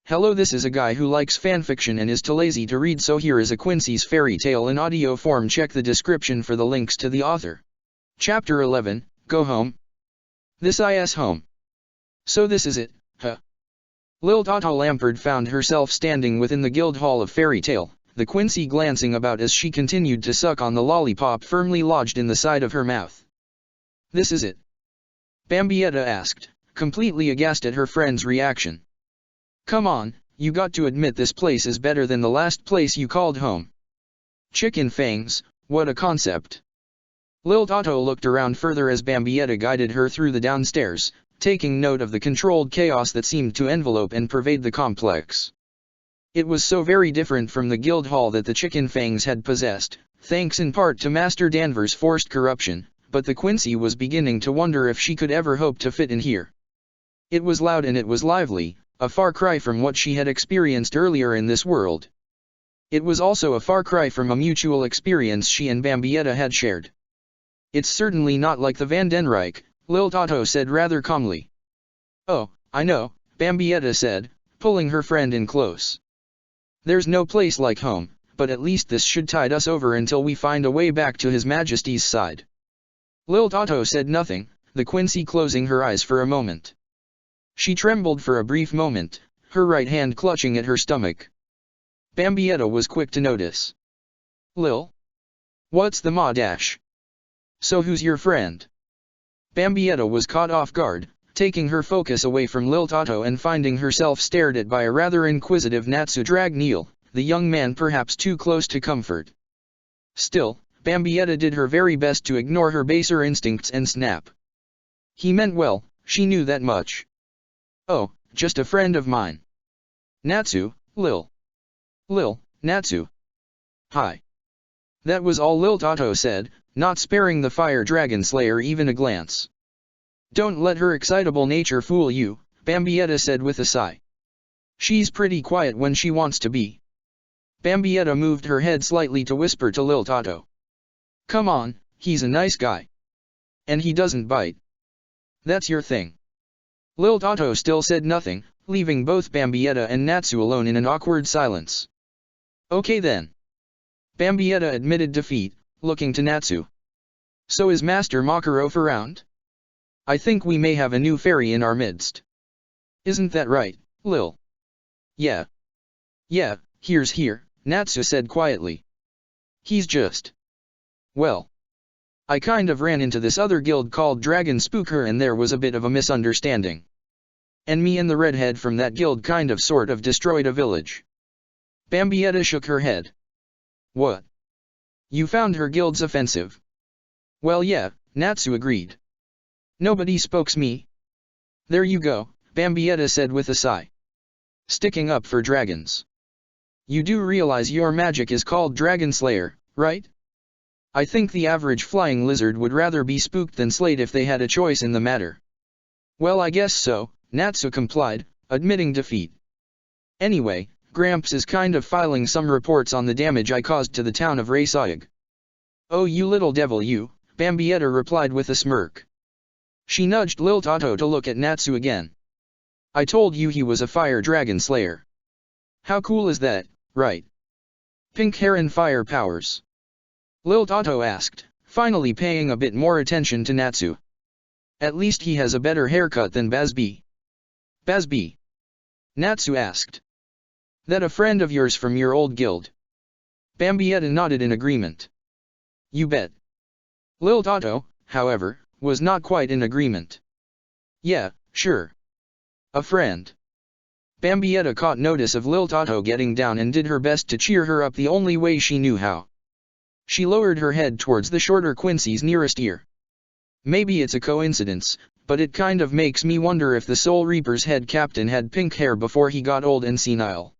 Hello, this is a guy who likes fanfiction and is too lazy to read, so here is a Quincy's fairy tale in audio form. Check the description for the links to the author. Chapter 11, Go Home. This is home. So this is it, huh? Lil Tata Lampard found herself standing within the guild hall of fairy tale, the Quincy glancing about as she continued to suck on the lollipop firmly lodged in the side of her mouth. This is it? Bambietta asked, completely aghast at her friend's reaction. Come on, you got to admit this place is better than the last place you called home. Chicken fangs, what a concept. Lil Tato looked around further as Bambietta guided her through the downstairs, taking note of the controlled chaos that seemed to envelope and pervade the complex. It was so very different from the guild hall that the chicken fangs had possessed, thanks in part to Master Danvers' forced corruption, but the Quincy was beginning to wonder if she could ever hope to fit in here. It was loud and it was lively, a far cry from what she had experienced earlier in this world. It was also a far cry from a mutual experience she and Bambietta had shared. It's certainly not like the Van den Rijk, Lil Tato said rather calmly. Oh, I know, Bambietta said, pulling her friend in close. There's no place like home, but at least this should tide us over until we find a way back to His Majesty's side. Lil Tato said nothing, the Quincy closing her eyes for a moment. She trembled for a brief moment, her right hand clutching at her stomach. Bambietta was quick to notice. Lil? What's the ma dash? So who's your friend? Bambietta was caught off guard, taking her focus away from Lil Tato and finding herself stared at by a rather inquisitive Natsu Dragneel, the young man perhaps too close to comfort. Still, Bambietta did her very best to ignore her baser instincts and snap. He meant well, she knew that much. Oh, just a friend of mine. Natsu, Lil. Lil, Natsu. Hi. That was all Lil Tato said, not sparing the fire dragon slayer even a glance. Don't let her excitable nature fool you, Bambietta said with a sigh. She's pretty quiet when she wants to be. Bambietta moved her head slightly to whisper to Lil Tato. Come on, he's a nice guy. And he doesn't bite. That's your thing. Lil Tato still said nothing, leaving both Bambietta and Natsu alone in an awkward silence. Okay then. Bambietta admitted defeat, looking to Natsu. So is Master Makarov around? I think we may have a new fairy in our midst. Isn't that right, Lil? Yeah. Yeah, here's here, Natsu said quietly. He's just... Well. I kind of ran into this other guild called Dragon Spooker and there was a bit of a misunderstanding. And me and the redhead from that guild kind of sort of destroyed a village. Bambietta shook her head. What? You found her guilds offensive? Well yeah, Natsu agreed. Nobody spokes me. There you go, Bambietta said with a sigh. Sticking up for dragons. You do realize your magic is called Dragon Slayer, right? I think the average flying lizard would rather be spooked than slayed if they had a choice in the matter. Well I guess so, Natsu complied, admitting defeat. Anyway, Gramps is kind of filing some reports on the damage I caused to the town of Raysayag. Oh you little devil you, Bambietta replied with a smirk. She nudged Lil Tato to look at Natsu again. I told you he was a fire dragon slayer. How cool is that, right? Pink hair and fire powers. Lil Tato asked, finally paying a bit more attention to Natsu. At least he has a better haircut than Bazby. Bazby? Natsu asked. That a friend of yours from your old guild? Bambietta nodded in agreement. You bet. Lil Tato, however, was not quite in agreement. Yeah, sure. A friend. Bambietta caught notice of Lil Tato getting down and did her best to cheer her up the only way she knew how. She lowered her head towards the shorter Quincy's nearest ear. Maybe it's a coincidence, but it kind of makes me wonder if the Soul Reaper's head captain had pink hair before he got old and senile.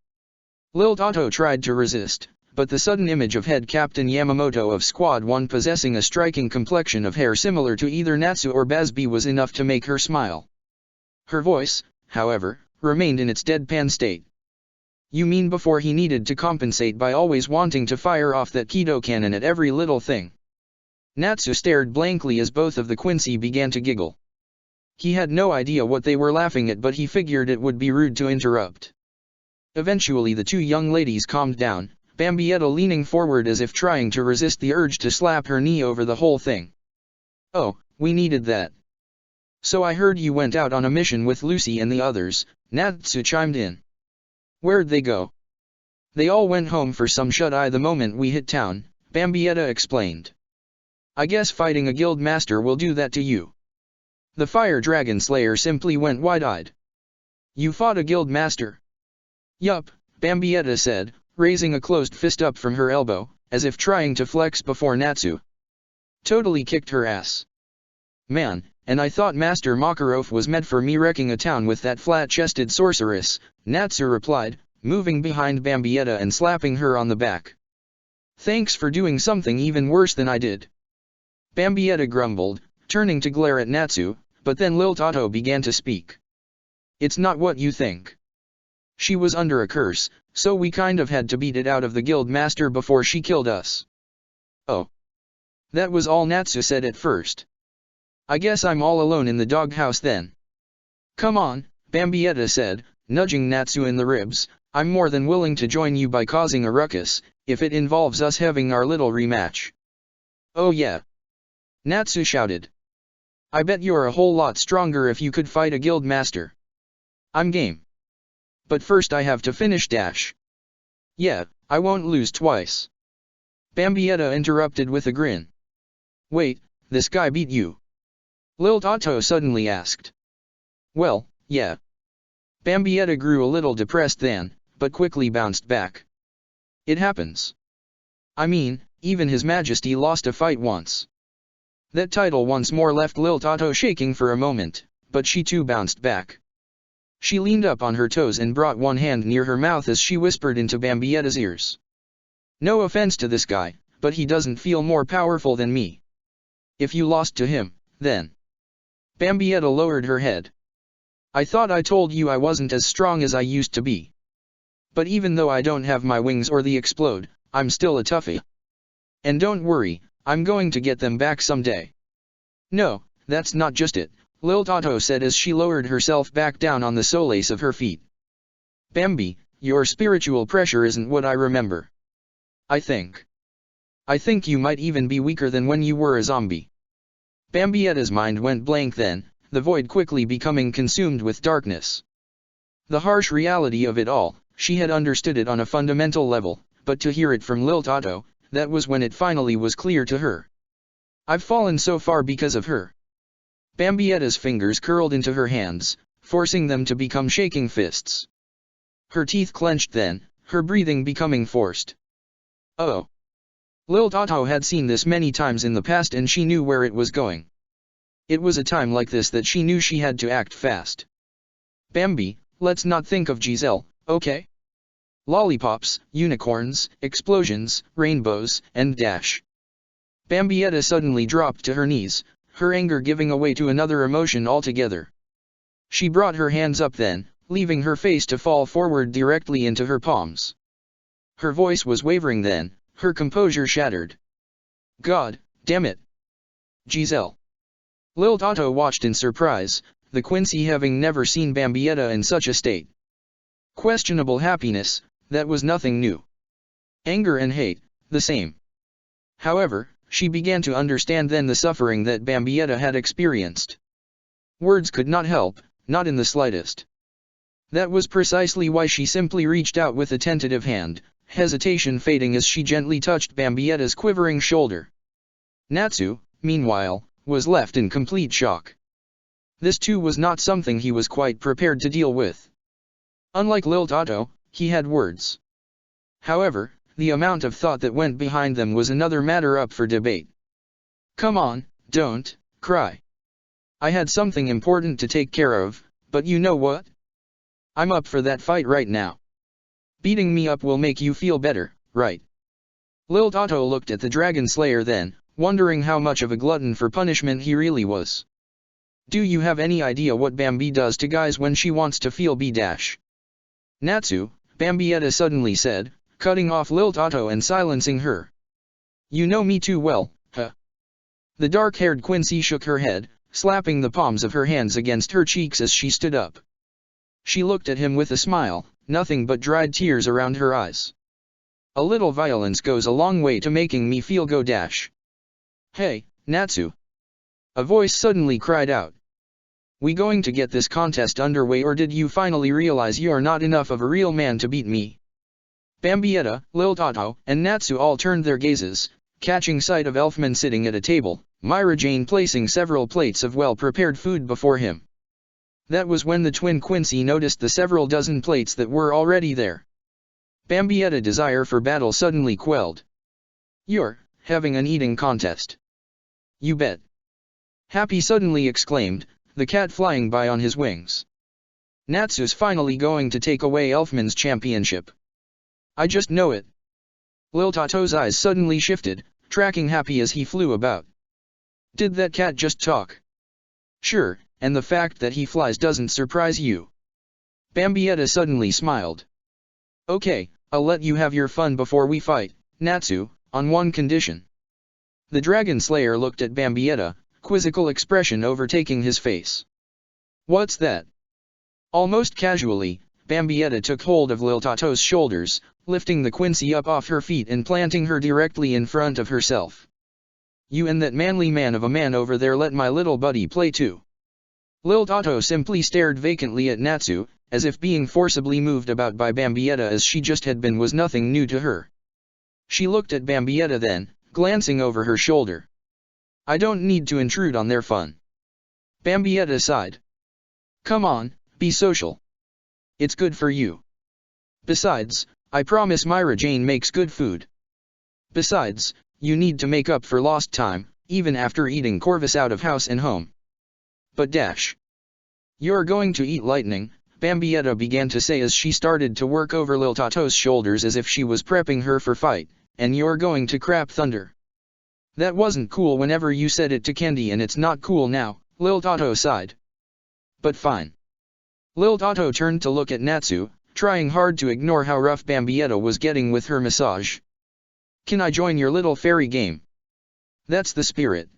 Lil Tato tried to resist, but the sudden image of head captain Yamamoto of Squad 1 possessing a striking complexion of hair similar to either Natsu or Bazby was enough to make her smile. Her voice, however, remained in its deadpan state. You mean before he needed to compensate by always wanting to fire off that Kido cannon at every little thing? Natsu stared blankly as both of the Quincy began to giggle. He had no idea what they were laughing at, but he figured it would be rude to interrupt. Eventually the two young ladies calmed down, Bambietta leaning forward as if trying to resist the urge to slap her knee over the whole thing. "Oh, we needed that. So I heard you went out on a mission with Lucy and the others," Natsu chimed in. "Where'd they go?" "They all went home for some shut-eye the moment we hit town," Bambietta explained. "I guess fighting a guild master will do that to you." The fire dragon slayer simply went wide-eyed. "You fought a guild master?" "Yup," Bambietta said, raising a closed fist up from her elbow, as if trying to flex before Natsu. "Totally kicked her ass. Man, and I thought Master Makarov was meant for me wrecking a town with that flat-chested sorceress," Natsu replied, moving behind Bambietta and slapping her on the back. "Thanks for doing something even worse than I did." Bambietta grumbled, turning to glare at Natsu, but then Lil Tato began to speak. "It's not what you think. She was under a curse, so we kind of had to beat it out of the guild master before she killed us." "Oh. That was all Natsu said at first. I guess I'm all alone in the doghouse then." "Come on," Bambietta said, nudging Natsu in the ribs, "I'm more than willing to join you by causing a ruckus, if it involves us having our little rematch." "Oh yeah," Natsu shouted. "I bet you're a whole lot stronger if you could fight a guild master." "I'm game. But first I have to finish dash." "Yeah, I won't lose twice." Bambietta interrupted with a grin. "Wait, this guy beat you?" Lil Tato suddenly asked. "Well, yeah." Bambietta grew a little depressed then, but quickly bounced back. "It happens. I mean, even His Majesty lost a fight once." That title once more left Lil Tato shaking for a moment, but she too bounced back. She leaned up on her toes and brought one hand near her mouth as she whispered into Bambietta's ears. "No offense to this guy, but he doesn't feel more powerful than me. If you lost to him, then..." Bambietta lowered her head. "I thought I told you I wasn't as strong as I used to be. But even though I don't have my wings or the explode, I'm still a toughie. And don't worry, I'm going to get them back someday." "No, that's not just it," Lil Tato said as she lowered herself back down on the solace of her feet. "Bambi, your spiritual pressure isn't what I remember. I think you might even be weaker than when you were a zombie." Bambietta's mind went blank then, the void quickly becoming consumed with darkness. The harsh reality of it all, she had understood it on a fundamental level, but to hear it from Lil Tato, that was when it finally was clear to her. "I've fallen so far because of her." Bambietta's fingers curled into her hands, forcing them to become shaking fists. Her teeth clenched then, her breathing becoming forced. Oh. Lil Tato had seen this many times in the past and she knew where it was going. It was a time like this that she knew she had to act fast. "Bambi, let's not think of Giselle, okay? Lollipops, unicorns, explosions, rainbows, and dash." Bambietta suddenly dropped to her knees, her anger giving way to another emotion altogether. She brought her hands up then, leaving her face to fall forward directly into her palms. Her voice was wavering then, her composure shattered. "God, damn it. Giselle." Lil Tato watched in surprise, the Quincy having never seen Bambietta in such a state. Questionable happiness, that was nothing new. Anger and hate, the same. However, she began to understand then the suffering that Bambietta had experienced. Words could not help, not in the slightest. That was precisely why she simply reached out with a tentative hand, hesitation fading as she gently touched Bambietta's quivering shoulder. Natsu, meanwhile, was left in complete shock. This too was not something he was quite prepared to deal with. Unlike Lil Tato, he had words. However, the amount of thought that went behind them was another matter up for debate. "Come on, don't cry. I had something important to take care of, but you know what? I'm up for that fight right now. Beating me up will make you feel better, right?" Lil Tato looked at the Dragon Slayer then, wondering how much of a glutton for punishment he really was. "Do you have any idea what Bambi does to guys when she wants to feel B-dash?" "Natsu," Bambietta suddenly said, cutting off Lil Tato and silencing her. "You know me too well, huh?" The dark-haired Quincy shook her head, slapping the palms of her hands against her cheeks as she stood up. She looked at him with a smile, nothing but dried tears around her eyes. A little violence goes a long way to making me feel go dash. Hey, Natsu! A voice suddenly cried out. We going to get this contest underway, or did you finally realize you're not enough of a real man to beat me? Bambietta, Lil Tato, and Natsu all turned their gazes, catching sight of Elfman sitting at a table, Myra Jane placing several plates of well-prepared food before him. That was when the twin Quincy noticed the several dozen plates that were already there. Bambietta's desire for battle suddenly quelled. You're having an eating contest. You bet. Happy suddenly exclaimed, the cat flying by on his wings. Natsu's finally going to take away Elfman's championship. I just know it. Lil Tato's eyes suddenly shifted, tracking Happy as he flew about. Did that cat just talk? Sure, and the fact that he flies doesn't surprise you. Bambietta suddenly smiled. Okay, I'll let you have your fun before we fight, Natsu, on one condition. The Dragon Slayer looked at Bambietta, quizzical expression overtaking his face. What's that? Almost casually, Bambietta took hold of Lil Tato's shoulders, lifting the Quincy up off her feet and planting her directly in front of herself. You and that manly man of a man over there, let my little buddy play too. Lil Tato simply stared vacantly at Natsu, as if being forcibly moved about by Bambietta as she just had been was nothing new to her. She looked at Bambietta then, glancing over her shoulder. I don't need to intrude on their fun. Bambietta sighed. Come on, be social. It's good for you. Besides, I promise Myra Jane makes good food. Besides, you need to make up for lost time, even after eating Corvus out of house and home. But dash. You're going to eat lightning, Bambietta began to say as she started to work over Lil Tato's shoulders as if she was prepping her for fight, and you're going to crap thunder. That wasn't cool whenever you said it to Candy, and it's not cool now, Lil Tato sighed. But fine. Lil Tato turned to look at Natsu, trying hard to ignore how rough Bambietta was getting with her massage. Can I join your little fairy game? That's the spirit.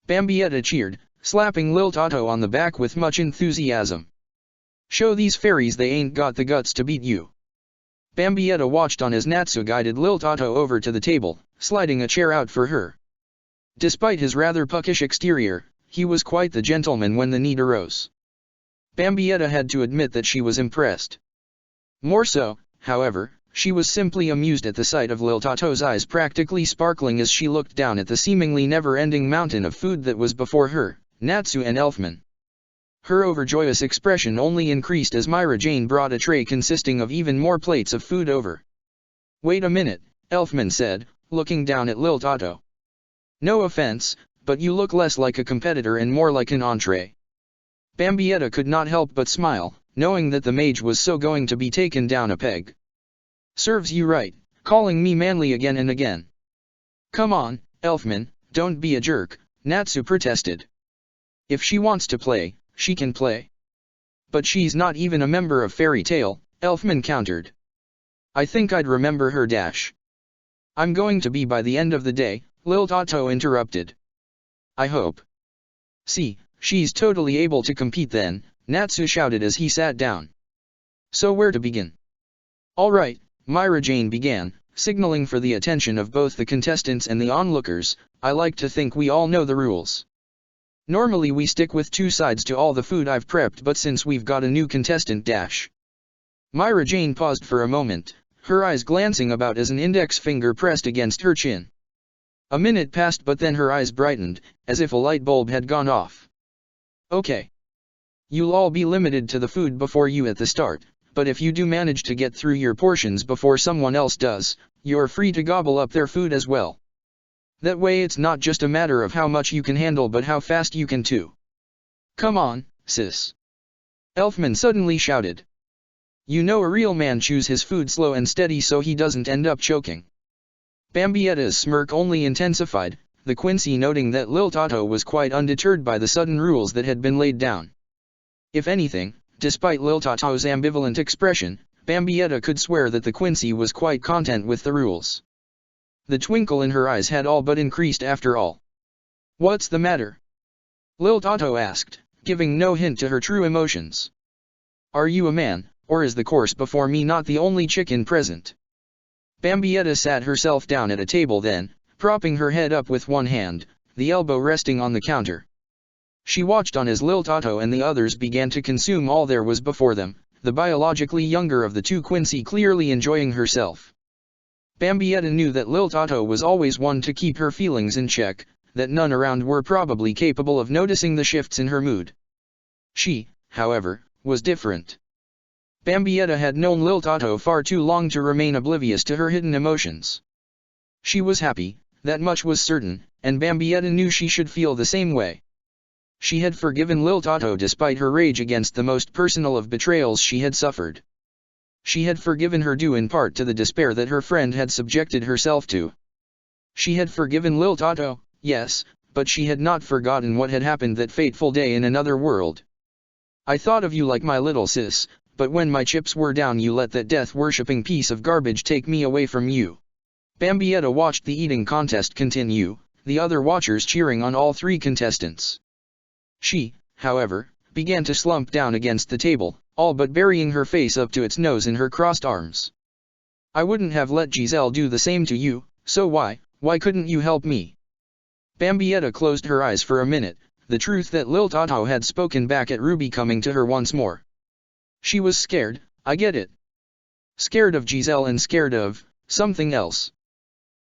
Bambietta cheered, slapping Lil Tato on the back with much enthusiasm. Show these fairies they ain't got the guts to beat you. Bambietta watched on as Natsu guided Lil Tato over to the table, sliding a chair out for her. Despite his rather puckish exterior, he was quite the gentleman when the need arose. Bambietta had to admit that she was impressed. More so, however, she was simply amused at the sight of Lil Tato's eyes practically sparkling as she looked down at the seemingly never-ending mountain of food that was before her, Natsu and Elfman. Her overjoyous expression only increased as Myra Jane brought a tray consisting of even more plates of food over. Wait a minute, Elfman said, looking down at Lil Tato. No offense, but you look less like a competitor and more like an entree. Bambietta could not help but smile, knowing that the mage was so going to be taken down a peg. Serves you right, calling me manly again and again. Come on, Elfman, don't be a jerk, Natsu protested. If she wants to play, she can play. But she's not even a member of Fairy Tail, Elfman countered. I think I'd remember her dash. I'm going to be by the end of the day, Lil Tato interrupted. I hope. See, she's totally able to compete then, Natsu shouted as he sat down. So where to begin? Alright, Myra Jane began, signaling for the attention of both the contestants and the onlookers. I like to think we all know the rules. Normally we stick with 2 sides to all the food I've prepped, but since we've got a new contestant dash. Myra Jane paused for a moment, her eyes glancing about as an index finger pressed against her chin. A minute passed, but then her eyes brightened, as if a light bulb had gone off. Okay. You'll all be limited to the food before you at the start, but if you do manage to get through your portions before someone else does, you're free to gobble up their food as well. That way it's not just a matter of how much you can handle but how fast you can too. Come on, sis. Elfman suddenly shouted. You know a real man chews his food slow and steady so he doesn't end up choking. Bambietta's smirk only intensified, the Quincy noting that Lil Tato was quite undeterred by the sudden rules that had been laid down. If anything, despite Lil Tato's ambivalent expression, Bambietta could swear that the Quincy was quite content with the rules. The twinkle in her eyes had all but increased after all. What's the matter? Lil Tato asked, giving no hint to her true emotions. Are you a man, or is the course before me not the only chicken present? Bambietta sat herself down at a table then, propping her head up with one hand, the elbow resting on the counter. She watched on as Lil Tato and the others began to consume all there was before them, the biologically younger of the two Quincy clearly enjoying herself. Bambietta knew that Lil Tato was always one to keep her feelings in check, that none around were probably capable of noticing the shifts in her mood. She, however, was different. Bambietta had known Lil Tato far too long to remain oblivious to her hidden emotions. She was happy, that much was certain, and Bambietta knew she should feel the same way. She had forgiven Lil Tato despite her rage against the most personal of betrayals she had suffered. She had forgiven her due in part to the despair that her friend had subjected herself to. She had forgiven Lil Tato, yes, but she had not forgotten what had happened that fateful day in another world. I thought of you like my little sis, but when my chips were down you let that death-worshipping piece of garbage take me away from you. Bambietta watched the eating contest continue, the other watchers cheering on all three contestants. She, however, began to slump down against the table, all but burying her face up to its nose in her crossed arms. I wouldn't have let Giselle do the same to you, so why couldn't you help me? Bambietta closed her eyes for a minute, the truth that Lil Tato had spoken back at Ruby coming to her once more. She was scared, I get it. Scared of Giselle and scared of something else.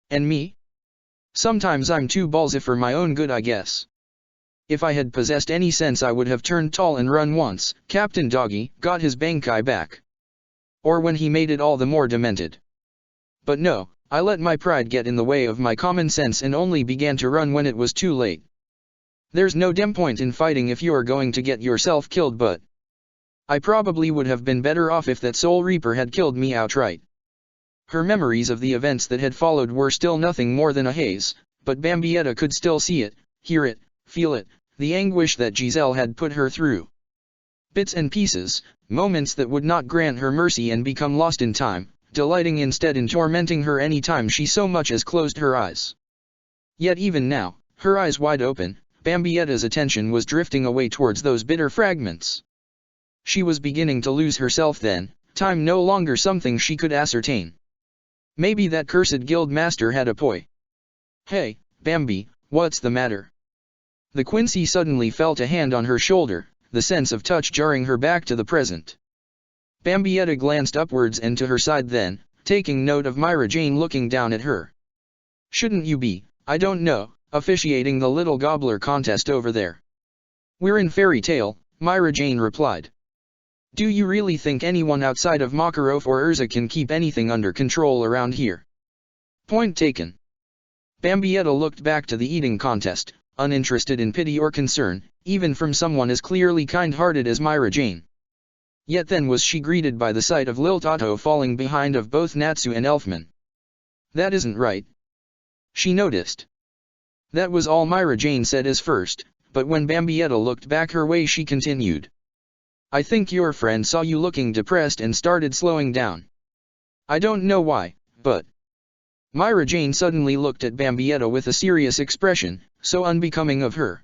And me? Sometimes I'm too ballsy for my own good, I guess. If I had possessed any sense I would have turned tall and run once Captain Doggy got his Bankai back. Or when he made it all the more demented. But no, I let my pride get in the way of my common sense and only began to run when it was too late. There's no damn point in fighting if you're going to get yourself killed, but I probably would have been better off if that Soul Reaper had killed me outright. Her memories of the events that had followed were still nothing more than a haze, but Bambietta could still see it, hear it, feel it, the anguish that Giselle had put her through. Bits and pieces, moments that would not grant her mercy and become lost in time, delighting instead in tormenting her any time she so much as closed her eyes. Yet even now, her eyes wide open, Bambietta's attention was drifting away towards those bitter fragments. She was beginning to lose herself then, time no longer something she could ascertain. Maybe that cursed guild master had a poi. Hey, Bambi, what's the matter? The Quincy suddenly felt a hand on her shoulder, the sense of touch jarring her back to the present. Bambietta glanced upwards and to her side then, taking note of Myra Jane looking down at her. Shouldn't you be, I don't know, officiating the little gobbler contest over there? We're in Fairy Tale, Myra Jane replied. Do you really think anyone outside of Makarov or Urza can keep anything under control around here? Point taken. Bambietta looked back to the eating contest, uninterested in pity or concern, even from someone as clearly kind-hearted as Myra Jane. Yet then was she greeted by the sight of Lil Tato falling behind of both Natsu and Elfman. That isn't right. She noticed. That was all Myra Jane said as first, but when Bambietta looked back her way she continued. I think your friend saw you looking depressed and started slowing down. I don't know why, but... Myra Jane suddenly looked at Bambietta with a serious expression, so unbecoming of her.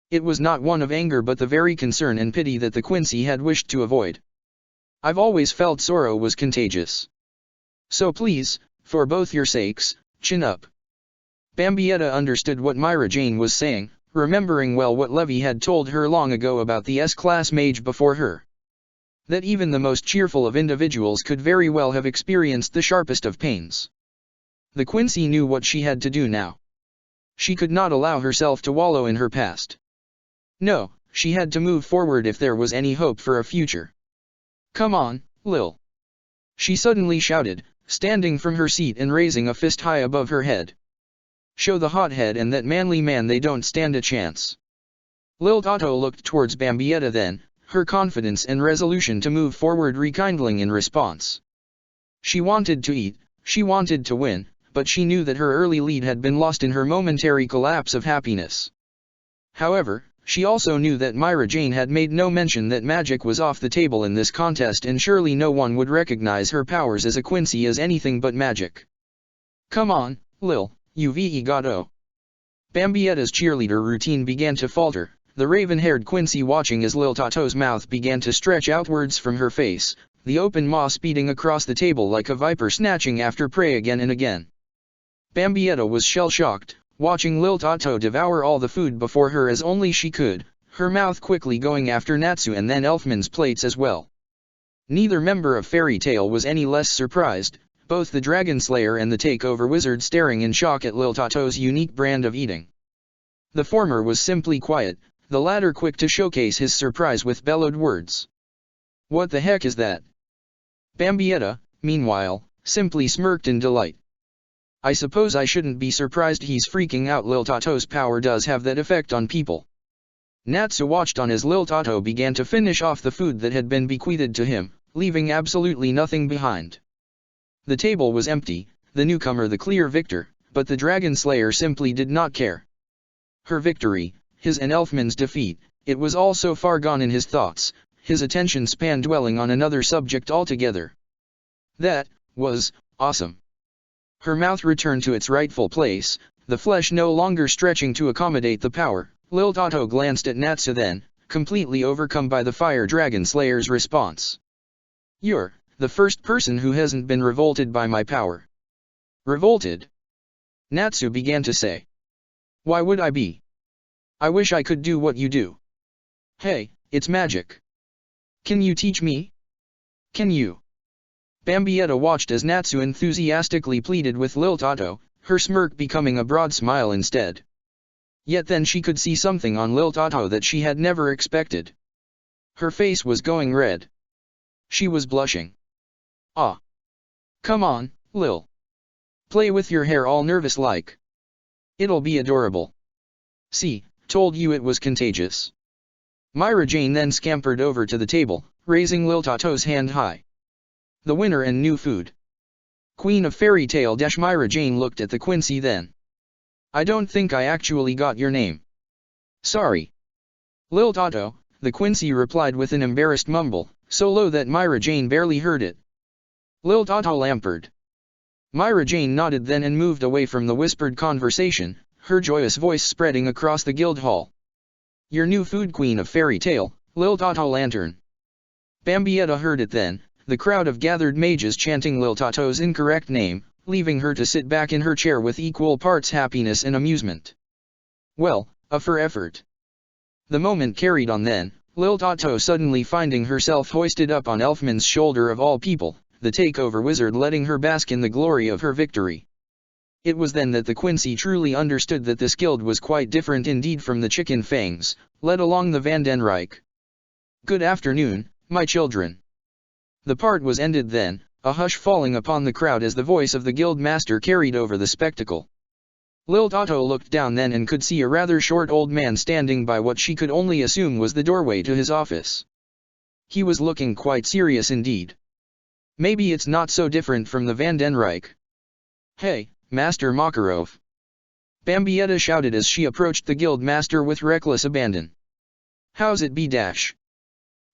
It was not one of anger but the very concern and pity that the Quincy had wished to avoid. I've always felt sorrow was contagious. So please, for both your sakes, chin up. Bambietta understood what Myra Jane was saying, remembering well what Levy had told her long ago about the S-class mage before her. That even the most cheerful of individuals could very well have experienced the sharpest of pains. The Quincy knew what she had to do now. She could not allow herself to wallow in her past. No, she had to move forward if there was any hope for a future. Come on, Lil. She suddenly shouted, standing from her seat and raising a fist high above her head. Show the hothead and that manly man they don't stand a chance. Lil Tato looked towards Bambietta then, her confidence and resolution to move forward rekindling in response. She wanted to eat, she wanted to win, but she knew that her early lead had been lost in her momentary collapse of happiness. However, she also knew that Myra Jane had made no mention that magic was off the table in this contest and surely no one would recognize her powers as a Quincy as anything but magic. Come on, Lil. You've got. Bambietta's cheerleader routine began to falter, the raven-haired Quincy watching as Lil Tato's mouth began to stretch outwards from her face, the open maw speeding across the table like a viper snatching after prey again and again. Bambietta was shell-shocked, watching Lil Tato devour all the food before her as only she could, her mouth quickly going after Natsu and then Elfman's plates as well. Neither member of Fairy Tail was any less surprised, both the Dragon Slayer and the Takeover Wizard staring in shock at Lil Tato's unique brand of eating. The former was simply quiet, the latter quick to showcase his surprise with bellowed words. "What the heck is that?" Bambietta, meanwhile, simply smirked in delight. "I suppose I shouldn't be surprised he's freaking out. Lil Tato's power does have that effect on people." Natsu watched on as Lil Tato began to finish off the food that had been bequeathed to him, leaving absolutely nothing behind. The table was empty, the newcomer the clear victor, but the Dragon Slayer simply did not care. Her victory, his and Elfman's defeat, it was all so far gone in his thoughts, his attention span dwelling on another subject altogether. That was awesome. Her mouth returned to its rightful place, the flesh no longer stretching to accommodate the power. Lil Tato glanced at Natsu then, completely overcome by the Fire Dragon Slayer's response. "You're the first person who hasn't been revolted by my power." "Revolted?" Natsu began to say. "Why would I be? I wish I could do what you do." "Hey, it's magic. Can you teach me? Can you?" Bambietta watched as Natsu enthusiastically pleaded with Lil Tato, her smirk becoming a broad smile instead. Yet then she could see something on Lil Tato that she had never expected. Her face was going red. She was blushing. "Ah. Come on, Lil. Play with your hair all nervous like. It'll be adorable. See, told you it was contagious." Myra Jane then scampered over to the table, raising Lil Tato's hand high. "The winner and new food. Queen of Fairy Tail." Myra Jane looked at the Quincy then. "I don't think I actually got your name." "Sorry." "Lil Tato," the Quincy replied with an embarrassed mumble, so low that Myra Jane barely heard it. "Lil Tato Lampard." Myra Jane nodded then and moved away from the whispered conversation, her joyous voice spreading across the guild hall. "Your new food, Queen of Fairy Tail, Lil Tato Lantern." Bambietta heard it then, the crowd of gathered mages chanting Lil Tato's incorrect name, leaving her to sit back in her chair with equal parts happiness and amusement. Well, for effort. The moment carried on then, Lil Tato suddenly finding herself hoisted up on Elfman's shoulder of all people, the Takeover Wizard letting her bask in the glory of her victory. It was then that the Quincy truly understood that this guild was quite different indeed from the Chicken Fangs, led along the Van Den Rijk. "Good afternoon, my children." The part was ended then, a hush falling upon the crowd as the voice of the guild master carried over the spectacle. Lil Tato looked down then and could see a rather short old man standing by what she could only assume was the doorway to his office. He was looking quite serious indeed. Maybe it's not so different from the Van Den Rijk. "Hey, Master Makarov!" Bambietta shouted as she approached the guild master with reckless abandon. "How's it be dash?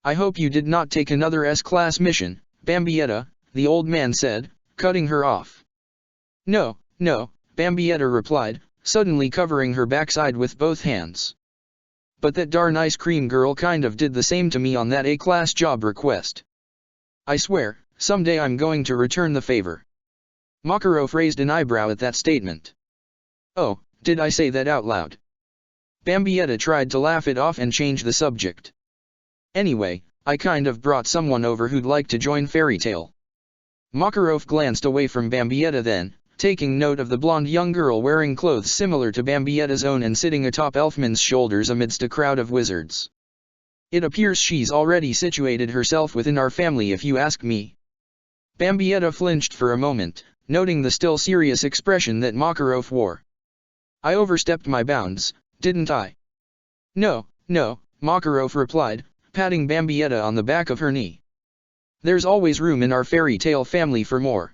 I hope you did not take another S-class mission, Bambietta," the old man said, cutting her off. "No, no," Bambietta replied, suddenly covering her backside with both hands. "But that darn ice cream girl kind of did the same to me on that A-class job request. I swear, someday I'm going to return the favor." Makarov raised an eyebrow at that statement. "Oh, did I say that out loud?" Bambietta tried to laugh it off and change the subject. "Anyway, I kind of brought someone over who'd like to join Fairy Tail." Makarov glanced away from Bambietta then, taking note of the blonde young girl wearing clothes similar to Bambietta's own and sitting atop Elfman's shoulders amidst a crowd of wizards. "It appears she's already situated herself within our family if you ask me." Bambietta flinched for a moment, noting the still serious expression that Makarov wore. "I overstepped my bounds, didn't I?" "No, no," Makarov replied, patting Bambietta on the back of her knee. "There's always room in our Fairy Tail family for more."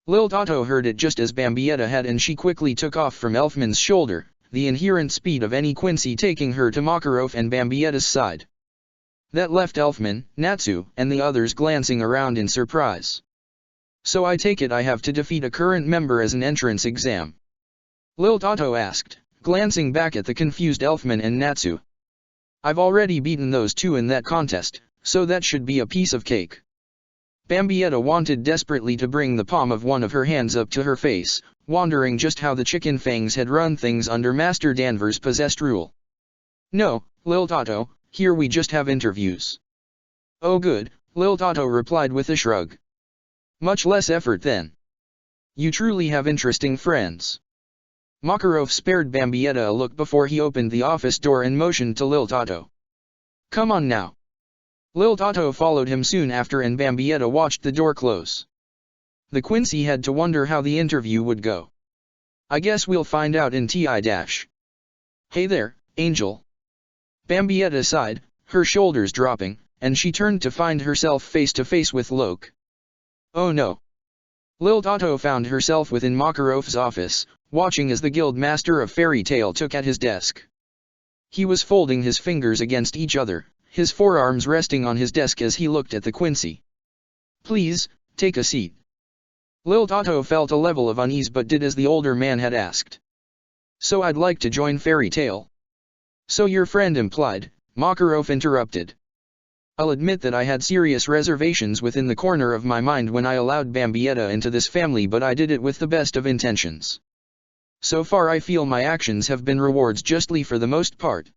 Lil Tato heard it just as Bambietta had and she quickly took off from Elfman's shoulder, the inherent speed of any Quincy taking her to Makarov and Bambietta's side. That left Elfman, Natsu, and the others glancing around in surprise. "So I take it I have to defeat a current member as an entrance exam?" Lil Tato asked, glancing back at the confused Elfman and Natsu. "I've already beaten those two in that contest, so that should be a piece of cake." Bambietta wanted desperately to bring the palm of one of her hands up to her face, wondering just how the chicken fangs had run things under Master Danvers' possessed rule. "No, Lil Tato, here we just have interviews." "Oh good," Lil Tato replied with a shrug. "Much less effort then. You truly have interesting friends." Makarov spared Bambietta a look before he opened the office door and motioned to Lil Tato. "Come on now." Lil Tato followed him soon after and Bambietta watched the door close. The Quincy had to wonder how the interview would go. "I guess we'll find out in T.I. Hey there, Angel." Bambietta sighed, her shoulders dropping, and she turned to find herself face to face with Loke. Oh no. Lil Tato found herself within Makarov's office, watching as the guild master of Fairy Tail took at his desk. He was folding his fingers against each other, his forearms resting on his desk as he looked at the Quincy. "Please, take a seat." Lil Tato felt a level of unease but did as the older man had asked. "So I'd like to join Fairy Tail." "So your friend implied," Makarov interrupted. "I'll admit that I had serious reservations within the corner of my mind when I allowed Bambietta into this family, but I did it with the best of intentions. So far I feel my actions have been rewards justly for the most part.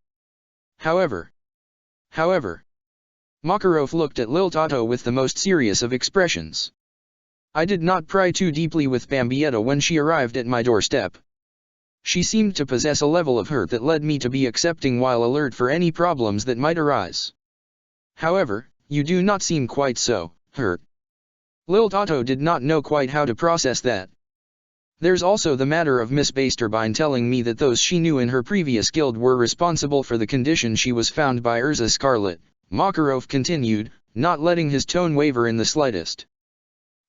However, Makarov looked at Lil Tato with the most serious of expressions. "I did not pry too deeply with Bambietta when she arrived at my doorstep. She seemed to possess a level of hurt that led me to be accepting while alert for any problems that might arise. However, you do not seem quite so hurt." Lil Tato did not know quite how to process that. "There's also the matter of Miss Basterbine telling me that those she knew in her previous guild were responsible for the condition she was found by Urza Scarlet," Makarov continued, not letting his tone waver in the slightest.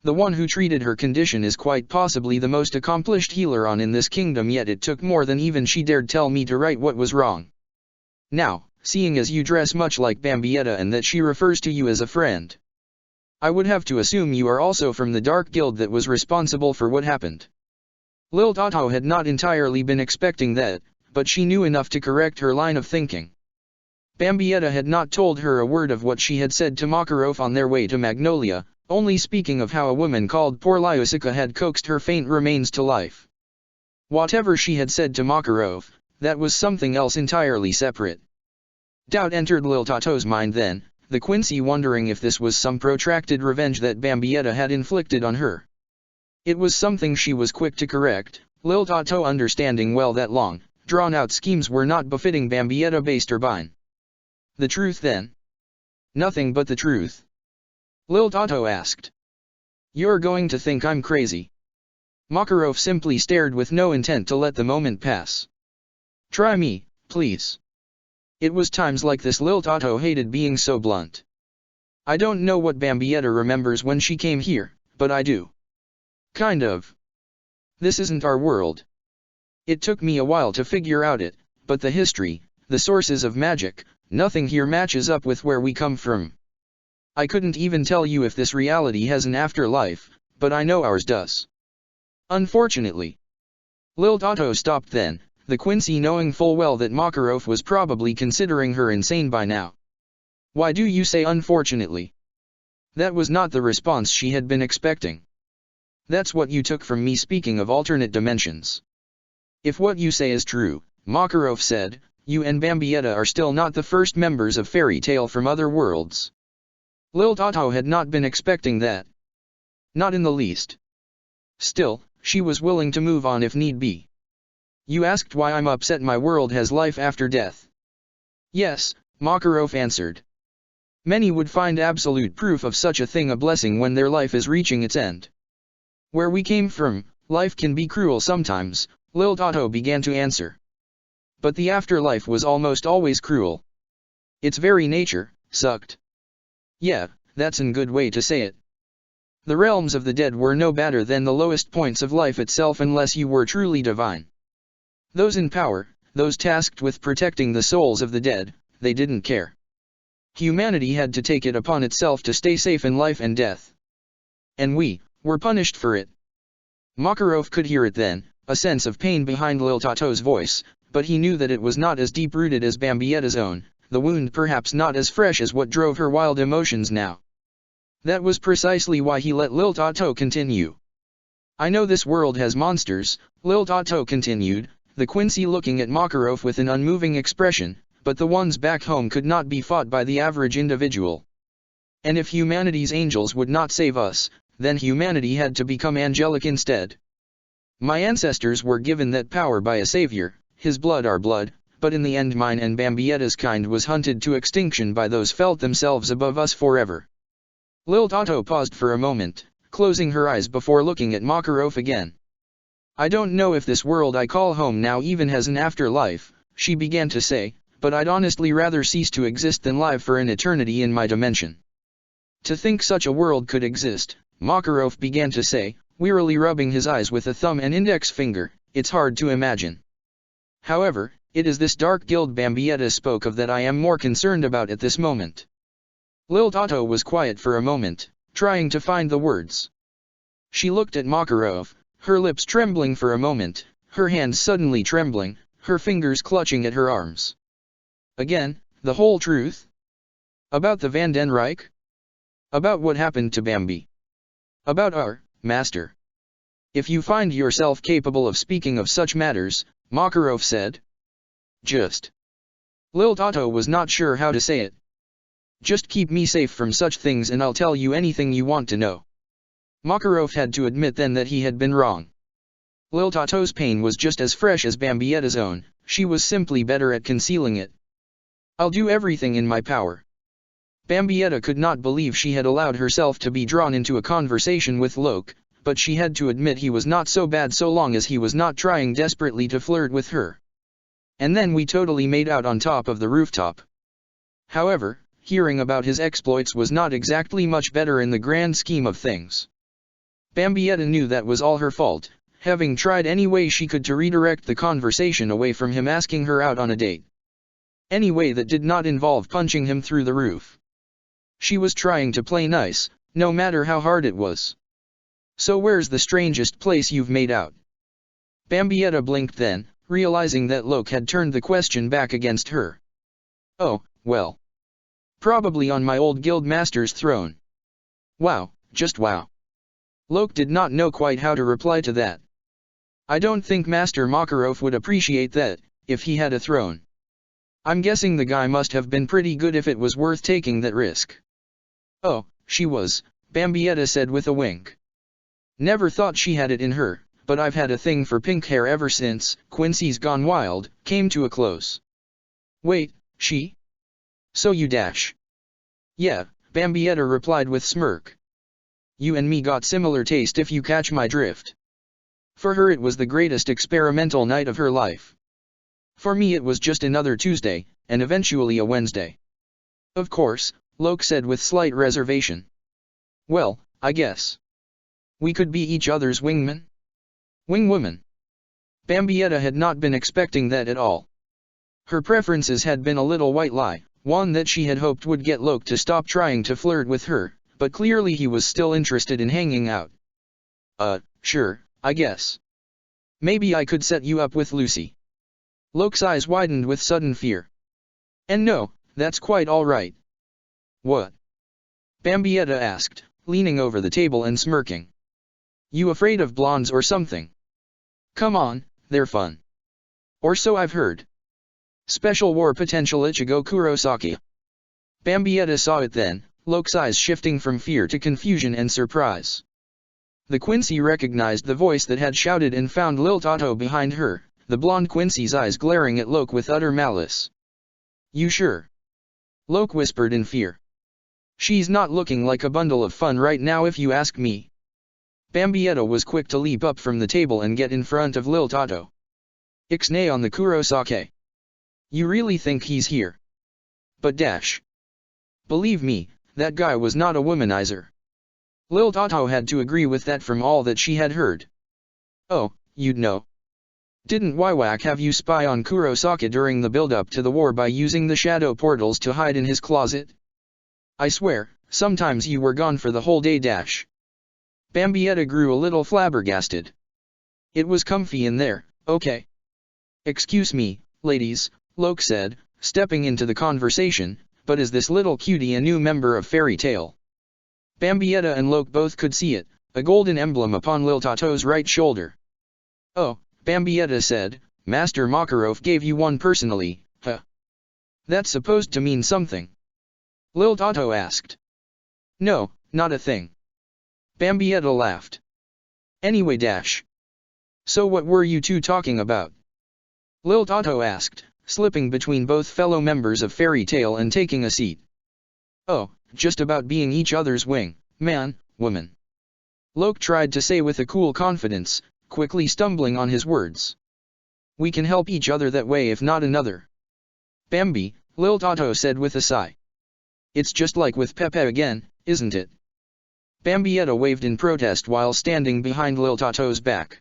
"The one who treated her condition is quite possibly the most accomplished healer on in this kingdom, yet it took more than even she dared tell me to right what was wrong. Now, seeing as you dress much like Bambietta and that she refers to you as a friend, I would have to assume you are also from the Dark Guild that was responsible for what happened." Lil Tato had not entirely been expecting that, but she knew enough to correct her line of thinking. Bambietta had not told her a word of what she had said to Makarov on their way to Magnolia, only speaking of how a woman called Poor Lyusica had coaxed her faint remains to life. Whatever she had said to Makarov, that was something else entirely separate. Doubt entered Lil Tato's mind then, the Quincy wondering if this was some protracted revenge that Bambietta had inflicted on her. It was something she was quick to correct, Lil Tato understanding well that long, drawn-out schemes were not befitting Bambietta Basterbine. "The truth then?" "Nothing but the truth." Lil Tato asked. "You're going to think I'm crazy." Makarov simply stared with no intent to let the moment pass. "Try me, please." It was times like this Lil Tato hated being so blunt. "I don't know what Bambietta remembers when she came here, but I do. Kind of. This isn't our world. It took me a while to figure out it, but the history, the sources of magic, nothing here matches up with where we come from. I couldn't even tell you if this reality has an afterlife, but I know ours does. Unfortunately." Lil Tato stopped then, the Quincy knowing full well that Makarov was probably considering her insane by now. "Why do you say unfortunately?" That was not the response she had been expecting. "That's what you took from me speaking of alternate dimensions." "If what you say is true," Makarov said, "you and Bambietta are still not the first members of Fairy Tail from other worlds." Lil Tato had not been expecting that. Not in the least. Still, she was willing to move on if need be. "You asked why I'm upset my world has life after death." "Yes," Makarov answered. "Many would find absolute proof of such a thing a blessing when their life is reaching its end. Where we came from, life can be cruel sometimes," Lil Tato began to answer. "But the afterlife was almost always cruel. Its very nature sucked." "Yeah, that's a good way to say it. The realms of the dead were no better than the lowest points of life itself unless you were truly divine. Those in power, those tasked with protecting the souls of the dead, they didn't care. Humanity had to take it upon itself to stay safe in life and death. And we were punished for it." Makarov could hear it then, a sense of pain behind Lil Tato's voice, but he knew that it was not as deep-rooted as Bambietta's own, the wound perhaps not as fresh as what drove her wild emotions now. That was precisely why he let Lil Tato continue. I know this world has monsters, Lil Tato continued, the Quincy looking at Makarov with an unmoving expression, but the ones back home could not be fought by the average individual. And if humanity's angels would not save us, then humanity had to become angelic instead. My ancestors were given that power by a savior, his blood our blood, but in the end mine and Bambietta's kind was hunted to extinction by those felt themselves above us forever. Lil Tato paused for a moment, closing her eyes before looking at Makarov again. I don't know if this world I call home now even has an afterlife, she began to say, but I'd honestly rather cease to exist than live for an eternity in my dimension. To think such a world could exist, Makarov began to say, wearily rubbing his eyes with a thumb and index finger, it's hard to imagine. However, it is this dark guild Bambietta spoke of that I am more concerned about at this moment. Lil Tato was quiet for a moment, trying to find the words. She looked at Makarov, her lips trembling for a moment, her hands suddenly trembling, her fingers clutching at her arms. Again, the whole truth? About the Van den Rijk? About what happened to Bambi? About our master? If you find yourself capable of speaking of such matters, Makarov said. Just. Lil Tato was not sure how to say it. Just keep me safe from such things and I'll tell you anything you want to know. Makarov had to admit then that he had been wrong. Lil Tato's pain was just as fresh as Bambietta's own, she was simply better at concealing it. I'll do everything in my power. Bambietta could not believe she had allowed herself to be drawn into a conversation with Locke, but she had to admit he was not so bad so long as he was not trying desperately to flirt with her. And then we totally made out on top of the rooftop. However, hearing about his exploits was not exactly much better in the grand scheme of things. Bambietta knew that was all her fault, having tried any way she could to redirect the conversation away from him asking her out on a date. Any way that did not involve punching him through the roof. She was trying to play nice, no matter how hard it was. So where's the strangest place you've made out? Bambietta blinked then, realizing that Locke had turned the question back against her. Oh, well. Probably on my old guild master's throne. Wow, just wow. Locke did not know quite how to reply to that. I don't think Master Makarov would appreciate that, if he had a throne. I'm guessing the guy must have been pretty good if it was worth taking that risk. Oh, she was, Bambietta said with a wink. Never thought she had it in her, but I've had a thing for pink hair ever since Quincy's Gone Wild came to a close. Wait, she? So you dash. Yeah, Bambietta replied with smirk. You and me got similar taste if you catch my drift. For her it was the greatest experimental night of her life. For me it was just another Tuesday, and eventually a Wednesday. Of course, Locke said with slight reservation. Well, I guess. We could be each other's wingman? Wingwoman. Bambietta had not been expecting that at all. Her preferences had been a little white lie, one that she had hoped would get Locke to stop trying to flirt with her, but clearly he was still interested in hanging out. Sure, I guess. Maybe I could set you up with Lucy. Locke's eyes widened with sudden fear. And no, that's quite all right. What? Bambietta asked, leaning over the table and smirking. You afraid of blondes or something? Come on, they're fun. Or so I've heard. Special war potential Ichigo Kurosaki. Bambietta saw it then, Locke's eyes shifting from fear to confusion and surprise. The Quincy recognized the voice that had shouted and found Lil Tato behind her, the blonde Quincy's eyes glaring at Locke with utter malice. You sure? Locke whispered in fear. She's not looking like a bundle of fun right now if you ask me. Bambietta was quick to leap up from the table and get in front of Lil Tato. Ixnay on the Kurosake. You really think he's here? But dash. Believe me, that guy was not a womanizer. Lil Tato had to agree with that from all that she had heard. Oh, you'd know. Didn't Waiwak have you spy on Kurosaki during the build-up to the war by using the shadow portals to hide in his closet? I swear, sometimes you were gone for the whole day dash. Bambietta grew a little flabbergasted. It was comfy in there, okay. Excuse me, ladies, Locke said, stepping into the conversation, but is this little cutie a new member of Fairy Tale? Bambietta and Loke both could see it, a golden emblem upon Lil Tato's right shoulder. "Oh," Bambietta said, "Master Makarov gave you one personally, huh? That's supposed to mean something?" Lil Tato asked. "No, not a thing." Bambietta laughed. "Anyway dash. So what were you two talking about?" Lil Tato asked, slipping between both fellow members of Fairy Tale and taking a seat. "Oh, just about being each other's wing, man, woman," Loke tried to say with a cool confidence, quickly stumbling on his words. "We can help each other that way if not another." "Bambi," Lil Tato said with a sigh. "It's just like with Pepe again, isn't it?" Bambietta waved in protest while standing behind Lil Tato's back.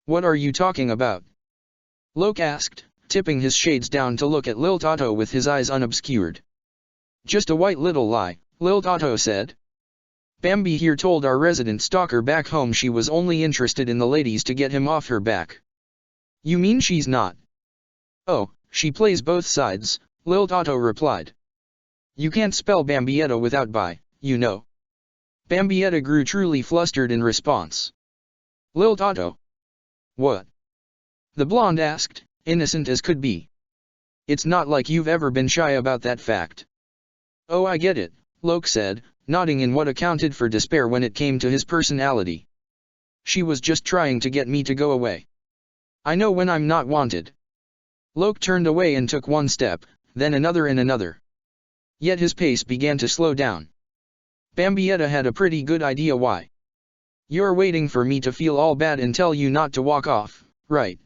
"What are you talking about?" Loke asked, tipping his shades down to look at Lil Tato with his eyes unobscured. "Just a white little lie," Lil Tato said. "Bambi here told our resident stalker back home she was only interested in the ladies to get him off her back." "You mean she's not?" "Oh, she plays both sides," Lil Tato replied. "You can't spell Bambietta without bi, you know." Bambietta grew truly flustered in response. "Lil Tato." "What?" the blonde asked, innocent as could be. "It's not like you've ever been shy about that fact." "Oh, I get it," Loke said, nodding in what accounted for despair when it came to his personality. "She was just trying to get me to go away. I know when I'm not wanted." Loke turned away and took one step, then another and another. Yet his pace began to slow down. Bambietta had a pretty good idea why. "You're waiting for me to feel all bad and tell you not to walk off, right?"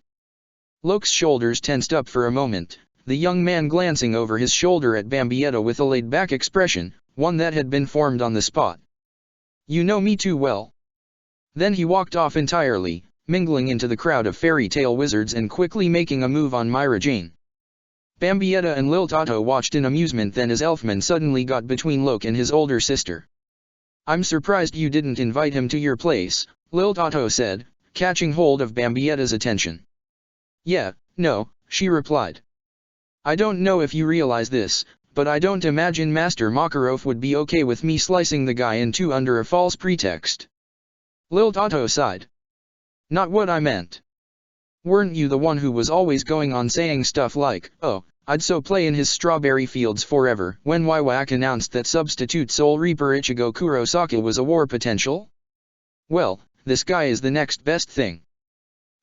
Loke's shoulders tensed up for a moment, the young man glancing over his shoulder at Bambietta with a laid-back expression, one that had been formed on the spot. "You know me too well." Then he walked off entirely, mingling into the crowd of fairy tale wizards and quickly making a move on Myra Jane. Bambietta and Lil Tato watched in amusement then as Elfman suddenly got between Loke and his older sister. "I'm surprised you didn't invite him to your place," Lil Tato said, catching hold of Bambietta's attention. "Yeah, no," she replied. "I don't know if you realize this, but I don't imagine Master Makarov would be okay with me slicing the guy in two under a false pretext." Lil Tato sighed. "Not what I meant. Weren't you the one who was always going on saying stuff like, 'Oh, I'd so play in his strawberry fields forever,' when Waiwak announced that substitute Soul Reaper Ichigo Kurosaki was a war potential? Well, this guy is the next best thing."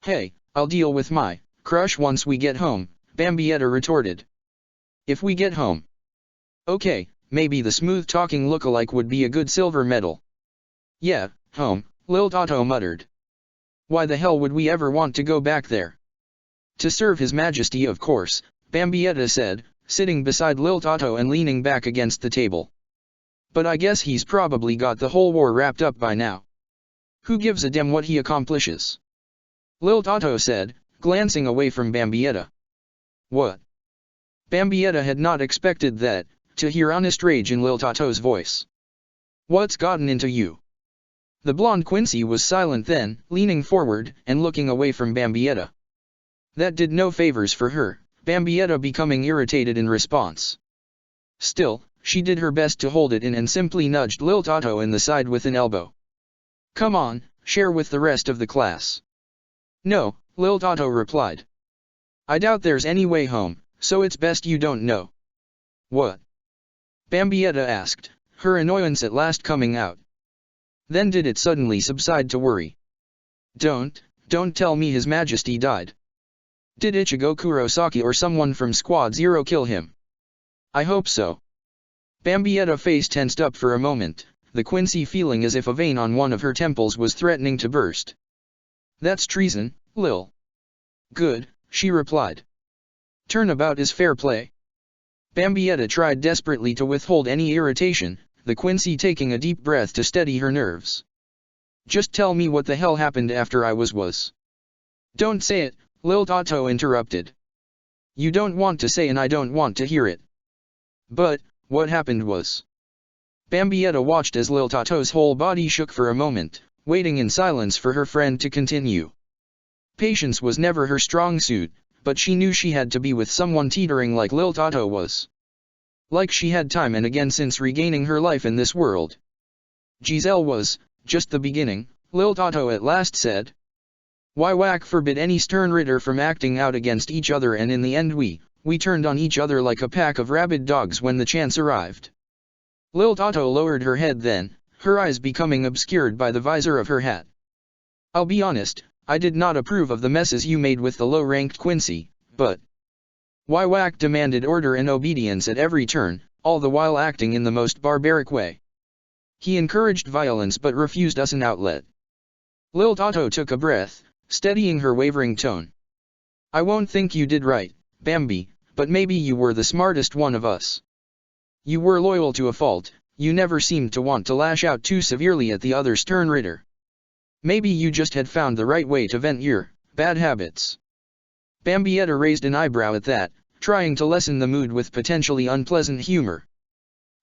"Hey, I'll deal with my crush once we get home," Bambietta retorted. "If we get home. Okay, maybe the smooth-talking lookalike would be a good silver medal." "Yeah, home," Lil Tato muttered. "Why the hell would we ever want to go back there?" "To serve His Majesty of course," Bambietta said, sitting beside Lil Tato and leaning back against the table. "But I guess he's probably got the whole war wrapped up by now. Who gives a damn what he accomplishes?" Lil Tato said, glancing away from Bambietta. "What?" Bambietta had not expected that, to hear honest rage in Lil Tato's voice. "What's gotten into you?" The blonde Quincy was silent then, leaning forward and looking away from Bambietta. That did no favors for her, Bambietta becoming irritated in response. Still, she did her best to hold it in and simply nudged Lil Tato in the side with an elbow. "Come on, share with the rest of the class." "No," Lil Tato replied. "I doubt there's any way home, so it's best you don't know." "What?" Bambietta asked, her annoyance at last coming out. Then did it suddenly subside to worry. Don't tell me His Majesty died. Did Ichigo Kurosaki or someone from Squad Zero kill him? I hope so." Bambietta's face tensed up for a moment, the Quincy feeling as if a vein on one of her temples was threatening to burst. "That's treason, Lil." "Good," she replied. "Turnabout is fair play." Bambietta tried desperately to withhold any irritation, the Quincy taking a deep breath to steady her nerves. "Just tell me what the hell happened after I was." "Don't say it," Lil Tato interrupted. "You don't want to say and I don't want to hear it." "But, what happened was..." Bambietta watched as Lil Tato's whole body shook for a moment, waiting in silence for her friend to continue. Patience was never her strong suit, but she knew she had to be with someone teetering like Lil Tato was. Like she had time and again since regaining her life in this world. Giselle was, just the beginning, Lil Tato at last said. Whack forbid any stern ritter from acting out against each other, and in the end we turned on each other like a pack of rabid dogs when the chance arrived. Lil Tato lowered her head then, her eyes becoming obscured by the visor of her hat. I'll be honest, I did not approve of the messes you made with the low-ranked Quincy, but Whack demanded order and obedience at every turn, all the while acting in the most barbaric way. He encouraged violence but refused us an outlet. Lil Tato took a breath, steadying her wavering tone. I won't think you did right, Bambi, but maybe you were the smartest one of us. You were loyal to a fault, you never seemed to want to lash out too severely at the other stern ritter. Maybe you just had found the right way to vent your bad habits. Bambietta raised an eyebrow at that, trying to lessen the mood with potentially unpleasant humor.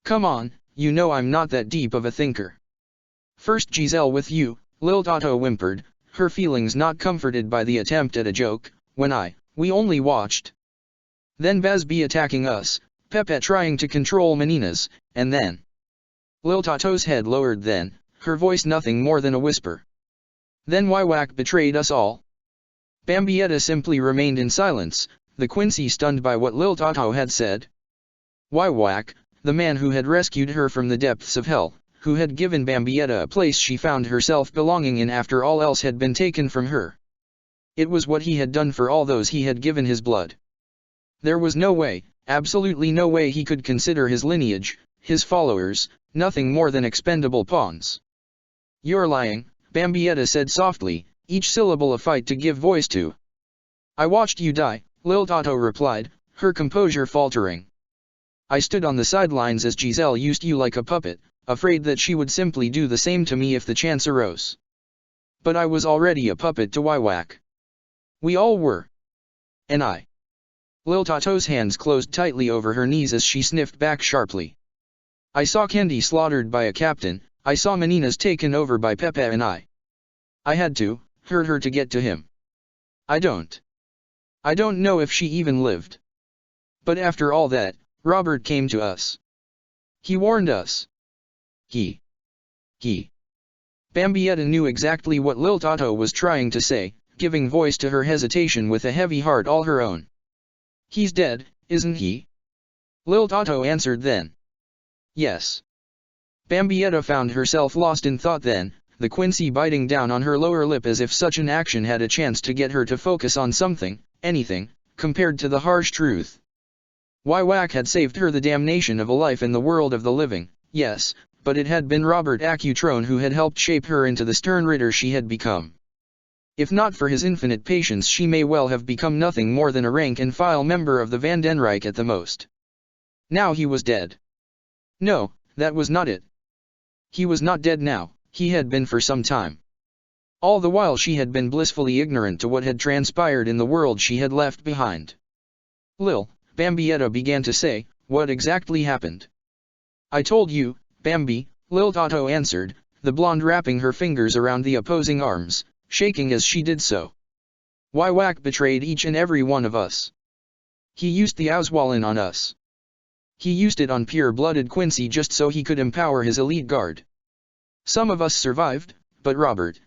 Come on, you know I'm not that deep of a thinker. First Giselle with you, Lil Tato whimpered, her feelings not comforted by the attempt at a joke, when we only watched. Then Bazby attacking us, Pepe trying to control Menina's, and then Lil Tato's head lowered then, her voice nothing more than a whisper. Then Whack betrayed us all. Bambietta simply remained in silence, the Quincy stunned by what Lil Tato had said. Whack, the man who had rescued her from the depths of hell, who had given Bambietta a place she found herself belonging in after all else had been taken from her. It was what he had done for all those he had given his blood. There was no way, absolutely no way he could consider his lineage, his followers, nothing more than expendable pawns. You're lying, Bambietta said softly, each syllable a fight to give voice to. I watched you die, Lil Tato replied, her composure faltering. I stood on the sidelines as Giselle used you like a puppet, afraid that she would simply do the same to me if the chance arose. But I was already a puppet to Whack. We all were. And I. Lil Tato's hands closed tightly over her knees as she sniffed back sharply. I saw Candy slaughtered by a captain, I saw Menina's taken over by Pepe, and I had to hurt her to get to him. I don't know if she even lived. But after all that, Robert came to us. He warned us. He. Bambietta knew exactly what Lil Tato was trying to say, giving voice to her hesitation with a heavy heart all her own. He's dead, isn't he? Lil Tato answered then. Yes. Bambietta found herself lost in thought then, the Quincy biting down on her lower lip as if such an action had a chance to get her to focus on something, anything, compared to the harsh truth. Whack had saved her the damnation of a life in the world of the living, yes, but it had been Robert Accutrone who had helped shape her into the stern ritter she had become. If not for his infinite patience, she may well have become nothing more than a rank-and-file member of the Vandenrijk at the most. Now he was dead. No, that was not it. He was not dead now, he had been for some time. All the while she had been blissfully ignorant to what had transpired in the world she had left behind. Lil, Bambietta began to say, what exactly happened? I told you, Bambi, Lil Tato answered, the blonde wrapping her fingers around the opposing arms, shaking as she did so. Whack betrayed each and every one of us. He used the Auswallen on us. He used it on pure-blooded Quincy just so he could empower his elite guard. Some of us survived, but Robert,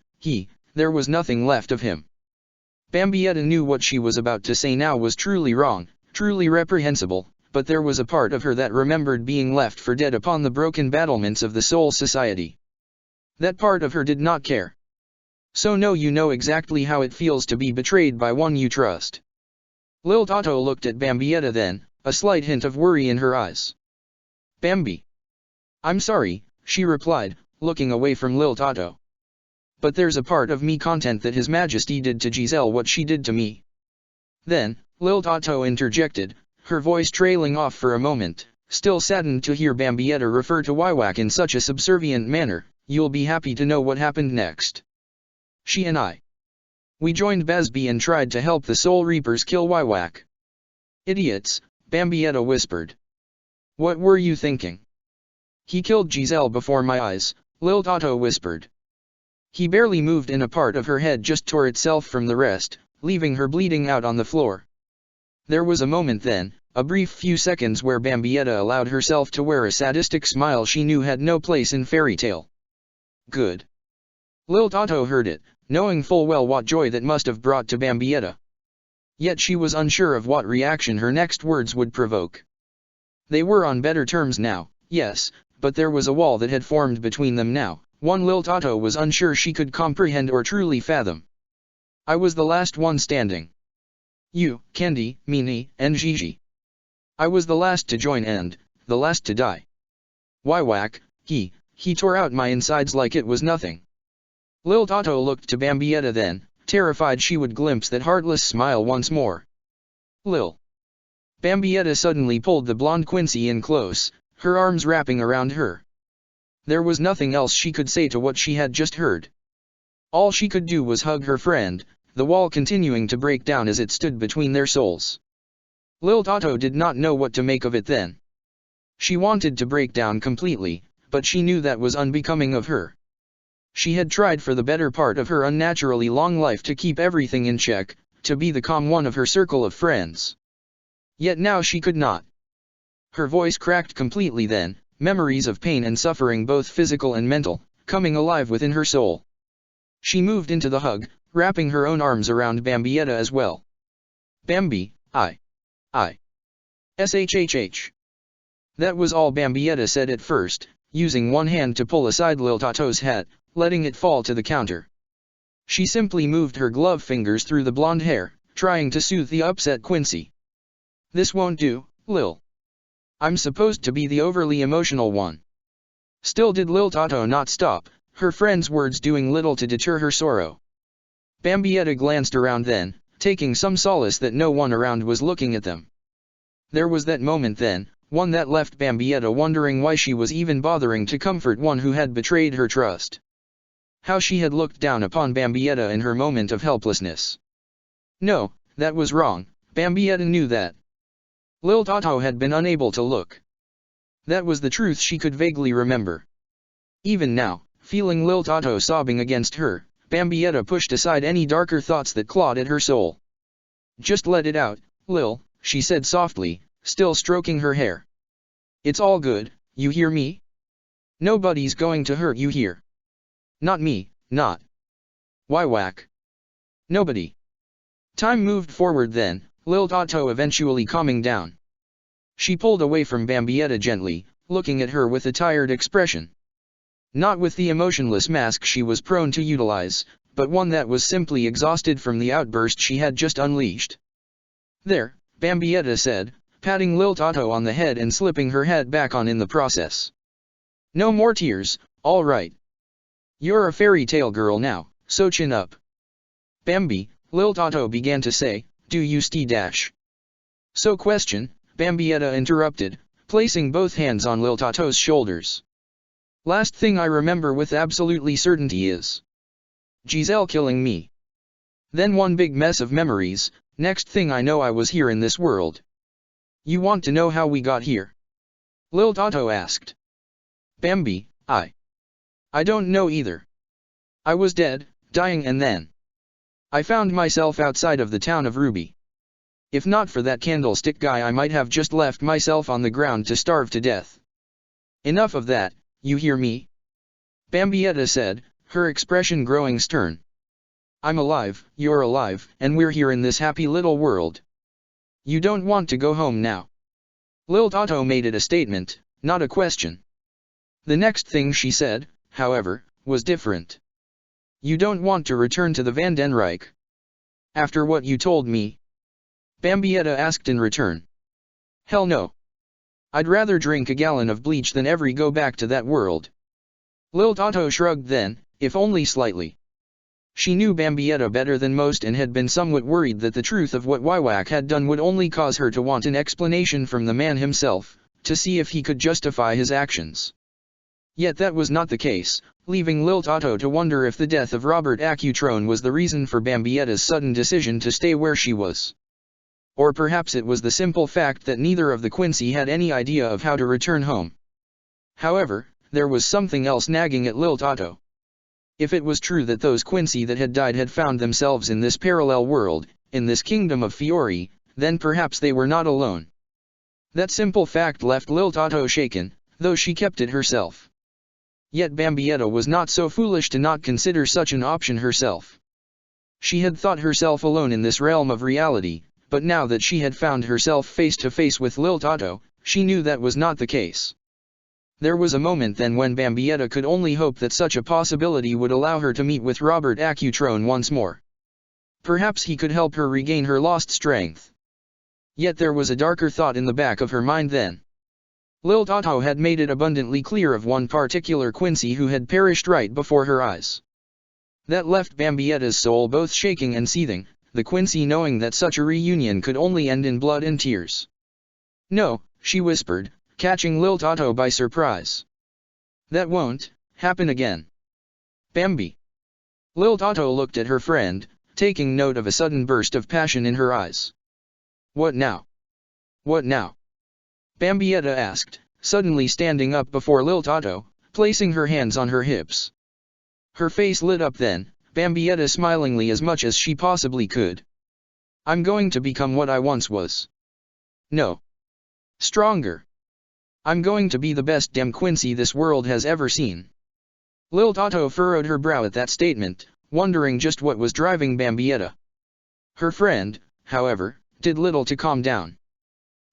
there was nothing left of him. Bambietta knew what she was about to say now was truly wrong, truly reprehensible, but there was a part of her that remembered being left for dead upon the broken battlements of the Soul Society. That part of her did not care. So no, you know exactly how it feels to be betrayed by one you trust. Lil Tato looked at Bambietta then, a slight hint of worry in her eyes. Bambi. I'm sorry, she replied, looking away from Lil Tato. But there's a part of me content that His Majesty did to Giselle what she did to me. Then, Lil Tato interjected, her voice trailing off for a moment, still saddened to hear Bambietta refer to Whack in such a subservient manner. You'll be happy to know what happened next. She and we joined Bazby and tried to help the Soul Reapers kill Whack. Idiots, Bambietta whispered. What were you thinking? He killed Giselle before my eyes, Lil Tato whispered. He barely moved and a part of her head just tore itself from the rest, leaving her bleeding out on the floor. There was a moment then, a brief few seconds where Bambietta allowed herself to wear a sadistic smile she knew had no place in fairy tale. Good. Lil Tato heard it, knowing full well what joy that must have brought to Bambietta. Yet she was unsure of what reaction her next words would provoke. They were on better terms now, yes, but there was a wall that had formed between them now, one Lil Tato was unsure she could comprehend or truly fathom. I was the last one standing. You, Candy, Mini, and Gigi. I was the last to join and, the last to die. Why whack, he tore out my insides like it was nothing. Lil Tato looked to Bambietta then, terrified she would glimpse that heartless smile once more. Lil. Bambietta suddenly pulled the blonde Quincy in close, her arms wrapping around her. There was nothing else she could say to what she had just heard. All she could do was hug her friend, the wall continuing to break down as it stood between their souls. Lil Tato did not know what to make of it then. She wanted to break down completely, but she knew that was unbecoming of her. She had tried for the better part of her unnaturally long life to keep everything in check, to be the calm one of her circle of friends. Yet now she could not. Her voice cracked completely then, memories of pain and suffering both physical and mental, coming alive within her soul. She moved into the hug, wrapping her own arms around Bambietta as well. Bambi, I. SHHH. That was all Bambietta said at first, using one hand to pull aside Lil Tato's hat, letting it fall to the counter. She simply moved her glove fingers through the blonde hair, trying to soothe the upset Quincy. This won't do, Lil. I'm supposed to be the overly emotional one. Still did Lil Tato not stop, her friend's words doing little to deter her sorrow. Bambietta glanced around then, taking some solace that no one around was looking at them. There was that moment then, one that left Bambietta wondering why she was even bothering to comfort one who had betrayed her trust. How she had looked down upon Bambietta in her moment of helplessness. No, that was wrong, Bambietta knew that. Lil Tato had been unable to look. That was the truth she could vaguely remember. Even now, feeling Lil Tato sobbing against her, Bambietta pushed aside any darker thoughts that clawed at her soul. Just let it out, Lil, she said softly, still stroking her hair. It's all good, you hear me? Nobody's going to hurt you here. Not me, not. Why whack? Nobody. Time moved forward then, Lil Tato eventually calming down. She pulled away from Bambietta gently, looking at her with a tired expression. Not with the emotionless mask she was prone to utilize, but one that was simply exhausted from the outburst she had just unleashed. There, Bambietta said, patting Lil Tato on the head and slipping her head back on in the process. No more tears, all right. You're a fairy tale girl now, so chin up. Bambi, Lil Tato began to say, do you dash? So question, Bambietta interrupted, placing both hands on Lil Tato's shoulders. Last thing I remember with absolutely certainty is Giselle killing me. Then one big mess of memories, next thing I know I was here in this world. You want to know how we got here? Lil Tato asked. Bambi, I don't know either. I was dead, dying and then I found myself outside of the town of Ruby. If not for that candlestick guy I might have just left myself on the ground to starve to death. Enough of that, you hear me? Bambietta said, her expression growing stern. I'm alive, you're alive, and we're here in this happy little world. You don't want to go home now. Lil Tato made it a statement, not a question. The next thing she said, however, was different. You don't want to return to the Vandenrijk? After what you told me? Bambietta asked in return. Hell no. I'd rather drink a gallon of bleach than ever go back to that world. Lil Tato shrugged then, if only slightly. She knew Bambietta better than most and had been somewhat worried that the truth of what Wywak had done would only cause her to want an explanation from the man himself, to see if he could justify his actions. Yet that was not the case, leaving Lil Tato to wonder if the death of Robert Accutrone was the reason for Bambietta's sudden decision to stay where she was. Or perhaps it was the simple fact that neither of the Quincy had any idea of how to return home. However, there was something else nagging at Lil Tato. If it was true that those Quincy that had died had found themselves in this parallel world, in this kingdom of Fiori, then perhaps they were not alone. That simple fact left Lil Tato shaken, though she kept it herself. Yet Bambietta was not so foolish to not consider such an option herself. She had thought herself alone in this realm of reality, but now that she had found herself face to face with Lil Tato, she knew that was not the case. There was a moment then when Bambietta could only hope that such a possibility would allow her to meet with Robert Accutrone once more. Perhaps he could help her regain her lost strength. Yet there was a darker thought in the back of her mind then. Lil Tato had made it abundantly clear of one particular Quincy who had perished right before her eyes. That left Bambietta's soul both shaking and seething, the Quincy knowing that such a reunion could only end in blood and tears. "No," she whispered, catching Lil Tato by surprise. "That won't happen again. Bambi." Lil Tato looked at her friend, taking note of a sudden burst of passion in her eyes. "What now? What now?" Bambietta asked, suddenly standing up before Lil Tato, placing her hands on her hips. Her face lit up then, Bambietta smilingly as much as she possibly could. "I'm going to become what I once was. No. Stronger. I'm going to be the best damn Quincy this world has ever seen." Lil Tato furrowed her brow at that statement, wondering just what was driving Bambietta. Her friend, however, did little to calm down.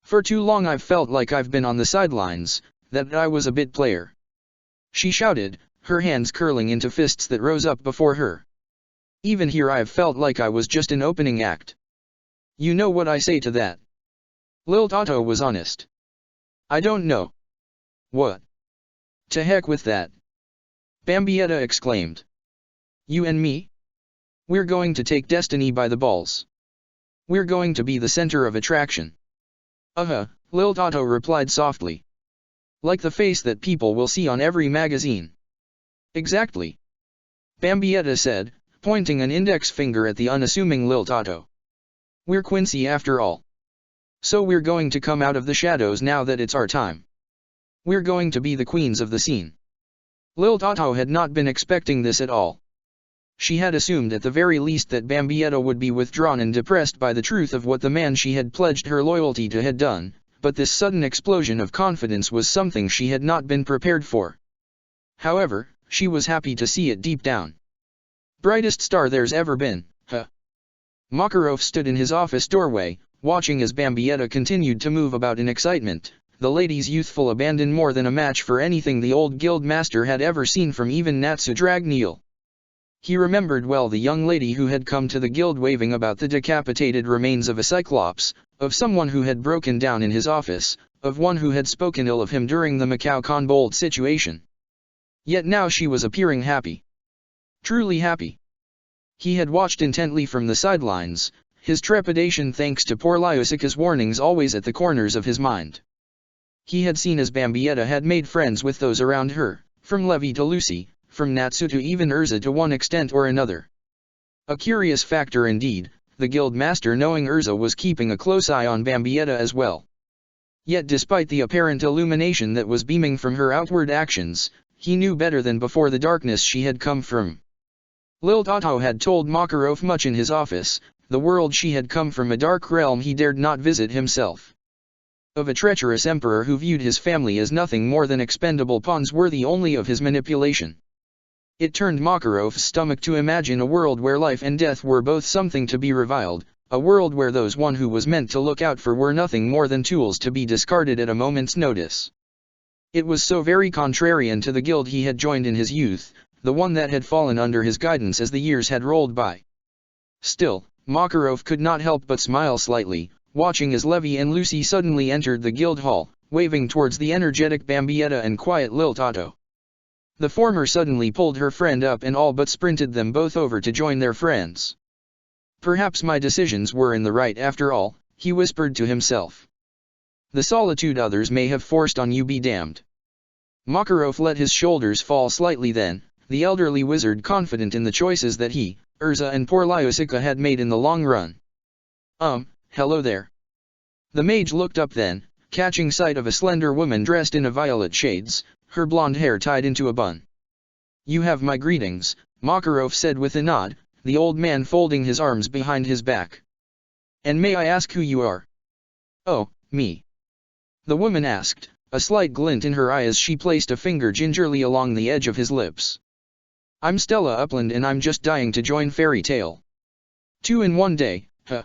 "For too long I've felt like I've been on the sidelines, that I was a bit player," she shouted, her hands curling into fists that rose up before her. "Even here I've felt like I was just an opening act. You know what I say to that?" Lil Tato was honest. "I don't know." "What?" "To heck with that," Bambietta exclaimed. "You and me? We're going to take destiny by the balls. We're going to be the center of attraction." Lil Tato replied softly. "Like the face that people will see on every magazine." "Exactly," Bambietta said, pointing an index finger at the unassuming Lil Tato. "We're Quincy after all. So we're going to come out of the shadows now that it's our time. We're going to be the queens of the scene." Lil Tato had not been expecting this at all. She had assumed at the very least that Bambietta would be withdrawn and depressed by the truth of what the man she had pledged her loyalty to had done, but this sudden explosion of confidence was something she had not been prepared for. However, she was happy to see it deep down. "Brightest star there's ever been, huh?" Makarov stood in his office doorway, watching as Bambietta continued to move about in excitement, the lady's youthful abandon more than a match for anything the old guild master had ever seen from even Natsu Dragneel. He remembered well the young lady who had come to the guild waving about the decapitated remains of a cyclops, of someone who had broken down in his office, of one who had spoken ill of him during the Macau Conbold situation. Yet now she was appearing happy. Truly happy. He had watched intently from the sidelines, his trepidation thanks to poor Lyusica's warnings always at the corners of his mind. He had seen as Bambietta had made friends with those around her, from Levi to Lucy, from Natsu to even Urza to one extent or another. A curious factor indeed, the guild master knowing Urza was keeping a close eye on Bambietta as well. Yet despite the apparent illumination that was beaming from her outward actions, he knew better than before the darkness she had come from. Lil Tato had told Makarov much in his office, the world she had come from a dark realm he dared not visit himself. Of a treacherous emperor who viewed his family as nothing more than expendable pawns worthy only of his manipulation. It turned Makarov's stomach to imagine a world where life and death were both something to be reviled, a world where those one who was meant to look out for were nothing more than tools to be discarded at a moment's notice. It was so very contrarian to the guild he had joined in his youth, the one that had fallen under his guidance as the years had rolled by. Still, Makarov could not help but smile slightly, watching as Levi and Lucy suddenly entered the guild hall, waving towards the energetic Bambietta and quiet Lil Tato. The former suddenly pulled her friend up and all but sprinted them both over to join their friends. "Perhaps my decisions were in the right after all," he whispered to himself. "The solitude others may have forced on you be damned." Makarov let his shoulders fall slightly then, the elderly wizard confident in the choices that he, Urza and poor Lyusica had made in the long run. Hello there." The mage looked up then, catching sight of a slender woman dressed in a violet shades, her blonde hair tied into a bun. "You have my greetings," Makarov said with a nod, the old man folding his arms behind his back. "And may I ask who you are?" "Oh, me," the woman asked, a slight glint in her eye as she placed a finger gingerly along the edge of his lips. I'm Stella Upland and I'm just dying to join Fairy Tale. 2 in 1 day, huh?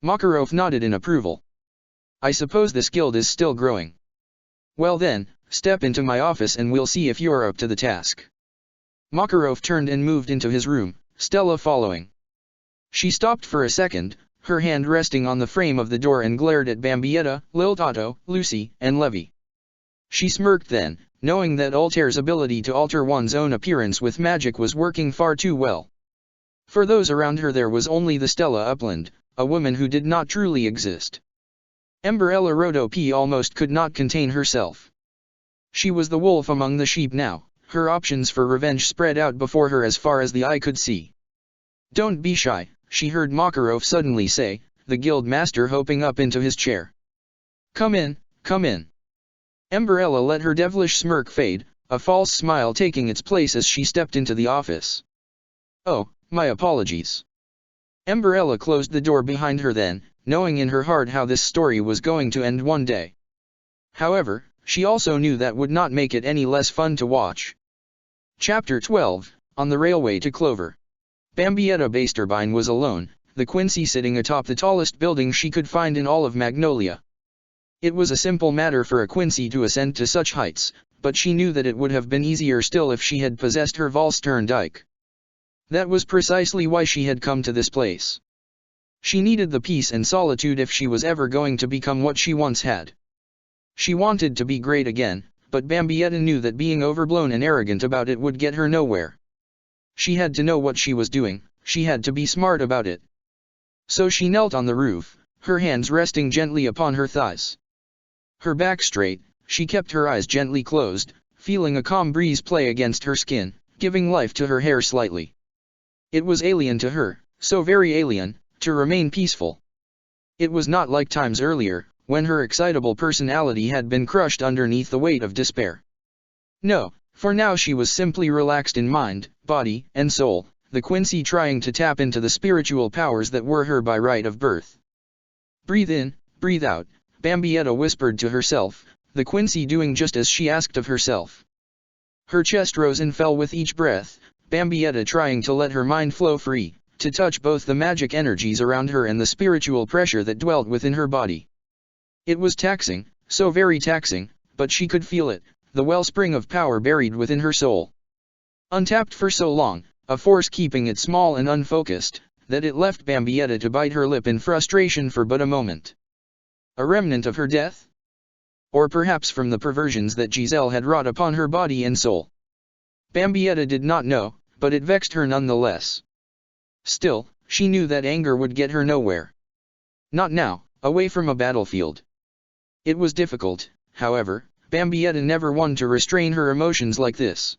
Makarov nodded in approval. I suppose this guild is still growing. Well then, step into my office and we'll see if you're up to the task. Makarov turned and moved into his room, Stella following. She stopped for a second, her hand resting on the frame of the door and glared at Bambietta, Lil Tato, Lucy, and Levy. She smirked then, knowing that Altair's ability to alter one's own appearance with magic was working far too well. For those around her there was only the Stella Upland, a woman who did not truly exist. Emberella Rodopi almost could not contain herself. She was the wolf among the sheep now, her options for revenge spread out before her as far as the eye could see. Don't be shy, she heard Makarov suddenly say, the guild master hopping up into his chair. Come in, come in. Emberella let her devilish smirk fade, a false smile taking its place as she stepped into the office. Oh, my apologies. Emberella closed the door behind her then, knowing in her heart how this story was going to end one day. However, she also knew that would not make it any less fun to watch. Chapter 12, On the Railway to Clover. Bambietta Basterbine was alone, the Quincy sitting atop the tallest building she could find in all of Magnolia. It was a simple matter for a Quincy to ascend to such heights, but she knew that it would have been easier still if she had possessed her Volstern dike. That was precisely why she had come to this place. She needed the peace and solitude if she was ever going to become what she once had. She wanted to be great again, but Bambietta knew that being overblown and arrogant about it would get her nowhere. She had to know what she was doing, she had to be smart about it. So she knelt on the roof, her hands resting gently upon her thighs. Her back straight, she kept her eyes gently closed, feeling a calm breeze play against her skin, giving life to her hair slightly. It was alien to her, so very alien, to remain peaceful. It was not like times earlier, when her excitable personality had been crushed underneath the weight of despair. No, for now she was simply relaxed in mind, body, and soul, the Quincy trying to tap into the spiritual powers that were her by right of birth. Breathe in, breathe out, Bambietta whispered to herself, the Quincy doing just as she asked of herself. Her chest rose and fell with each breath, Bambietta trying to let her mind flow free, to touch both the magic energies around her and the spiritual pressure that dwelt within her body. It was taxing, so very taxing, but she could feel it, the wellspring of power buried within her soul. Untapped for so long, a force keeping it small and unfocused, that it left Bambietta to bite her lip in frustration for but a moment. A remnant of her death? Or perhaps from the perversions that Giselle had wrought upon her body and soul. Bambietta did not know, but it vexed her nonetheless. Still, she knew that anger would get her nowhere. Not now, away from a battlefield. It was difficult, however, Bambietta never wanted to restrain her emotions like this.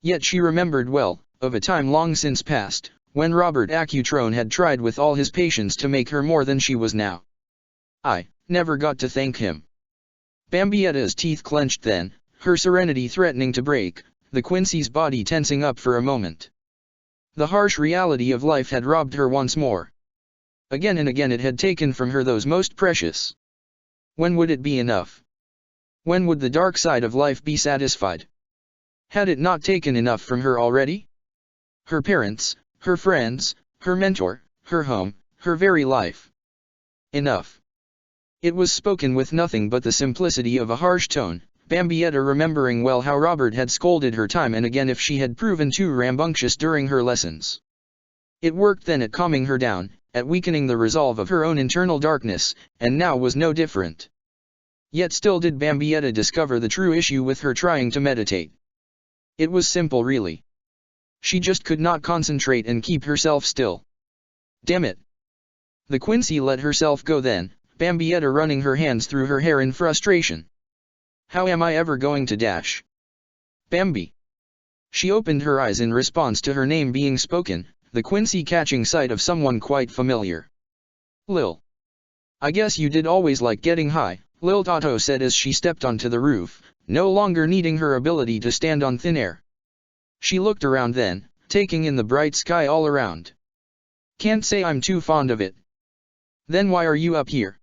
Yet she remembered well, of a time long since past, when Robert Accutrone had tried with all his patience to make her more than she was now. I never got to thank him. Bambietta's teeth clenched then, her serenity threatening to break, the Quincy's body tensing up for a moment. The harsh reality of life had robbed her once more. Again and again it had taken from her those most precious. When would it be enough? When would the dark side of life be satisfied? Had it not taken enough from her already? Her parents, her friends, her mentor, her home, her very life. Enough. It was spoken with nothing but the simplicity of a harsh tone, Bambietta remembering well how Robert had scolded her time and again if she had proven too rambunctious during her lessons. It worked then at calming her down, at weakening the resolve of her own internal darkness, and now was no different. Yet still did Bambietta discover the true issue with her trying to meditate. It was simple really. She just could not concentrate and keep herself still. Damn it. The Quincy let herself go then, Bambietta running her hands through her hair in frustration. How am I ever going to dash? Bambi. She opened her eyes in response to her name being spoken, the Quincy catching sight of someone quite familiar. Lil. I guess you did always like getting high, Lil Tato said as she stepped onto the roof, no longer needing her ability to stand on thin air. She looked around then, taking in the bright sky all around. Can't say I'm too fond of it. Then why are you up here?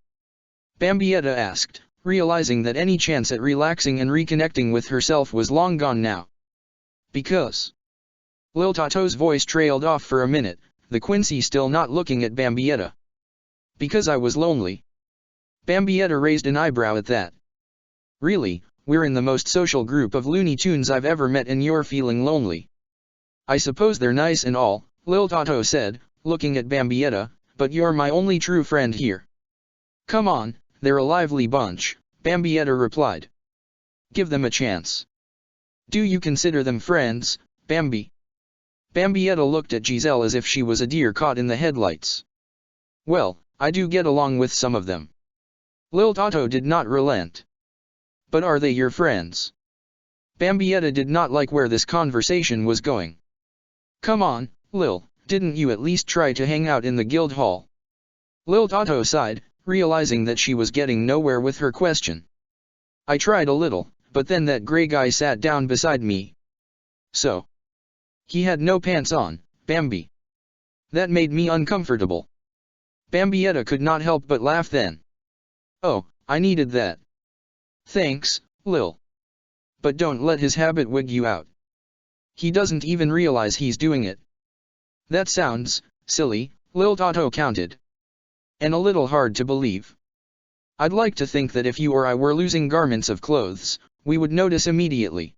Bambietta asked, realizing that any chance at relaxing and reconnecting with herself was long gone now. Because Lil Tato's voice trailed off for a minute, the Quincy still not looking at Bambietta. Because I was lonely. Bambietta raised an eyebrow at that. Really, we're in the most social group of Looney Tunes I've ever met and you're feeling lonely. I suppose they're nice and all, Lil Tato said, looking at Bambietta, but you're my only true friend here. Come on, they're a lively bunch, Bambietta replied. Give them a chance. Do you consider them friends, Bambi? Bambietta looked at Giselle as if she was a deer caught in the headlights. Well, I do get along with some of them. Lil Tato did not relent. But are they your friends? Bambietta did not like where this conversation was going. Come on, Lil, didn't you at least try to hang out in the guild hall? Lil Tato sighed, realizing that she was getting nowhere with her question. I tried a little, but then that gray guy sat down beside me. So? He had no pants on, Bambi. That made me uncomfortable. Bambietta could not help but laugh then. Oh, I needed that. Thanks, Lil. But don't let his habit wig you out. He doesn't even realize he's doing it. That sounds silly, Lil Tato counted. And a little hard to believe. I'd like to think that if you or I were losing garments of clothes, we would notice immediately.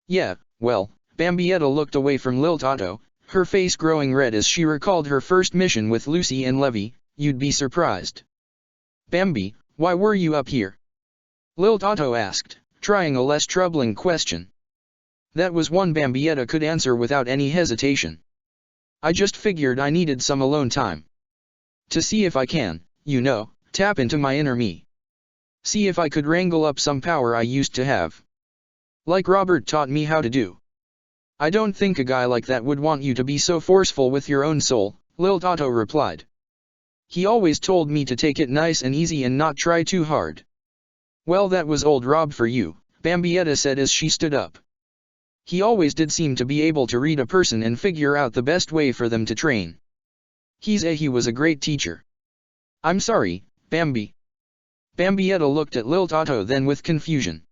Yeah, well, Bambietta looked away from Lil Tato, her face growing red as she recalled her first mission with Lucy and Levy. You'd be surprised. Bambi, why were you up here? Lil Tato asked, trying a less troubling question. That was one Bambietta could answer without any hesitation. I just figured I needed some alone time. To see if I can, you know, tap into my inner me. See if I could wrangle up some power I used to have. Like Robert taught me how to do. I don't think a guy like that would want you to be so forceful with your own soul, Lil Tato replied. He always told me to take it nice and easy and not try too hard. Well, that was old Rob for you, Bambietta said as she stood up. He always did seem to be able to read a person and figure out the best way for them to train. He was a great teacher. I'm sorry, Bambi. Bambietta looked at Lil Tato then with confusion.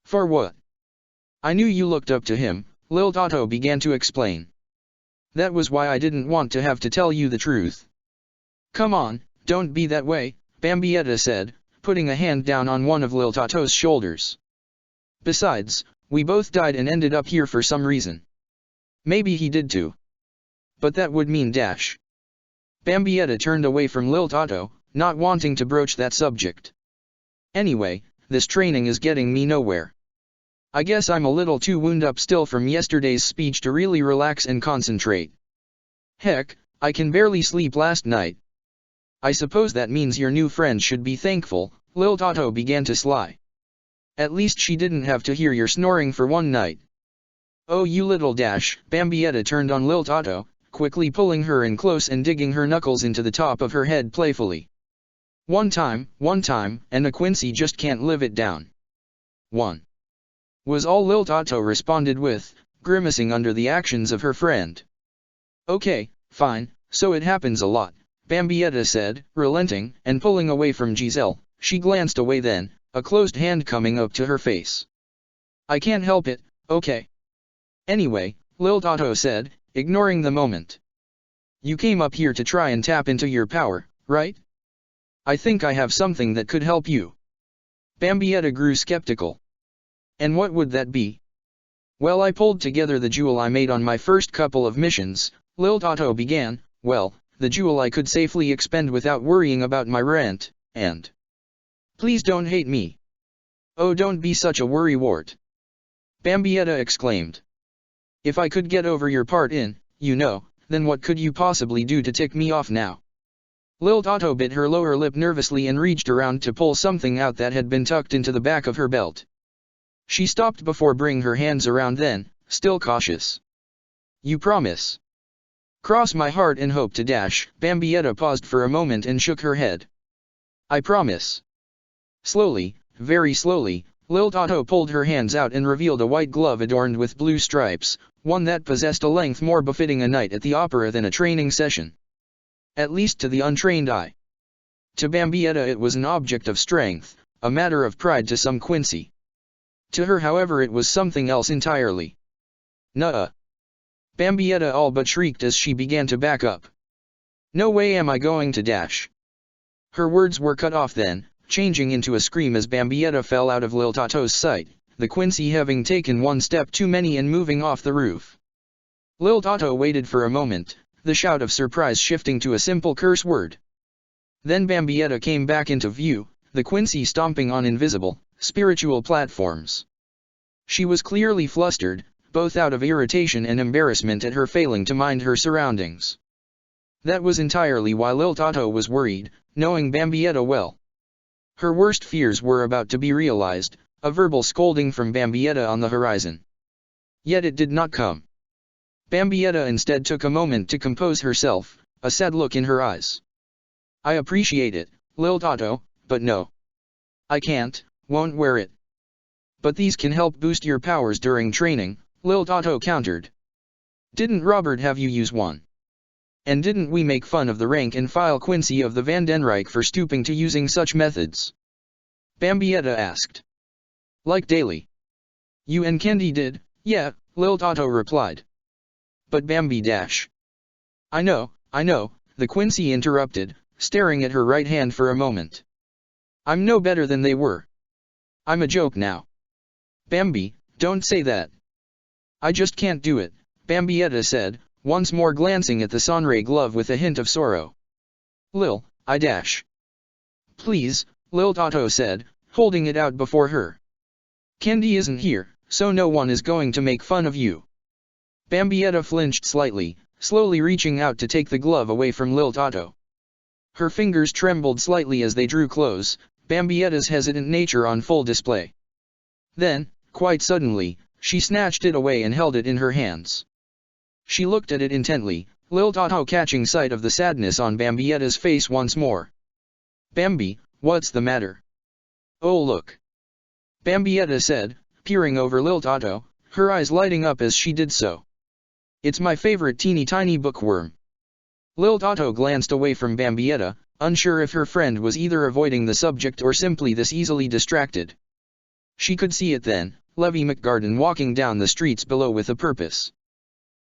For what? I knew you looked up to him, Lil Tato began to explain. That was why I didn't want to have to tell you the truth. Come on, don't be that way, Bambietta said, putting a hand down on one of Lil Tato's shoulders. Besides, we both died and ended up here for some reason. Maybe he did too. But that would mean dash. Bambietta turned away from Lil Tato, not wanting to broach that subject. Anyway, this training is getting me nowhere. I guess I'm a little too wound up still from yesterday's speech to really relax and concentrate. Heck, I can barely sleep last night. I suppose that means your new friend should be thankful, Lil Tato began to sly. At least she didn't have to hear your snoring for one night. Oh you little dash, Bambietta turned on Lil Tato, quickly pulling her in close and digging her knuckles into the top of her head playfully. One time, and a Quincy just can't live it down. One. Was all Lil Tato responded with, grimacing under the actions of her friend. Okay, fine, so it happens a lot, Bambietta said, relenting, and pulling away from Giselle. She glanced away then, a closed hand coming up to her face. I can't help it, okay. Anyway, Lil Tato said, ignoring the moment. You came up here to try and tap into your power, right? I think I have something that could help you. Bambietta grew skeptical. And what would that be? Well, I pulled together the jewel I made on my first couple of missions, Lil Tato began. Well, the jewel I could safely expend without worrying about my rent, and... Please don't hate me. Oh, don't be such a worrywart. Bambietta exclaimed. If I could get over your part in, you know, then what could you possibly do to tick me off now? Lil Tato bit her lower lip nervously and reached around to pull something out that had been tucked into the back of her belt. She stopped before bringing her hands around then, still cautious. You promise? Cross my heart and hope to dash. Bambietta paused for a moment and shook her head. I promise. Slowly, very slowly, Lil Tato pulled her hands out and revealed a white glove adorned with blue stripes, one that possessed a length more befitting a night at the opera than a training session. At least to the untrained eye. To Bambietta it was an object of strength, a matter of pride to some Quincy. To her however it was something else entirely. Nuh-uh. Bambietta all but shrieked as she began to back up. No way am I going to dash. Her words were cut off then, changing into a scream as Bambietta fell out of Lil Tato's sight, the Quincy having taken one step too many and moving off the roof. Lil Tato waited for a moment, the shout of surprise shifting to a simple curse word. Then Bambietta came back into view, the Quincy stomping on invisible, spiritual platforms. She was clearly flustered, both out of irritation and embarrassment at her failing to mind her surroundings. That was entirely why Lil Tato was worried, knowing Bambietta well. Her worst fears were about to be realized, a verbal scolding from Bambietta on the horizon. Yet it did not come. Bambietta instead took a moment to compose herself, a sad look in her eyes. I appreciate it, Lil Tato, but no. I won't wear it. But these can help boost your powers during training, Lil Tato countered. Didn't Robert have you use one? And didn't we make fun of the rank-and-file Quincy of the Vandenrijk for stooping to using such methods? Bambietta asked. Like daily. You and Candy did, yeah, Lil Tato replied. But Bambi dash. I know, the Quincy interrupted, staring at her right hand for a moment. I'm no better than they were. I'm a joke now. Bambi, don't say that. I just can't do it, Bambietta said, once more glancing at the Sonray glove with a hint of sorrow. Lil, I dash. Please, Lil Tato said, holding it out before her. Candy isn't here, so no one is going to make fun of you. Bambietta flinched slightly, slowly reaching out to take the glove away from Lil Tato. Her fingers trembled slightly as they drew close, Bambietta's hesitant nature on full display. Then, quite suddenly, she snatched it away and held it in her hands. She looked at it intently, Lil Tato catching sight of the sadness on Bambietta's face once more. Bambi, what's the matter? Oh look. Bambietta said, peering over Lil Tato, her eyes lighting up as she did so. It's my favorite teeny tiny bookworm. Lil Tato glanced away from Bambietta, unsure if her friend was either avoiding the subject or simply this easily distracted. She could see it then, Levy McGarden walking down the streets below with a purpose.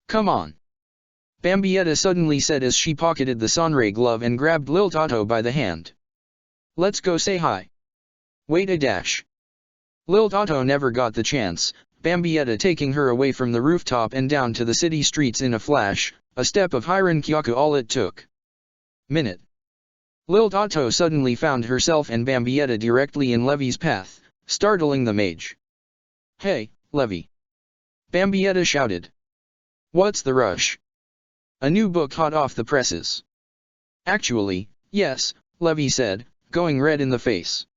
Come on. Bambietta suddenly said as she pocketed the Sonray glove and grabbed Lil Tato by the hand. Let's go say hi. Wait a dash. Lil Tato never got the chance, Bambietta taking her away from the rooftop and down to the city streets in a flash, a step of Hiran Kyaku all it took. Minute. Lil Tato suddenly found herself and Bambietta directly in Levy's path, startling the mage. Hey, Levy. Bambietta shouted. What's the rush? A new book hot off the presses. Actually, yes, Levy said, going red in the face.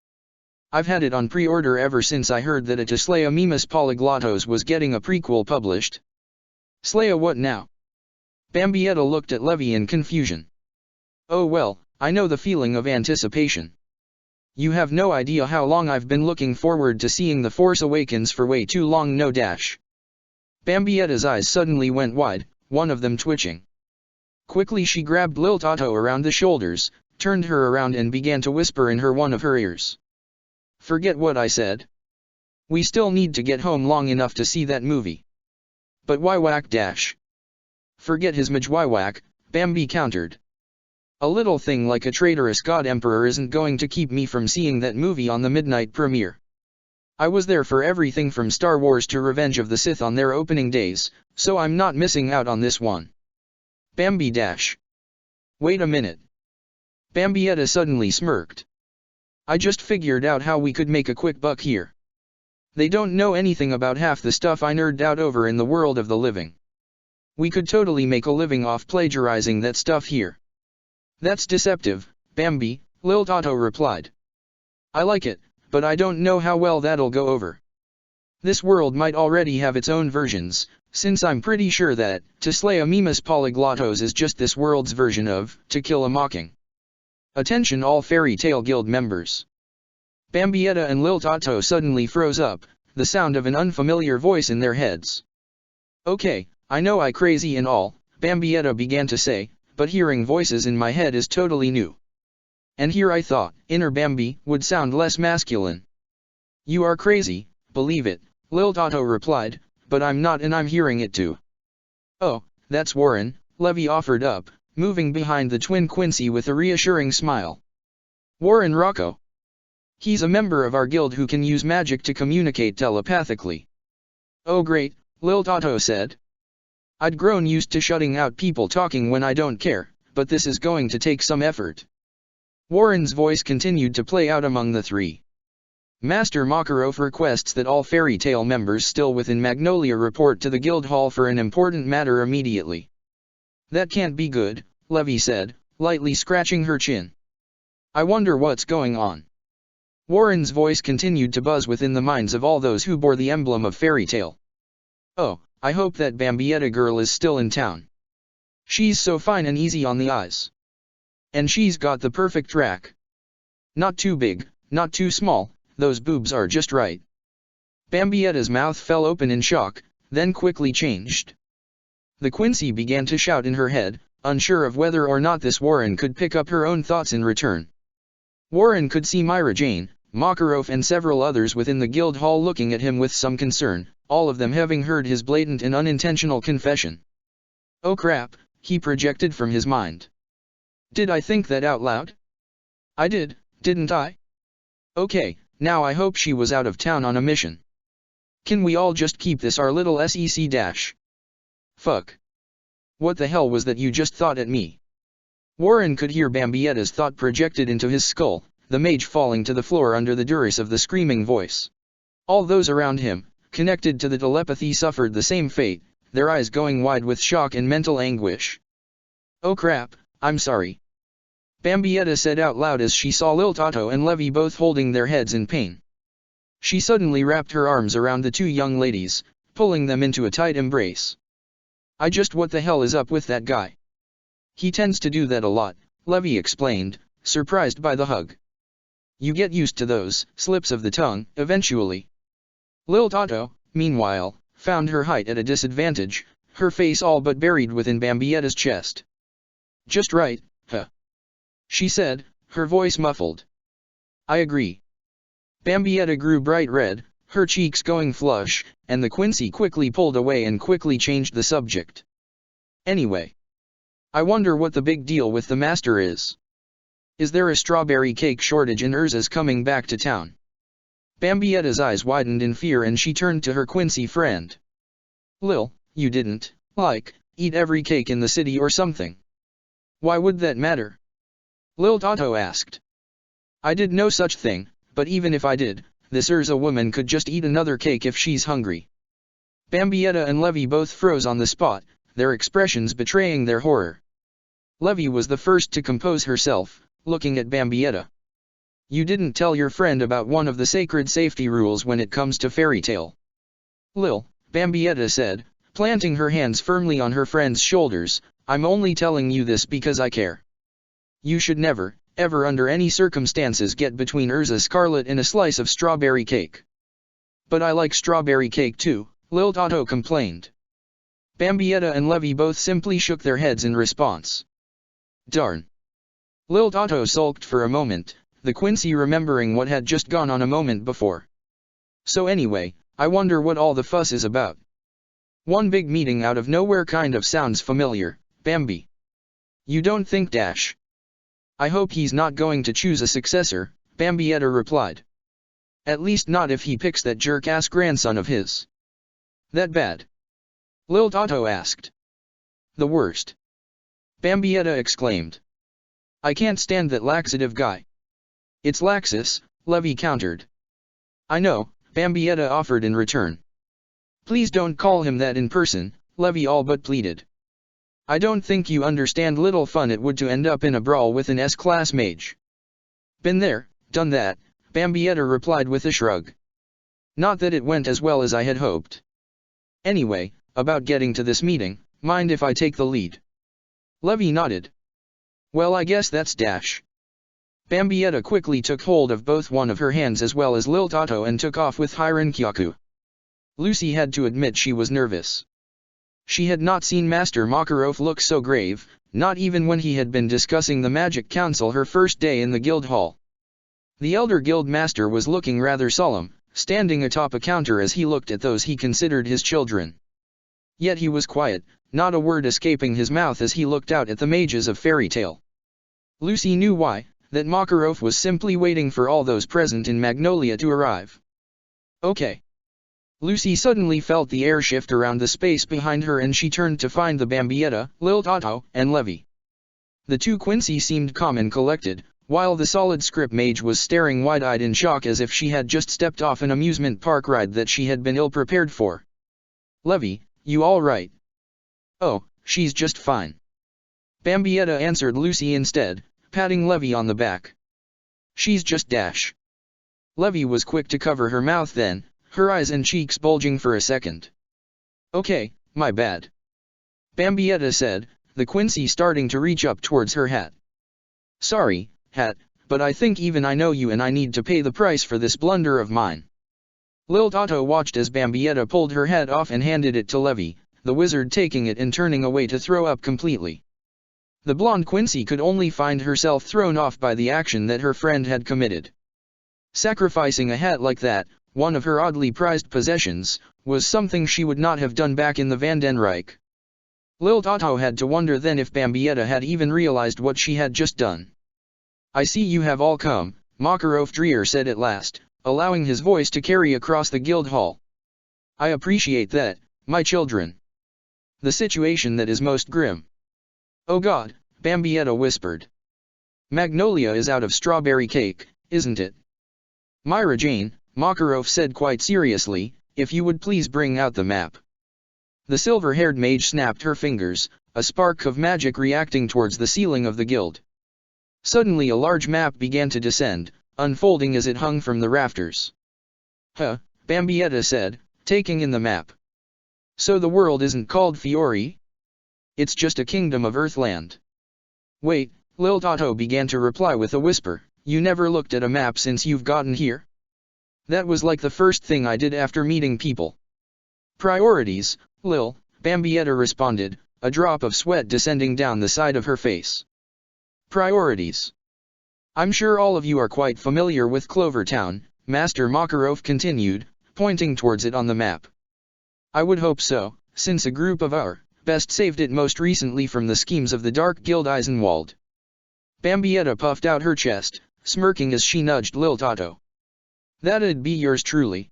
I've had it on pre-order ever since I heard that a Slaya Mimas Polyglottos was getting a prequel published. Slaya what now? Bambietta looked at Levy in confusion. Oh well, I know the feeling of anticipation. You have no idea how long I've been looking forward to seeing The Force Awakens for way too long no dash. Bambietta's eyes suddenly went wide, one of them twitching. Quickly she grabbed Lil Tato around the shoulders, turned her around and began to whisper in one of her ears. Forget what I said. We still need to get home long enough to see that movie. But why whack dash? Forget his maj why whack, Bambi countered. A little thing like a traitorous god emperor isn't going to keep me from seeing that movie on the midnight premiere. I was there for everything from Star Wars to Revenge of the Sith on their opening days, so I'm not missing out on this one. Bambi dash. Wait a minute. Bambietta suddenly smirked. I just figured out how we could make a quick buck here. They don't know anything about half the stuff I nerded out over in the world of the living. We could totally make a living off plagiarizing that stuff here. That's deceptive, Bambi, Lil Tato replied. I like it, but I don't know how well that'll go over. This world might already have its own versions, since I'm pretty sure that To Slay a Mimas Polyglottos is just this world's version of To Kill a Mocking. Attention all Fairy Tale Guild members. Bambietta and Lil Tato suddenly froze up, the sound of an unfamiliar voice in their heads. Okay, I know I crazy and all, Bambietta began to say, but hearing voices in my head is totally new. And here I thought, inner Bambi, would sound less masculine. You are crazy, believe it, Lil Tato replied, but I'm not and I'm hearing it too. Oh, that's Warren, Levy offered up, moving behind the twin Quincy with a reassuring smile. Warren Rocco. He's a member of our guild who can use magic to communicate telepathically. Oh great, Lil Tato said. I'd grown used to shutting out people talking when I don't care, but this is going to take some effort. Warren's voice continued to play out among the three. Master Makarov requests that all fairy tale members still within Magnolia report to the guild hall for an important matter immediately. That can't be good, Levy said, lightly scratching her chin. I wonder what's going on. Warren's voice continued to buzz within the minds of all those who bore the emblem of fairy tale. Oh, I hope that Bambietta girl is still in town. She's so fine and easy on the eyes. And she's got the perfect rack. Not too big, not too small, those boobs are just right. Bambietta's mouth fell open in shock, then quickly changed. The Quincy began to shout in her head, unsure of whether or not this Warren could pick up her own thoughts in return. Warren could see Myra Jane, Makarov and several others within the guild hall looking at him with some concern, all of them having heard his blatant and unintentional confession. Oh crap, he projected from his mind. Did I think that out loud? I did, didn't I? Okay, now I hope she was out of town on a mission. Can we all just keep this our little SEC dash? Fuck. What the hell was that you just thought at me? Warren could hear Bambietta's thought projected into his skull, the mage falling to the floor under the duress of the screaming voice. All those around him, connected to the telepathy, suffered the same fate, their eyes going wide with shock and mental anguish. Oh crap, I'm sorry. Bambietta said out loud as she saw Lil Tato and Levy both holding their heads in pain. She suddenly wrapped her arms around the two young ladies, pulling them into a tight embrace. What the hell is up with that guy? He tends to do that a lot, Levy explained, surprised by the hug. You get used to those slips of the tongue, eventually. Lil Tato, meanwhile, found her height at a disadvantage, her face all but buried within Bambietta's chest. Just right, huh? She said, her voice muffled. I agree. Bambietta grew bright red, her cheeks going flush, and the Quincy quickly pulled away and quickly changed the subject. Anyway. I wonder what the big deal with the master is. Is there a strawberry cake shortage and Urza's coming back to town? Bambietta's eyes widened in fear and she turned to her Quincy friend. Lil, you didn't, eat every cake in the city or something. Why would that matter? Lil Tato asked. I did no such thing, but even if I did, this Urza woman could just eat another cake if she's hungry. Bambietta and Levy both froze on the spot, their expressions betraying their horror. Levy was the first to compose herself, looking at Bambietta. You didn't tell your friend about one of the sacred safety rules when it comes to fairy tale. Lil, Bambietta said, planting her hands firmly on her friend's shoulders, I'm only telling you this because I care. You should never, ever under any circumstances get between Urza Scarlet and a slice of strawberry cake. But I like strawberry cake too, Lil Tato complained. Bambietta and Levy both simply shook their heads in response. Darn. Lil Tato sulked for a moment, the Quincy remembering what had just gone on a moment before. So anyway, I wonder what all the fuss is about. One big meeting out of nowhere kind of sounds familiar, Bambi. You don't think dash? I hope he's not going to choose a successor, Bambietta replied. At least not if he picks that jerk-ass grandson of his. That bad? Lil Tato asked. The worst. Bambietta exclaimed. I can't stand that laxative guy. It's Laxus, Levy countered. I know, Bambietta offered in return. Please don't call him that in person, Levy all but pleaded. I don't think you understand little fun it would to end up in a brawl with an S-class mage. Been there, done that, Bambietta replied with a shrug. Not that it went as well as I had hoped. Anyway, about getting to this meeting, mind if I take the lead? Levy nodded. Well, I guess that's dash. Bambietta quickly took hold of both one of her hands as well as Lil Tato and took off with Hirenkyaku. Lucy had to admit she was nervous. She had not seen Master Makarov look so grave, not even when he had been discussing the Magic Council her first day in the guild hall. The elder guild master was looking rather solemn, standing atop a counter as he looked at those he considered his children. Yet he was quiet, not a word escaping his mouth as he looked out at the mages of Fairy Tale. Lucy knew why, that Makarov was simply waiting for all those present in Magnolia to arrive. Okay. Lucy suddenly felt the air shift around the space behind her and she turned to find the Bambietta, Lil Tato, and Levy. The two Quincy seemed calm and collected, while the solid script mage was staring wide-eyed in shock as if she had just stepped off an amusement park ride that she had been ill-prepared for. Levy, you all right? Oh, she's just fine. Bambietta answered Lucy instead, patting Levy on the back. She's just dash. Levy was quick to cover her mouth then, her eyes and cheeks bulging for a second. Okay, my bad. Bambietta said, the Quincy starting to reach up towards her hat. Sorry, hat, but I think even I know you and I need to pay the price for this blunder of mine. Lil Tato watched as Bambietta pulled her hat off and handed it to Levy, the wizard taking it and turning away to throw up completely. The blonde Quincy could only find herself thrown off by the action that her friend had committed. Sacrificing a hat like that, one of her oddly prized possessions, was something she would not have done back in the Vandenrijk. Lil Tato had to wonder then if Bambietta had even realized what she had just done. I see you have all come, Makarov Dreer said at last, allowing his voice to carry across the guild hall. I appreciate that, my children. The situation that is most grim. Oh God, Bambietta whispered. Magnolia is out of strawberry cake, isn't it? Myra Jane, Makarov said quite seriously, if you would please bring out the map. The silver-haired mage snapped her fingers, a spark of magic reacting towards the ceiling of the guild. Suddenly a large map began to descend, unfolding as it hung from the rafters. Huh, Bambietta said, taking in the map. So the world isn't called Fiori? It's just a kingdom of Earthland. Wait, Lil Tato began to reply with a whisper, you never looked at a map since you've gotten here? That was like the first thing I did after meeting people. Priorities, Lil, Bambietta responded, a drop of sweat descending down the side of her face. Priorities. I'm sure all of you are quite familiar with Clovertown, Master Makarov continued, pointing towards it on the map. I would hope so, since a group of our best saved it most recently from the schemes of the Dark Guild Eisenwald. Bambietta puffed out her chest, smirking as she nudged Lil Tato. That'd be yours truly.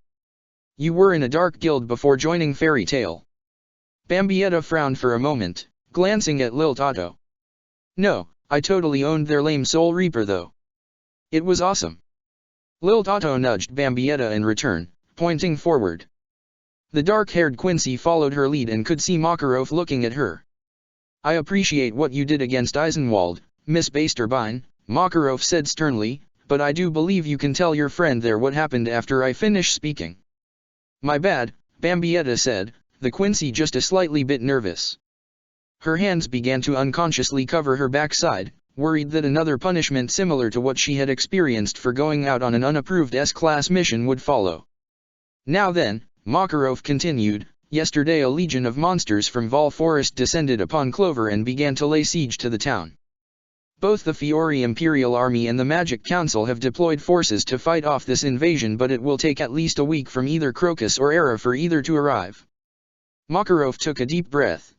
You were in a dark guild before joining Fairy Tale. Bambietta frowned for a moment, glancing at Lil Tato. No, I totally owned their lame Soul Reaper though. It was awesome. Lil Tato nudged Bambietta in return, pointing forward. The dark-haired Quincy followed her lead and could see Makarov looking at her. I appreciate what you did against Eisenwald, Miss Basterbine, Makarov said sternly, but I do believe you can tell your friend there what happened after I finish speaking. My bad, Bambietta said, the Quincy just a slightly bit nervous. Her hands began to unconsciously cover her backside, worried that another punishment similar to what she had experienced for going out on an unapproved S-class mission would follow. Now then, Makarov continued, yesterday a legion of monsters from Val Forest descended upon Clover and began to lay siege to the town. Both the Fiori Imperial Army and the Magic Council have deployed forces to fight off this invasion, but it will take at least a week from either Crocus or Era for either to arrive. Makarov took a deep breath.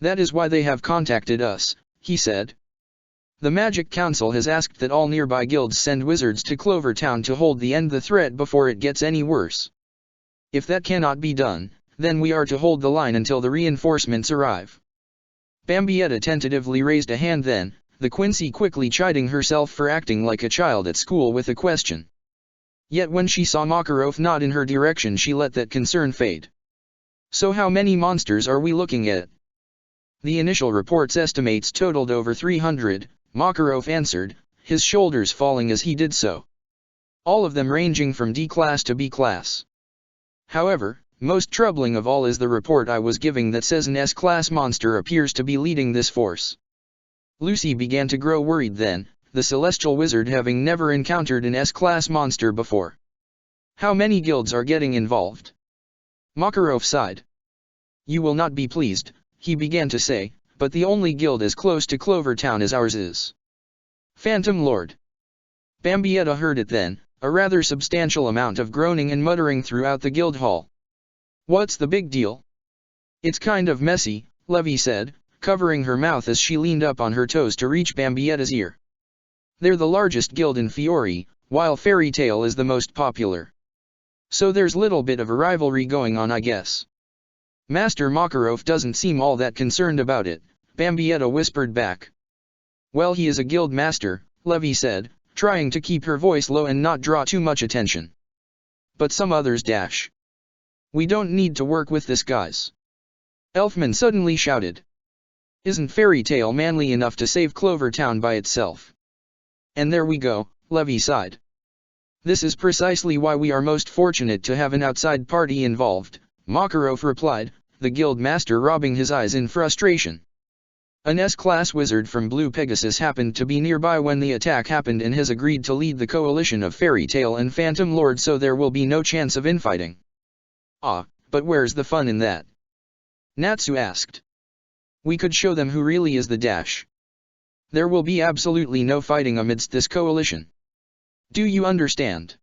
That is why they have contacted us, he said. The Magic Council has asked that all nearby guilds send wizards to Clover Town to hold the end the threat before it gets any worse. If that cannot be done, then we are to hold the line until the reinforcements arrive. Bambietta tentatively raised a hand then, the Quincy quickly chiding herself for acting like a child at school with a question. Yet when she saw Makarov nod in her direction she let that concern fade. So how many monsters are we looking at? The initial report's estimates totaled over 300, Makarov answered, his shoulders falling as he did so. All of them ranging from D class to B class. However, most troubling of all is the report I was giving that says an S-class monster appears to be leading this force. Lucy began to grow worried then, the celestial wizard having never encountered an S-class monster before. How many guilds are getting involved? Makarov sighed. You will not be pleased, he began to say, but the only guild as close to Clover Town as ours is. Phantom Lord. Bambietta heard it then, a rather substantial amount of groaning and muttering throughout the guild hall. What's the big deal? It's kind of messy, Levy said, covering her mouth as she leaned up on her toes to reach Bambietta's ear. They're the largest guild in Fiore, while Fairy Tale is the most popular. So there's little bit of a rivalry going on, I guess. Master Makarov doesn't seem all that concerned about it, Bambietta whispered back. Well, he is a guild master, Levy said, trying to keep her voice low and not draw too much attention. But some others dash. We don't need to work with this guys. Elfman suddenly shouted. Isn't Fairy Tale manly enough to save Clover Town by itself? And there we go, Levy sighed. This is precisely why we are most fortunate to have an outside party involved, Makarov replied, the guild master rubbing his eyes in frustration. An S-class wizard from Blue Pegasus happened to be nearby when the attack happened and has agreed to lead the coalition of Fairy Tale and Phantom Lord, so there will be no chance of infighting. Ah, but where's the fun in that? Natsu asked. We could show them who really is the dash. There will be absolutely no fighting amidst this coalition. Do you understand?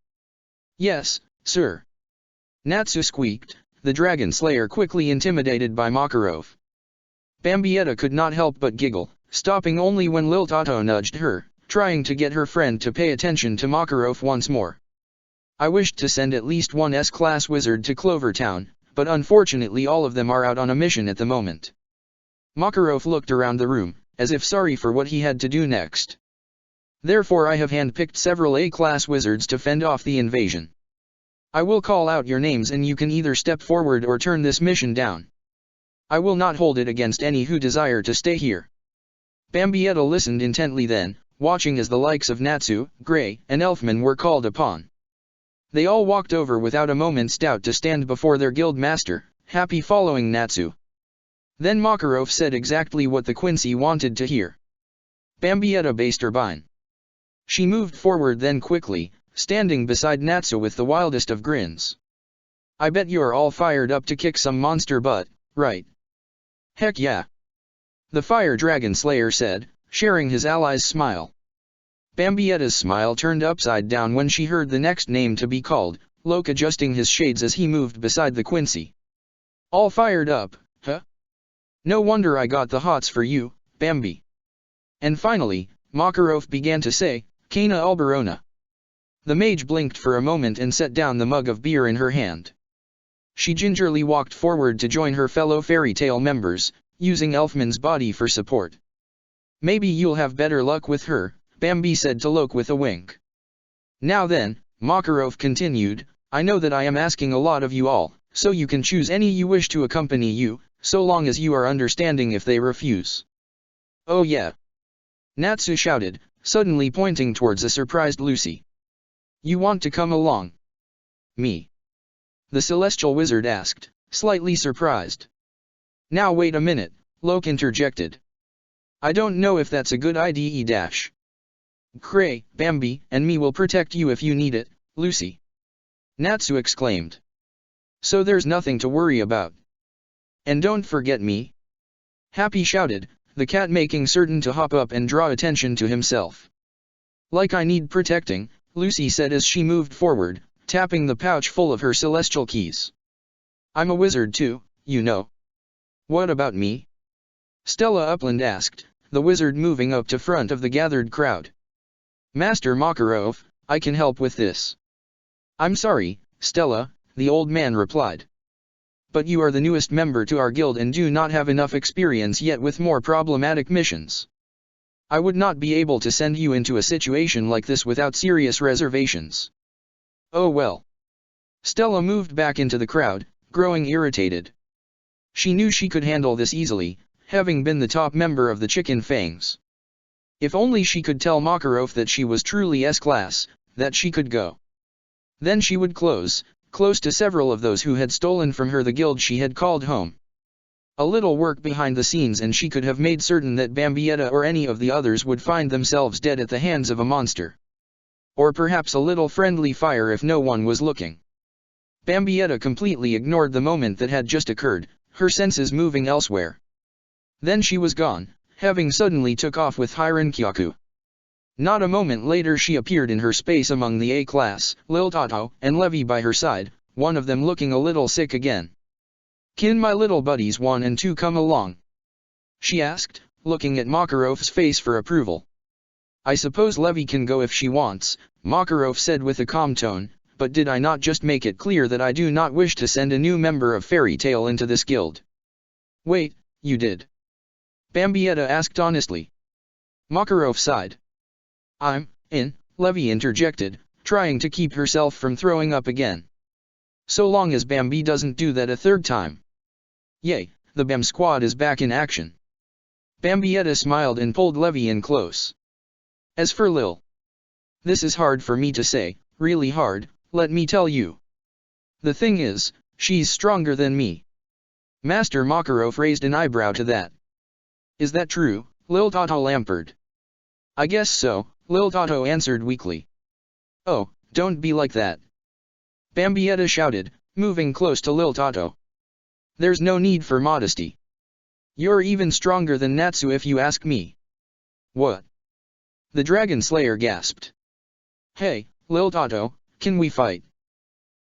Yes, sir. Natsu squeaked, the Dragon Slayer quickly intimidated by Makarov. Bambietta could not help but giggle, stopping only when Liltato nudged her, trying to get her friend to pay attention to Makarov once more. I wished to send at least one S-class wizard to Clover Town, but unfortunately all of them are out on a mission at the moment. Makarov looked around the room, as if sorry for what he had to do next. Therefore I have handpicked several A-class wizards to fend off the invasion. I will call out your names and you can either step forward or turn this mission down. I will not hold it against any who desire to stay here. Bambietta listened intently then, watching as the likes of Natsu, Gray, and Elfman were called upon. They all walked over without a moment's doubt to stand before their guild master, happy following Natsu. Then Makarov said exactly what the Quincy wanted to hear. Bambietta based her bine. She moved forward then quickly, standing beside Natsu with the wildest of grins. I bet you're all fired up to kick some monster butt, right? Heck yeah. The Fire Dragon Slayer said, sharing his ally's smile. Bambietta's smile turned upside down when she heard the next name to be called, Loke adjusting his shades as he moved beside the Quincy. All fired up, huh? No wonder I got the hots for you, Bambi. And finally, Makarov began to say, Kana Alberona. The mage blinked for a moment and set down the mug of beer in her hand. She gingerly walked forward to join her fellow Fairy Tale members, using Elfman's body for support. Maybe you'll have better luck with her, Bambi said to Loke with a wink. Now then, Makarov continued, I know that I am asking a lot of you all, so you can choose any you wish to accompany you, so long as you are understanding if they refuse. Oh yeah. Natsu shouted, suddenly pointing towards a surprised Lucy. You want to come along? Me? The celestial wizard asked, slightly surprised. Now wait a minute, Loke interjected. I don't know if that's a good idea dash. Gray, Bambi, and me will protect you if you need it, Lucy. Natsu exclaimed. So there's nothing to worry about. And don't forget me. Happy shouted, the cat making certain to hop up and draw attention to himself. Like I need protecting, Lucy said as she moved forward, tapping the pouch full of her celestial keys. I'm a wizard too, you know. What about me? Stella Upland asked, the wizard moving up to front of the gathered crowd. Master Makarov, I can help with this. I'm sorry, Stella, the old man replied. But you are the newest member to our guild and do not have enough experience yet with more problematic missions. I would not be able to send you into a situation like this without serious reservations. Oh well. Stella moved back into the crowd, growing irritated. She knew she could handle this easily, having been the top member of the Chicken Fangs. If only she could tell Makarov that she was truly S-class, that she could go. Then she would close to several of those who had stolen from her the guild she had called home. A little work behind the scenes and she could have made certain that Bambietta or any of the others would find themselves dead at the hands of a monster. Or perhaps a little friendly fire if no one was looking. Bambietta completely ignored the moment that had just occurred, her senses moving elsewhere. Then she was gone, having suddenly took off with Hirenkyaku. Not a moment later she appeared in her space among the A-class, Lil Tato and Levi by her side, one of them looking a little sick again. "Can my little buddies 1 and 2 come along?" she asked, looking at Makarov's face for approval. "I suppose Levi can go if she wants," Makarov said with a calm tone, "but did I not just make it clear that I do not wish to send a new member of Fairy Tail into this guild?" "Wait, you did?" Bambietta asked honestly. Makarov sighed. "I'm in," Levi interjected, trying to keep herself from throwing up again. "So long as Bambi doesn't do that a third time." "Yay, the Bam squad is back in action." Bambietta smiled and pulled Levi in close. "As for Lil, this is hard for me to say, really hard, let me tell you. The thing is, she's stronger than me." Master Makarov raised an eyebrow to that. "Is that true, Lil Tato Lampard?" "I guess so," Lil Tato answered weakly. "Oh, don't be like that," Bambietta shouted, moving close to Lil Tato. "There's no need for modesty. You're even stronger than Natsu if you ask me." "What?" the Dragon Slayer gasped. "Hey, Lil Tato, can we fight?"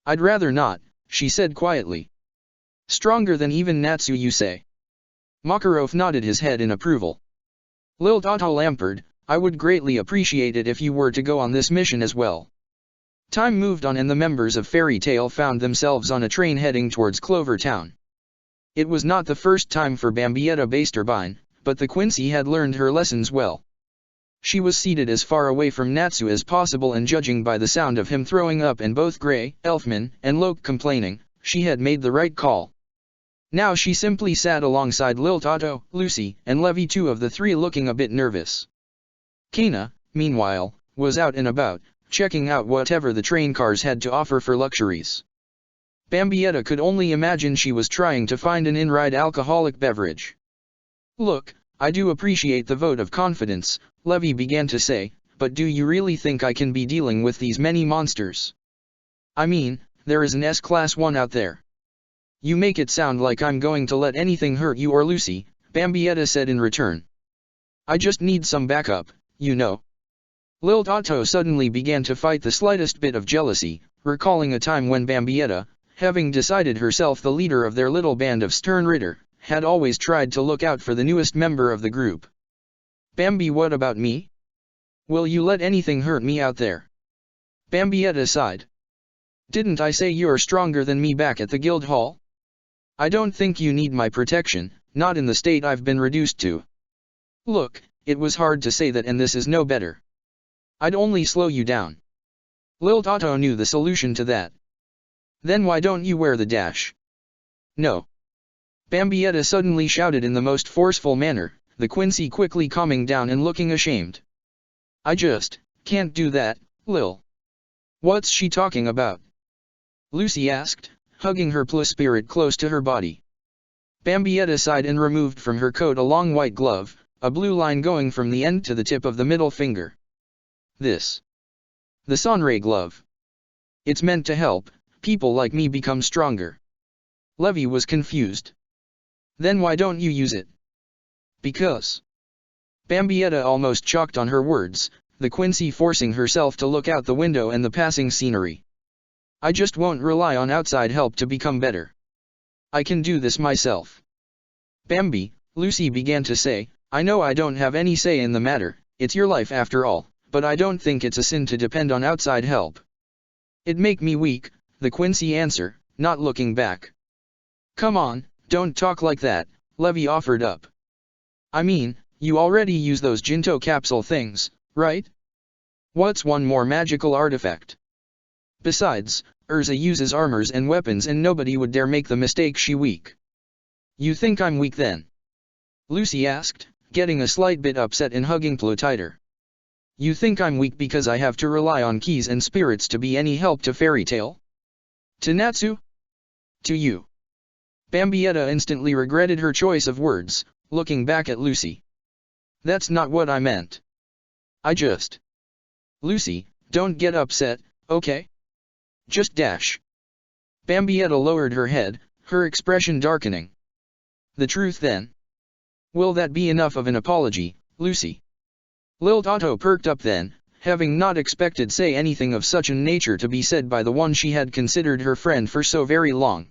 "I'd rather not," she said quietly. "Stronger than even Natsu you say?" Makarov nodded his head in approval. "Lil Tato Lampard, I would greatly appreciate it if you were to go on this mission as well." Time moved on and the members of Fairy Tail found themselves on a train heading towards Clover Town. It was not the first time for Bambietta Basterbine, but the Quincy had learned her lessons well. She was seated as far away from Natsu as possible, and judging by the sound of him throwing up and both Grey, Elfman, and Loke complaining, she had made the right call. Now she simply sat alongside Lil Tato, Lucy, and Levi, 2 of the 3 looking a bit nervous. Kana, meanwhile, was out and about, checking out whatever the train cars had to offer for luxuries. Bambietta could only imagine she was trying to find an in-ride alcoholic beverage. "Look, I do appreciate the vote of confidence," Levi began to say, "but do you really think I can be dealing with these many monsters? I mean, there is an S-Class 1 out there." "You make it sound like I'm going to let anything hurt you or Lucy," Bambietta said in return. "I just need some backup, you know." Lil Tato suddenly began to fight the slightest bit of jealousy, recalling a time when Bambietta, having decided herself the leader of their little band of stern Ritter, had always tried to look out for the newest member of the group. "Bambi, what about me? Will you let anything hurt me out there?" Bambietta sighed. "Didn't I say you're stronger than me back at the guild hall? I don't think you need my protection, not in the state I've been reduced to." "Look, it was hard to say that, and this is no better. I'd only slow you down." Lil Tato knew the solution to that. "Then why don't you wear the dash?" "No," Bambietta suddenly shouted in the most forceful manner, the Quincy quickly calming down and looking ashamed. "I just can't do that, Lil." "What's she talking about?" Lucy asked, hugging her plus spirit close to her body. Bambietta sighed and removed from her coat a long white glove, a blue line going from the end to the tip of the middle finger. "This. The Sonray glove. It's meant to help people like me become stronger." Levi was confused. "Then why don't you use it?" "Because." Bambietta almost choked on her words, the Quincy forcing herself to look out the window and the passing scenery. "I just won't rely on outside help to become better. I can do this myself." "Bambi," Lucy began to say, "I know I don't have any say in the matter, it's your life after all, but I don't think it's a sin to depend on outside help." "It'd make me weak," the Quincy answered, not looking back. "Come on, don't talk like that," Levi offered up. "I mean, you already use those Jinto capsule things, right? What's one more magical artifact? Besides, Urza uses armors and weapons and nobody would dare make the mistake she weak." "You think I'm weak then?" Lucy asked, getting a slight bit upset and hugging Plo tighter. "You think I'm weak because I have to rely on keys and spirits to be any help to Fairy Tail? To Natsu? To you?" Bambietta instantly regretted her choice of words, looking back at Lucy. "That's not what I meant. I just..." "Lucy, don't get upset, okay? Just dash." Bambietta lowered her head, her expression darkening. "The truth then?" Will that be enough of an apology, Lucy? Lil Otto perked up then, having not expected say anything of such a nature to be said by the one she had considered her friend for so very long.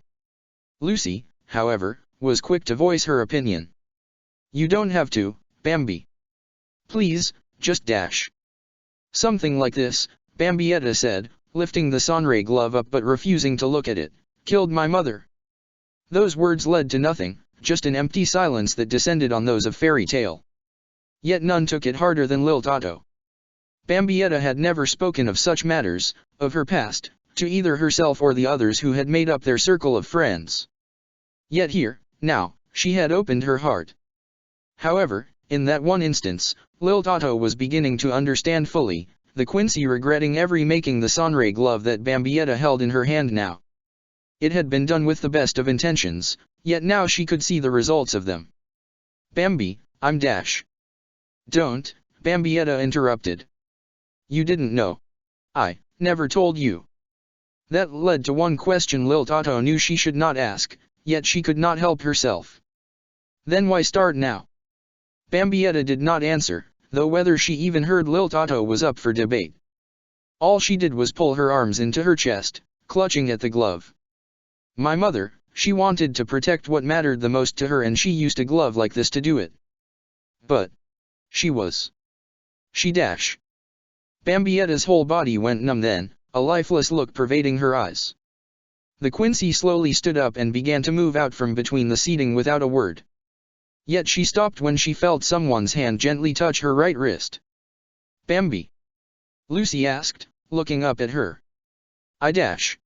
Lucy, however, was quick to voice her opinion. You don't have to, Bambi. Please, just dash. Something like this, Bambietta said, lifting the Sonray glove up but refusing to look at it. Killed my mother. Those words led to nothing, just an empty silence that descended on those of Fairy Tale. Yet none took it harder than Lil Otto. Bambietta had never spoken of such matters, of her past, to either herself or the others who had made up their circle of friends. Yet here, now, she had opened her heart. However, in that one instance, Lil Otto was beginning to understand fully, the Quincy regretting every making the Sonray glove that Bambietta held in her hand now. It had been done with the best of intentions, yet now she could see the results of them. Bambi, I'm dash. Don't, Bambietta interrupted. You didn't know. I never told you. That led to one question Lil Otto knew she should not ask, yet she could not help herself. Then why start now? Bambietta did not answer, though whether she even heard Lil Otto was up for debate. All she did was pull her arms into her chest, clutching at the glove. My mother, she wanted to protect what mattered the most to her and she used a glove like this to do it. But she dash. Bambietta's whole body went numb then, a lifeless look pervading her eyes. The Quincy slowly stood up and began to move out from between the seating without a word. Yet she stopped when she felt someone's hand gently touch her right wrist. Bambi? Lucy asked, looking up at her. I dash.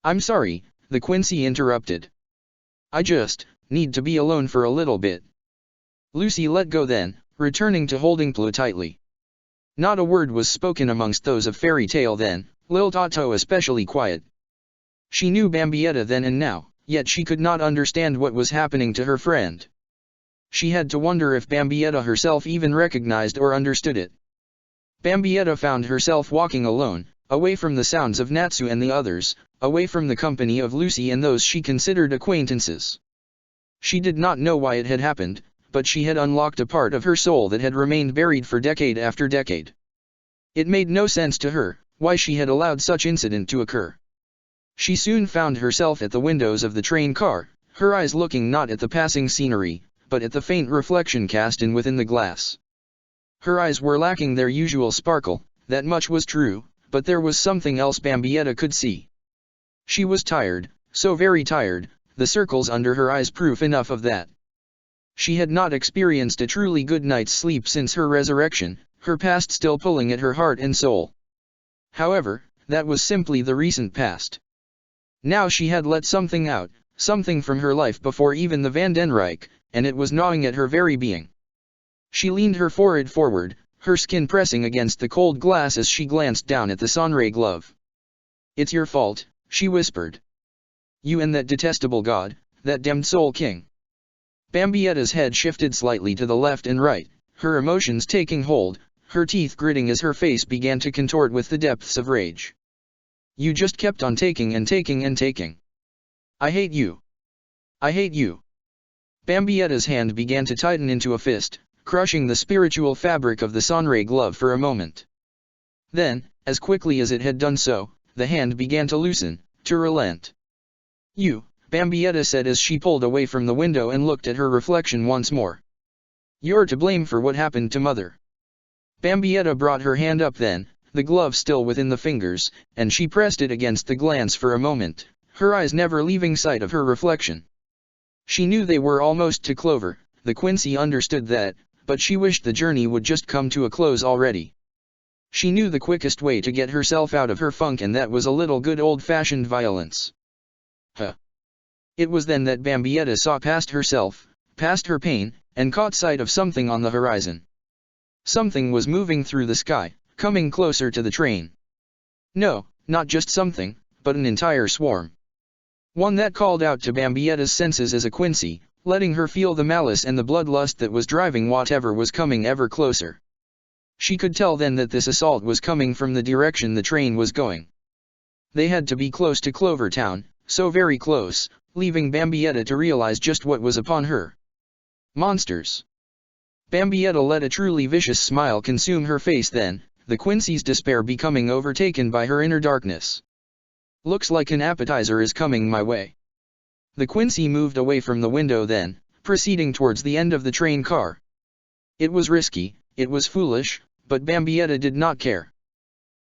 I'm sorry, the Quincy interrupted. I just need to be alone for a little bit. Lucy let go then, returning to holding Plu tightly. Not a word was spoken amongst those of Fairy Tale then, Lil Otto especially quiet. She knew Bambietta then and now, yet she could not understand what was happening to her friend. She had to wonder if Bambietta herself even recognized or understood it. Bambietta found herself walking alone, away from the sounds of Natsu and the others, away from the company of Lucy and those she considered acquaintances. She did not know why it had happened, but she had unlocked a part of her soul that had remained buried for decade after decade. It made no sense to her, why she had allowed such incident to occur. She soon found herself at the windows of the train car, her eyes looking not at the passing scenery, but at the faint reflection cast in within the glass. Her eyes were lacking their usual sparkle, that much was true, but there was something else Bambietta could see. She was tired, so very tired, the circles under her eyes proof enough of that. She had not experienced a truly good night's sleep since her resurrection, her past still pulling at her heart and soul. However, that was simply the recent past. Now she had let something out, something from her life before even the Vandenrijk, and it was gnawing at her very being. She leaned her forehead forward, her skin pressing against the cold glass as she glanced down at the Sonray glove. It's your fault, she whispered. You and that detestable god, that damned soul king. Bambietta's head shifted slightly to the left and right, her emotions taking hold, her teeth gritting as her face began to contort with the depths of rage. You just kept on taking and taking and taking. I hate you. I hate you. Bambietta's hand began to tighten into a fist, crushing the spiritual fabric of the Sonray glove for a moment. Then, as quickly as it had done so, the hand began to loosen, to relent. You, Bambietta said as she pulled away from the window and looked at her reflection once more. You're to blame for what happened to Mother. Bambietta brought her hand up then, the glove still within the fingers, and she pressed it against the glance for a moment, her eyes never leaving sight of her reflection. She knew they were almost to Clover, the Quincy understood that, but she wished the journey would just come to a close already. She knew the quickest way to get herself out of her funk, and that was a little good old-fashioned violence. It was then that Bambietta saw past herself, past her pain, and caught sight of something on the horizon. Something was moving through the sky, coming closer to the train. No, not just something, but an entire swarm. One that called out to Bambietta's senses as a Quincy, letting her feel the malice and the bloodlust that was driving whatever was coming ever closer. She could tell then that this assault was coming from the direction the train was going. They had to be close to Clover Town, so very close, leaving Bambietta to realize just what was upon her. Monsters. Bambietta let a truly vicious smile consume her face then, the Quincy's despair becoming overtaken by her inner darkness. Looks like an appetizer is coming my way. The Quincy moved away from the window then, proceeding towards the end of the train car. It was risky, it was foolish, but Bambietta did not care.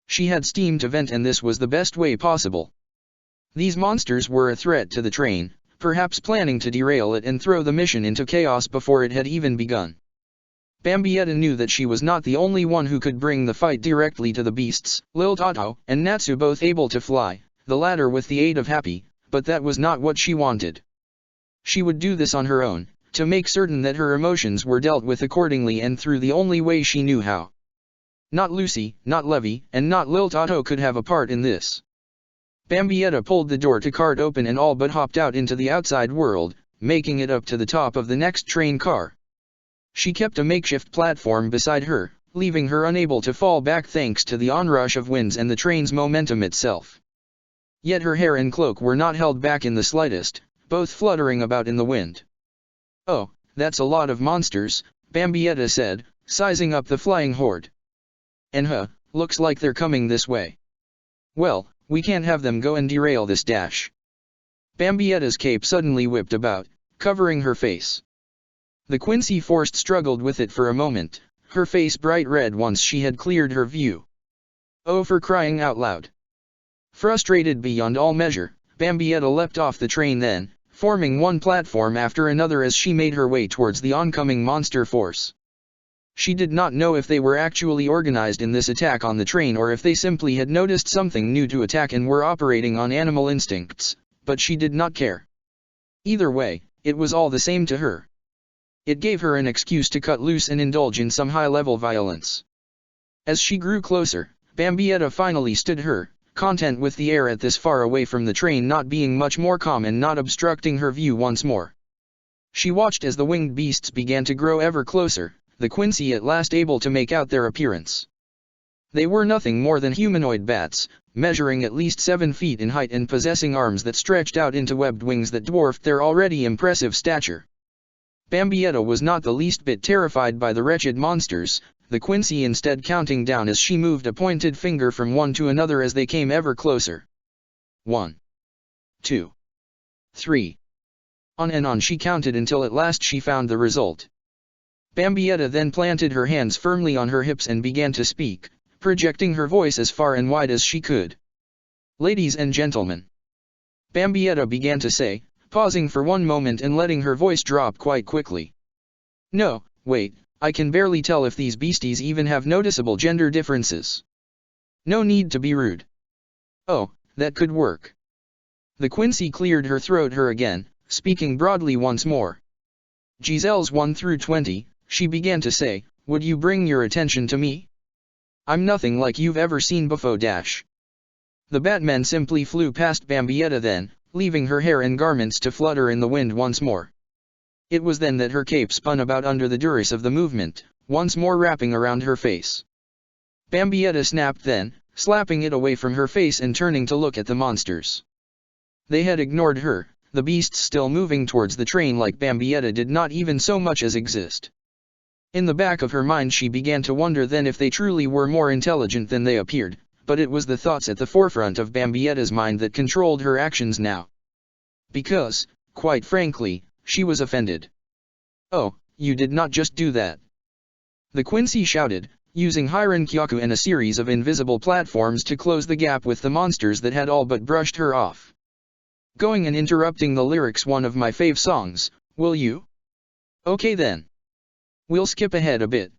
She had steam to vent and this was the best way possible. These monsters were a threat to the train, perhaps planning to derail it and throw the mission into chaos before it had even begun. Bambietta knew that she was not the only one who could bring the fight directly to the beasts, Lil Tato and Natsu both able to fly, the latter with the aid of Happy, but that was not what she wanted. She would do this on her own, to make certain that her emotions were dealt with accordingly and through the only way she knew how. Not Lucy, not Levy, and not Lil Tato could have a part in this. Bambietta pulled the door to cart open and all but hopped out into the outside world, making it up to the top of the next train car. She kept a makeshift platform beside her, leaving her unable to fall back thanks to the onrush of winds and the train's momentum itself. Yet her hair and cloak were not held back in the slightest, both fluttering about in the wind. "Oh, that's a lot of monsters," Bambietta said, sizing up the flying horde. "And looks like they're coming this way. Well, we can't have them go and derail this dash." Bambietta's cape suddenly whipped about, covering her face. The Quincy Forest struggled with it for a moment, her face bright red once she had cleared her view. Oh, for crying out loud. Frustrated beyond all measure, Bambietta leapt off the train then, forming one platform after another as she made her way towards the oncoming monster force. She did not know if they were actually organized in this attack on the train or if they simply had noticed something new to attack and were operating on animal instincts, but she did not care. Either way, it was all the same to her. It gave her an excuse to cut loose and indulge in some high-level violence. As she grew closer, Bambietta finally stood her, content with the air at this far away from the train not being much more calm and not obstructing her view once more. She watched as the winged beasts began to grow ever closer, the Quincy at last able to make out their appearance. They were nothing more than humanoid bats, measuring at least 7 feet in height and possessing arms that stretched out into webbed wings that dwarfed their already impressive stature. Bambietta was not the least bit terrified by the wretched monsters, the Quincy instead counting down as she moved a pointed finger from one to another as they came ever closer. 1, 2, 3. On and on she counted until at last she found the result. Bambietta then planted her hands firmly on her hips and began to speak, projecting her voice as far and wide as she could. "Ladies and gentlemen," Bambietta began to say, pausing for one moment and letting her voice drop quite quickly. "No, wait, I can barely tell if these beasties even have noticeable gender differences. No need to be rude." "Oh, that could work." The Quincy cleared her throat again, speaking broadly once more. "Giselle's 1 through 20, she began to say, would you bring your attention to me? I'm nothing like you've ever seen before dash." The Batman simply flew past Bambietta then, leaving her hair and garments to flutter in the wind once more. It was then that her cape spun about under the duress of the movement, once more wrapping around her face. Bambietta snapped then, slapping it away from her face and turning to look at the monsters. They had ignored her, the beasts still moving towards the train like Bambietta did not even so much as exist. In the back of her mind she began to wonder then if they truly were more intelligent than they appeared, but it was the thoughts at the forefront of Bambietta's mind that controlled her actions now. Because, quite frankly, she was offended. "Oh, you did not just do that!" The Quincy shouted, using Hiran Kyaku and a series of invisible platforms to close the gap with the monsters that had all but brushed her off. "Going and interrupting the lyrics one of my fave songs, will you? Okay then. We'll skip ahead a bit."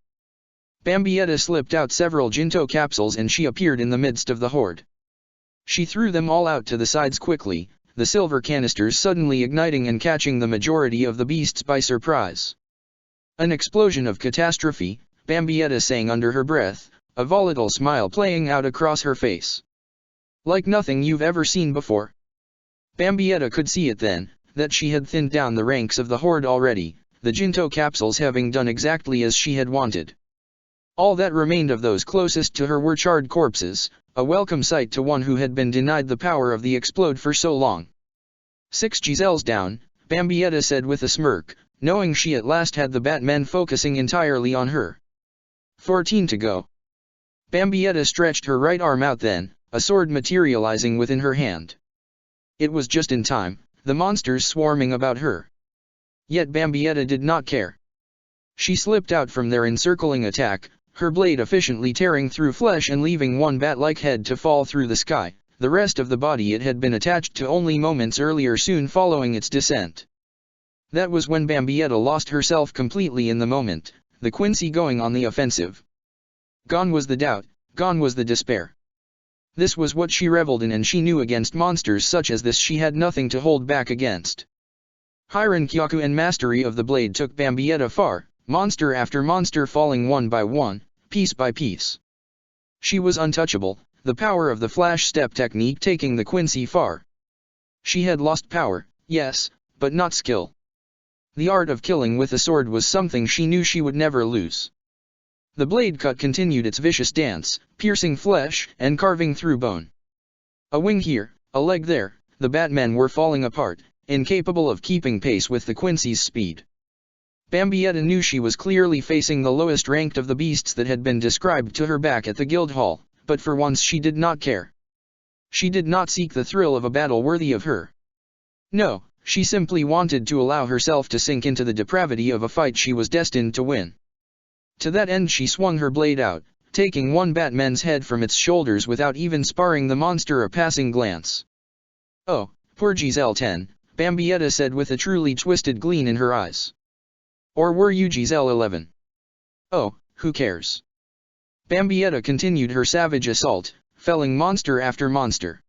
Bambietta slipped out several Jinto capsules and she appeared in the midst of the horde. She threw them all out to the sides quickly, the silver canisters suddenly igniting and catching the majority of the beasts by surprise. "An explosion of catastrophe," Bambietta sang under her breath, a volatile smile playing out across her face. "Like nothing you've ever seen before." Bambietta could see it then, that she had thinned down the ranks of the horde already, the Jinto capsules having done exactly as she had wanted. All that remained of those closest to her were charred corpses, a welcome sight to one who had been denied the power of the explode for so long. "6 Giselles down," Bambietta said with a smirk, knowing she at last had the Batmen focusing entirely on her. 14 to go. Bambietta stretched her right arm out then, a sword materializing within her hand. It was just in time, the monsters swarming about her. Yet Bambietta did not care. She slipped out from their encircling attack, her blade efficiently tearing through flesh and leaving one bat-like head to fall through the sky, the rest of the body it had been attached to only moments earlier soon following its descent. That was when Bambietta lost herself completely in the moment, the Quincy going on the offensive. Gone was the doubt, gone was the despair. This was what she reveled in, and she knew against monsters such as this she had nothing to hold back against. Hiran-kyaku and mastery of the blade took Bambietta far, monster after monster falling one by one, piece by piece. She was untouchable, the power of the flash step technique taking the Quincy far. She had lost power, yes, but not skill. The art of killing with a sword was something she knew she would never lose. The blade cut continued its vicious dance, piercing flesh and carving through bone. A wing here, a leg there, the Batmen were falling apart, incapable of keeping pace with the Quincy's speed. Bambietta knew she was clearly facing the lowest ranked of the beasts that had been described to her back at the guild hall, but for once she did not care. She did not seek the thrill of a battle worthy of her. No, she simply wanted to allow herself to sink into the depravity of a fight she was destined to win. To that end she swung her blade out, taking one Batman's head from its shoulders without even sparing the monster a passing glance. "Oh, poor Giselle 10, Bambietta said with a truly twisted gleam in her eyes. "Or were you Giselle 11? Oh, who cares?" Bambietta continued her savage assault, felling monster after monster.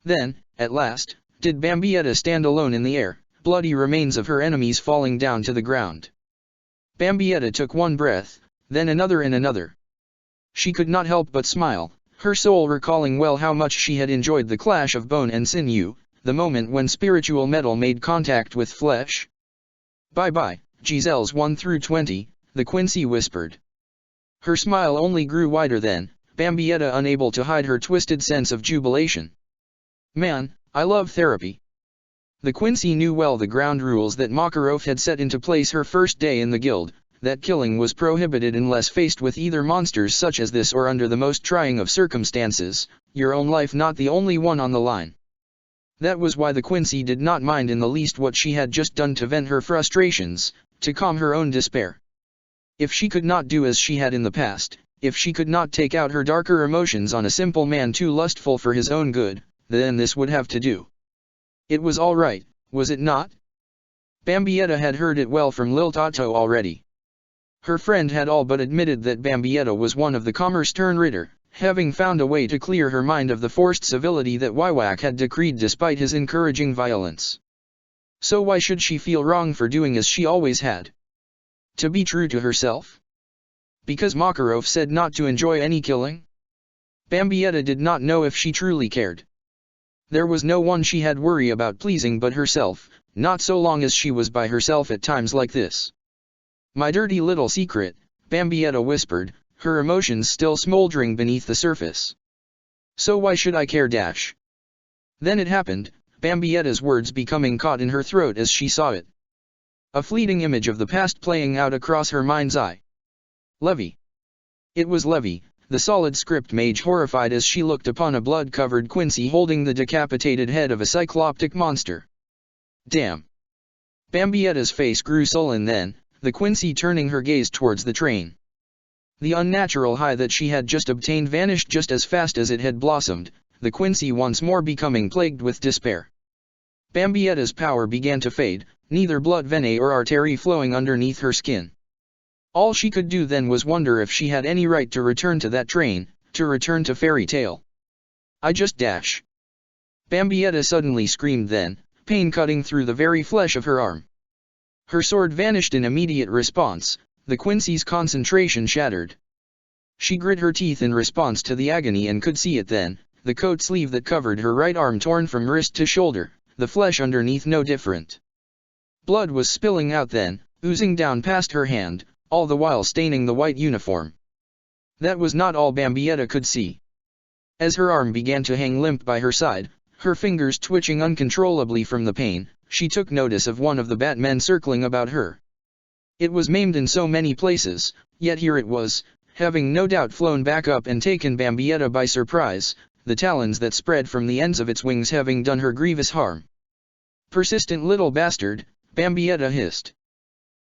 Then, at last, did Bambietta stand alone in the air, bloody remains of her enemies falling down to the ground. Bambietta took one breath, then another and another. She could not help but smile, her soul recalling well how much she had enjoyed the clash of bone and sinew, the moment when spiritual metal made contact with flesh. "Bye-bye, Giselle's 1 through 20, the Quincy whispered. Her smile only grew wider then, Bambietta unable to hide her twisted sense of jubilation. "Man, I love therapy." The Quincy knew well the ground rules that Makarov had set into place her first day in the guild, that killing was prohibited unless faced with either monsters such as this or under the most trying of circumstances, your own life not the only one on the line. That was why the Quincy did not mind in the least what she had just done to vent her frustrations, to calm her own despair. If she could not do as she had in the past, if she could not take out her darker emotions on a simple man too lustful for his own good, then this would have to do. It was all right, was it not? Bambietta had heard it well from Lil Tato already. Her friend had all but admitted that Bambietta was one of the Commerstern Ritter, having found a way to clear her mind of the forced civility that Wywak had decreed despite his encouraging violence. So why should she feel wrong for doing as she always had? To be true to herself? Because Makarov said not to enjoy any killing? Bambietta did not know if she truly cared. There was no one she had worry about pleasing but herself, not so long as she was by herself at times like this. "My dirty little secret," Bambietta whispered, her emotions still smoldering beneath the surface. "So why should I care dash?" Then it happened, Bambietta's words becoming caught in her throat as she saw it. A fleeting image of the past playing out across her mind's eye. Levy. It was Levy, the solid script mage, horrified as she looked upon a blood-covered Quincy holding the decapitated head of a cycloptic monster. Damn. Bambietta's face grew sullen then, the Quincy turning her gaze towards the train. The unnatural high that she had just obtained vanished just as fast as it had blossomed, the Quincy once more becoming plagued with despair. Bambietta's power began to fade, neither blood vein or artery flowing underneath her skin. All she could do then was wonder if she had any right to return to that train, to return to Fairy Tale. "I just dash." Bambietta suddenly screamed then, pain cutting through the very flesh of her arm. Her sword vanished in immediate response, the Quincy's concentration shattered. She grit her teeth in response to the agony and could see it then, the coat sleeve that covered her right arm torn from wrist to shoulder, the flesh underneath no different. Blood was spilling out then, oozing down past her hand, all the while staining the white uniform. That was not all Bambietta could see. As her arm began to hang limp by her side, Her fingers twitching uncontrollably from the pain, she took notice of one of the Batmen circling about her. It was maimed in so many places, yet here it was, having no doubt flown back up and taken Bambietta by surprise, the talons that spread from the ends of its wings having done her grievous harm. "Persistent little bastard," Bambietta hissed.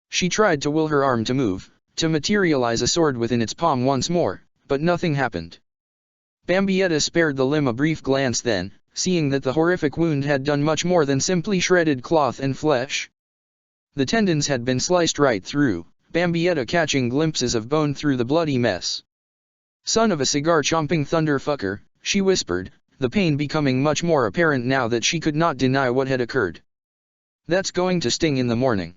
She tried to will her arm to move, to materialize a sword within its palm once more, but nothing happened. Bambietta spared the limb a brief glance then, seeing that the horrific wound had done much more than simply shredded cloth and flesh. The tendons had been sliced right through, Bambietta catching glimpses of bone through the bloody mess. "Son of a cigar-chomping thunderfucker," she whispered, the pain becoming much more apparent now that she could not deny what had occurred. "That's going to sting in the morning."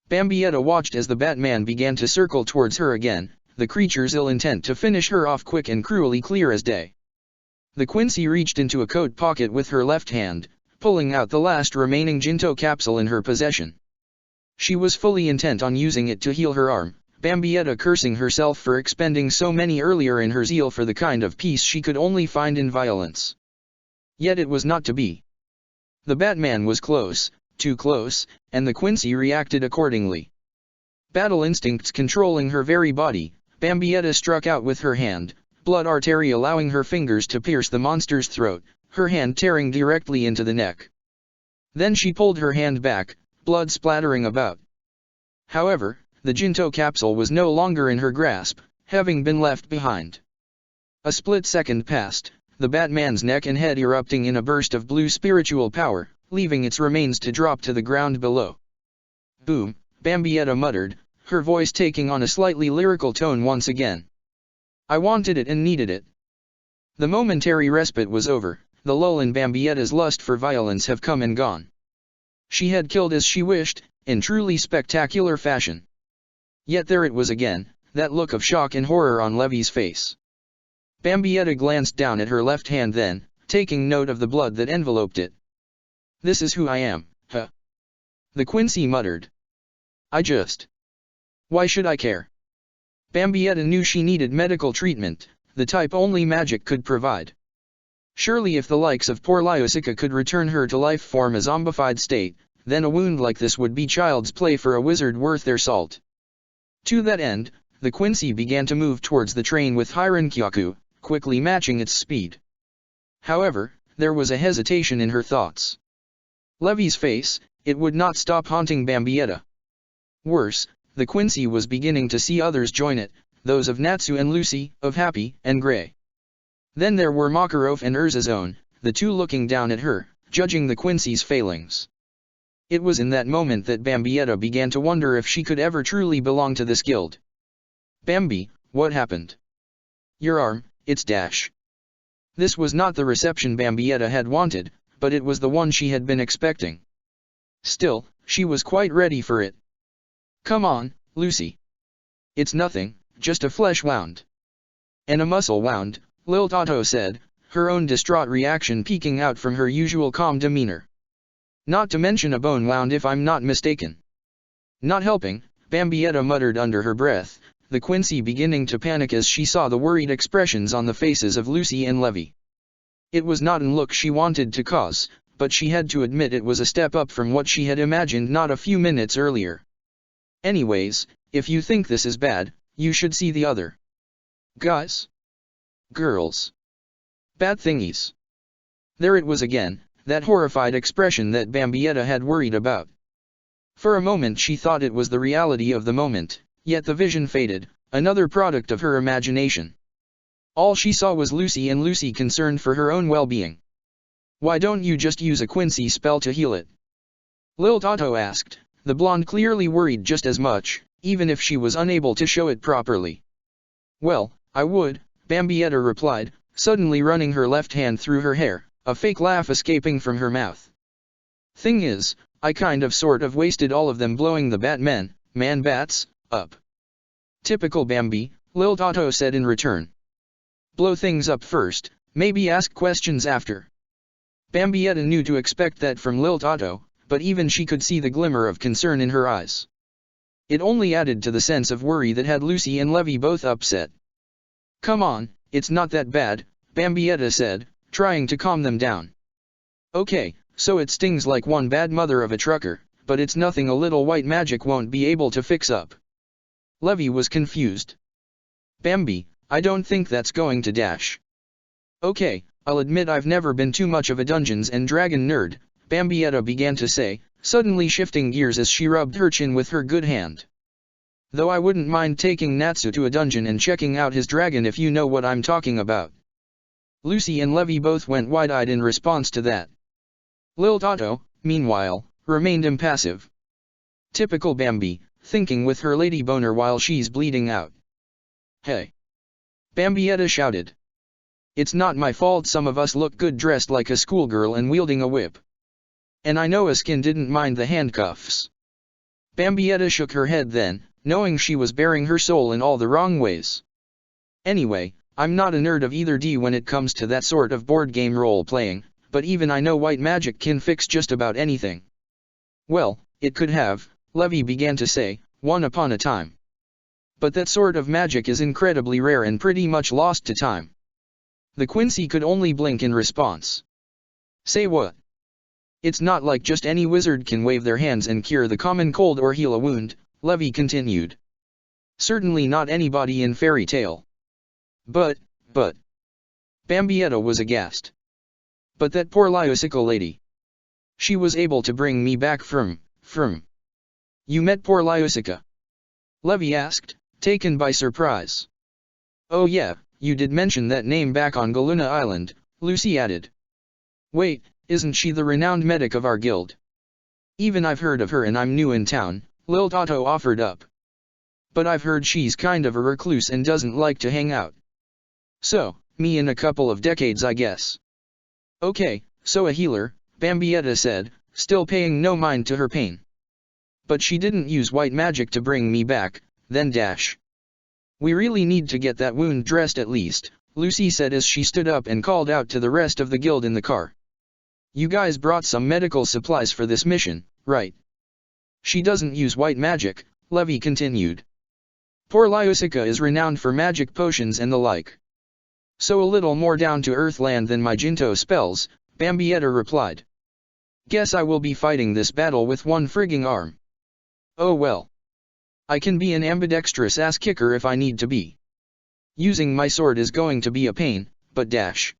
Bambietta watched as the Batman began to circle towards her again, the creature's ill intent to finish her off quick and cruelly clear as day. The Quincy reached into a coat pocket with her left hand, pulling out the last remaining Jinto capsule in her possession. She was fully intent on using it to heal her arm, Bambietta cursing herself for expending so many earlier in her zeal for the kind of peace she could only find in violence. Yet it was not to be. The Batman was close, too close, and the Quincy reacted accordingly. Battle instincts controlling her very body, Bambietta struck out with her hand, blood artery allowing her fingers to pierce the monster's throat, her hand tearing directly into the neck. Then she pulled her hand back, blood splattering about. However, the Jinto capsule was no longer in her grasp, having been left behind. A split second passed, the Batman's neck and head erupting in a burst of blue spiritual power, leaving its remains to drop to the ground below. "Boom," Bambietta muttered, her voice taking on a slightly lyrical tone once again. "I wanted it and needed it." The momentary respite was over, the lull in Bambietta's lust for violence have come and gone. She had killed as she wished, in truly spectacular fashion. Yet there it was again, that look of shock and horror on Levy's face. Bambietta glanced down at her left hand then, taking note of the blood that enveloped it. "This is who I am, huh?" the Quincy muttered. "I just... Why should I care?" Bambietta knew she needed medical treatment, the type only magic could provide. Surely if the likes of poor Lyosica could return her to life form a zombified state, then a wound like this would be child's play for a wizard worth their salt. To that end, the Quincy began to move towards the train with Hyrenkyaku, quickly matching its speed. However, there was a hesitation in her thoughts. Levy's face, it would not stop haunting Bambietta. Worse, the Quincy was beginning to see others join it, those of Natsu and Lucy, of Happy and Gray. Then there were Makarov and Urzazone, the two looking down at her, judging the Quincy's failings. It was in that moment that Bambietta began to wonder if she could ever truly belong to this guild. "Bambi, what happened?" "Your arm, it's dash." This was not the reception Bambietta had wanted, but it was the one she had been expecting. Still, she was quite ready for it. "Come on, Lucy. It's nothing, just a flesh wound." "And a muscle wound," Lil Tato said, her own distraught reaction peeking out from her usual calm demeanor. "Not to mention a bone wound if I'm not mistaken." Not helping, Bambietta muttered under her breath, the Quincy beginning to panic as she saw the worried expressions on the faces of Lucy and Levy. It was not an look she wanted to cause, but she had to admit it was a step up from what she had imagined not a few minutes earlier. "Anyways, if you think this is bad, you should see the other guys. Girls. Bad thingies." There it was again, that horrified expression that Bambietta had worried about. For a moment she thought it was the reality of the moment, yet the vision faded, another product of her imagination. All she saw was Lucy and Lucy concerned for her own well-being. "Why don't you just use a Quincy spell to heal it?" Lil Tato asked, the blonde clearly worried just as much, even if she was unable to show it properly. "Well, I would," Bambietta replied, suddenly running her left hand through her hair, a fake laugh escaping from her mouth. "Thing is, I kind of sort of wasted all of them blowing the man-bats, up." "Typical Bambi," Lil Tato said in return. "Blow things up first, maybe ask questions after." Bambietta knew to expect that from Lil Tato, but even she could see the glimmer of concern in her eyes. It only added to the sense of worry that had Lucy and Levy both upset. "Come on, it's not that bad," Bambietta said, trying to calm them down. Okay, so it stings like one bad mother of a trucker, but it's nothing a little white magic won't be able to fix up. Levy was confused. Bambi, I don't think that's going to dash. Okay, I'll admit I've never been too much of a Dungeons and Dragon nerd, Bambietta began to say, suddenly shifting gears as she rubbed her chin with her good hand. Though I wouldn't mind taking Natsu to a dungeon and checking out his dragon if you know what I'm talking about. Lucy and Levy both went wide-eyed in response to that. Lil Tato, meanwhile, remained impassive. Typical Bambi, thinking with her lady boner while she's bleeding out. Hey! Bambietta shouted. It's not my fault some of us look good dressed like a schoolgirl and wielding a whip. And I know Askin didn't mind the handcuffs. Bambietta shook her head then, knowing she was bearing her soul in all the wrong ways. Anyway, I'm not a nerd of either D when it comes to that sort of board game role-playing, but even I know white magic can fix just about anything. Well, it could have, Levy began to say, one upon a time. But that sort of magic is incredibly rare and pretty much lost to time. The Quincy could only blink in response. Say what? It's not like just any wizard can wave their hands and cure the common cold or heal a wound, Levy continued. Certainly not anybody in fairy tale. But. Bambietta was aghast. But that poor Lyosical lady. She was able to bring me back from. You met poor Lyosica? Levy asked, taken by surprise. Oh yeah, you did mention that name back on Galuna Island, Lucy added. Wait, isn't she the renowned medic of our guild? Even I've heard of her and I'm new in town, Lil Tato offered up. But I've heard she's kind of a recluse and doesn't like to hang out. So, me in a couple of decades I guess. Okay, so a healer, Bambietta said, still paying no mind to her pain. But she didn't use white magic to bring me back, then dash. We really need to get that wound dressed at least, Lucy said as she stood up and called out to the rest of the guild in the car. You guys brought some medical supplies for this mission, right? She doesn't use white magic, Levy continued. Poor Lyosica is renowned for magic potions and the like. So a little more down to earth land than my Jinto spells, Bambietta replied. Guess I will be fighting this battle with one frigging arm. Oh well. I can be an ambidextrous ass kicker if I need to be. Using my sword is going to be a pain, but dash.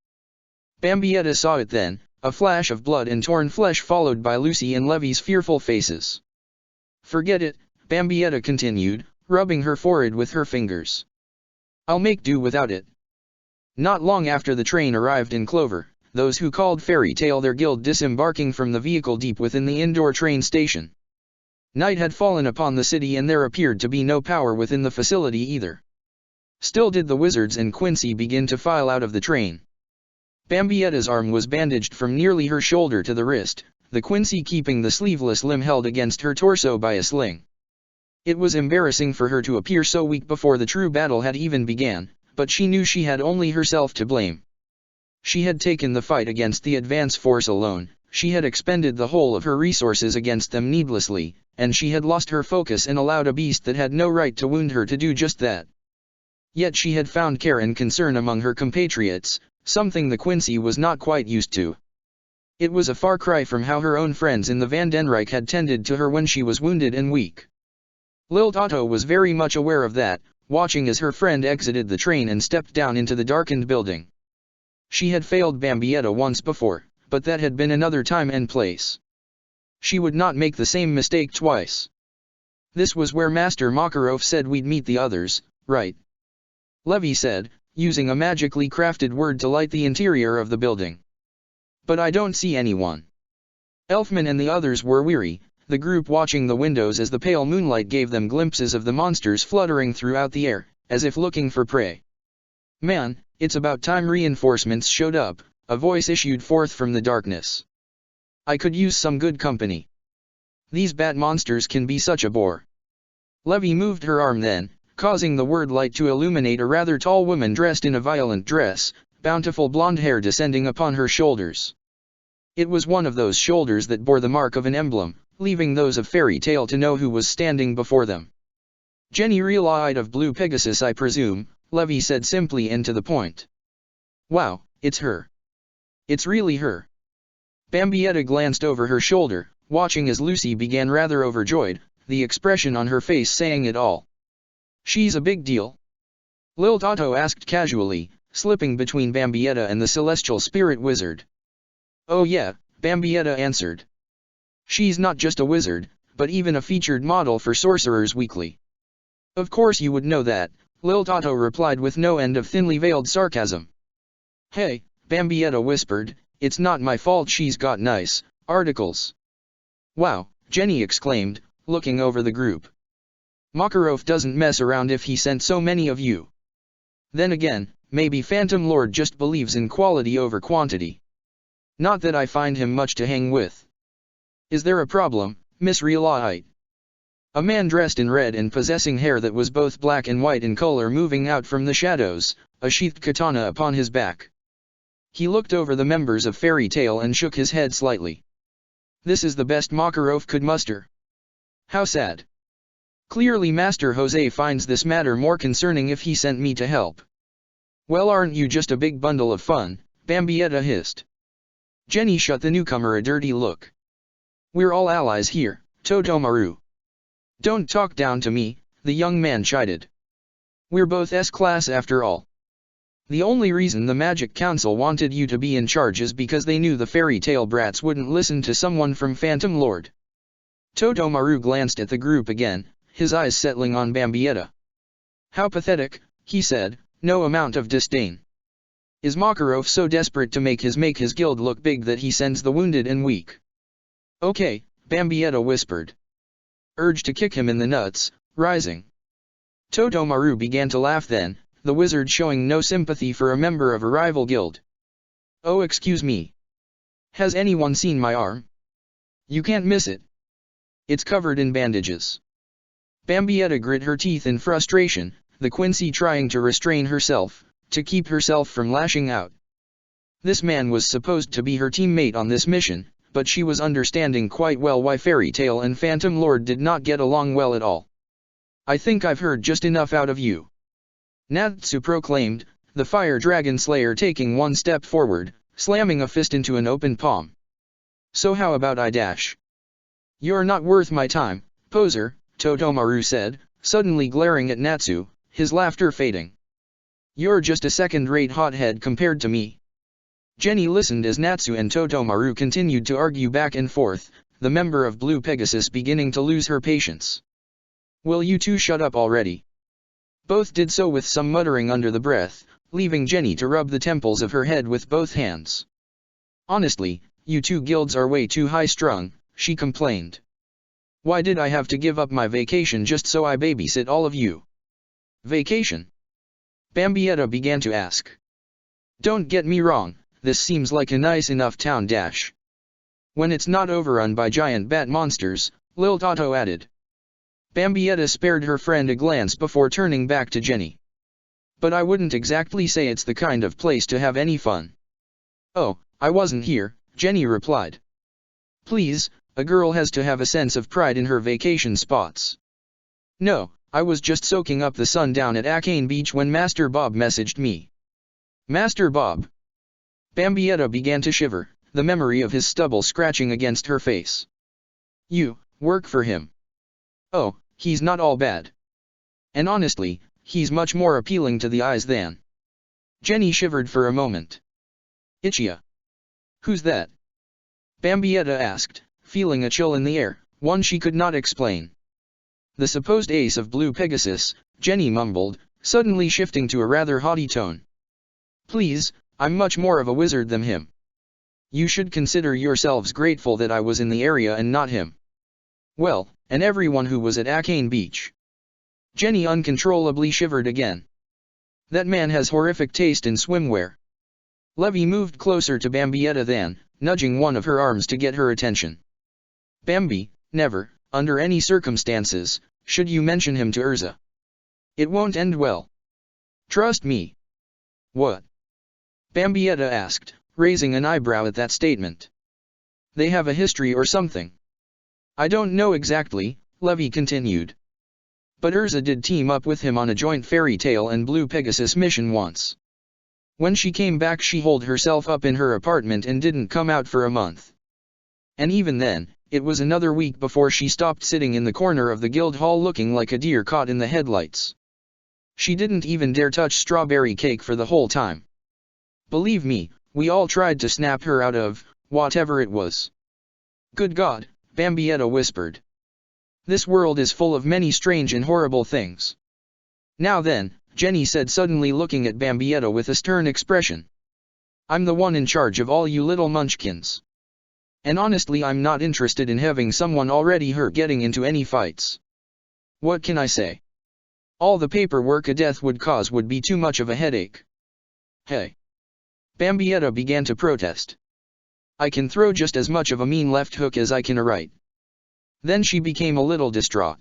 Bambietta saw it then, a flash of blood and torn flesh followed by Lucy and Levy's fearful faces. Forget it, Bambietta continued, rubbing her forehead with her fingers. I'll make do without it. Not long after the train arrived in Clover, those who called Fairy Tale their guild disembarking from the vehicle deep within the indoor train station. Night had fallen upon the city and there appeared to be no power within the facility either. Still did the wizards and Quincy begin to file out of the train. Bambietta's arm was bandaged from nearly her shoulder to the wrist, the Quincy keeping the sleeveless limb held against her torso by a sling. It was embarrassing for her to appear so weak before the true battle had even began, but she knew she had only herself to blame. She had taken the fight against the advance force alone, she had expended the whole of her resources against them needlessly, and she had lost her focus and allowed a beast that had no right to wound her to do just that. Yet she had found care and concern among her compatriots, something the Quincy was not quite used to. It was a far cry from how her own friends in the Vandenrijk had tended to her when she was wounded and weak. Lil Tato was very much aware of that, watching as her friend exited the train and stepped down into the darkened building. She had failed Bambietta once before, but that had been another time and place. She would not make the same mistake twice. This was where Master Makarov said we'd meet the others, right? Levy said, using a magically crafted word to light the interior of the building. But I don't see anyone. Elfman and the others were weary, the group watching the windows as the pale moonlight gave them glimpses of the monsters fluttering throughout the air, as if looking for prey. Man, it's about time reinforcements showed up, a voice issued forth from the darkness. I could use some good company. These bat monsters can be such a bore. Levy moved her arm then, causing the word light to illuminate a rather tall woman dressed in a violent dress, bountiful blonde hair descending upon her shoulders. It was one of those shoulders that bore the mark of an emblem, leaving those of Fairy Tale to know who was standing before them. Jenny Real-Eyed of Blue Pegasus I presume, Levy said simply and to the point. Wow, it's her. It's really her. Bambietta glanced over her shoulder, watching as Lucy began rather overjoyed, the expression on her face saying it all. "She's a big deal?" Lil Tato asked casually, slipping between Bambietta and the celestial spirit wizard. "Oh yeah," Bambietta answered. "She's not just a wizard, but even a featured model for Sorcerers Weekly." "Of course you would know that," Lil Tato replied with no end of thinly veiled sarcasm. "Hey," Bambietta whispered, "it's not my fault she's got nice articles." "Wow," Jenny exclaimed, looking over the group. "Makarov doesn't mess around if he sent so many of you. Then again, maybe Phantom Lord just believes in quality over quantity. Not that I find him much to hang with." "Is there a problem, Miss Realite?" A man dressed in red and possessing hair that was both black and white in color moving out from the shadows, a sheathed katana upon his back. He looked over the members of Fairy Tale and shook his head slightly. "This is the best Makarov could muster. How sad. Clearly Master Jose finds this matter more concerning if he sent me to help." "Well, aren't you just a big bundle of fun?" Bambietta hissed. Jenny shot the newcomer a dirty look. "We're all allies here, Totomaru." "Don't talk down to me," the young man chided. "We're both S-class after all. The only reason the Magic Council wanted you to be in charge is because they knew the Fairy Tale brats wouldn't listen to someone from Phantom Lord." Totomaru glanced at the group again, his eyes settling on Bambietta. "How pathetic," he said, no amount of disdain. "Is Makarov so desperate to make his guild look big that he sends the wounded and weak?" "Okay," Bambietta whispered. Urged to kick him in the nuts, rising. Totomaru began to laugh then, the wizard showing no sympathy for a member of a rival guild. "Oh, excuse me. Has anyone seen my arm? You can't miss it. It's covered in bandages." Bambietta grit her teeth in frustration, the Quincy trying to restrain herself, to keep herself from lashing out. This man was supposed to be her teammate on this mission, but she was understanding quite well why Fairy Tale and Phantom Lord did not get along well at all. "I think I've heard just enough out of you," Natsu proclaimed, the Fire Dragon Slayer taking one step forward, slamming a fist into an open palm. "So how about I dash?" "You're not worth my time, poser," Totomaru said, suddenly glaring at Natsu, his laughter fading. "You're just a second-rate hothead compared to me." Jenny listened as Natsu and Totomaru continued to argue back and forth, the member of Blue Pegasus beginning to lose her patience. "Will you two shut up already?" Both did so with some muttering under the breath, leaving Jenny to rub the temples of her head with both hands. "Honestly, you two guilds are way too high-strung," she complained. "Why did I have to give up my vacation just so I babysit all of you?" "Vacation?" Bambietta began to ask. "Don't get me wrong, this seems like a nice enough town dash. When it's not overrun by giant bat monsters," Lil Tato added. Bambietta spared her friend a glance before turning back to Jenny. "But I wouldn't exactly say it's the kind of place to have any fun." "Oh, I wasn't here," Jenny replied. "Please, a girl has to have a sense of pride in her vacation spots." "No, I was just soaking up the sun down at Arcane Beach when Master Bob messaged me." "Master Bob?" Bambietta began to shiver, the memory of his stubble scratching against her face. "You work for him?" "Oh, he's not all bad. And honestly, he's much more appealing to the eyes than—" Jenny shivered for a moment. "Ichia? Who's that?" Bambietta asked, feeling a chill in the air, one she could not explain. "The supposed ace of Blue Pegasus," Jenny mumbled, suddenly shifting to a rather haughty tone. "Please, I'm much more of a wizard than him. You should consider yourselves grateful that I was in the area and not him." "Well, and everyone who was at Arcane Beach." Jenny uncontrollably shivered again. "That man has horrific taste in swimwear." Levy moved closer to Bambietta then, nudging one of her arms to get her attention. "Bambi, never, under any circumstances, should you mention him to Urza. It won't end well. Trust me." "What?" Bambietta asked, raising an eyebrow at that statement. "They have a history or something." "I don't know exactly," Levy continued. "But Urza did team up with him on a joint Fairy Tale and Blue Pegasus mission once. When she came back she holed herself up in her apartment and didn't come out for a month. And even then, it was another week before she stopped sitting in the corner of the guild hall looking like a deer caught in the headlights. She didn't even dare touch strawberry cake for the whole time. Believe me, we all tried to snap her out of whatever it was. Good God, Bambietta whispered. This world is full of many strange and horrible things. Now then, Jenny said suddenly looking at Bambietta with a stern expression. I'm the one in charge of all you little munchkins. And honestly I'm not interested in having someone already hurt getting into any fights. What can I say? All the paperwork a death would cause would be too much of a headache. Hey. Bambietta began to protest. I can throw just as much of a mean left hook as I can a right. Then she became a little distraught.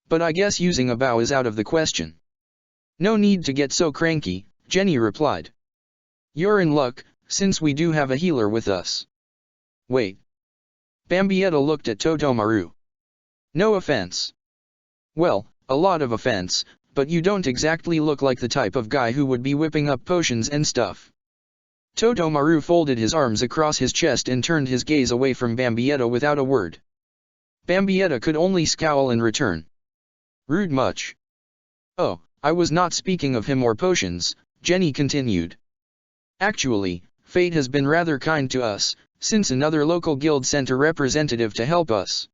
But I guess using a bow is out of the question. No need to get so cranky, Jenny replied. You're in luck, since we do have a healer with us. Wait. Bambietta looked at Totomaru. No offense. Well, a lot of offense, but you don't exactly look like the type of guy who would be whipping up potions and stuff. Totomaru folded his arms across his chest and turned his gaze away from Bambietta without a word. Bambietta could only scowl in return. Rude much. Oh, I was not speaking of him or potions, Jenny continued. Actually, fate has been rather kind to us, since another local guild sent a representative to help us.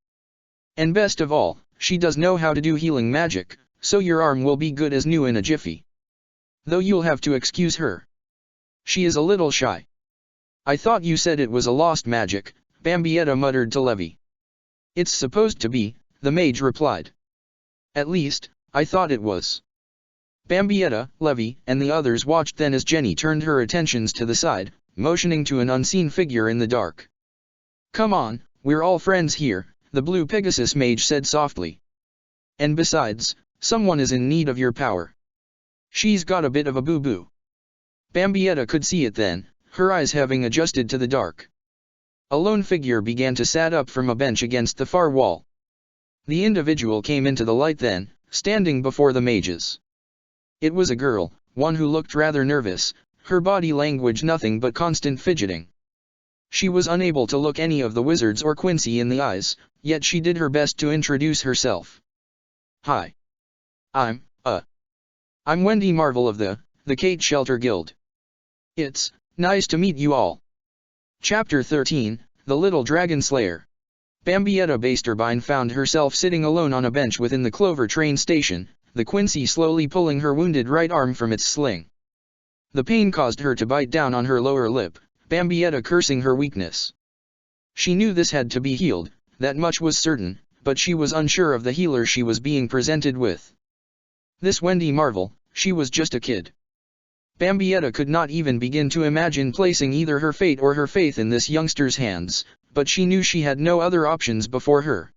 And best of all, she does know how to do healing magic, so your arm will be good as new in a jiffy. Though you'll have to excuse her. She is a little shy. I thought you said it was a lost magic, Bambietta muttered to Levi. It's supposed to be, the mage replied. At least, I thought it was. Bambietta, Levi, and the others watched then as Jenny turned her attentions to the side, motioning to an unseen figure in the dark. Come on, we're all friends here, the blue Pegasus mage said softly. And besides, someone is in need of your power. She's got a bit of a boo-boo. Bambietta could see it then, her eyes having adjusted to the dark. A lone figure began to sat up from a bench against the far wall. The individual came into the light then, standing before the mages. It was a girl, one who looked rather nervous, her body language nothing but constant fidgeting. She was unable to look any of the wizards or Quincy in the eyes, yet she did her best to introduce herself. Hi. I'm Wendy Marvel of the Kate Shelter Guild. It's nice to meet you all. Chapter 13, The Little Dragon Slayer. Bambietta Basterbine found herself sitting alone on a bench within the Clover train station, the Quincy slowly pulling her wounded right arm from its sling. The pain caused her to bite down on her lower lip, Bambietta cursing her weakness. She knew this had to be healed, that much was certain, but she was unsure of the healer she was being presented with. This Wendy Marvel, she was just a kid. Bambietta could not even begin to imagine placing either her fate or her faith in this youngster's hands, but she knew she had no other options before her.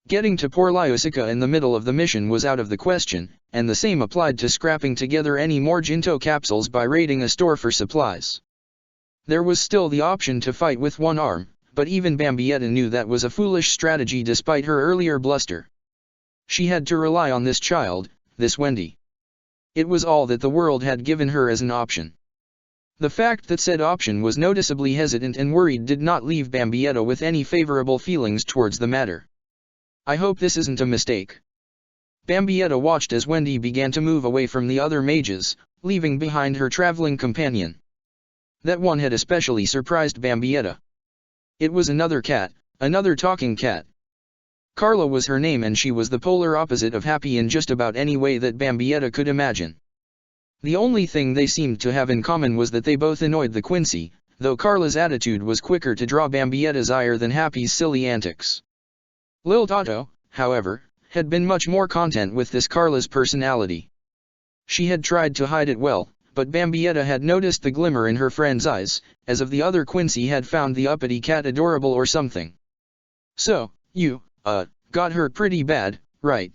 Getting to Poor Lyusica in the middle of the mission was out of the question, and the same applied to scrapping together any more Jinto capsules by raiding a store for supplies. There was still the option to fight with one arm, but even Bambietta knew that was a foolish strategy despite her earlier bluster. She had to rely on this child, this Wendy. It was all that the world had given her as an option. The fact that said option was noticeably hesitant and worried did not leave Bambietta with any favorable feelings towards the matter. I hope this isn't a mistake. Bambietta watched as Wendy began to move away from the other mages, leaving behind her traveling companion. That one had especially surprised Bambietta. It was another cat, another talking cat. Carla was her name and she was the polar opposite of happy in just about any way that Bambietta could imagine. The only thing they seemed to have in common was that they both annoyed the Quincy, though Carla's attitude was quicker to draw Bambietta's ire than Happy's silly antics. Lil Toto, however, had been much more content with this Carla's personality. She had tried to hide it well, but Bambietta had noticed the glimmer in her friend's eyes, as if the other Quincy had found the uppity cat adorable or something. So, you, got hurt pretty bad, right?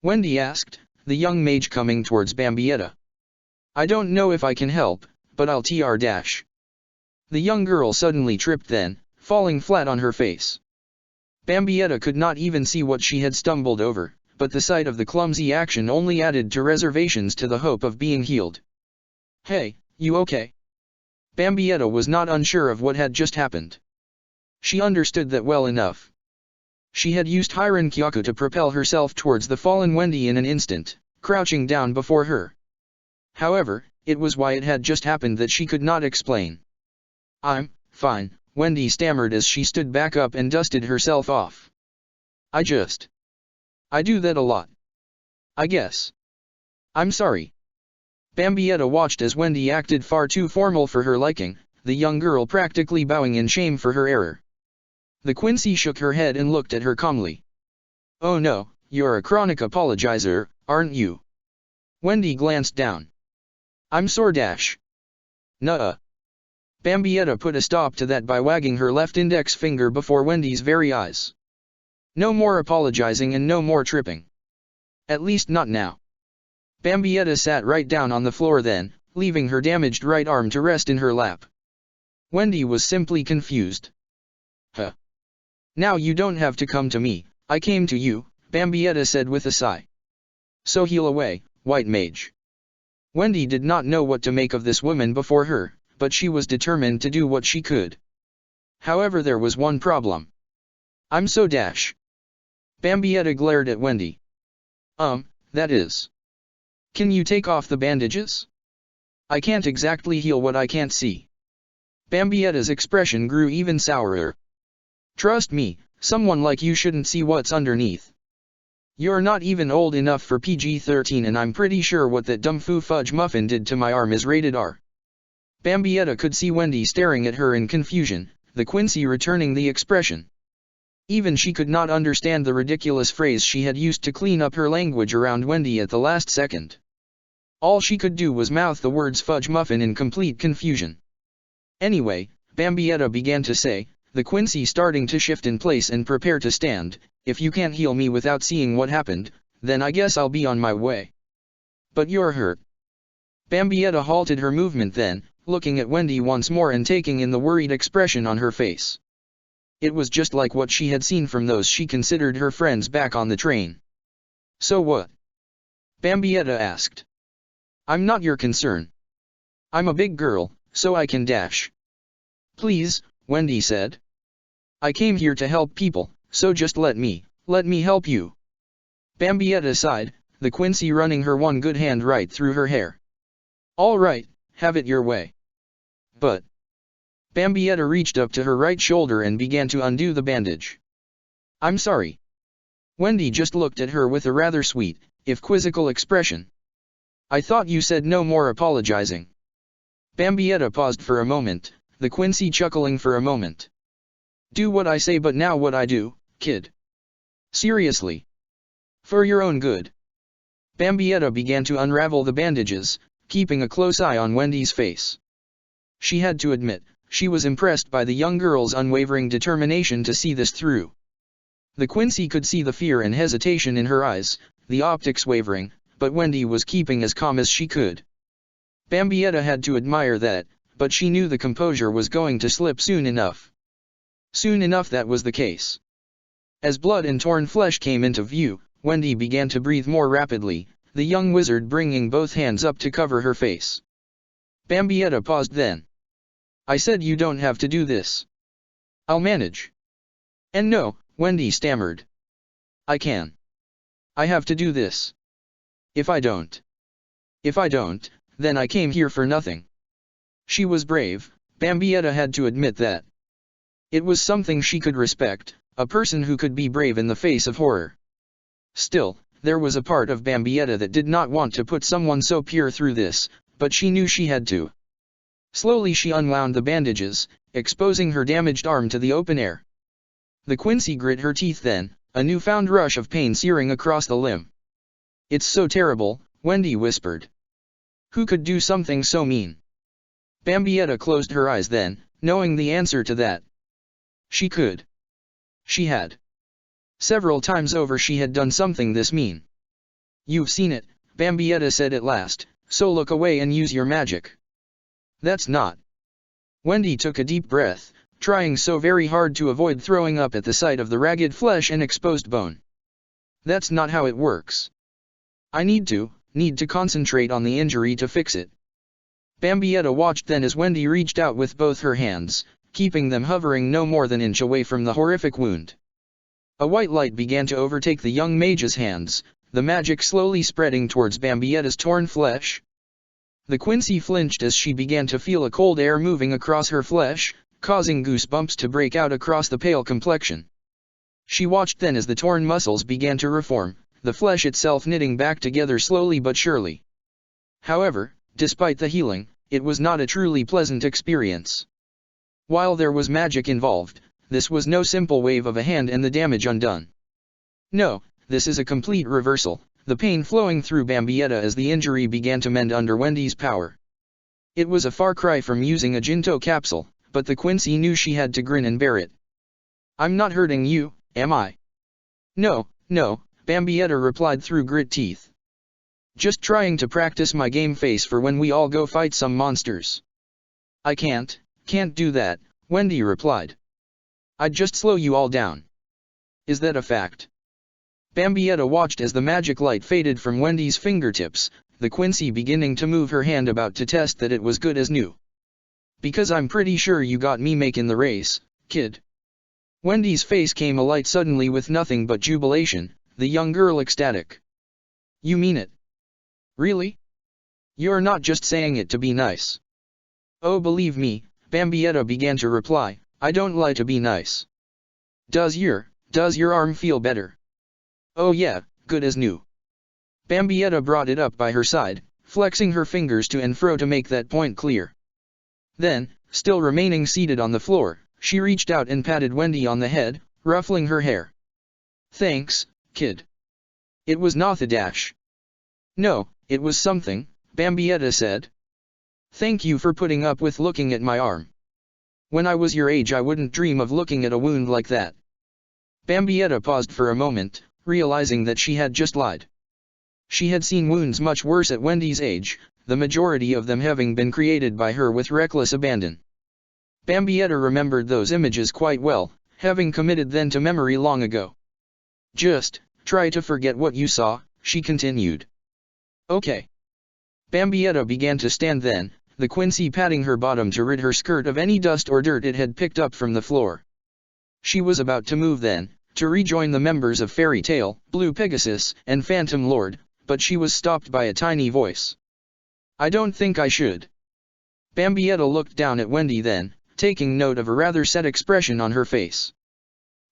Wendy asked, the young mage coming towards Bambietta. I don't know if I can help, but I'll tr dash. The young girl suddenly tripped then, falling flat on her face. Bambietta could not even see what she had stumbled over, but the sight of the clumsy action only added to reservations to the hope of being healed. Hey, you okay? Bambietta was not unsure of what had just happened. She understood that well enough. She had used Hiran Kyaku to propel herself towards the fallen Wendy in an instant, crouching down before her. However, it was why it had just happened that she could not explain. "I'm fine," Wendy stammered as she stood back up and dusted herself off. I do that a lot. I guess. I'm sorry." Bambietta watched as Wendy acted far too formal for her liking, the young girl practically bowing in shame for her error. The Quincy shook her head and looked at her calmly. "Oh no, you're a chronic apologizer, aren't you?" Wendy glanced down. "I'm sore dash." "Nuh-uh." Bambietta put a stop to that by wagging her left index finger before Wendy's very eyes. "No more apologizing and no more tripping. At least not now." Bambietta sat right down on the floor then, leaving her damaged right arm to rest in her lap. Wendy was simply confused. "Huh. Now you don't have to come to me, I came to you," Bambietta said with a sigh. "So heal away, white mage." Wendy did not know what to make of this woman before her, but she was determined to do what she could. However, there was one problem. "I'm so dash." Bambietta glared at Wendy. That is. Can you take off the bandages? I can't exactly heal what I can't see." Bambietta's expression grew even sourer. "Trust me, someone like you shouldn't see what's underneath. You're not even old enough for PG-13 and I'm pretty sure what that dumb fudge muffin did to my arm is rated R." Bambietta could see Wendy staring at her in confusion, the Quincy returning the expression. Even she could not understand the ridiculous phrase she had used to clean up her language around Wendy at the last second. All she could do was mouth the words fudge muffin in complete confusion. "Anyway," Bambietta began to say, the Quincy starting to shift in place and prepare to stand, "if you can't heal me without seeing what happened, then I guess I'll be on my way." "But you're hurt." Bambietta halted her movement then, looking at Wendy once more and taking in the worried expression on her face. It was just like what she had seen from those she considered her friends back on the train. "So what?" Bambietta asked. "I'm not your concern. I'm a big girl, so I can dash." "Please," Wendy said. "I came here to help people, so just let me help you." Bambietta sighed, the Quincy running her one good hand right through her hair. "All right, have it your way." "But..." Bambietta reached up to her right shoulder and began to undo the bandage. "I'm sorry." Wendy just looked at her with a rather sweet, if quizzical expression. "I thought you said no more apologizing." Bambietta paused for a moment, the Quincy chuckling for a moment. "Do what I say but now what I do, kid. Seriously. For your own good." Bambietta began to unravel the bandages, keeping a close eye on Wendy's face. She had to admit, she was impressed by the young girl's unwavering determination to see this through. The Quincy could see the fear and hesitation in her eyes, the optics wavering, but Wendy was keeping as calm as she could. Bambietta had to admire that, but she knew the composure was going to slip soon enough. Soon enough that was the case. As blood and torn flesh came into view, Wendy began to breathe more rapidly, the young wizard bringing both hands up to cover her face. Bambietta paused then. "I said you don't have to do this. I'll manage." "And no," Wendy stammered. "I can. I have to do this. If I don't, then I came here for nothing." She was brave, Bambietta had to admit that. It was something she could respect, a person who could be brave in the face of horror. Still, there was a part of Bambietta that did not want to put someone so pure through this, but she knew she had to. Slowly she unwound the bandages, exposing her damaged arm to the open air. The Quincy grit her teeth then, a newfound rush of pain searing across the limb. "It's so terrible," Wendy whispered. "Who could do something so mean?" Bambietta closed her eyes then, knowing the answer to that. She could. She had. Several times over she had done something this mean. "You've seen it," Bambietta said at last, "so look away and use your magic." "That's not." Wendy took a deep breath, trying so very hard to avoid throwing up at the sight of the ragged flesh and exposed bone. "That's not how it works. I need to concentrate on the injury to fix it." Bambietta watched then as Wendy reached out with both her hands, keeping them hovering no more than an inch away from the horrific wound. A white light began to overtake the young mage's hands, the magic slowly spreading towards Bambietta's torn flesh. The Quincy flinched as she began to feel a cold air moving across her flesh, causing goosebumps to break out across the pale complexion. She watched then as the torn muscles began to reform, the flesh itself knitting back together slowly but surely. However, despite the healing, it was not a truly pleasant experience. While there was magic involved, this was no simple wave of a hand and the damage undone. No, this is a complete reversal, the pain flowing through Bambietta as the injury began to mend under Wendy's power. It was a far cry from using a Jinto capsule, but the Quincy knew she had to grin and bear it. "I'm not hurting you, am I?" No, Bambietta replied through grit teeth. "Just trying to practice my game face for when we all go fight some monsters." "I can't do that," Wendy replied. "I'd just slow you all down." "Is that a fact?" Bambietta watched as the magic light faded from Wendy's fingertips, the Quincy beginning to move her hand about to test that it was good as new. "Because I'm pretty sure you got me making the race, kid." Wendy's face came alight suddenly with nothing but jubilation, the young girl ecstatic. "You mean it? Really? You're not just saying it to be nice." "Oh, believe me," Bambietta began to reply, "I don't lie to be nice." Does your arm feel better?" "Oh yeah, good as new." Bambietta brought it up by her side, flexing her fingers to and fro to make that point clear. Then, still remaining seated on the floor, she reached out and patted Wendy on the head, ruffling her hair. "Thanks, kid." "It was not a dash." "No, it was something," Bambietta said. "Thank you for putting up with looking at my arm. When I was your age I wouldn't dream of looking at a wound like that." Bambietta paused for a moment, realizing that she had just lied. She had seen wounds much worse at Wendy's age, the majority of them having been created by her with reckless abandon. Bambietta remembered those images quite well, having committed them to memory long ago. "Just try to forget what you saw," she continued. "Okay." Bambietta began to stand then, the Quincy patting her bottom to rid her skirt of any dust or dirt it had picked up from the floor. She was about to move then, to rejoin the members of Fairy Tale, Blue Pegasus, and Phantom Lord, but she was stopped by a tiny voice. "I don't think I should." Bambietta looked down at Wendy then, taking note of a rather set expression on her face.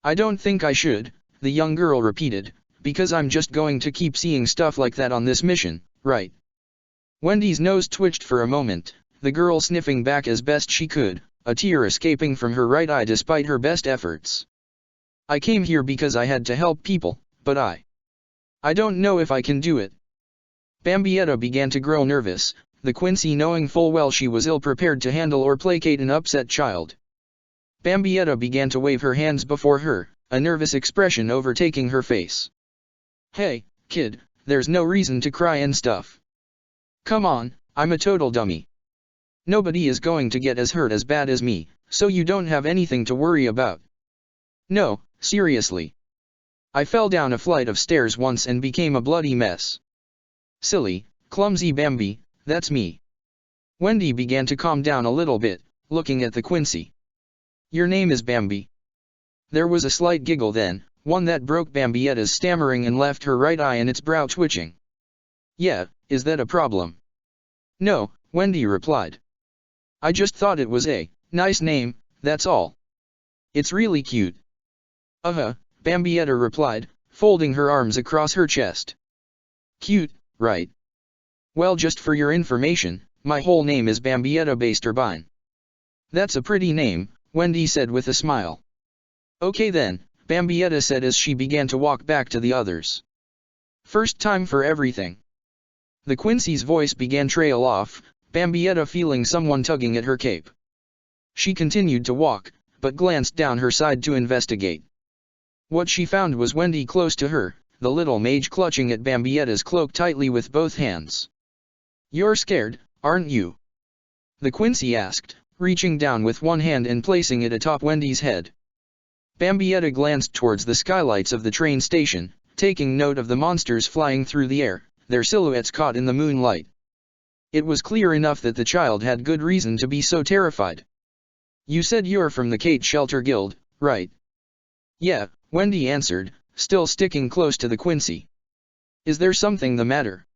"I don't think I should," the young girl repeated, "because I'm just going to keep seeing stuff like that on this mission, right?" Wendy's nose twitched for a moment, the girl sniffing back as best she could, a tear escaping from her right eye despite her best efforts. "I came here because I had to help people, but I don't know if I can do it." Bambietta began to grow nervous, the Quincy knowing full well she was ill-prepared to handle or placate an upset child. Bambietta began to wave her hands before her, a nervous expression overtaking her face. "Hey, kid, there's no reason to cry and stuff. Come on, I'm a total dummy. Nobody is going to get as hurt as bad as me, so you don't have anything to worry about." "No, seriously. I fell down a flight of stairs once and became a bloody mess." "Silly, clumsy Bambi, that's me." Wendy began to calm down a little bit, looking at the Quincy. "Your name is Bambi?" There was a slight giggle then, one that broke Bambietta's stammering and left her right eye and its brow twitching. "Yeah, is that a problem?" "No," Wendy replied. "I just thought it was a nice name, that's all. It's really cute." "Uh-huh," Bambietta replied, folding her arms across her chest. "Cute, right? Well, just for your information, my whole name is Bambietta Basterbine." "That's a pretty name," Wendy said with a smile. "Okay then," Bambietta said as she began to walk back to the others. "First time for everything." The Quincy's voice began trail off, Bambietta feeling someone tugging at her cape. She continued to walk, but glanced down her side to investigate. What she found was Wendy close to her, the little mage clutching at Bambietta's cloak tightly with both hands. "You're scared, aren't you?" the Quincy asked, reaching down with one hand and placing it atop Wendy's head. Bambietta glanced towards the skylights of the train station, taking note of the monsters flying through the air, their silhouettes caught in the moonlight. It was clear enough that the child had good reason to be so terrified. You said you're from the Kate Shelter Guild, right? Yeah, Wendy answered, still sticking close to the Quincy. Is there something the matter?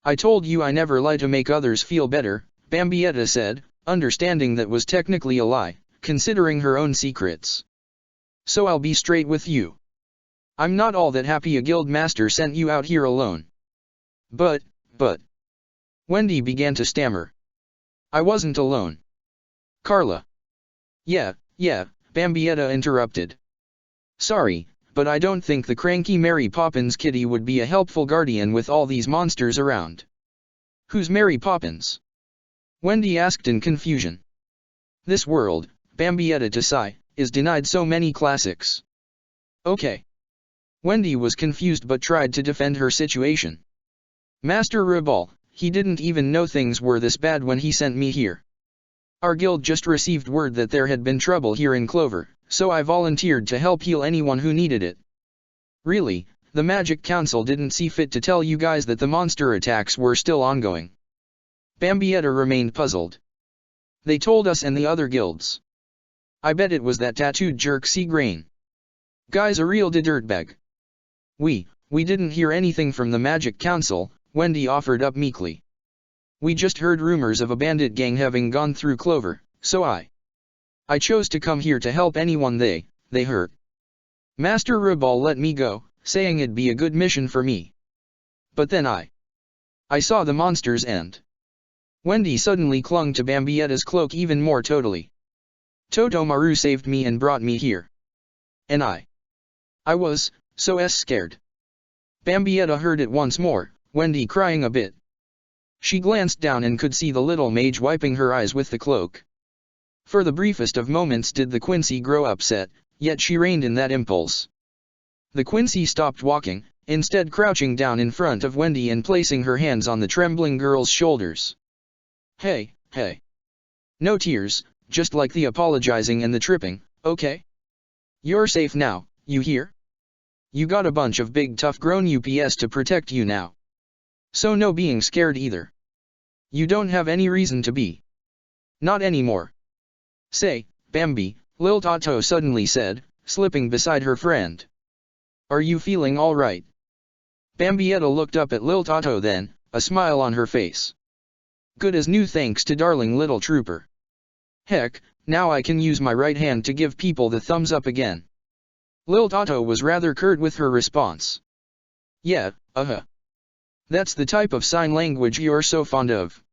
I told you I never lie to make others feel better, Bambietta said, understanding that was technically a lie, considering her own secrets. So I'll be straight with you. I'm not all that happy a guild master sent you out here alone. But. Wendy began to stammer. I wasn't alone. Carla. Yeah, Bambietta interrupted. Sorry, but I don't think the cranky Mary Poppins kitty would be a helpful guardian with all these monsters around. Who's Mary Poppins? Wendy asked in confusion. This world, Bambietta to sigh, is denied so many classics. Okay. Wendy was confused but tried to defend her situation. Master Ribal, he didn't even know things were this bad when he sent me here. Our guild just received word that there had been trouble here in Clover, so I volunteered to help heal anyone who needed it. Really, the Magic Council didn't see fit to tell you guys that the monster attacks were still ongoing. Bambietta remained puzzled. They told us and the other guilds. I bet it was that tattooed jerk Seagrain. Guy's a real dirtbag. We didn't hear anything from the Magic Council, Wendy offered up meekly. We just heard rumors of a bandit gang having gone through Clover, so I chose to come here to help anyone they hurt. Master Ribal let me go, saying it'd be a good mission for me. But then I saw the monsters and... Wendy suddenly clung to Bambietta's cloak even more totally. Totomaru saved me and brought me here. And I was so scared. Bambietta heard it once more, Wendy crying a bit. She glanced down and could see the little mage wiping her eyes with the cloak. For the briefest of moments did the Quincy grow upset, yet she reined in that impulse. The Quincy stopped walking, instead crouching down in front of Wendy and placing her hands on the trembling girl's shoulders. Hey. No tears, just like the apologizing and the tripping, okay? You're safe now, you hear? You got a bunch of big tough grown UPS to protect you now. So no being scared either. You don't have any reason to be. Not anymore. Say, Bambi, Lil Tato suddenly said, slipping beside her friend. Are you feeling all right? Bambietta looked up at Lil Tato then, a smile on her face. Good as new thanks to darling little trooper. Heck, now I can use my right hand to give people the thumbs up again. Lil Tato was rather curt with her response. Yeah, That's the type of sign language you're so fond of.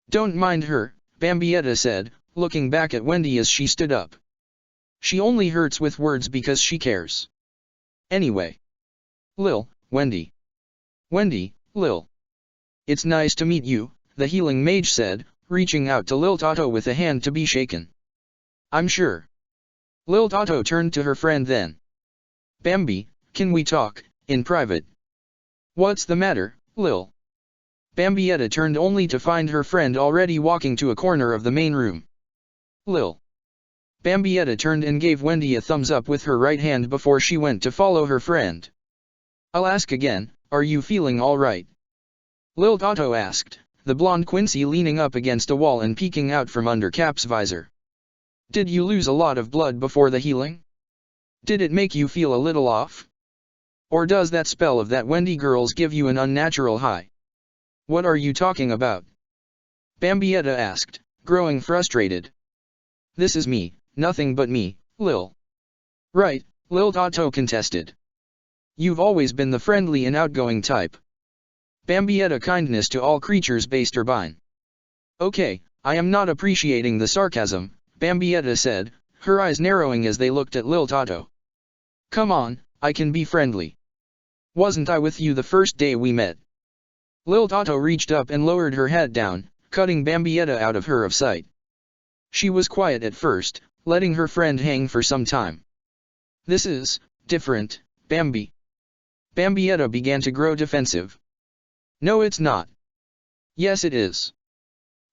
Don't mind her, Bambietta said, looking back at Wendy as she stood up. She only hurts with words because she cares. Anyway. Lil, Wendy. Wendy, Lil. It's nice to meet you, the healing mage said, reaching out to Lil Tato with a hand to be shaken. I'm sure. Lil Tato turned to her friend then. Bambi, can we talk, in private? What's the matter, Lil? Bambietta turned only to find her friend already walking to a corner of the main room. Lil. Bambietta turned and gave Wendy a thumbs up with her right hand before she went to follow her friend. I'll ask again, are you feeling all right? Lil Tato asked, the blonde Quincy leaning up against a wall and peeking out from under Cap's visor. Did you lose a lot of blood before the healing? Did it make you feel a little off? Or does that spell of that Wendy girl's give you an unnatural high? What are you talking about? Bambietta asked, growing frustrated. This is me, nothing but me, Lil. Right, Lil Tato contested. You've always been the friendly and outgoing type. Bambietta kindness to all creatures based turbine. Okay, I am not appreciating the sarcasm, Bambietta said, her eyes narrowing as they looked at Lil Tato. Come on, I can be friendly. Wasn't I with you the first day we met? Lil Tato reached up and lowered her head down, cutting Bambietta out of her sight. She was quiet at first, letting her friend hang for some time. This is different, Bambi. Bambietta began to grow defensive. No, it's not. Yes, it is.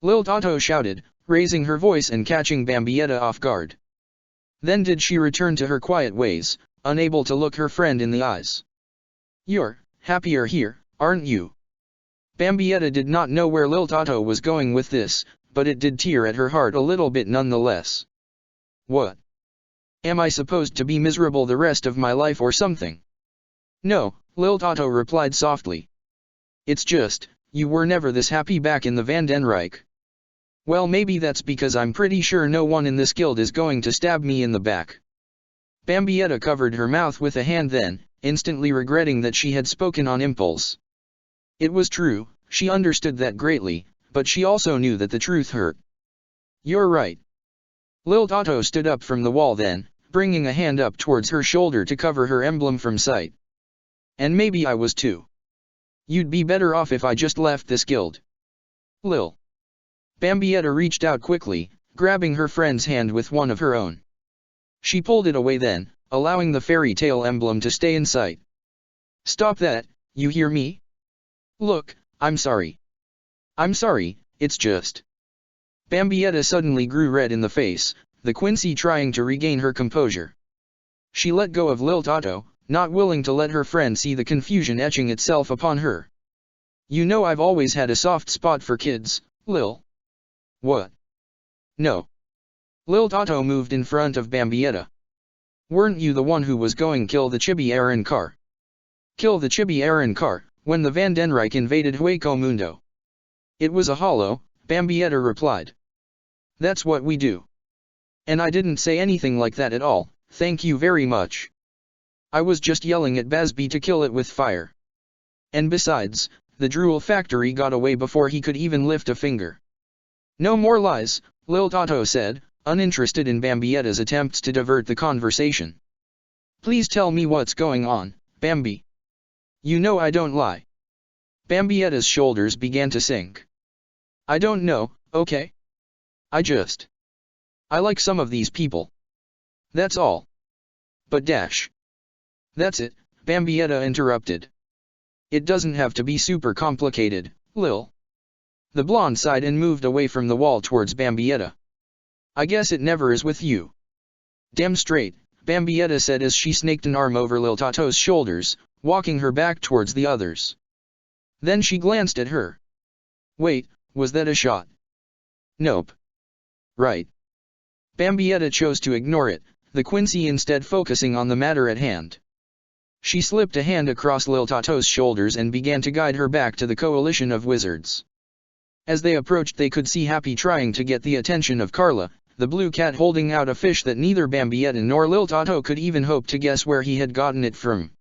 Lil Tato shouted, raising her voice and catching Bambietta off guard. Then did she return to her quiet ways, unable to look her friend in the eyes. You're happier here, aren't you? Bambietta did not know where Lil Tato was going with this, but it did tear at her heart a little bit nonetheless. What? Am I supposed to be miserable the rest of my life or something? No, Lil Tato replied softly. It's just, you were never this happy back in the Van den Rijk. Well, maybe that's because I'm pretty sure no one in this guild is going to stab me in the back. Bambietta covered her mouth with a hand then, instantly regretting that she had spoken on impulse. It was true, she understood that greatly, but she also knew that the truth hurt. You're right. Lil Tato stood up from the wall then, bringing a hand up towards her shoulder to cover her emblem from sight. And maybe I was too. You'd be better off if I just left this guild. Lil. Bambietta reached out quickly, grabbing her friend's hand with one of her own. She pulled it away then, allowing the fairy tale emblem to stay in sight. Stop that, you hear me? Look, I'm sorry. I'm sorry, it's just. Bambietta suddenly grew red in the face, the Quincy trying to regain her composure. She let go of Lil Tato, not willing to let her friend see the confusion etching itself upon her. You know I've always had a soft spot for kids, Lil. What? No. Lil Tato moved in front of Bambietta. Weren't you the one who was going kill the Chibi Aaron car? Kill the Chibi Aaron car, when the Van den Rijk invaded Hueco Mundo. It was a hollow, Bambietta replied. That's what we do. And I didn't say anything like that at all, thank you very much. I was just yelling at Bazby to kill it with fire. And besides, the Drool factory got away before he could even lift a finger. No more lies, Lil Tato said, uninterested in Bambietta's attempts to divert the conversation. Please tell me what's going on, Bambi. You know I don't lie. Bambietta's shoulders began to sink. I don't know, okay? I like some of these people. That's all. But dash. That's it, Bambietta interrupted. It doesn't have to be super complicated, Lil. The blonde sighed and moved away from the wall towards Bambietta. I guess it never is with you. Damn straight, Bambietta said as she snaked an arm over Lil Tato's shoulders, walking her back towards the others. Then she glanced at her. Wait, was that a shot? Nope. Right. Bambietta chose to ignore it, the Quincy instead focusing on the matter at hand. She slipped a hand across Lil Tato's shoulders and began to guide her back to the coalition of wizards. As they approached they could see Happy trying to get the attention of Carla, the blue cat holding out a fish that neither Bambietta nor Lil Tato could even hope to guess where he had gotten it from.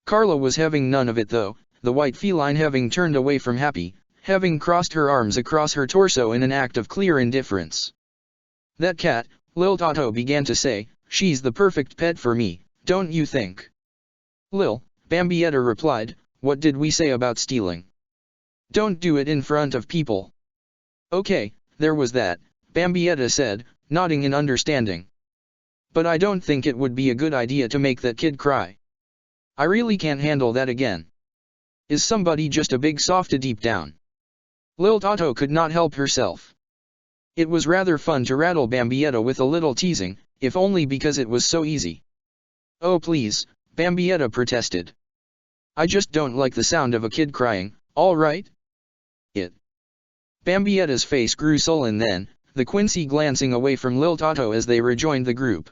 Carla was having none of it though, the white feline having turned away from Happy, having crossed her arms across her torso in an act of clear indifference. That cat, Lil Tato began to say, she's the perfect pet for me, don't you think? Lil, Bambietta replied, what did we say about stealing? Don't do it in front of people. Okay, there was that, Bambietta said, nodding in understanding. But I don't think it would be a good idea to make that kid cry. I really can't handle that again. Is somebody just a big softy deep down? Lil Tato could not help herself. It was rather fun to rattle Bambietta with a little teasing, if only because it was so easy. Oh please, Bambietta protested. I just don't like the sound of a kid crying, all right? Bambietta's face grew sullen then, the Quincy glancing away from Lil Tato as they rejoined the group.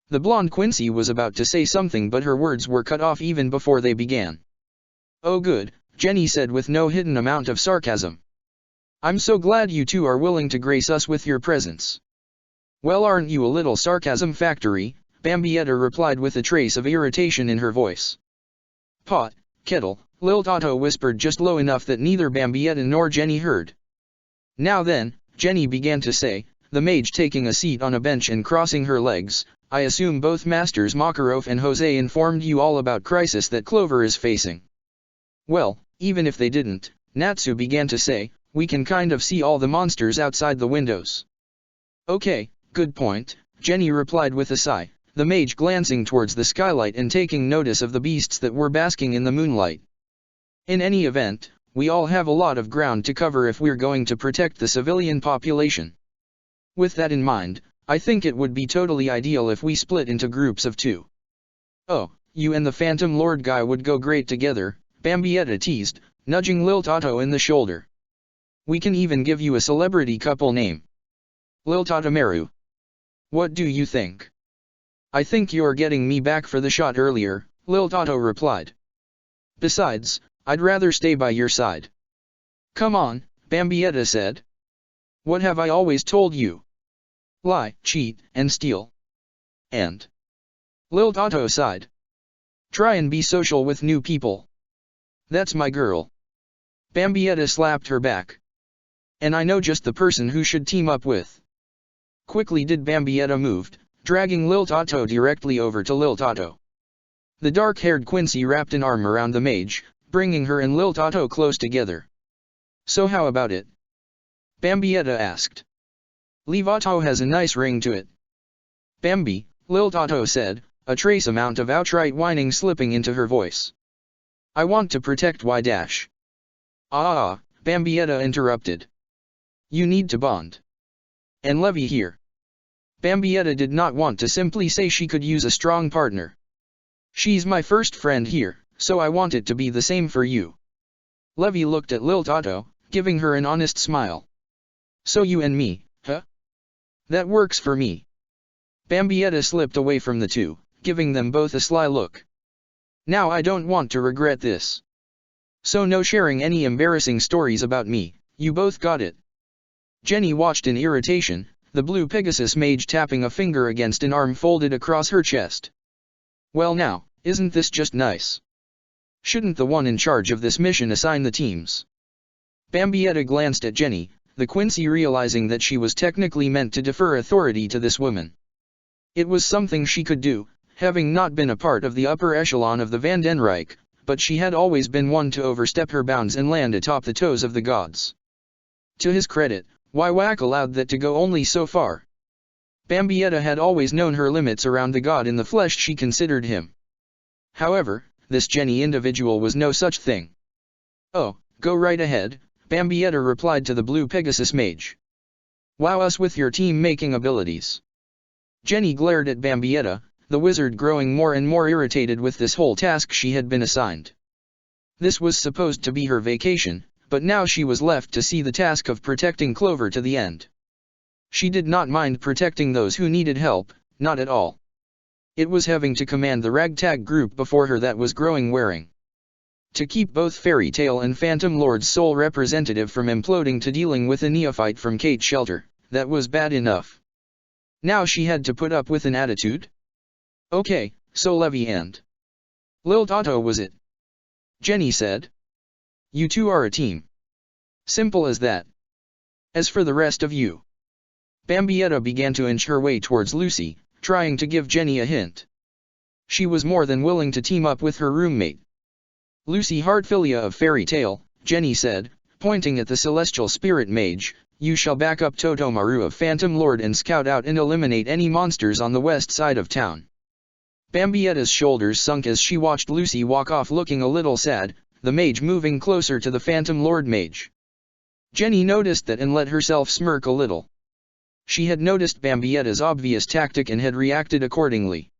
The blonde Quincy was about to say something but her words were cut off even before they began. Oh good, Jenny said with no hidden amount of sarcasm. I'm so glad you two are willing to grace us with your presence. Well, aren't you a little sarcasm factory? Bambietta replied with a trace of irritation in her voice. Pot, kettle, Lil Tato whispered just low enough that neither Bambietta nor Jenny heard. Now then, Jenny began to say, the mage taking a seat on a bench and crossing her legs, I assume both masters Makarov and Jose informed you all about crisis that Clover is facing. Well, even if they didn't, Natsu began to say, we can kind of see all the monsters outside the windows. Okay, good point, Jenny replied with a sigh, the mage glancing towards the skylight and taking notice of the beasts that were basking in the moonlight. In any event, we all have a lot of ground to cover if we're going to protect the civilian population. With that in mind, I think it would be totally ideal if we split into groups of 2. Oh, you and the Phantom Lord guy would go great together, Bambietta teased, nudging Lil Tato in the shoulder. We can even give you a celebrity couple name. Lil Tatomeru. What do you think? I think you're getting me back for the shot earlier, Lil Toto replied. Besides, I'd rather stay by your side. Come on, Bambietta said. What have I always told you? Lie, cheat, and steal. And Lil Toto sighed. Try and be social with new people. That's my girl. Bambietta slapped her back. And I know just the person who should team up with. Quickly did Bambietta moved, dragging Lil Toto directly over to Lil Toto. The dark-haired Quincy wrapped an arm around the mage, bringing her and Lil Toto close together. So how about it? Bambietta asked. Levato has a nice ring to it. Bambi, Lil Toto said, a trace amount of outright whining slipping into her voice. I want to protect Y dash. Bambietta interrupted. You need to bond. And Levy here. Bambietta did not want to simply say she could use a strong partner. She's my first friend here, so I want it to be the same for you. Levy looked at Lil Toto, giving her an honest smile. So you and me, huh? That works for me. Bambietta slipped away from the two, giving them both a sly look. Now I don't want to regret this. So no sharing any embarrassing stories about me, you both got it. Jenny watched in irritation, the blue Pegasus mage tapping a finger against an arm folded across her chest. Well now, isn't this just nice? Shouldn't the one in charge of this mission assign the teams? Bambietta glanced at Jenny, the Quincy realizing that she was technically meant to defer authority to this woman. It was something she could do, having not been a part of the upper echelon of the Vandenrijk, but she had always been one to overstep her bounds and land atop the toes of the gods. To his credit, Wywak allowed that to go only so far. Bambietta had always known her limits around the god in the flesh she considered him. However, this Jenny individual was no such thing. Oh, go right ahead, Bambietta replied to the blue Pegasus mage. Wow us with your team-making abilities. Jenny glared at Bambietta, the wizard growing more and more irritated with this whole task she had been assigned. This was supposed to be her vacation, but now she was left to see the task of protecting Clover to the end. She did not mind protecting those who needed help, not at all. It was having to command the ragtag group before her that was growing wearing. To keep both Fairy Tale and Phantom Lord's sole representative from imploding to dealing with a neophyte from Kate's shelter, that was bad enough. Now she had to put up with an attitude? Okay, so Levy and Lil Toto was it? Jenny said. You two are a team. Simple as that. As for the rest of you. Bambietta began to inch her way towards Lucy, trying to give Jenny a hint. She was more than willing to team up with her roommate. Lucy Heartfilia of Fairy Tale, Jenny said, pointing at the celestial spirit mage, you shall back up Totomaru of Phantom Lord and scout out and eliminate any monsters on the west side of town. Bambietta's shoulders sunk as she watched Lucy walk off looking a little sad, the mage moving closer to the Phantom Lord mage. Jenny noticed that and let herself smirk a little. She had noticed Bambietta's obvious tactic and had reacted accordingly.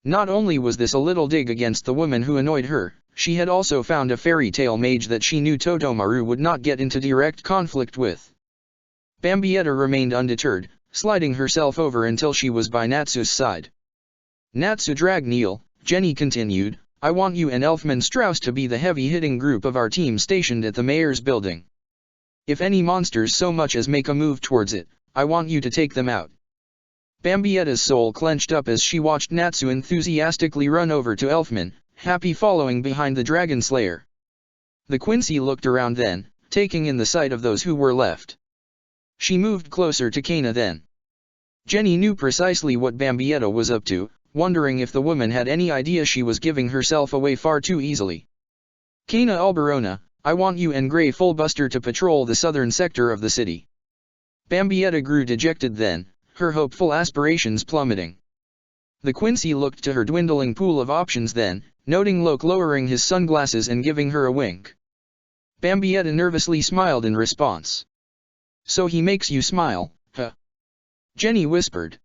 Not only was this a little dig against the woman who annoyed her, she had also found a fairy tale mage that she knew Totomaru would not get into direct conflict with. Bambietta remained undeterred, sliding herself over until she was by Natsu's side. Natsu Dragneel, Jenny continued, I want you and Elfman Strauss to be the heavy-hitting group of our team stationed at the mayor's building. If any monsters so much as make a move towards it, I want you to take them out. Bambietta's soul clenched up as she watched Natsu enthusiastically run over to Elfman, happy following behind the Dragon Slayer. The Quincy looked around then, taking in the sight of those who were left. She moved closer to Kana then. Jenny knew precisely what Bambietta was up to, wondering if the woman had any idea she was giving herself away far too easily. Kana Alberona, I want you and Grey Fullbuster to patrol the southern sector of the city. Bambietta grew dejected then, her hopeful aspirations plummeting. The Quincy looked to her dwindling pool of options then, noting Loke lowering his sunglasses and giving her a wink. Bambietta nervously smiled in response. So he makes you smile, huh? Jenny whispered.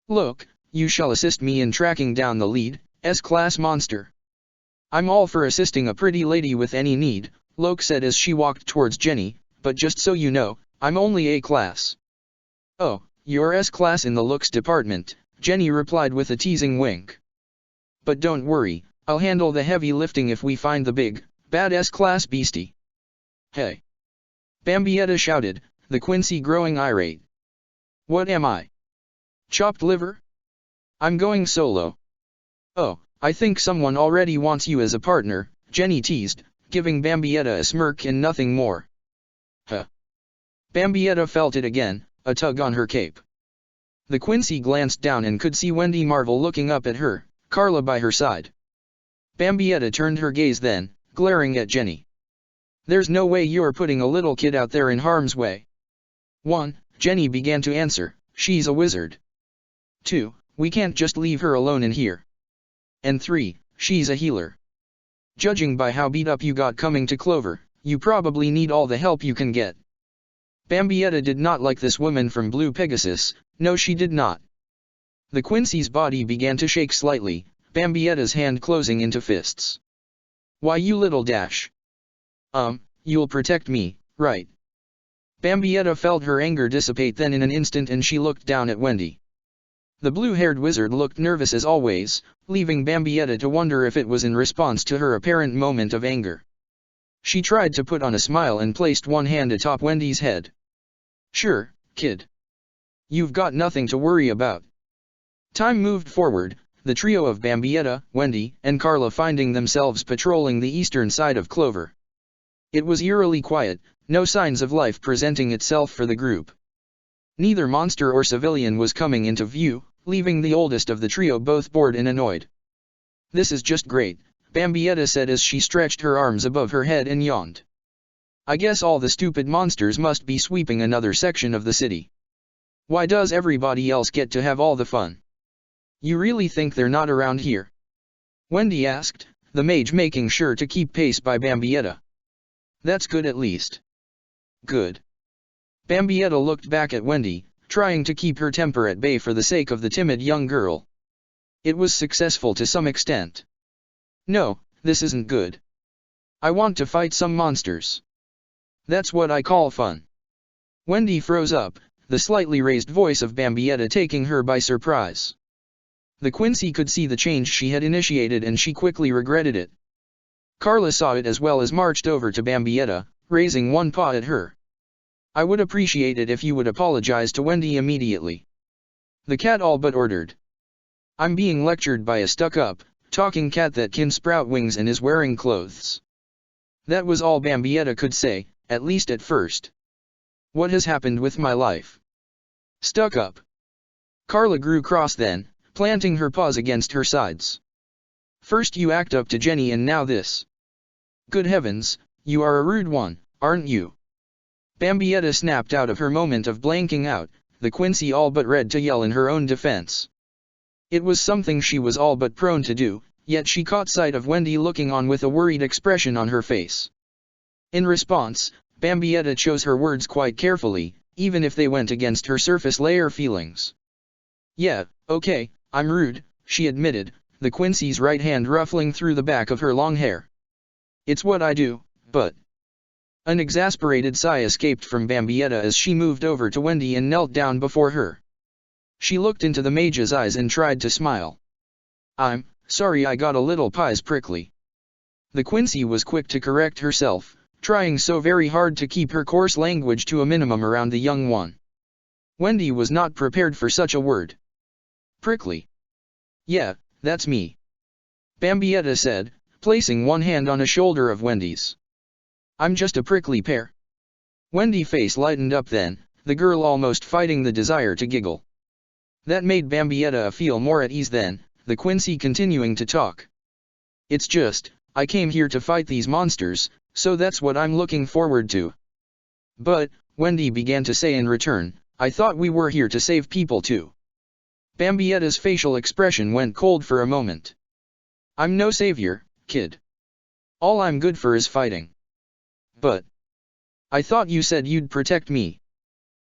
Look, you shall assist me in tracking down the lead, S-class monster. I'm all for assisting a pretty lady with any need, Loke said as she walked towards Jenny, but just so you know, I'm only A-class. Oh, You're S-class in the looks department, Jenny replied with a teasing wink. But don't worry, I'll handle the heavy lifting if we find the big, bad S-class beastie. Hey! Bambietta shouted, the Quincy growing irate. What am I? Chopped liver? I'm going solo. Oh, I think someone already wants you as a partner, Jenny teased, giving Bambietta a smirk and nothing more. Huh. Bambietta felt it again, a tug on her cape. The Quincy glanced down and could see Wendy Marvel looking up at her, Carla by her side. Bambietta turned her gaze then, glaring at Jenny. There's no way you're putting a little kid out there in harm's way. 1. Jenny began to answer, she's a wizard. 2. We can't just leave her alone in here. And 3. She's a healer. Judging by how beat up you got coming to Clover, you probably need all the help you can get. Bambietta did not like this woman from Blue Pegasus, no she did not. The Quincy's body began to shake slightly, Bambietta's hand closing into fists. Why you little dash? You'll protect me, right? Bambietta felt her anger dissipate then in an instant and she looked down at Wendy. The blue-haired wizard looked nervous as always, leaving Bambietta to wonder if it was in response to her apparent moment of anger. She tried to put on a smile and placed one hand atop Wendy's head. Sure, kid. You've got nothing to worry about. Time moved forward, the trio of Bambietta, Wendy, and Carla finding themselves patrolling the eastern side of Clover. It was eerily quiet, no signs of life presenting itself for the group. Neither monster or civilian was coming into view, leaving the oldest of the trio both bored and annoyed. This is just great, Bambietta said as she stretched her arms above her head and yawned. I guess all the stupid monsters must be sweeping another section of the city. Why does everybody else get to have all the fun? You really think they're not around here? Wendy asked, the mage making sure to keep pace by Bambietta. That's good at least. Good. Bambietta looked back at Wendy, trying to keep her temper at bay for the sake of the timid young girl. It was successful to some extent. No, this isn't good. I want to fight some monsters. That's what I call fun. Wendy froze up, the slightly raised voice of Bambietta taking her by surprise. The Quincy could see the change she had initiated and she quickly regretted it. Carla saw it as well as marched over to Bambietta, raising one paw at her. I would appreciate it if you would apologize to Wendy immediately. The cat all but ordered. I'm being lectured by a stuck-up, talking cat that can sprout wings and is wearing clothes. That was all Bambietta could say, at least at first. What has happened with my life? Stuck up. Carla grew cross then, planting her paws against her sides. First you act up to Jenny and now this. Good heavens, you are a rude one, aren't you? Bambietta snapped out of her moment of blanking out, the Quincy all but ready to yell in her own defense. It was something she was all but prone to do, yet she caught sight of Wendy looking on with a worried expression on her face. In response, Bambietta chose her words quite carefully, even if they went against her surface layer feelings. Yeah, okay, I'm rude, she admitted, the Quincy's right hand ruffling through the back of her long hair. It's what I do, but... An exasperated sigh escaped from Bambietta as she moved over to Wendy and knelt down before her. She looked into the mage's eyes and tried to smile. I'm sorry I got a little pies prickly. The Quincy was quick to correct herself, trying so very hard to keep her coarse language to a minimum around the young one. Wendy was not prepared for such a word. Prickly. Yeah, that's me. Bambietta said, placing one hand on a shoulder of Wendy's. I'm just a prickly pear. Wendy's face lightened up then, the girl almost fighting the desire to giggle. That made Bambietta feel more at ease then, the Quincy continuing to talk. It's just, I came here to fight these monsters, so that's what I'm looking forward to. But, Wendy began to say in return, I thought we were here to save people too. Bambietta's facial expression went cold for a moment. I'm no savior, kid. All I'm good for is fighting. But... I thought you said you'd protect me.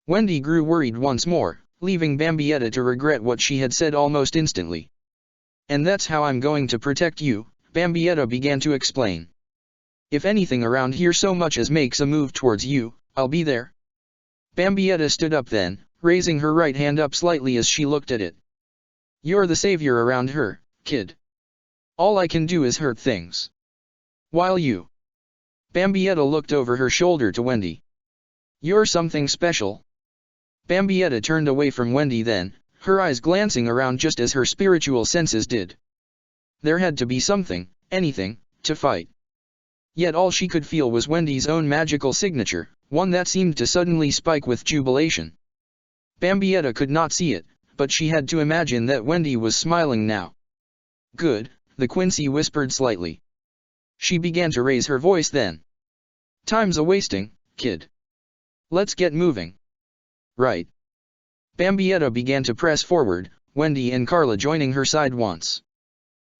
Wendy grew worried once more, leaving Bambietta to regret what she had said almost instantly. And that's how I'm going to protect you, Bambietta began to explain. If anything around here so much as makes a move towards you, I'll be there. Bambietta stood up then, raising her right hand up slightly as she looked at it. "You're the savior around her, kid. All I can do is hurt things. While you..." Bambietta looked over her shoulder to Wendy. "You're something special." Bambietta turned away from Wendy then, her eyes glancing around just as her spiritual senses did. There had to be something, anything, to fight. Yet all she could feel was Wendy's own magical signature, one that seemed to suddenly spike with jubilation. Bambietta could not see it, but she had to imagine that Wendy was smiling now. "Good," the Quincy whispered slightly. She began to raise her voice then. "Time's a-wasting, kid. Let's get moving." "Right." Bambietta began to press forward, Wendy and Carla joining her side once.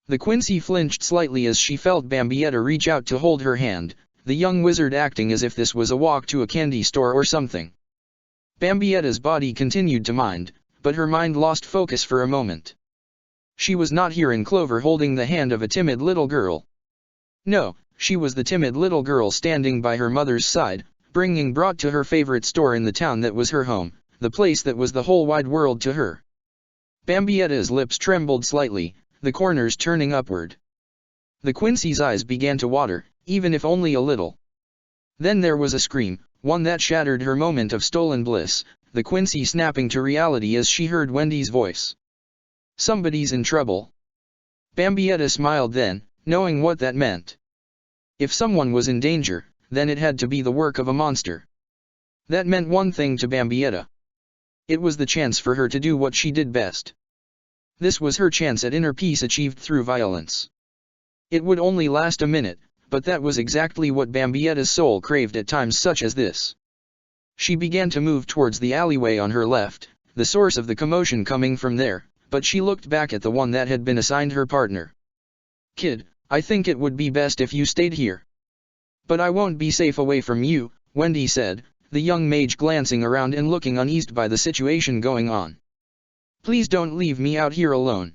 The Quincy flinched slightly as she felt Bambietta reach out to hold her hand, the young wizard acting as if this was a walk to a candy store or something. Bambietta's body continued to mind, but her mind lost focus for a moment. She was not here in Clover holding the hand of a timid little girl. No, she was the timid little girl standing by her mother's side, bringing brought to her favorite store in the town that was her home, the place that was the whole wide world to her. Bambietta's lips trembled slightly, the corners turning upward. The Quincy's eyes began to water, even if only a little. Then there was a scream, one that shattered her moment of stolen bliss, the Quincy snapping to reality as she heard Wendy's voice. "Somebody's in trouble." Bambietta smiled then, knowing what that meant. If someone was in danger, then it had to be the work of a monster. That meant one thing to Bambietta. It was the chance for her to do what she did best. This was her chance at inner peace achieved through violence. It would only last a minute, but that was exactly what Bambietta's soul craved at times such as this. She began to move towards the alleyway on her left, the source of the commotion coming from there, but she looked back at the one that had been assigned her partner. "Kid, I think it would be best if you stayed here." "But I won't be safe away from you," Wendy said, the young mage glancing around and looking uneased by the situation going on. "Please don't leave me out here alone."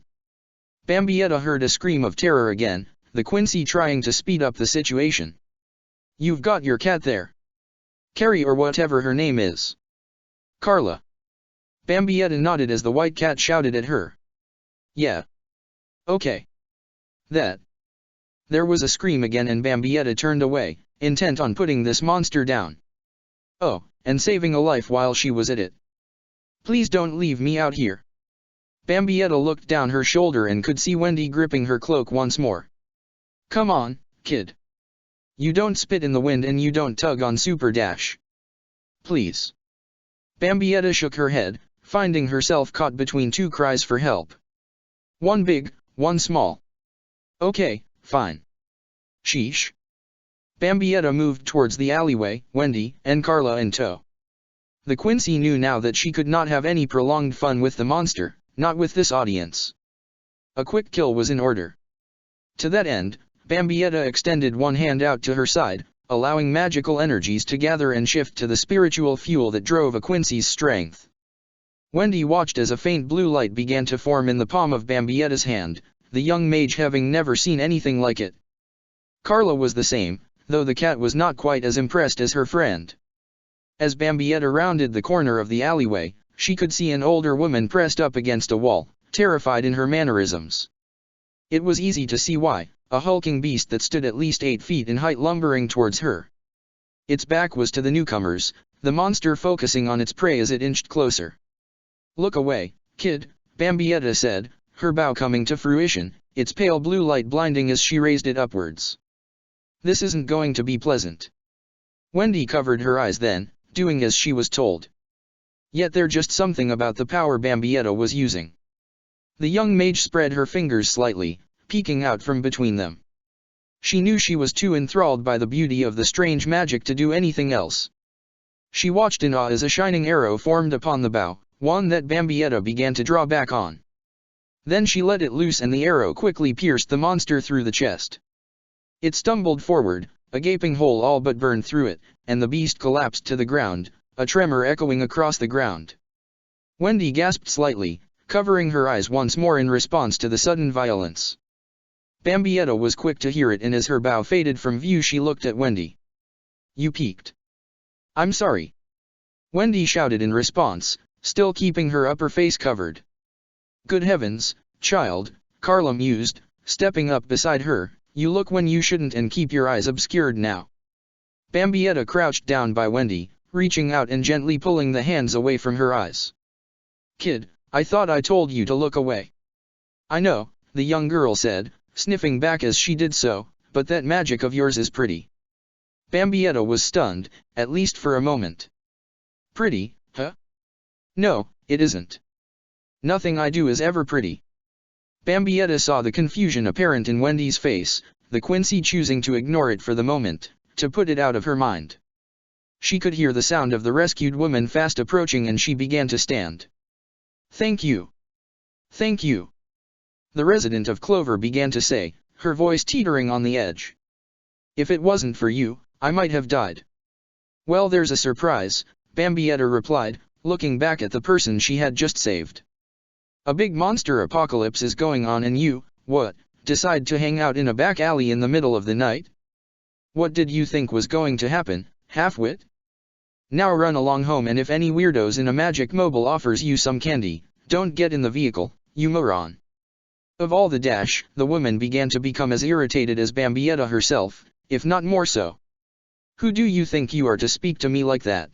Bambietta heard a scream of terror again, the Quincy trying to speed up the situation. "You've got your cat there. Carrie or whatever her name is." "Carla." Bambietta nodded as the white cat shouted at her. "Yeah. Okay. That." There was a scream again and Bambietta turned away, intent on putting this monster down. Oh, and saving a life while she was at it. "Please don't leave me out here." Bambietta looked down her shoulder and could see Wendy gripping her cloak once more. "Come on, kid. You don't spit in the wind and you don't tug on Super Dash. Please." Bambietta shook her head, finding herself caught between two cries for help. One big, one small. "Okay, fine. Sheesh." Bambietta moved towards the alleyway, Wendy and Carla in tow. The Quincy knew now that she could not have any prolonged fun with the monster, not with this audience. A quick kill was in order. To that end, Bambietta extended one hand out to her side, allowing magical energies to gather and shift to the spiritual fuel that drove a Quincy's strength. Wendy watched as a faint blue light began to form in the palm of Bambietta's hand, the young mage having never seen anything like it. Carla was the same, though the cat was not quite as impressed as her friend. As Bambietta rounded the corner of the alleyway, she could see an older woman pressed up against a wall, terrified in her mannerisms. It was easy to see why, a hulking beast that stood at least 8 feet in height lumbering towards her. Its back was to the newcomers, the monster focusing on its prey as it inched closer. "Look away, kid," Bambietta said, her bow coming to fruition, its pale blue light blinding as she raised it upwards. "This isn't going to be pleasant." Wendy covered her eyes then, doing as she was told. Yet there's just something about the power Bambietta was using. The young mage spread her fingers slightly, peeking out from between them. She knew she was too enthralled by the beauty of the strange magic to do anything else. She watched in awe as a shining arrow formed upon the bow, one that Bambietta began to draw back on. Then she let it loose and the arrow quickly pierced the monster through the chest. It stumbled forward, a gaping hole all but burned through it, and the beast collapsed to the ground, a tremor echoing across the ground. Wendy gasped slightly, covering her eyes once more in response to the sudden violence. Bambietta was quick to hear it and as her bow faded from view she looked at Wendy. "You peeked." "I'm sorry." Wendy shouted in response, still keeping her upper face covered. Good heavens, child, Carla mused, stepping up beside her, you look when you shouldn't and keep your eyes obscured now. Bambietta crouched down by Wendy, reaching out and gently pulling the hands away from her eyes. Kid, I thought I told you to look away. I know, the young girl said, sniffing back as she did so, but that magic of yours is pretty. Bambietta was stunned, at least for a moment. Pretty, huh? No, it isn't. Nothing I do is ever pretty. Bambietta saw the confusion apparent in Wendy's face, the Quincy choosing to ignore it for the moment, to put it out of her mind. She could hear the sound of the rescued woman fast approaching and she began to stand. Thank you. Thank you. The resident of Clover began to say, her voice teetering on the edge. If it wasn't for you, I might have died. Well, there's a surprise, Bambietta replied, looking back at the person she had just saved. A big monster apocalypse is going on and you, what, decide to hang out in a back alley in the middle of the night? What did you think was going to happen, half-wit? Now run along home, and if any weirdos in a magic mobile offers you some candy, don't get in the vehicle, you moron. Of all the dash, the woman began to become as irritated as Bambietta herself, if not more so. Who do you think you are to speak to me like that?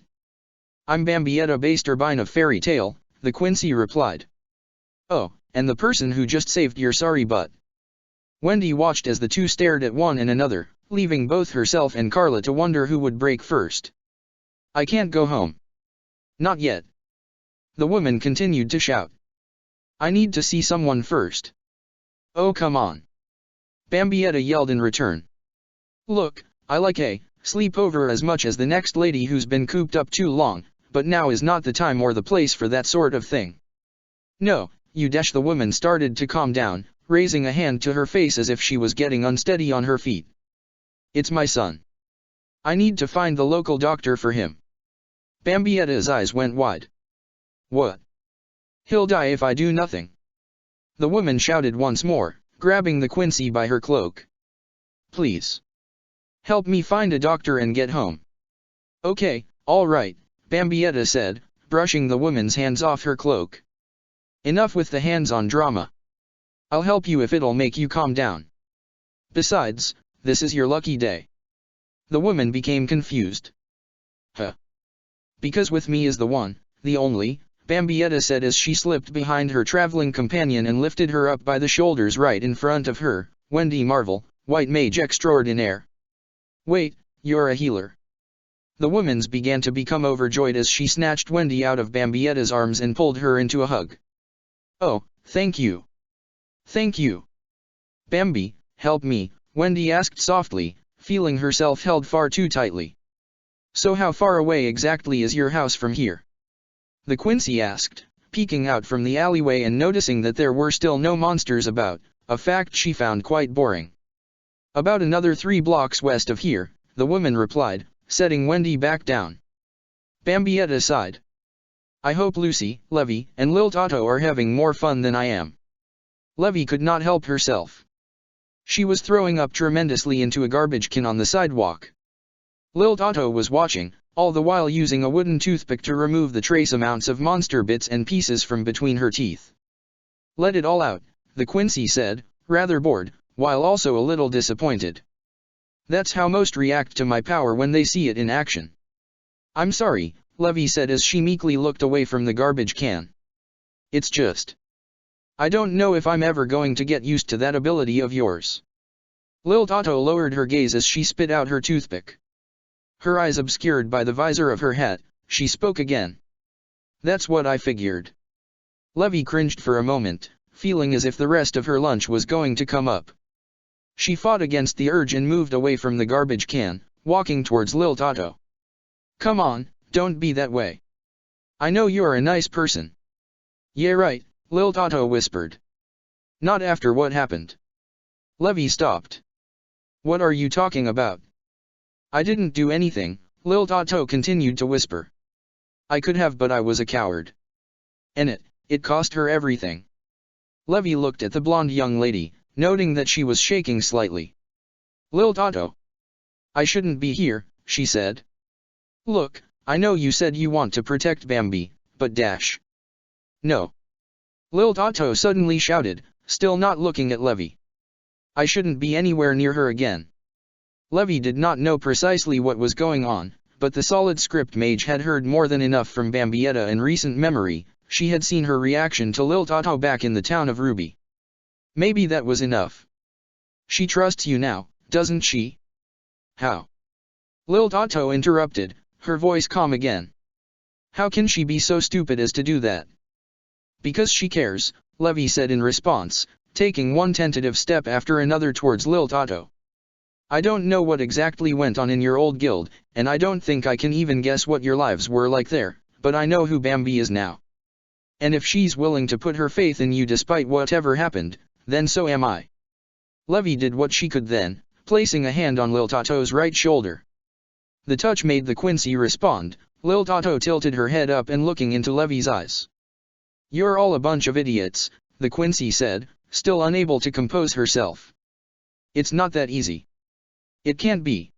I'm Bambietta Basterbine of Fairy Tale, the Quincy replied. Oh, and the person who just saved your sorry butt. Wendy watched as the two stared at one and another, leaving both herself and Carla to wonder who would break first. I can't go home. Not yet. The woman continued to shout. I need to see someone first. Oh, come on. Bambietta yelled in return. Look, I like a sleepover as much as the next lady who's been cooped up too long, but now is not the time or the place for that sort of thing. No, you dash. The woman started to calm down, raising a hand to her face as if she was getting unsteady on her feet. It's my son. I need to find the local doctor for him. Bambietta's eyes went wide. What? He'll die if I do nothing. The woman shouted once more, grabbing the Quincy by her cloak. Please. Help me find a doctor and get home. Okay, all right, Bambietta said, brushing the woman's hands off her cloak. Enough with the hands-on drama. I'll help you if it'll make you calm down. Besides, this is your lucky day. The woman became confused. Huh? Because with me is the one, the only, Bambietta said as she slipped behind her traveling companion and lifted her up by the shoulders right in front of her, Wendy Marvel, white mage extraordinaire. Wait, you're a healer. The woman's began to become overjoyed as she snatched Wendy out of Bambietta's arms and pulled her into a hug. Oh, thank you. Thank you. Bambi, help me, Wendy asked softly, feeling herself held far too tightly. So how far away exactly is your house from here? The Quincy asked, peeking out from the alleyway and noticing that there were still no monsters about, a fact she found quite boring. About another 3 blocks west of here, the woman replied, setting Wendy back down. Bambietta sighed. I hope Lucy, Levy, and Lil Toto are having more fun than I am. Levy could not help herself. She was throwing up tremendously into a garbage can on the sidewalk. Lil Toto was watching, all the while using a wooden toothpick to remove the trace amounts of monster bits and pieces from between her teeth. Let it all out, the Quincy said, rather bored, while also a little disappointed. That's how most react to my power when they see it in action. I'm sorry, Levy said as she meekly looked away from the garbage can. It's just. I don't know if I'm ever going to get used to that ability of yours. Lil Toto lowered her gaze as she spit out her toothpick. Her eyes obscured by the visor of her hat, she spoke again. That's what I figured. Levy cringed for a moment, feeling as if the rest of her lunch was going to come up. She fought against the urge and moved away from the garbage can, walking towards Lil Toto. Come on, don't be that way. I know you're a nice person. Yeah right, Lil Toto whispered. Not after what happened. Levy stopped. What are you talking about? I didn't do anything, Lil Toto continued to whisper. I could have, but I was a coward. And it cost her everything. Levy looked at the blonde young lady, noting that she was shaking slightly. Lil Toto. I shouldn't be here, she said. Look, I know you said you want to protect Bambi, but dash. No. Lil Otto suddenly shouted, still not looking at Levi. I shouldn't be anywhere near her again. Levi did not know precisely what was going on, but the solid script mage had heard more than enough from Bambietta in recent memory. She had seen her reaction to Lil Otto back in the town of Ruby. Maybe that was enough. She trusts you now, doesn't she? How? Lil Otto interrupted, her voice calm again. How can she be so stupid as to do that? Because she cares, Levi said in response, taking one tentative step after another towards Lil Otto. I don't know what exactly went on in your old guild, and I don't think I can even guess what your lives were like there, but I know who Bambi is now. And if she's willing to put her faith in you despite whatever happened, then so am I. Levi did what she could then, placing a hand on Lil Otto's right shoulder. The touch made the Quincy respond. Lil Otto tilted her head up and looking into Levi's eyes. You're all a bunch of idiots, the Quincy said, still unable to compose herself. It's not that easy. It can't be.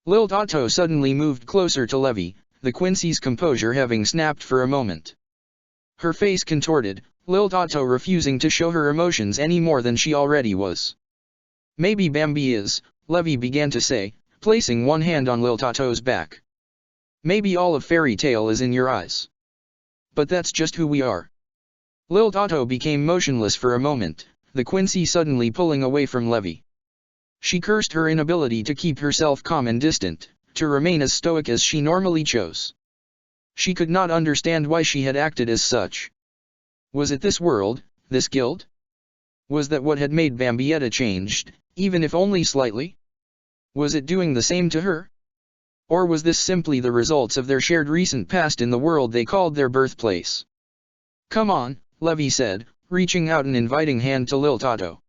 Lil Otto suddenly moved closer to Levi, the Quincy's composure having snapped for a moment. Her face contorted, Lil Otto refusing to show her emotions any more than she already was. Maybe Bambi is, Levi began to say, placing one hand on Lil Otto's back. Maybe all of Fairy Tale is in your eyes. But that's just who we are. Lil Otto became motionless for a moment, the Quincy suddenly pulling away from Levi. She cursed her inability to keep herself calm and distant, to remain as stoic as she normally chose. She could not understand why she had acted as such. Was it this world, this guild? Was that what had made Bambietta changed, even if only slightly? Was it doing the same to her? Or was this simply the results of their shared recent past in the world they called their birthplace? Come on, Levi said, reaching out an inviting hand to Lil Otto.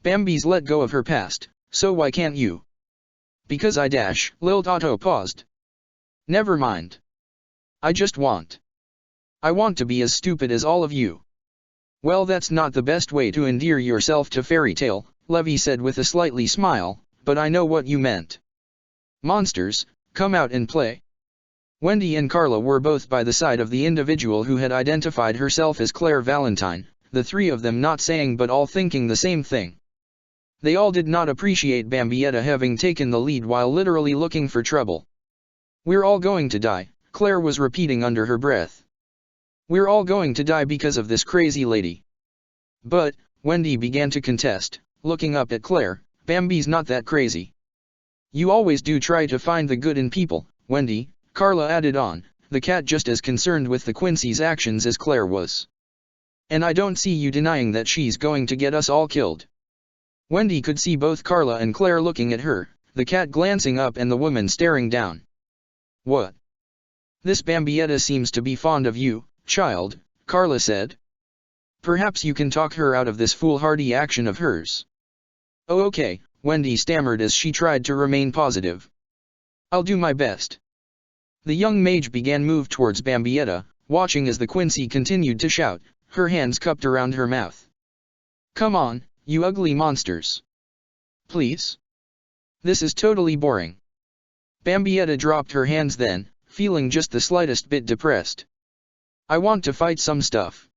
Bambi's let go of her past, so why can't you? Because I dash. Lil Otto paused. Never mind. I want to be as stupid as all of you. Well, that's not the best way to endear yourself to Fairy Tale, Levi said with a slightly smile, but I know what you meant. Monsters, come out and play. Wendy and Carla were both by the side of the individual who had identified herself as Claire Valentine, the three of them not saying but all thinking the same thing. They all did not appreciate Bambietta having taken the lead while literally looking for trouble. We're all going to die, Claire was repeating under her breath. We're all going to die because of this crazy lady. But, Wendy began to contest, looking up at Claire, Bambi's not that crazy. You always do try to find the good in people, Wendy, Carla added on, the cat just as concerned with the Quincy's actions as Claire was. And I don't see you denying that she's going to get us all killed. Wendy could see both Carla and Claire looking at her, the cat glancing up and the woman staring down. What? This Bambietta seems to be fond of you, child, Carla said. Perhaps you can talk her out of this foolhardy action of hers. Oh okay, Wendy stammered as she tried to remain positive. I'll do my best. The young mage began move towards Bambietta, watching as the Quincy continued to shout, her hands cupped around her mouth. Come on, you ugly monsters. Please? This is totally boring. Bambietta dropped her hands then, feeling just the slightest bit depressed. I want to fight some stuff.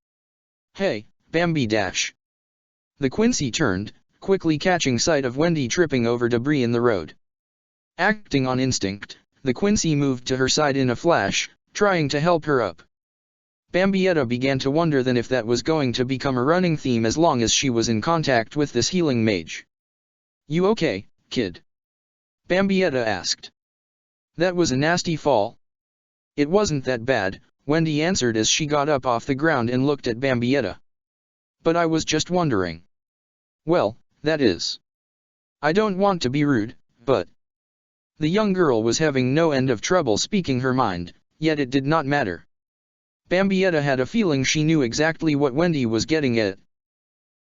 Hey, Bambi dash. The Quincy turned, quickly catching sight of Wendy tripping over debris in the road. Acting on instinct, the Quincy moved to her side in a flash, trying to help her up. Bambietta began to wonder then if that was going to become a running theme as long as she was in contact with this healing mage. You okay, kid? Bambietta asked. That was a nasty fall. It wasn't that bad, Wendy answered as she got up off the ground and looked at Bambietta. But I was just wondering. Well, that is. I don't want to be rude, but... The young girl was having no end of trouble speaking her mind, yet it did not matter. Bambietta had a feeling she knew exactly what Wendy was getting at.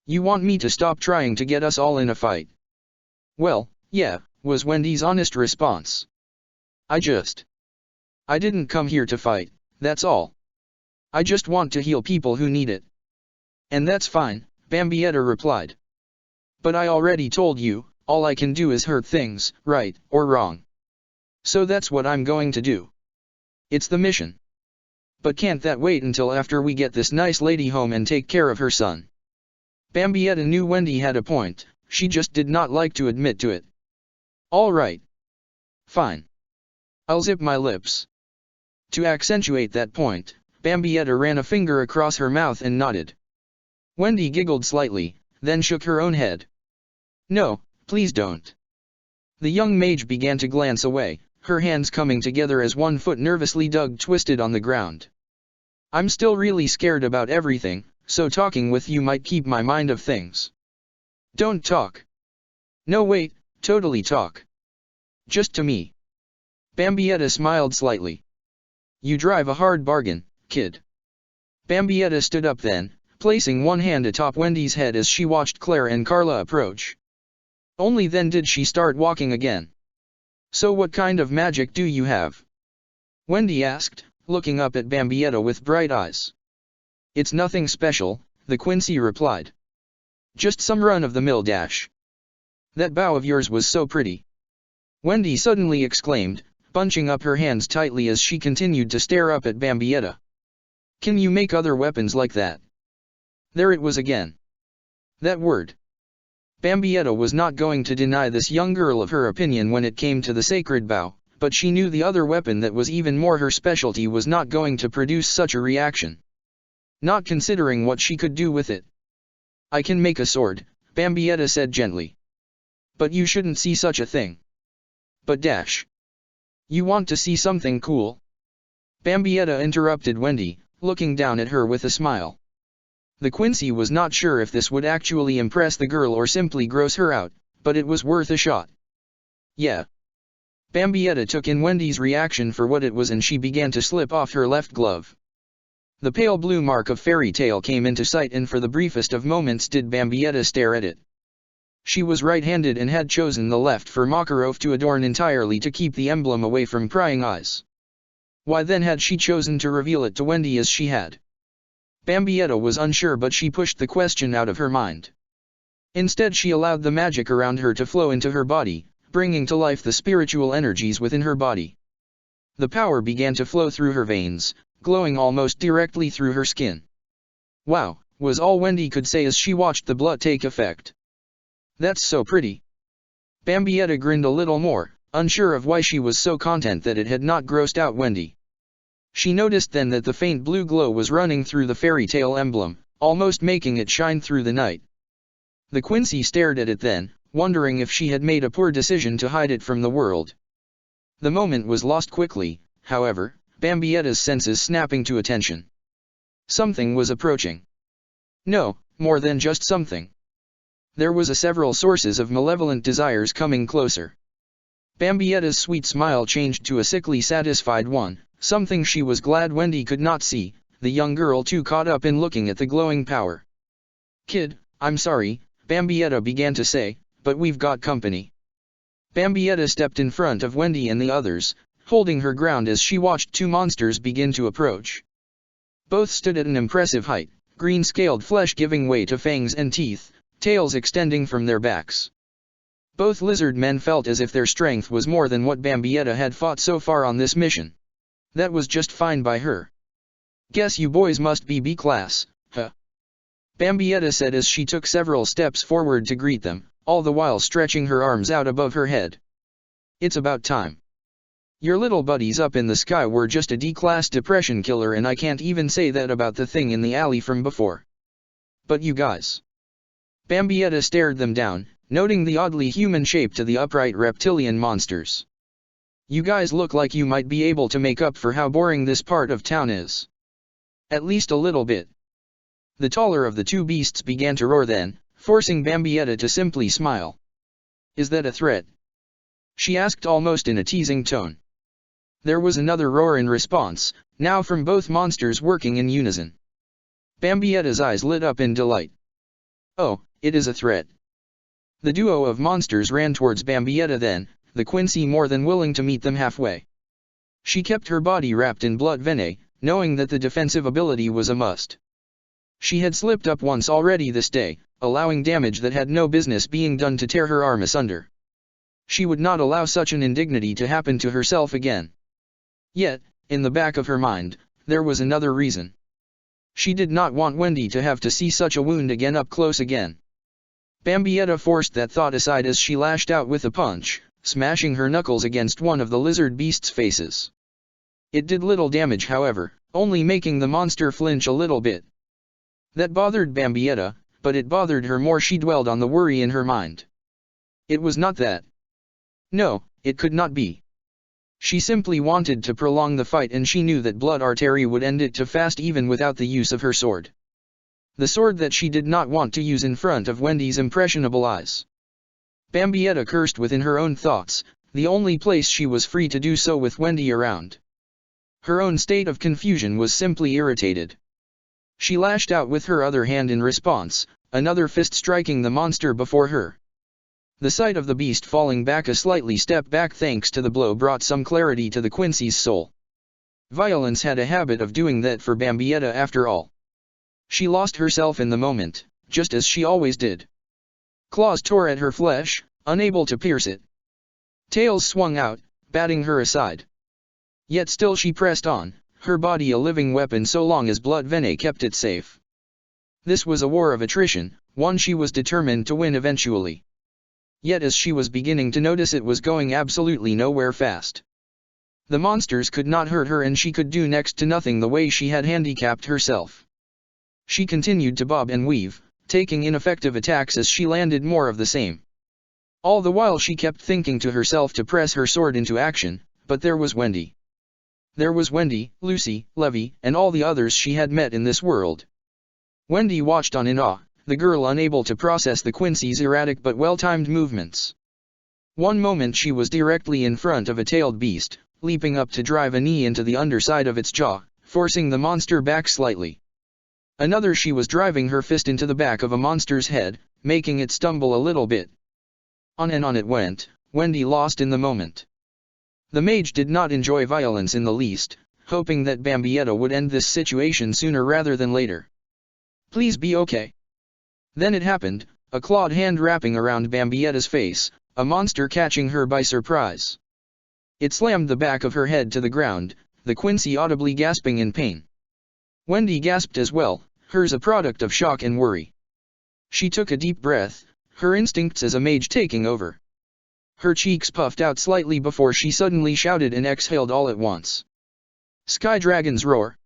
You want me to stop trying to get us all in a fight? Well, yeah, was Wendy's honest response. I didn't come here to fight, that's all. I just want to heal people who need it. And that's fine, Bambietta replied. But I already told you, all I can do is hurt things, right or wrong. So that's what I'm going to do. It's the mission. But can't that wait until after we get this nice lady home and take care of her son? Bambietta knew Wendy had a point, she just did not like to admit to it. All right. Fine. I'll zip my lips. To accentuate that point, Bambietta ran a finger across her mouth and nodded. Wendy giggled slightly, then shook her own head. No, please don't. The young mage began to glance away, her hands coming together as one foot nervously twisted on the ground. I'm still really scared about everything, so talking with you might keep my mind off things. Don't talk. No wait, totally talk. Just to me. Bambietta smiled slightly. You drive a hard bargain, kid. Bambietta stood up then, placing one hand atop Wendy's head as she watched Claire and Carla approach. Only then did she start walking again. So what kind of magic do you have? Wendy asked, looking up at Bambietta with bright eyes. It's nothing special, the Quincy replied. Just some run-of-the-mill dash. That bow of yours was so pretty. Wendy suddenly exclaimed, bunching up her hands tightly as she continued to stare up at Bambietta. Can you make other weapons like that? There it was again. That word. Bambietta was not going to deny this young girl of her opinion when it came to the sacred bow, but she knew the other weapon that was even more her specialty was not going to produce such a reaction. Not considering what she could do with it. I can make a sword, Bambietta said gently. But you shouldn't see such a thing. But dash. You want to see something cool? Bambietta interrupted Wendy, looking down at her with a smile. The Quincy was not sure if this would actually impress the girl or simply gross her out, but it was worth a shot. Yeah. Bambietta took in Wendy's reaction for what it was and she began to slip off her left glove. The pale blue mark of fairy tale came into sight and for the briefest of moments did Bambietta stare at it. She was right-handed and had chosen the left for Makarov to adorn entirely to keep the emblem away from prying eyes. Why then had she chosen to reveal it to Wendy as she had? Bambietta was unsure but she pushed the question out of her mind. Instead she allowed the magic around her to flow into her body, bringing to life the spiritual energies within her body. The power began to flow through her veins, glowing almost directly through her skin. Wow, was all Wendy could say as she watched the blood take effect. That's so pretty. Bambietta grinned a little more, unsure of why she was so content that it had not grossed out Wendy. She noticed then that the faint blue glow was running through the fairy tale emblem, almost making it shine through the night. The Quincy stared at it then, wondering if she had made a poor decision to hide it from the world. The moment was lost quickly, however, Bambietta's senses snapping to attention. Something was approaching. No, more than just something. There was several sources of malevolent desires coming closer. Bambietta's sweet smile changed to a sickly satisfied one, something she was glad Wendy could not see, the young girl too caught up in looking at the glowing power. Kid, I'm sorry, Bambietta began to say, but we've got company. Bambietta stepped in front of Wendy and the others, holding her ground as she watched two monsters begin to approach. Both stood at an impressive height, green-scaled flesh giving way to fangs and teeth, tails extending from their backs. Both lizard men felt as if their strength was more than what Bambietta had fought so far on this mission. That was just fine by her. Guess you boys must be B-class, huh? Bambietta said as she took several steps forward to greet them, all the while stretching her arms out above her head. It's about time. Your little buddies up in the sky were just a D-class depression killer and I can't even say that about the thing in the alley from before. But you guys. Bambietta stared them down, noting the oddly human shape to the upright reptilian monsters. You guys look like you might be able to make up for how boring this part of town is. At least a little bit. The taller of the two beasts began to roar then, forcing Bambietta to simply smile. Is that a threat? She asked almost in a teasing tone. There was another roar in response, now from both monsters working in unison. Bambietta's eyes lit up in delight. Oh, it is a threat. The duo of monsters ran towards Bambietta then, the Quincy more than willing to meet them halfway. She kept her body wrapped in blood venet, knowing that the defensive ability was a must. She had slipped up once already this day, allowing damage that had no business being done to tear her arm asunder. She would not allow such an indignity to happen to herself again. Yet, in the back of her mind, there was another reason. She did not want Wendy to have to see such a wound again up close again. Bambietta forced that thought aside as she lashed out with a punch, smashing her knuckles against one of the lizard beast's faces. It did little damage however, only making the monster flinch a little bit. That bothered Bambietta, but it bothered her more. She dwelled on the worry in her mind. It was not that. No, it could not be. She simply wanted to prolong the fight, and she knew that blood artery would end it too fast even without the use of her sword. The sword that she did not want to use in front of Wendy's impressionable eyes. Bambietta cursed within her own thoughts, the only place she was free to do so with Wendy around. Her own state of confusion was simply irritated. She lashed out with her other hand in response, another fist striking the monster before her. The sight of the beast falling back a slightly step back thanks to the blow brought some clarity to the Quincy's soul. Violence had a habit of doing that for Bambietta after all. She lost herself in the moment, just as she always did. Claws tore at her flesh, unable to pierce it. Tails swung out, batting her aside. Yet still she pressed on, her body a living weapon so long as blood venet kept it safe. This was a war of attrition, one she was determined to win eventually. Yet as she was beginning to notice, it was going absolutely nowhere fast. The monsters could not hurt her, and she could do next to nothing the way she had handicapped herself. She continued to bob and weave, taking ineffective attacks as she landed more of the same. All the while she kept thinking to herself to press her sword into action, but there was Wendy. There was Wendy, Lucy, Levy, and all the others she had met in this world. Wendy watched on in awe, the girl unable to process the Quincy's erratic but well-timed movements. One moment she was directly in front of a tailed beast, leaping up to drive a knee into the underside of its jaw, forcing the monster back slightly. Another she was driving her fist into the back of a monster's head, making it stumble a little bit. On and on it went, Wendy lost in the moment. The mage did not enjoy violence in the least, hoping that Bambietta would end this situation sooner rather than later. Please be okay. Then it happened, a clawed hand wrapping around Bambietta's face, a monster catching her by surprise. It slammed the back of her head to the ground, the Quincy audibly gasping in pain. Wendy gasped as well, hers a product of shock and worry. She took a deep breath, her instincts as a mage taking over. Her cheeks puffed out slightly before she suddenly shouted and exhaled all at once. Sky Dragon's roar.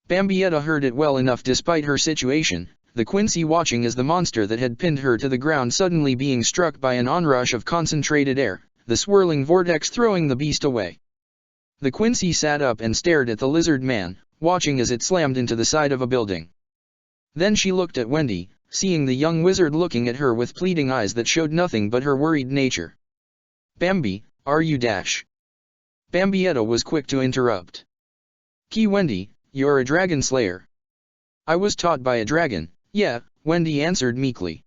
Bambietta heard it well enough despite her situation, the Quincy watching as the monster that had pinned her to the ground suddenly being struck by an onrush of concentrated air, the swirling vortex throwing the beast away. The Quincy sat up and stared at the lizard man, watching as it slammed into the side of a building. Then she looked at Wendy, seeing the young wizard looking at her with pleading eyes that showed nothing but her worried nature. Bambi, are you dash? Bambietta was quick to interrupt. Key Wendy, you're a dragon slayer. I was taught by a dragon, yeah, Wendy answered meekly.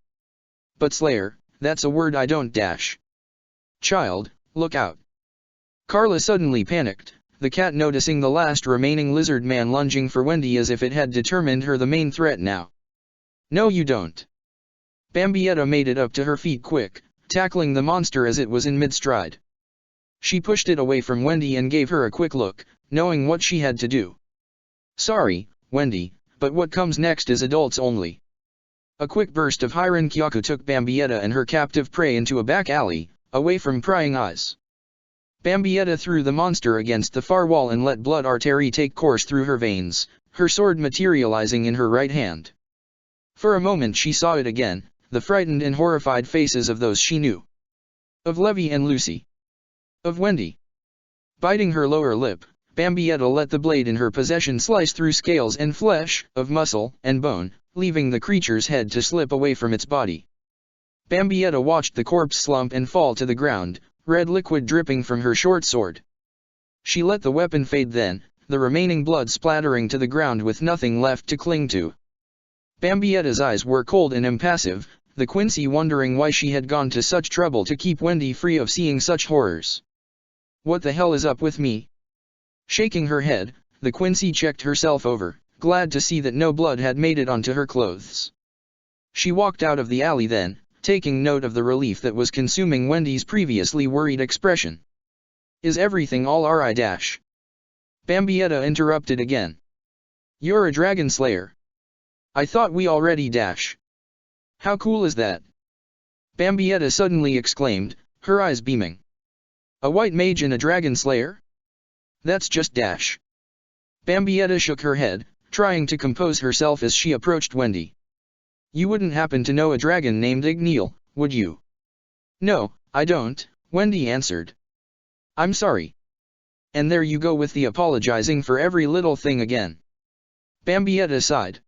But slayer, that's a word I don't dash. Child, look out. Carla suddenly panicked, the cat noticing the last remaining lizard man lunging for Wendy as if it had determined her the main threat now. No you don't. Bambietta made it up to her feet quick, tackling the monster as it was in mid-stride. She pushed it away from Wendy and gave her a quick look, knowing what she had to do. Sorry, Wendy, but what comes next is adults only. A quick burst of Hiran Kyaku took Bambietta and her captive prey into a back alley, away from prying eyes. Bambietta threw the monster against the far wall and let blood artery take course through her veins, her sword materializing in her right hand. For a moment she saw it again, the frightened and horrified faces of those she knew. Of Levy and Lucy. Of Wendy. Biting her lower lip, Bambietta let the blade in her possession slice through scales and flesh, of muscle and bone, leaving the creature's head to slip away from its body. Bambietta watched the corpse slump and fall to the ground, red liquid dripping from her short sword. She let the weapon fade then, the remaining blood splattering to the ground with nothing left to cling to. Bambietta's eyes were cold and impassive, the Quincy wondering why she had gone to such trouble to keep Wendy free of seeing such horrors. What the hell is up with me? Shaking her head, the Quincy checked herself over, glad to see that no blood had made it onto her clothes. She walked out of the alley then, taking note of the relief that was consuming Wendy's previously worried expression. Is everything all right? Bambietta interrupted again. You're a dragon slayer. I thought we already dash. How cool is that? Bambietta suddenly exclaimed, her eyes beaming. A white mage and a dragon slayer? That's just dash. Bambietta shook her head, trying to compose herself as she approached Wendy. You wouldn't happen to know a dragon named Igneal, would you? No, I don't, Wendy answered. I'm sorry. And there you go with the apologizing for every little thing again. Bambietta sighed.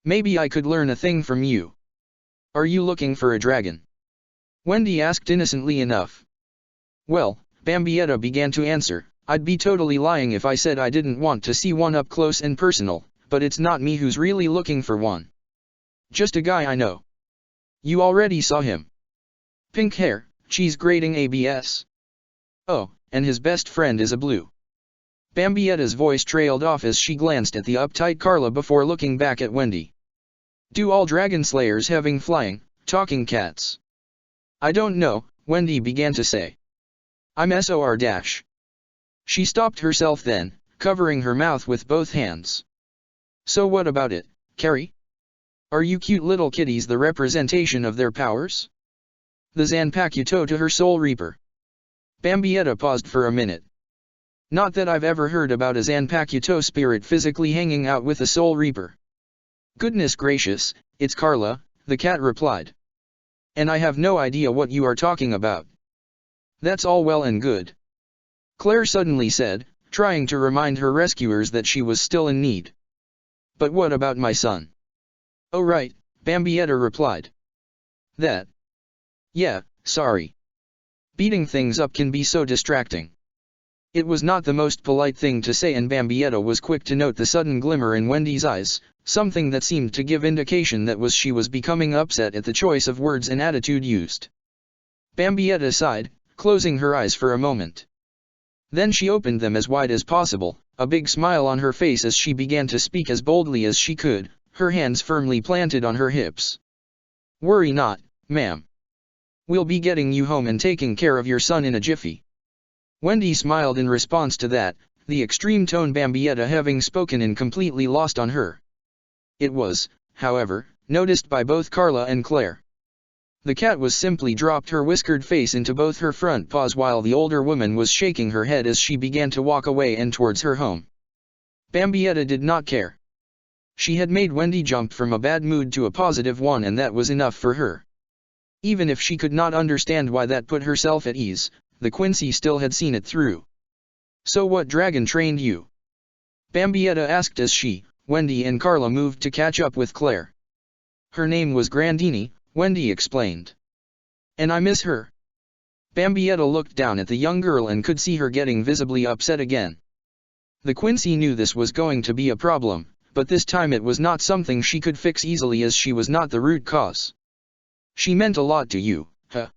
Maybe I could learn a thing from you. Are you looking for a dragon? Wendy asked innocently enough. Well, Bambietta began to answer, I'd be totally lying if I said I didn't want to see one up close and personal, but it's not me who's really looking for one. Just a guy I know. You already saw him. Pink hair, cheese grating ABS. Oh, and his best friend is a blue. Bambietta's voice trailed off as she glanced at the uptight Carla before looking back at Wendy. Do all dragon slayers having flying, talking cats? I don't know, Wendy began to say. I'm SOR dash. She stopped herself then, covering her mouth with both hands. So what about it, Carrie? Are you cute little kitties the representation of their powers? The Zanpakuto to her soul reaper. Bambietta paused for a minute. Not that I've ever heard about a Zanpakuto spirit physically hanging out with a soul reaper. Goodness gracious, it's Carla, the cat replied. And I have no idea what you are talking about. That's all well and good. Claire suddenly said, trying to remind her rescuers that she was still in need. But what about my son? Oh right, Bambietta replied. That. Yeah, sorry. Beating things up can be so distracting. It was not the most polite thing to say, and Bambietta was quick to note the sudden glimmer in Wendy's eyes, something that seemed to give indication that she was becoming upset at the choice of words and attitude used. Bambietta sighed, closing her eyes for a moment. Then she opened them as wide as possible, a big smile on her face as she began to speak as boldly as she could, her hands firmly planted on her hips. Worry not, ma'am. We'll be getting you home and taking care of your son in a jiffy. Wendy smiled in response to that, the extreme tone Bambietta having spoken in completely lost on her. It was, however, noticed by both Carla and Claire. The cat was simply dropped her whiskered face into both her front paws while the older woman was shaking her head as she began to walk away and towards her home. Bambietta did not care. She had made Wendy jump from a bad mood to a positive one, and that was enough for her. Even if she could not understand why that put herself at ease, the Quincy still had seen it through. So what dragon trained you? Bambietta asked as she, Wendy and Carla moved to catch up with Claire. Her name was Grandini, Wendy explained. And I miss her. Bambietta looked down at the young girl and could see her getting visibly upset again. The Quincy knew this was going to be a problem, but this time it was not something she could fix easily as she was not the root cause. She meant a lot to you, huh?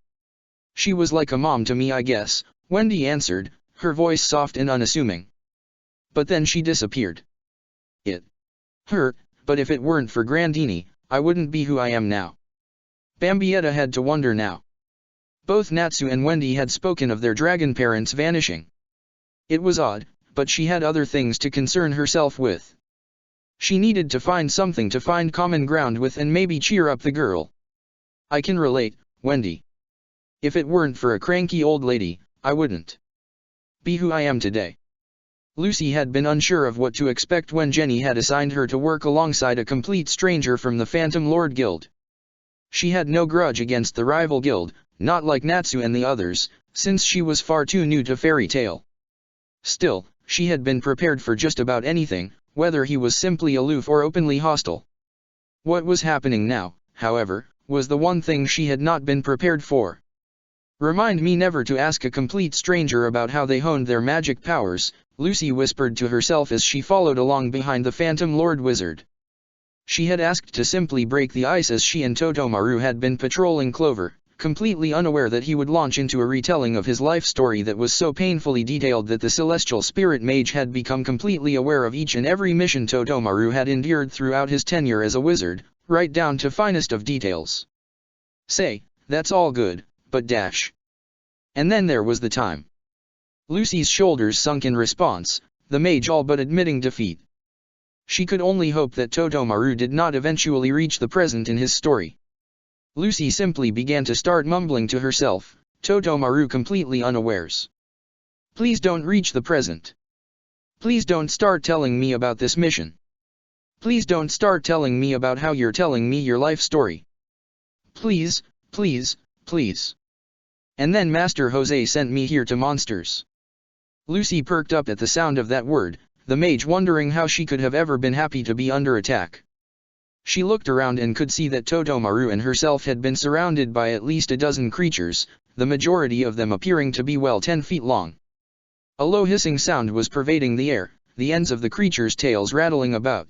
She was like a mom to me, I guess, Wendy answered, her voice soft and unassuming. But then she disappeared. It hurt, but if it weren't for Grandini, I wouldn't be who I am now. Bambietta had to wonder now. Both Natsu and Wendy had spoken of their dragon parents vanishing. It was odd, but she had other things to concern herself with. She needed to find something to find common ground with and maybe cheer up the girl. I can relate, Wendy. If it weren't for a cranky old lady, I wouldn't be who I am today. Lucy had been unsure of what to expect when Jenny had assigned her to work alongside a complete stranger from the Phantom Lord Guild. She had no grudge against the rival guild, not like Natsu and the others, since she was far too new to fairy tale. Still, she had been prepared for just about anything, whether he was simply aloof or openly hostile. What was happening now, however, was the one thing she had not been prepared for. Remind me never to ask a complete stranger about how they honed their magic powers, Lucy whispered to herself as she followed along behind the Phantom Lord Wizard. She had asked to simply break the ice as she and Totomaru had been patrolling Clover, completely unaware that he would launch into a retelling of his life story that was so painfully detailed that the Celestial Spirit Mage had become completely aware of each and every mission Totomaru had endured throughout his tenure as a wizard, right down to finest of details. Say, that's all good, but dash. And then there was the time. Lucy's shoulders sunk in response, the mage all but admitting defeat. She could only hope that Totomaru did not eventually reach the present in his story. Lucy simply began to start mumbling to herself, Totomaru completely unawares. Please don't reach the present. Please don't start telling me about this mission. Please don't start telling me about how you're telling me your life story. Please, please, please. And then Master Jose sent me here to monsters. Lucy perked up at the sound of that word, the mage wondering how she could have ever been happy to be under attack. She looked around and could see that Totomaru and herself had been surrounded by at least a dozen creatures, the majority of them appearing to be well 10 feet long. A low hissing sound was pervading the air, the ends of the creatures' tails rattling about.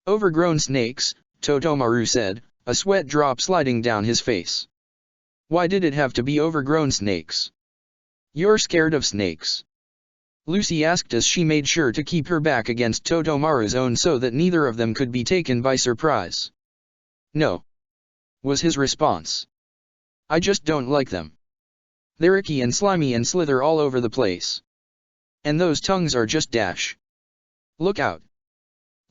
Overgrown snakes, Totomaru said, a sweat drop sliding down his face. Why did it have to be overgrown snakes? You're scared of snakes? Lucy asked as she made sure to keep her back against Totomaru's own so that neither of them could be taken by surprise. No, was his response. I just don't like them. They're icky and slimy and slither all over the place. And those tongues are just dash. Look out.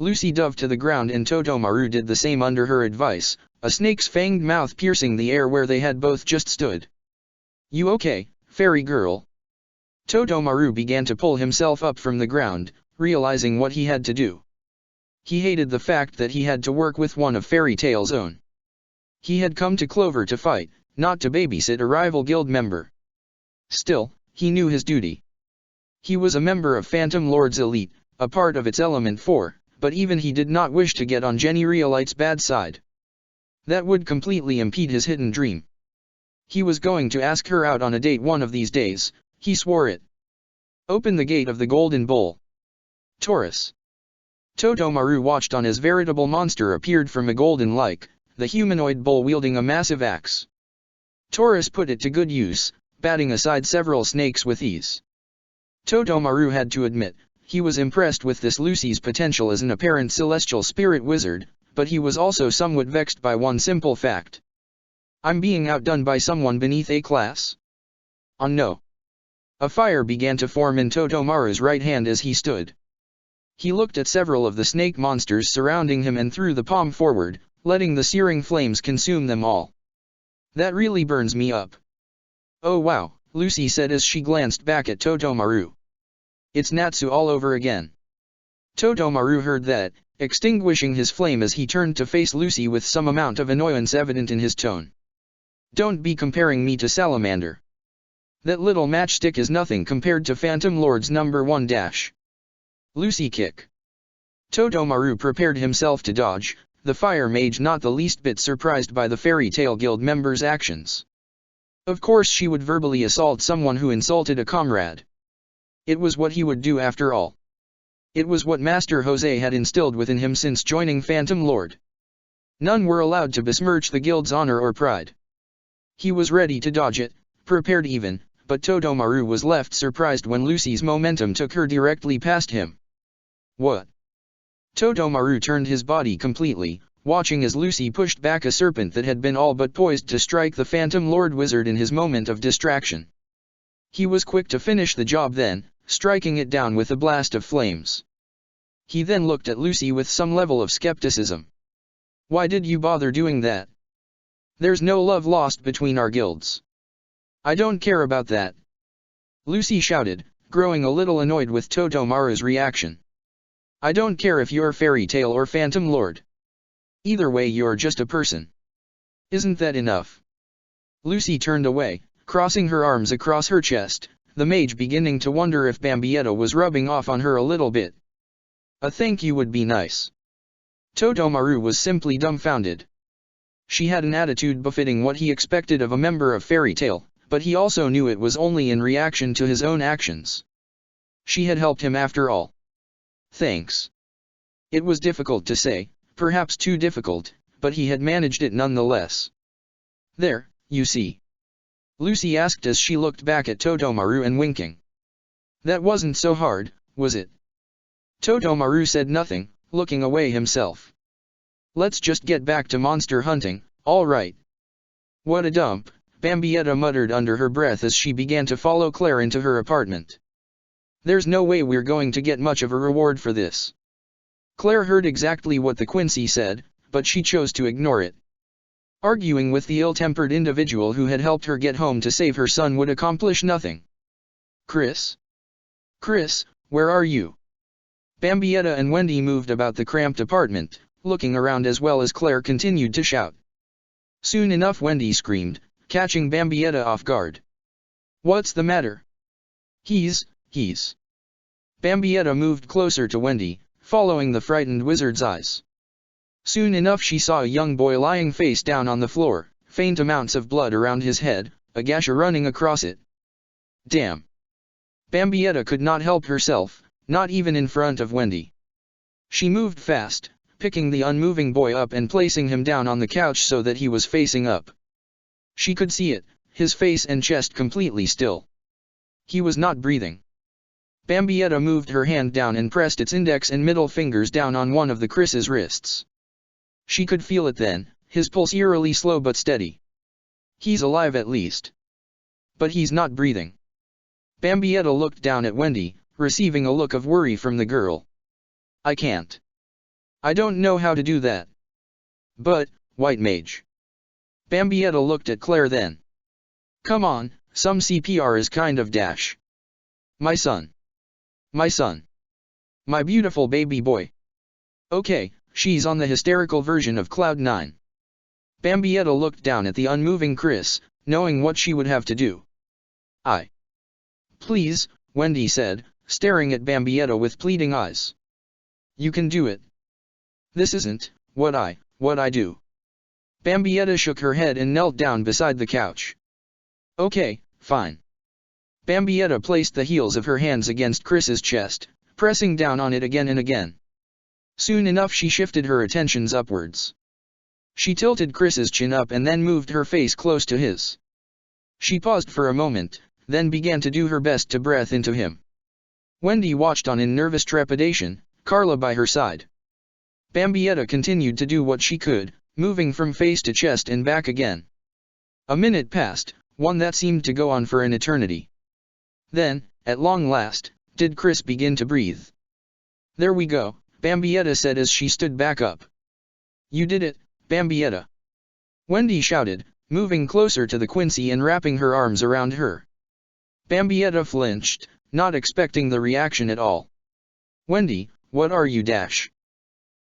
Lucy dove to the ground and Totomaru did the same under her advice, a snake's fanged mouth piercing the air where they had both just stood. You okay, fairy girl? Totomaru began to pull himself up from the ground, realizing what he had to do. He hated the fact that he had to work with one of Fairy Tail's own. He had come to Clover to fight, not to babysit a rival guild member. Still, he knew his duty. He was a member of Phantom Lord's elite, a part of its Element 4, but even he did not wish to get on Jenny Reolite's bad side. That would completely impede his hidden dream. He was going to ask her out on a date one of these days, he swore it. Open the gate of the Golden Bull. Taurus. Totomaru watched on as veritable monster appeared from a golden lake, the humanoid bull wielding a massive axe. Taurus put it to good use, batting aside several snakes with ease. Totomaru had to admit, he was impressed with this Lucy's potential as an apparent celestial spirit wizard, but he was also somewhat vexed by one simple fact. I'm being outdone by someone beneath A class? Oh no. A fire began to form in Totomaru's right hand as he stood. He looked at several of the snake monsters surrounding him and threw the palm forward, letting the searing flames consume them all. That really burns me up. Oh wow, Lucy said as she glanced back at Totomaru. It's Natsu all over again. Totomaru heard that, extinguishing his flame as he turned to face Lucy with some amount of annoyance evident in his tone. Don't be comparing me to Salamander. That little matchstick is nothing compared to Phantom Lord's number 1 dash. Lucy kick. Totomaru prepared himself to dodge, the fire mage not the least bit surprised by the Fairy Tail Guild member's actions. Of course she would verbally assault someone who insulted a comrade. It was what he would do after all. It was what Master Jose had instilled within him since joining Phantom Lord. None were allowed to besmirch the guild's honor or pride. He was ready to dodge it, prepared even, but Totomaru was left surprised when Lucy's momentum took her directly past him. What? Totomaru turned his body completely, watching as Lucy pushed back a serpent that had been all but poised to strike the Phantom Lord wizard in his moment of distraction. He was quick to finish the job then, striking it down with a blast of flames. He then looked at Lucy with some level of skepticism. Why did you bother doing that? There's no love lost between our guilds. I don't care about that. Lucy shouted, growing a little annoyed with Totomaru's reaction. I don't care if you're Fairy Tail or Phantom Lord. Either way you're just a person. Isn't that enough? Lucy turned away, crossing her arms across her chest, the mage beginning to wonder if Bambietta was rubbing off on her a little bit. A thank you would be nice. Totomaru was simply dumbfounded. She had an attitude befitting what he expected of a member of Fairy Tail, but he also knew it was only in reaction to his own actions. She had helped him after all. Thanks. It was difficult to say, perhaps too difficult, but he had managed it nonetheless. There, you see. Lucy asked as she looked back at Totomaru and winking. That wasn't so hard, was it? Totomaru said nothing, looking away himself. Let's just get back to monster hunting, all right. What a dump, Bambietta muttered under her breath as she began to follow Claire into her apartment. There's no way we're going to get much of a reward for this. Claire heard exactly what the Quincy said, but she chose to ignore it. Arguing with the ill-tempered individual who had helped her get home to save her son would accomplish nothing. Chris? Chris, where are you? Bambietta and Wendy moved about the cramped apartment, looking around as well as Claire continued to shout. Soon enough Wendy screamed, catching Bambietta off guard. What's the matter? He's. Bambietta moved closer to Wendy, following the frightened wizard's eyes. Soon enough she saw a young boy lying face down on the floor, faint amounts of blood around his head, a gash running across it. Damn! Bambietta could not help herself, not even in front of Wendy. She moved fast, picking the unmoving boy up and placing him down on the couch so that he was facing up. She could see it, his face and chest completely still. He was not breathing. Bambietta moved her hand down and pressed its index and middle fingers down on one of the Chris's wrists. She could feel it then, his pulse eerily slow but steady. He's alive at least. But he's not breathing. Bambietta looked down at Wendy, receiving a look of worry from the girl. I can't. I don't know how to do that. But, White Mage. Bambietta looked at Claire then. Come on, some CPR is kind of dash. My son. My son. My beautiful baby boy. Okay, she's on the hysterical version of Cloud 9. Bambietta looked down at the unmoving Chris, knowing what she would have to do. Please, Wendy said, staring at Bambietta with pleading eyes. You can do it. This isn't what I do. Bambietta shook her head and knelt down beside the couch. Okay, fine. Bambietta placed the heels of her hands against Chris's chest, pressing down on it again and again. Soon enough she shifted her attentions upwards. She tilted Chris's chin up and then moved her face close to his. She paused for a moment, then began to do her best to breathe into him. Wendy watched on in nervous trepidation, Carla by her side. Bambietta continued to do what she could, moving from face to chest and back again. A minute passed, one that seemed to go on for an eternity. Then, at long last, did Chris begin to breathe. There we go, Bambietta said as she stood back up. You did it, Bambietta. Wendy shouted, moving closer to the Quincy and wrapping her arms around her. Bambietta flinched, not expecting the reaction at all. Wendy, what are you dash?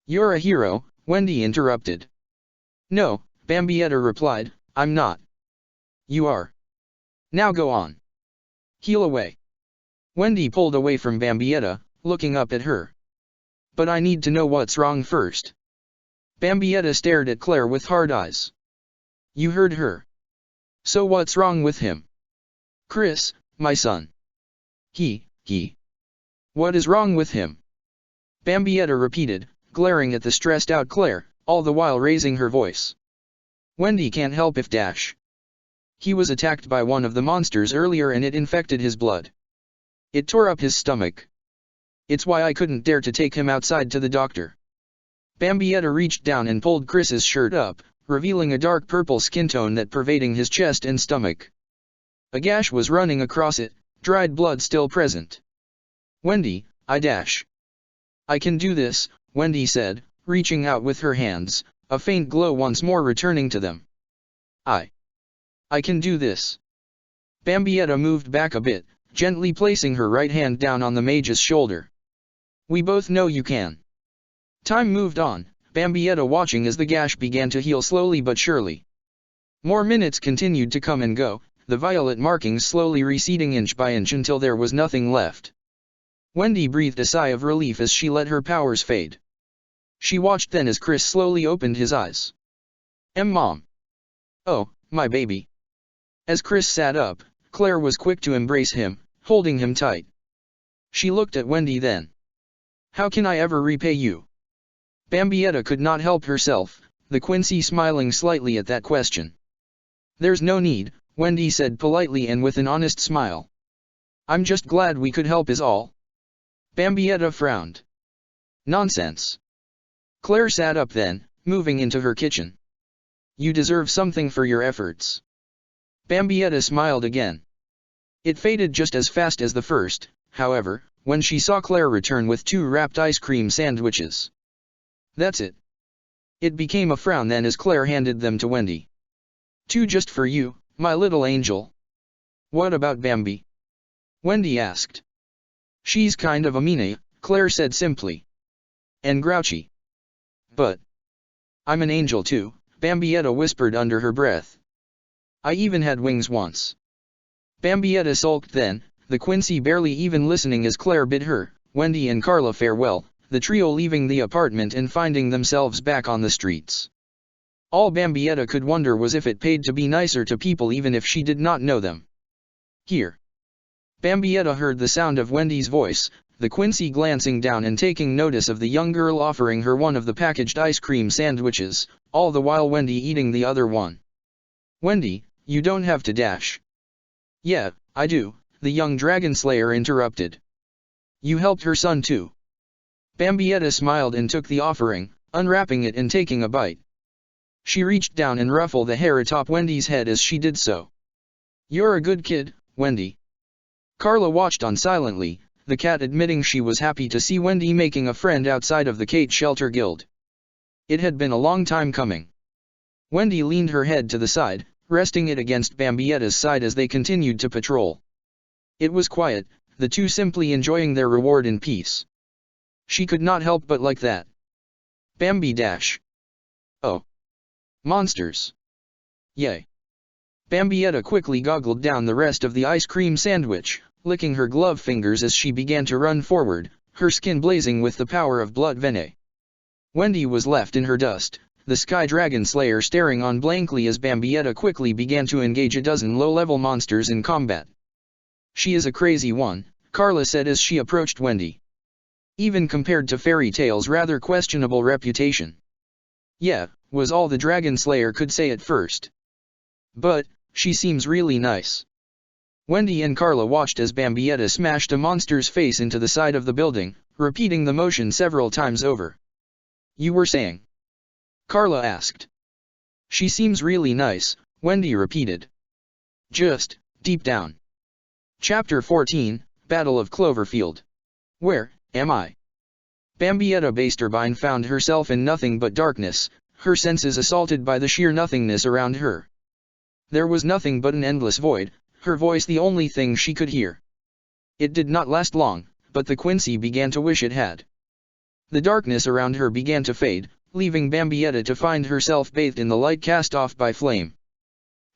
You're a hero, Wendy interrupted. No, Bambietta replied, I'm not. You are. Now go on. Heal away. Wendy pulled away from Bambietta, looking up at her. But I need to know what's wrong first. Bambietta stared at Claire with hard eyes. You heard her. So what's wrong with him? Chris, my son. He. What is wrong with him? Bambietta repeated, glaring at the stressed-out Claire, all the while raising her voice. Wendy can't help if dash. He was attacked by one of the monsters earlier and it infected his blood. It tore up his stomach. It's why I couldn't dare to take him outside to the doctor. Bambietta reached down and pulled Chris's shirt up, revealing a dark purple skin tone that pervading his chest and stomach. A gash was running across it, dried blood still present. Wendy, I can do this, Wendy said, reaching out with her hands, a faint glow once more returning to them. I can do this. Bambietta moved back a bit, gently placing her right hand down on the mage's shoulder. We both know you can. Time moved on, Bambietta watching as the gash began to heal slowly but surely. More minutes continued to come and go, the violet markings slowly receding inch by inch until there was nothing left. Wendy breathed a sigh of relief as she let her powers fade. She watched then as Chris slowly opened his eyes. Mom. Oh, my baby. As Chris sat up, Claire was quick to embrace him, holding him tight. She looked at Wendy then. How can I ever repay you? Bambietta could not help herself, the Quincy smiling slightly at that question. There's no need, Wendy said politely and with an honest smile. I'm just glad we could help is all. Bambietta frowned. Nonsense. Claire sat up then, moving into her kitchen. You deserve something for your efforts. Bambietta smiled again. It faded just as fast as the first, however, when she saw Claire return with 2 wrapped ice cream sandwiches. "That's it." It became a frown then as Claire handed them to Wendy. "2 just for you, my little angel." "What about Bambi?" Wendy asked. "She's kind of a meanie," Claire said simply. "And grouchy." "But I'm an angel too," Bambietta whispered under her breath. "I even had wings once." Bambietta sulked then, the Quincy barely even listening as Claire bid her, Wendy and Carla farewell, the trio leaving the apartment and finding themselves back on the streets. All Bambietta could wonder was if it paid to be nicer to people even if she did not know them. "Here." Bambietta heard the sound of Wendy's voice, the Quincy glancing down and taking notice of the young girl offering her one of the packaged ice cream sandwiches, all the while Wendy eating the other one. "Wendy, you don't have to dash." "Yeah, I do," the young dragon slayer interrupted. "You helped her son too." Bambietta smiled and took the offering, unwrapping it and taking a bite. She reached down and ruffled the hair atop Wendy's head as she did so. "You're a good kid, Wendy." Carla watched on silently, the cat admitting she was happy to see Wendy making a friend outside of the Kate Shelter Guild. It had been a long time coming. Wendy leaned her head to the side, resting it against Bambietta's side as they continued to patrol. It was quiet, the two simply enjoying their reward in peace. She could not help but like that. Bambi dash. Oh. Monsters. Yay. Bambietta quickly goggled down the rest of the ice cream sandwich, licking her glove fingers as she began to run forward, her skin blazing with the power of blood venom. Wendy was left in her dust, the Sky Dragon Slayer staring on blankly as Bambietta quickly began to engage a dozen low-level monsters in combat. "She is a crazy one," Carla said as she approached Wendy. "Even compared to Fairy Tail's rather questionable reputation." "Yeah," was all the Dragon Slayer could say at first. "But she seems really nice." Wendy and Carla watched as Bambietta smashed a monster's face into the side of the building, repeating the motion several times over. "You were saying?" Carla asked. "She seems really nice," Wendy repeated. "Just, deep down." Chapter 14, Battle of Cloverfield. Where am I? Bambietta Basterbine found herself in nothing but darkness, her senses assaulted by the sheer nothingness around her. There was nothing but an endless void, her voice the only thing she could hear. It did not last long, but the Quincy began to wish it had. The darkness around her began to fade, leaving Bambietta to find herself bathed in the light cast off by flame.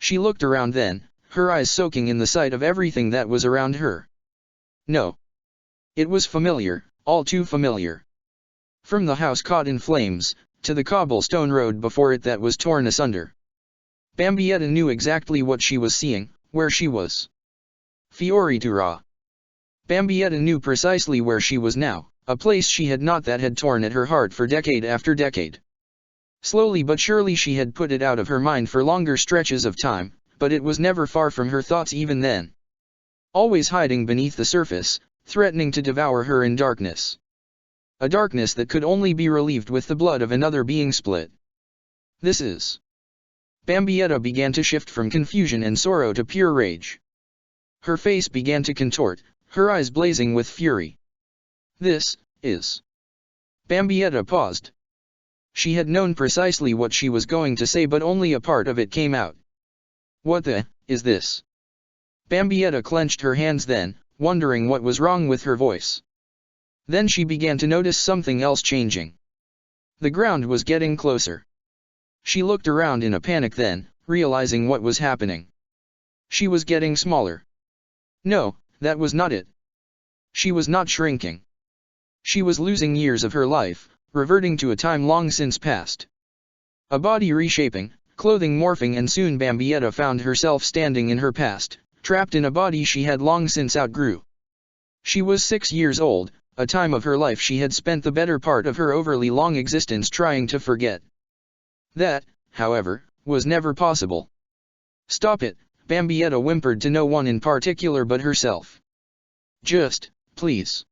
She looked around then, her eyes soaking in the sight of everything that was around her. No. It was familiar, all too familiar. From the house caught in flames, to the cobblestone road before it that was torn asunder. Bambietta knew exactly what she was seeing, where she was. Fioritura. Bambietta knew precisely where she was now, a place she had not that had torn at her heart for decade after decade. Slowly but surely she had put it out of her mind for longer stretches of time, but it was never far from her thoughts even then. Always hiding beneath the surface, threatening to devour her in darkness. A darkness that could only be relieved with the blood of another being split. This is... Bambietta began to shift from confusion and sorrow to pure rage. Her face began to contort, her eyes blazing with fury. This is... Bambietta paused. She had known precisely what she was going to say but only a part of it came out. What the is this? Bambietta clenched her hands then, wondering what was wrong with her voice. Then she began to notice something else changing. The ground was getting closer. She looked around in a panic then, realizing what was happening. She was getting smaller. No, that was not it. She was not shrinking. She was losing years of her life, reverting to a time long since past. A body reshaping, clothing morphing, and soon Bambietta found herself standing in her past, trapped in a body she had long since outgrew. She was 6 years old, a time of her life she had spent the better part of her overly long existence trying to forget. That, however, was never possible. Stop it, Bambietta whimpered to no one in particular but herself. Just, please.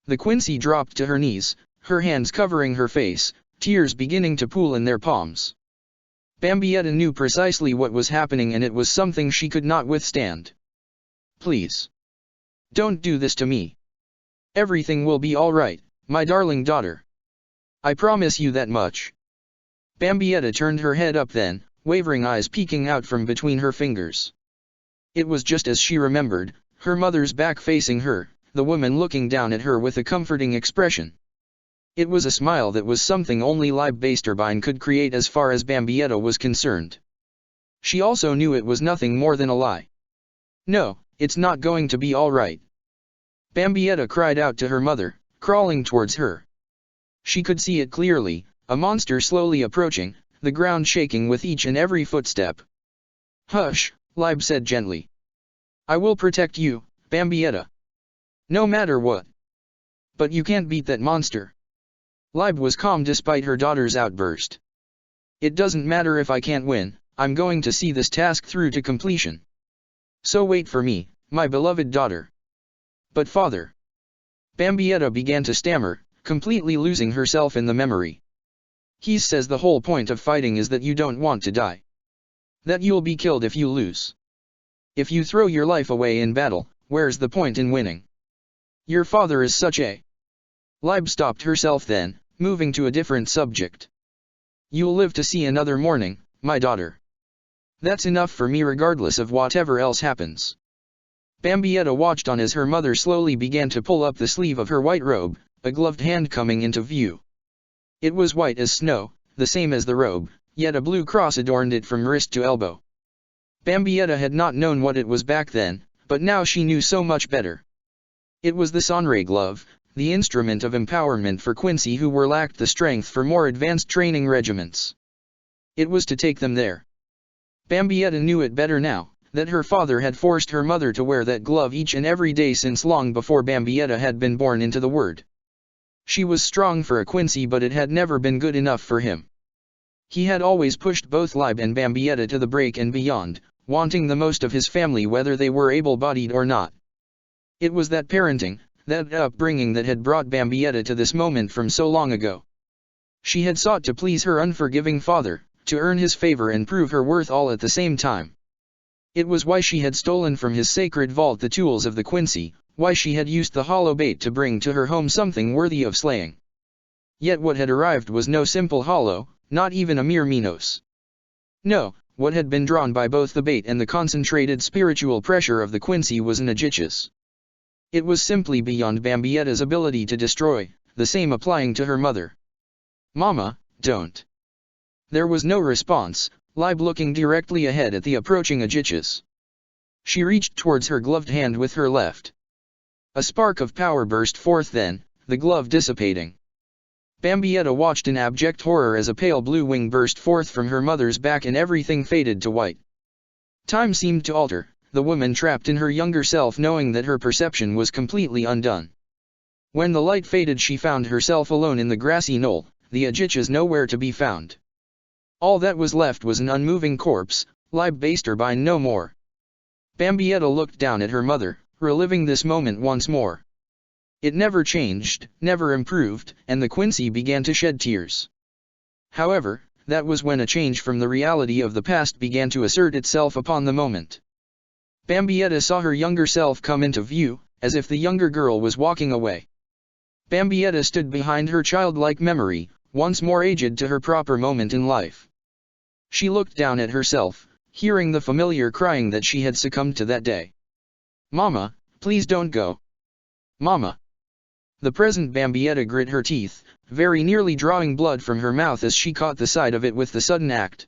The Quincy dropped to her knees, her hands covering her face, tears beginning to pool in their palms. Bambietta knew precisely what was happening and it was something she could not withstand. Please. Don't do this to me. Everything will be alright, my darling daughter. I promise you that much. Bambietta turned her head up then, wavering eyes peeking out from between her fingers. It was just as she remembered, her mother's back facing her, the woman looking down at her with a comforting expression. It was a smile that was something only Libe Basterbine could create as far as Bambietta was concerned. She also knew it was nothing more than a lie. No, it's not going to be alright. Bambietta cried out to her mother, crawling towards her. She could see it clearly, a monster slowly approaching, the ground shaking with each and every footstep. Hush, Libe said gently. I will protect you, Bambietta. No matter what. But you can't beat that monster. Libe was calm despite her daughter's outburst. It doesn't matter if I can't win, I'm going to see this task through to completion. So wait for me, my beloved daughter. But father. Bambietta began to stammer, completely losing herself in the memory. He says the whole point of fighting is that you don't want to die. That you'll be killed if you lose. If you throw your life away in battle, where's the point in winning? Your father is such a... Libe stopped herself then, moving to a different subject. You'll live to see another morning, my daughter. That's enough for me regardless of whatever else happens. Bambietta watched on as her mother slowly began to pull up the sleeve of her white robe, a gloved hand coming into view. It was white as snow, the same as the robe, yet a blue cross adorned it from wrist to elbow. Bambietta had not known what it was back then, but now she knew so much better. It was the Sonray glove, the instrument of empowerment for Quincy who were lacked the strength for more advanced training regiments. It was to take them there. Bambietta knew it better now, that her father had forced her mother to wear that glove each and every day since long before Bambietta had been born into the world. She was strong for a Quincy but it had never been good enough for him. He had always pushed both Libe and Bambietta to the break and beyond, wanting the most of his family whether they were able-bodied or not. It was that parenting, that upbringing that had brought Bambietta to this moment from so long ago. She had sought to please her unforgiving father, to earn his favor and prove her worth all at the same time. It was why she had stolen from his sacred vault the tools of the Quincy, why she had used the hollow bait to bring to her home something worthy of slaying. Yet what had arrived was no simple hollow, not even a mere Minos. No, what had been drawn by both the bait and the concentrated spiritual pressure of the Quincy was an Aegis. It was simply beyond Bambietta's ability to destroy, the same applying to her mother. Mama, don't. There was no response, Libe looking directly ahead at the approaching Aegis. She reached towards her gloved hand with her left. A spark of power burst forth then, the glove dissipating. Bambietta watched in abject horror as a pale blue wing burst forth from her mother's back and everything faded to white. Time seemed to alter, the woman trapped in her younger self knowing that her perception was completely undone. When the light faded she found herself alone in the grassy knoll, the Aegis nowhere to be found. All that was left was an unmoving corpse, Libe Basterbine no more. Bambietta looked down at her mother, reliving this moment once more. It never changed, never improved, and the Quincy began to shed tears. However, that was when a change from the reality of the past began to assert itself upon the moment. Bambietta saw her younger self come into view, as if the younger girl was walking away. Bambietta stood behind her childlike memory, once more aged to her proper moment in life. She looked down at herself, hearing the familiar crying that she had succumbed to that day. Mama, please don't go. Mama. The present Bambietta grit her teeth, very nearly drawing blood from her mouth as she caught the sight of it with the sudden act.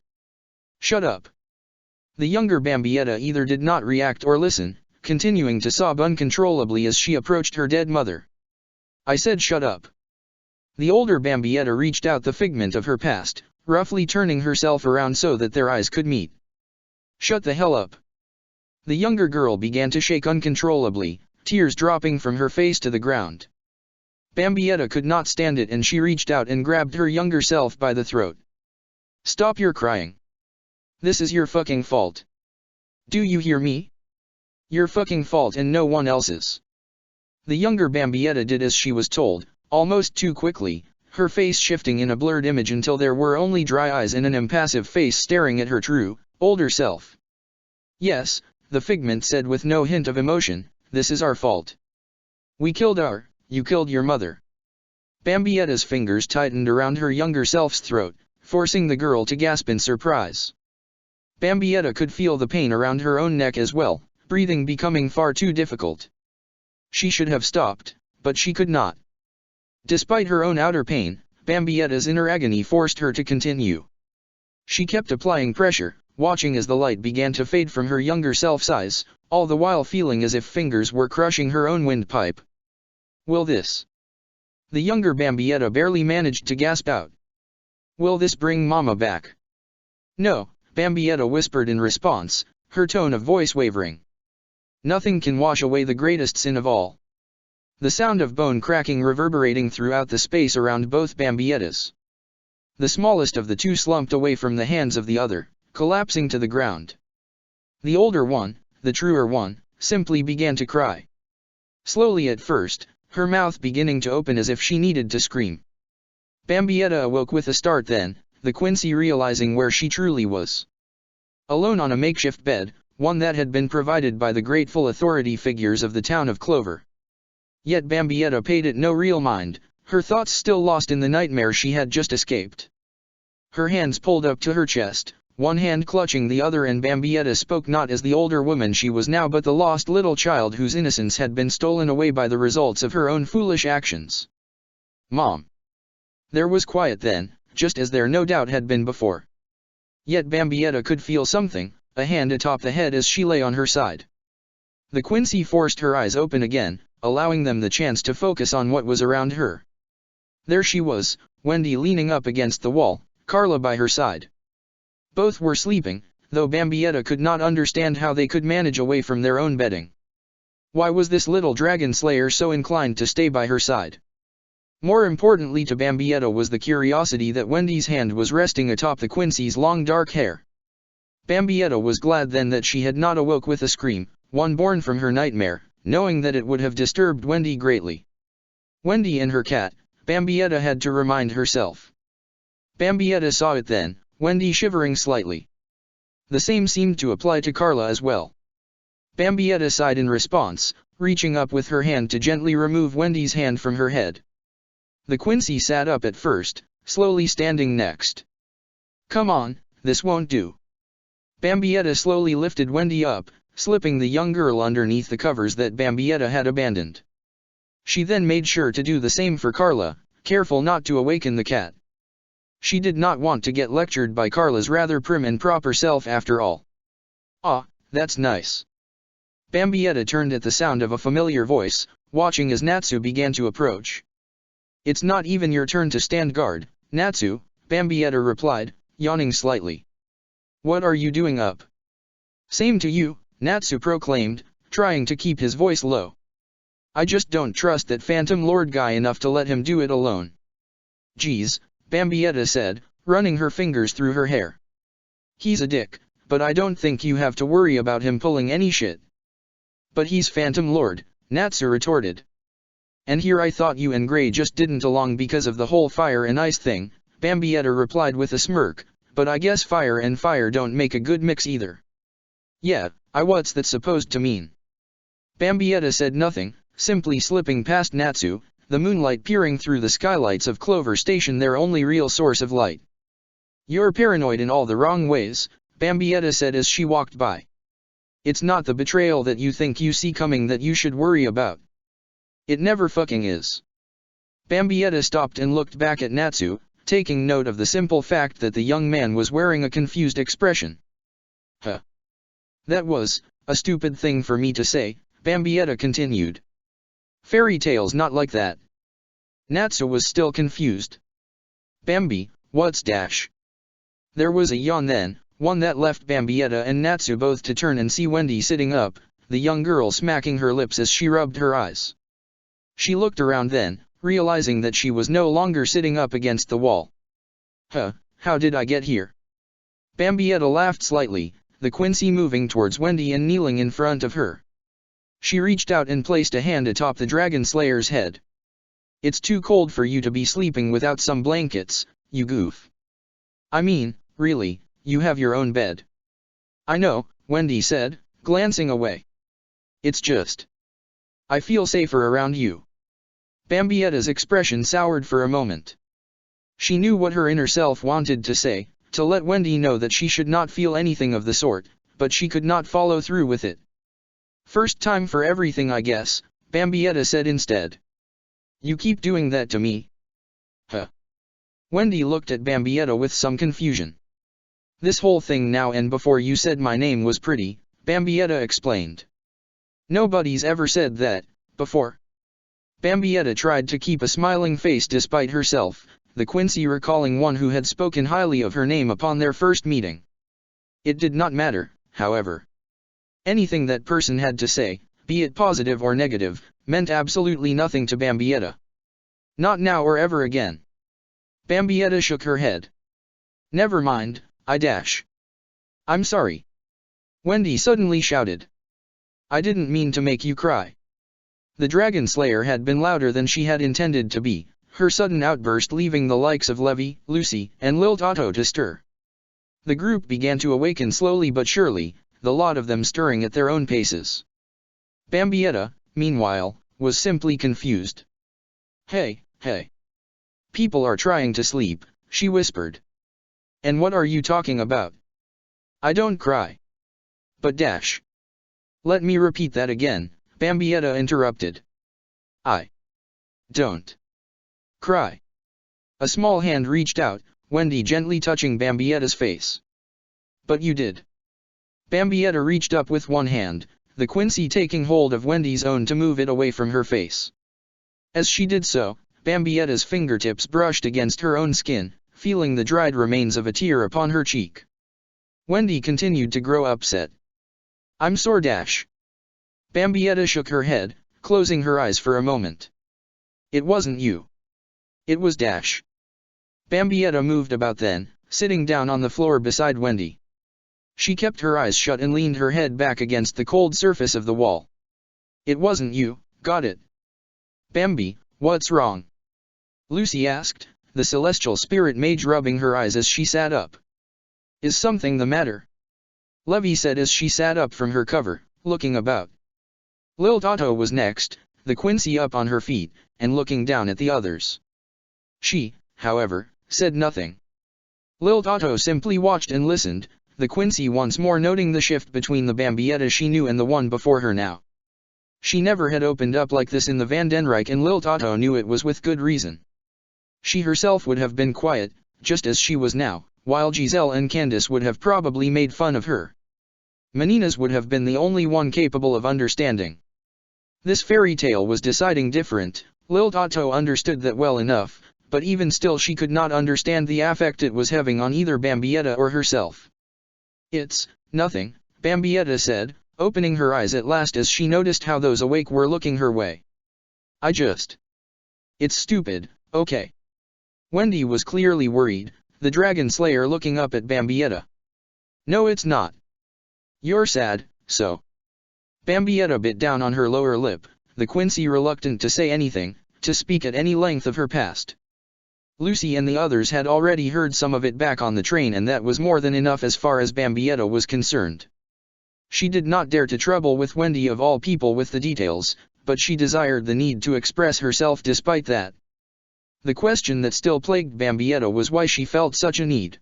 Shut up. The younger Bambietta either did not react or listen, continuing to sob uncontrollably as she approached her dead mother. I said shut up. The older Bambietta reached out the figment of her past, roughly turning herself around so that their eyes could meet. Shut the hell up. The younger girl began to shake uncontrollably, tears dropping from her face to the ground. Bambietta could not stand it and she reached out and grabbed her younger self by the throat. Stop your crying. This is your fucking fault. Do you hear me? Your fucking fault and no one else's. The younger Bambietta did as she was told, almost too quickly, her face shifting in a blurred image until there were only dry eyes and an impassive face staring at her true, older self. Yes, the figment said with no hint of emotion, this is our fault. You killed your mother. Bambietta's fingers tightened around her younger self's throat, forcing the girl to gasp in surprise. Bambietta could feel the pain around her own neck as well, breathing becoming far too difficult. She should have stopped, but she could not. Despite her own outer pain, Bambietta's inner agony forced her to continue. She kept applying pressure, watching as the light began to fade from her younger self's eyes, all the while feeling as if fingers were crushing her own windpipe. Will this? The younger Bambietta barely managed to gasp out. Will this bring Mama back? No, Bambietta whispered in response, her tone of voice wavering. Nothing can wash away the greatest sin of all. The sound of bone cracking reverberating throughout the space around both Bambiettas. The smallest of the two slumped away from the hands of the other, collapsing to the ground. The older one, the truer one, simply began to cry. Slowly at first, her mouth beginning to open as if she needed to scream. Bambietta awoke with a start then, the Quincy realizing where she truly was. Alone on a makeshift bed, one that had been provided by the grateful authority figures of the town of Clover. Yet Bambietta paid it no real mind, her thoughts still lost in the nightmare she had just escaped. Her hands pulled up to her chest, one hand clutching the other, and Bambietta spoke not as the older woman she was now but the lost little child whose innocence had been stolen away by the results of her own foolish actions. Mom. There was quiet then, just as there no doubt had been before. Yet Bambietta could feel something, a hand atop the head as she lay on her side. The Quincy forced her eyes open again, allowing them the chance to focus on what was around her. There she was, Wendy leaning up against the wall, Carla by her side. Both were sleeping, though Bambietta could not understand how they could manage away from their own bedding. Why was this little dragon slayer so inclined to stay by her side? More importantly to Bambietta was the curiosity that Wendy's hand was resting atop the Quincy's long dark hair. Bambietta was glad then that she had not awoke with a scream, one born from her nightmare, knowing that it would have disturbed Wendy greatly. Wendy and her cat, Bambietta had to remind herself. Bambietta saw it then, Wendy shivering slightly. The same seemed to apply to Carla as well. Bambietta sighed in response, reaching up with her hand to gently remove Wendy's hand from her head. The Quincy sat up at first, slowly standing next. Come on, this won't do. Bambietta slowly lifted Wendy up, slipping the young girl underneath the covers that Bambietta had abandoned. She then made sure to do the same for Carla, careful not to awaken the cat. She did not want to get lectured by Carla's rather prim and proper self after all. Ah, that's nice. Bambietta turned at the sound of a familiar voice, watching as Natsu began to approach. It's not even your turn to stand guard, Natsu, Bambietta replied, yawning slightly. What are you doing up? Same to you, Natsu proclaimed, trying to keep his voice low. I just don't trust that Phantom Lord guy enough to let him do it alone. Geez, Bambietta said, running her fingers through her hair. He's a dick, but I don't think you have to worry about him pulling any shit. But he's Phantom Lord, Natsu retorted. And here I thought you and Gray just didn't along because of the whole fire and ice thing, Bambietta replied with a smirk, but I guess fire and fire don't make a good mix either. Yeah, what's that supposed to mean? Bambietta said nothing, simply slipping past Natsu, the moonlight peering through the skylights of Clover Station, their only real source of light. You're paranoid in all the wrong ways, Bambietta said as she walked by. It's not the betrayal that you think you see coming that you should worry about. It never fucking is. Bambietta stopped and looked back at Natsu, taking note of the simple fact that the young man was wearing a confused expression. Huh. That was a stupid thing for me to say, Bambietta continued. Fairy tales not like that. Natsu was still confused. Bambi, what's dash? There was a yawn then, one that left Bambietta and Natsu both to turn and see Wendy sitting up, the young girl smacking her lips as she rubbed her eyes. She looked around then, realizing that she was no longer sitting up against the wall. Huh, how did I get here? Bambietta laughed slightly, the Quincy moving towards Wendy and kneeling in front of her. She reached out and placed a hand atop the Dragon Slayer's head. It's too cold for you to be sleeping without some blankets, you goof. I mean, really, you have your own bed. I know, Wendy said, glancing away. It's just. I feel safer around you. Bambietta's expression soured for a moment. She knew what her inner self wanted to say, to let Wendy know that she should not feel anything of the sort, but she could not follow through with it. First time for everything, I guess, Bambietta said instead. You keep doing that to me. Huh. Wendy looked at Bambietta with some confusion. This whole thing now and before you said my name was pretty, Bambietta explained. Nobody's ever said that, before. Bambietta tried to keep a smiling face despite herself, the Quincy recalling one who had spoken highly of her name upon their first meeting. It did not matter, however. Anything that person had to say, be it positive or negative, meant absolutely nothing to Bambietta. Not now or ever again. Bambietta shook her head. Never mind, I'm sorry. Wendy suddenly shouted. I didn't mean to make you cry. The Dragon Slayer had been louder than she had intended to be, her sudden outburst leaving the likes of Levi, Lucy, and Lil Otto to stir. The group began to awaken slowly but surely, the lot of them stirring at their own paces. Bambietta, meanwhile, was simply confused. Hey. People are trying to sleep, she whispered. And what are you talking about? I don't cry. But Let me repeat that again, Bambietta interrupted. I don't cry. A small hand reached out, Wendy gently touching Bambietta's face. But you did. Bambietta reached up with one hand, the Quincy taking hold of Wendy's own to move it away from her face. As she did so, Bambietta's fingertips brushed against her own skin, feeling the dried remains of a tear upon her cheek. Wendy continued to grow upset. I'm sore. Bambietta shook her head, closing her eyes for a moment. It wasn't you. It was Bambietta moved about then, sitting down on the floor beside Wendy. She kept her eyes shut and leaned her head back against the cold surface of the wall. It wasn't you, got it? Bambi, what's wrong? Lucy asked, the celestial spirit mage rubbing her eyes as she sat up. Is something the matter? Levi said as she sat up from her cover, looking about. Lil Otto was next, the Quincy up on her feet, and looking down at the others. She, however, said nothing. Lil Otto simply watched and listened, the Quincy once more noting the shift between the Bambietta she knew and the one before her now. She never had opened up like this in the Vandenrijk, and Lil Otto knew it was with good reason. She herself would have been quiet, just as she was now, while Giselle and Candace would have probably made fun of her. Meninas would have been the only one capable of understanding. This fairy tale was deciding different, Lil Otto understood that well enough, but even still she could not understand the effect it was having on either Bambietta or herself. It's nothing, Bambietta said, opening her eyes at last as she noticed how those awake were looking her way. It's stupid, okay. Wendy was clearly worried, the Dragon Slayer looking up at Bambietta. No, it's not. You're sad, so. Bambietta bit down on her lower lip, the Quincy reluctant to say anything, to speak at any length of her past. Lucy and the others had already heard some of it back on the train, and that was more than enough as far as Bambietta was concerned. She did not dare to trouble with Wendy of all people with the details, but she desired the need to express herself despite that. The question that still plagued Bambietta was why she felt such a need.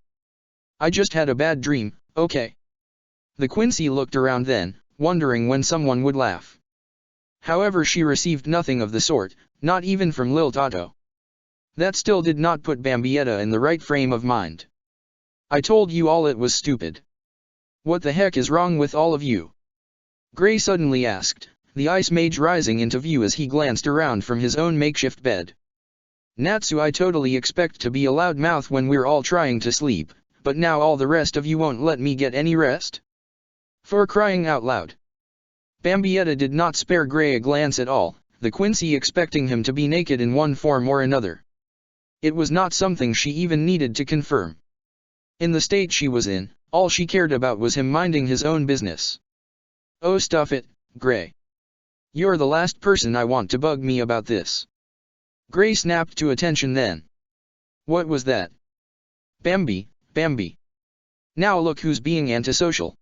I just had a bad dream, okay. The Quincy looked around then, wondering when someone would laugh. However, she received nothing of the sort, not even from Lil Otto. That still did not put Bambietta in the right frame of mind. I told you all it was stupid. What the heck is wrong with all of you? Gray suddenly asked, the ice mage rising into view as he glanced around from his own makeshift bed. Natsu, I totally expect to be a loudmouth when we're all trying to sleep, but now all the rest of you won't let me get any rest? For crying out loud. Bambietta did not spare Gray a glance at all, the Quincy expecting him to be naked in one form or another. It was not something she even needed to confirm. In the state she was in, all she cared about was him minding his own business. Oh, stuff it, Gray. You're the last person I want to bug me about this. Gray snapped to attention then. What was that? Bambi. Now look who's being antisocial.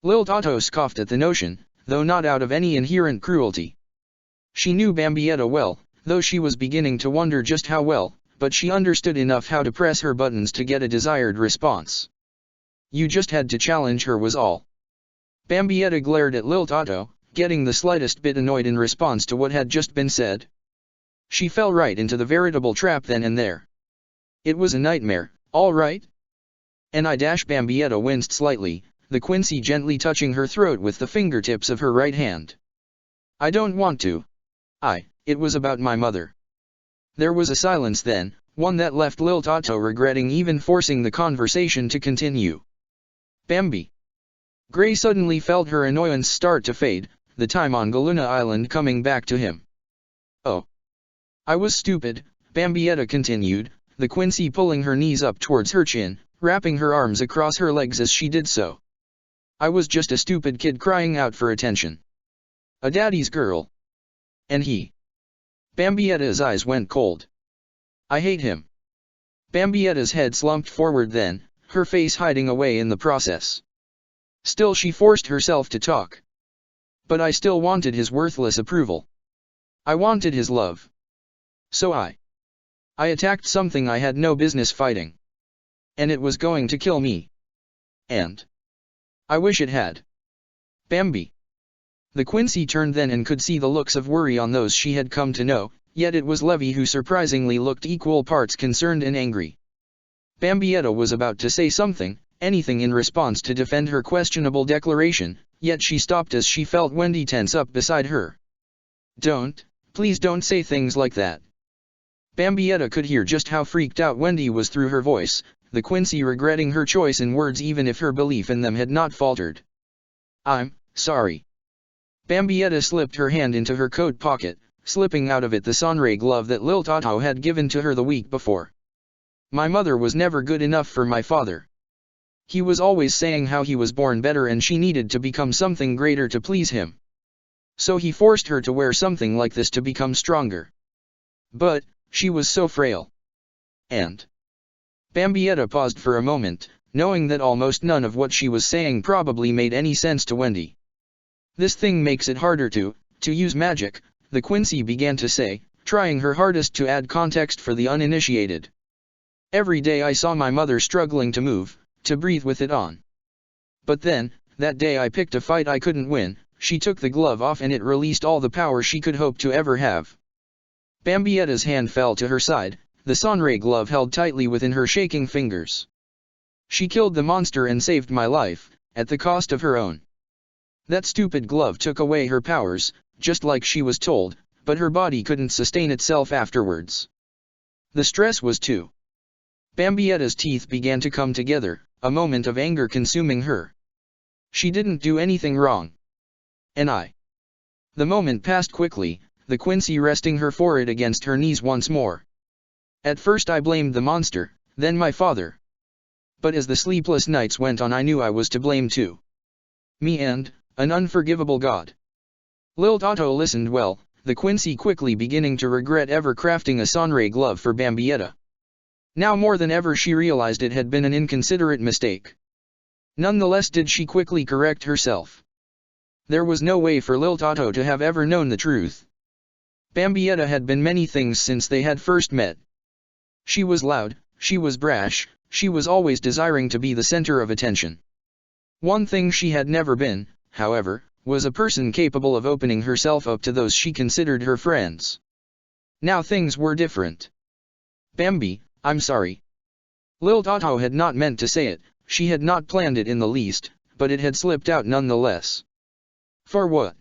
Lil Otto scoffed at the notion, though not out of any inherent cruelty. She knew Bambietta well, though she was beginning to wonder just how well, but she understood enough how to press her buttons to get a desired response. You just had to challenge her was all. Bambietta glared at Lil Tato, getting the slightest bit annoyed in response to what had just been said. She fell right into the veritable trap then and there. It was a nightmare, all right? Bambietta winced slightly, the Quincy gently touching her throat with the fingertips of her right hand. I don't want to. It was about my mother. There was a silence then, one that left Lil Tato regretting even forcing the conversation to continue. Bambi. Gray suddenly felt her annoyance start to fade, the time on Galuna Island coming back to him. Oh. I was stupid, Bambietta continued, the Quincy pulling her knees up towards her chin, wrapping her arms across her legs as she did so. I was just a stupid kid crying out for attention. A daddy's girl. And he. Bambietta's eyes went cold. I hate him. Bambietta's head slumped forward then, her face hiding away in the process. Still she forced herself to talk. But I still wanted his worthless approval. I wanted his love. So I attacked something I had no business fighting. And it was going to kill me. And I wish it had. Bambi. The Quincy turned then and could see the looks of worry on those she had come to know, yet it was Levy who surprisingly looked equal parts concerned and angry. Bambietta was about to say something, anything in response to defend her questionable declaration, yet she stopped as she felt Wendy tense up beside her. Please don't say things like that. Bambietta could hear just how freaked out Wendy was through her voice, the Quincy regretting her choice in words even if her belief in them had not faltered. I'm sorry. Bambietta slipped her hand into her coat pocket, slipping out of it the Sonra glove that Lil Tato had given to her the week before. My mother was never good enough for my father. He was always saying how he was born better and she needed to become something greater to please him. So he forced her to wear something like this to become stronger. But she was so frail. And Bambietta paused for a moment, knowing that almost none of what she was saying probably made any sense to Wendy. This thing makes it harder to use magic, the Quincy began to say, trying her hardest to add context for the uninitiated. Every day I saw my mother struggling to move, to breathe with it on. But then, that day I picked a fight I couldn't win, she took the glove off and it released all the power she could hope to ever have. Bambietta's hand fell to her side, the Sonra glove held tightly within her shaking fingers. She killed the monster and saved my life, at the cost of her own. That stupid glove took away her powers, just like she was told, but her body couldn't sustain itself afterwards. The stress was too. Bambietta's teeth began to come together, a moment of anger consuming her. She didn't do anything wrong. And I. The moment passed quickly, the Quincy resting her forehead against her knees once more. At first I blamed the monster, then my father. But as the sleepless nights went on I knew I was to blame too. Me and an unforgivable God. Lil Tato listened well, the Quincy quickly beginning to regret ever crafting a Sonra glove for Bambietta. Now more than ever she realized it had been an inconsiderate mistake. Nonetheless did she quickly correct herself. There was no way for Lil Tato to have ever known the truth. Bambietta had been many things since they had first met. She was loud, she was brash, she was always desiring to be the center of attention. One thing she had never been, however, was a person capable of opening herself up to those she considered her friends. Now things were different. Bambi, I'm sorry. Lil Tato had not meant to say it, she had not planned it in the least, but it had slipped out nonetheless. For what?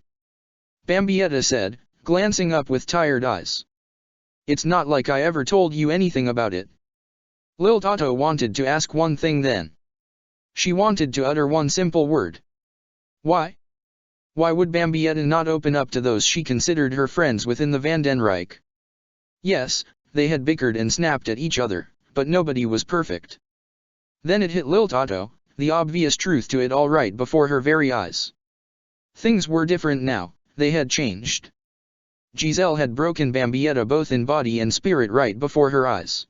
Bambietta said, glancing up with tired eyes. It's not like I ever told you anything about it. Lil Tato wanted to ask one thing then. She wanted to utter one simple word. Why? Why would Bambietta not open up to those she considered her friends within the Vandenrijk? Yes, they had bickered and snapped at each other, but nobody was perfect. Then it hit Lil Tato, the obvious truth to it all right before her very eyes. Things were different now, they had changed. Giselle had broken Bambietta both in body and spirit right before her eyes.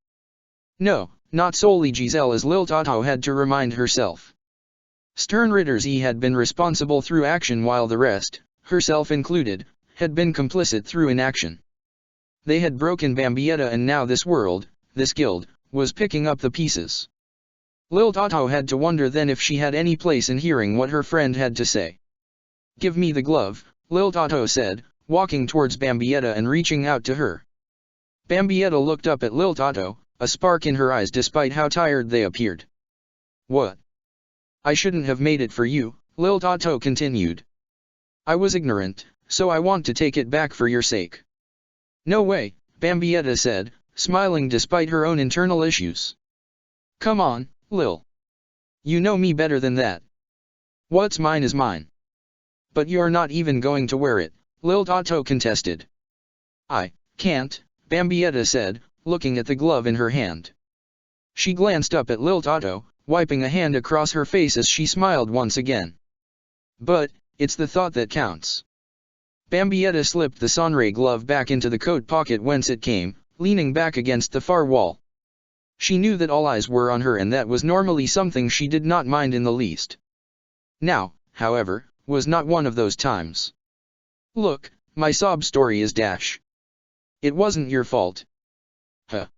No, not solely Giselle as Lil Tato had to remind herself. Sternritter's had been responsible through action while the rest, herself included, had been complicit through inaction. They had broken Bambietta, and now this world, this guild, was picking up the pieces. Lil Tato had to wonder then if she had any place in hearing what her friend had to say. "Give me the glove," Lil Tato said, walking towards Bambietta and reaching out to her. Bambietta looked up at Lil Tato, a spark in her eyes despite how tired they appeared. "What? I shouldn't have made it for you," Lil Tato continued. "I was ignorant, so I want to take it back for your sake." "No way," Bambietta said, smiling despite her own internal issues. "Come on, Lil. You know me better than that. What's mine is mine." "But you're not even going to wear it," Lil Tato contested. "I can't," Bambietta said, looking at the glove in her hand. She glanced up at Lil Tato, wiping a hand across her face as she smiled once again. "But, it's the thought that counts." Bambietta slipped the Sonray glove back into the coat pocket whence it came, leaning back against the far wall. She knew that all eyes were on her, and that was normally something she did not mind in the least. Now, however, was not one of those times. "Look, my sob story is dash. It wasn't your fault." "Huh?"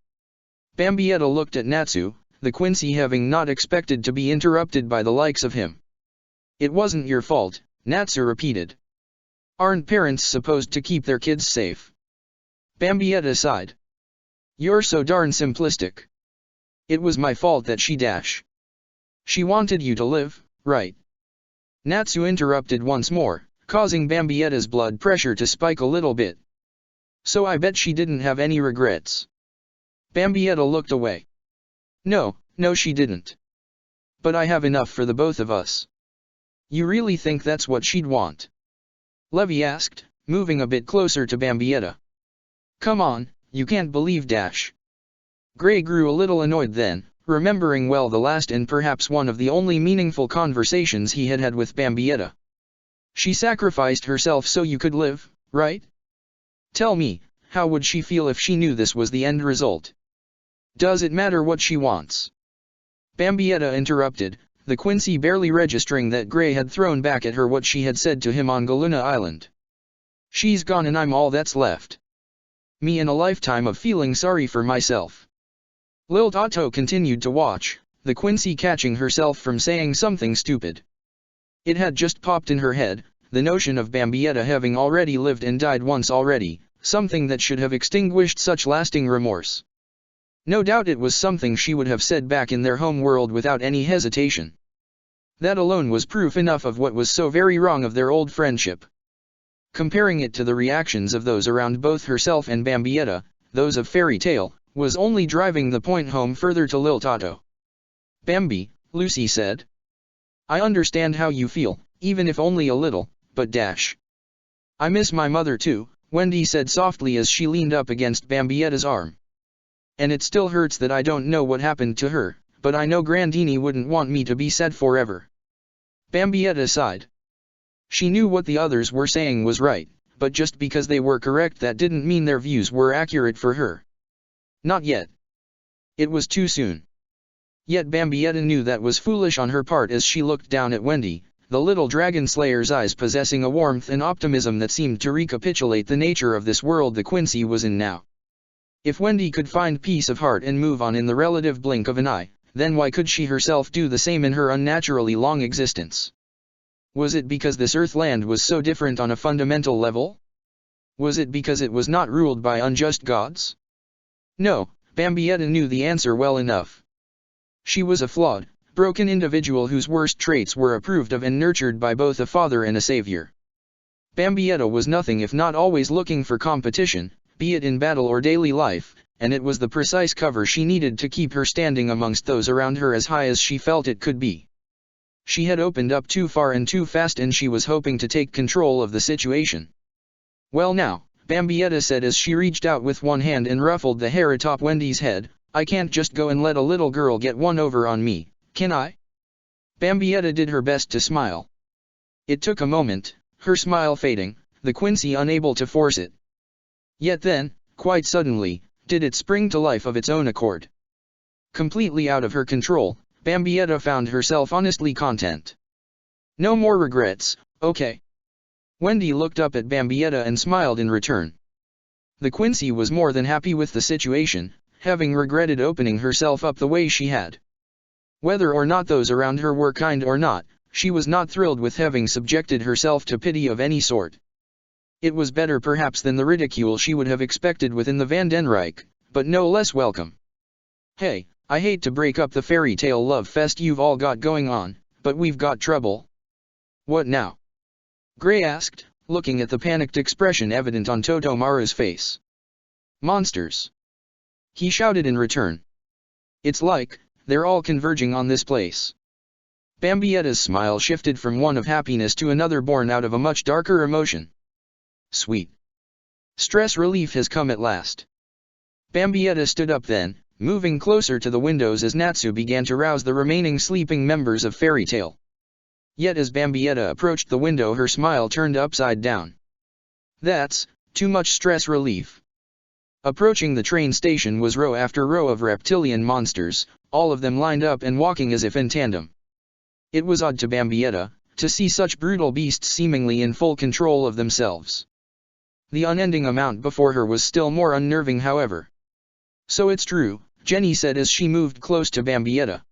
Bambietta looked at Natsu, the Quincy having not expected to be interrupted by the likes of him. "It wasn't your fault," Natsu repeated. "Aren't parents supposed to keep their kids safe?" Bambietta sighed. "You're so darn simplistic. It was my fault that she dash. She wanted you to live, right?" Natsu interrupted once more, causing Bambietta's blood pressure to spike a little bit. "So I bet she didn't have any regrets." Bambietta looked away. No, she didn't. But I have enough for the both of us." "You really think that's what she'd want?" Levy asked, moving a bit closer to Bambietta. "Come on, you can't believe dash." Gray grew a little annoyed then, remembering well the last and perhaps one of the only meaningful conversations he had had with Bambietta. "She sacrificed herself so you could live, right? Tell me, how would she feel if she knew this was the end result? Does it matter what she wants?" Bambietta interrupted, the Quincy barely registering that Gray had thrown back at her what she had said to him on Galuna Island. "She's gone and I'm all that's left. Me and a lifetime of feeling sorry for myself." Lil Tato continued to watch, the Quincy catching herself from saying something stupid. It had just popped in her head, the notion of Bambietta having already lived and died once already, something that should have extinguished such lasting remorse. No doubt it was something she would have said back in their home world without any hesitation. That alone was proof enough of what was so very wrong of their old friendship. Comparing it to the reactions of those around both herself and Bambietta, those of Fairy Tale, was only driving the point home further to Lil Tato. "Bambi," Lucy said. "I understand how you feel, even if only a little, but dash. I miss my mother too," Wendy said softly as she leaned up against Bambietta's arm. "And it still hurts that I don't know what happened to her, but I know Grandini wouldn't want me to be sad forever." Bambietta sighed. She knew what the others were saying was right, but just because they were correct that didn't mean their views were accurate for her. Not yet. It was too soon. Yet Bambietta knew that was foolish on her part as she looked down at Wendy, the little dragon slayer's eyes possessing a warmth and optimism that seemed to recapitulate the nature of this world the Quincy was in now. If Wendy could find peace of heart and move on in the relative blink of an eye, then why could she herself do the same in her unnaturally long existence? Was it because this earthland was so different on a fundamental level? Was it because it was not ruled by unjust gods? No, Bambietta knew the answer well enough. She was a flawed, broken individual whose worst traits were approved of and nurtured by both a father and a savior. Bambietta was nothing if not always looking for competition, be it in battle or daily life, and it was the precise cover she needed to keep her standing amongst those around her as high as she felt it could be. She had opened up too far and too fast, and she was hoping to take control of the situation. "Well now," Bambietta said as she reached out with one hand and ruffled the hair atop Wendy's head, "I can't just go and let a little girl get one over on me, can I?" Bambietta did her best to smile. It took a moment, her smile fading, the Quincy unable to force it. Yet then, quite suddenly, did it spring to life of its own accord. Completely out of her control, Bambietta found herself honestly content. No more regrets, okay. Wendy looked up at Bambietta and smiled in return. The Quincy was more than happy with the situation, having regretted opening herself up the way she had. Whether or not those around her were kind or not, she was not thrilled with having subjected herself to pity of any sort. It was better perhaps than the ridicule she would have expected within the Van den Rijk, but no less welcome. Hey, I hate to break up the fairy tale love fest you've all got going on, but we've got trouble. What now? Gray asked, looking at the panicked expression evident on Totomaru's face. Monsters! He shouted in return. It's like, they're all converging on this place. Bambietta's smile shifted from one of happiness to another born out of a much darker emotion. Sweet. Stress relief has come at last. Bambietta stood up then, moving closer to the windows as Natsu began to rouse the remaining sleeping members of Fairy Tale. Yet as Bambietta approached the window her smile turned upside down. That's too much stress relief. Approaching the train station was row after row of reptilian monsters, all of them lined up and walking as if in tandem. It was odd to Bambietta, to see such brutal beasts seemingly in full control of themselves. The unending amount before her was still more unnerving however. So it's true, Jenny said as she moved close to Bambietta.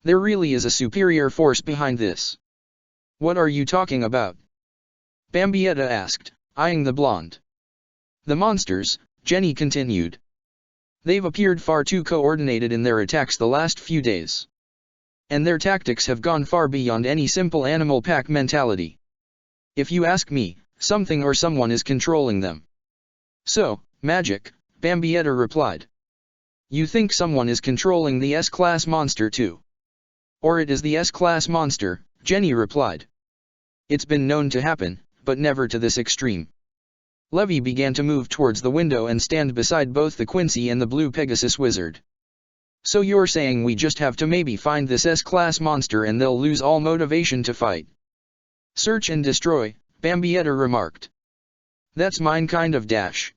There really is a superior force behind this. What are you talking about? Bambietta asked, eyeing the blonde. The monsters, Jenny continued. They've appeared far too coordinated in their attacks the last few days. And their tactics have gone far beyond any simple animal pack mentality. If you ask me, something or someone is controlling them. So, magic, Bambietta replied. You think someone is controlling the S-class monster too? Or it is the S-class monster, Jenny replied. It's been known to happen, but never to this extreme. Levy began to move towards the window and stand beside both the Quincy and the blue Pegasus wizard. So you're saying we just have to maybe find this S-class monster and they'll lose all motivation to fight? Search and destroy, Bambietta remarked. That's mine kind of dash.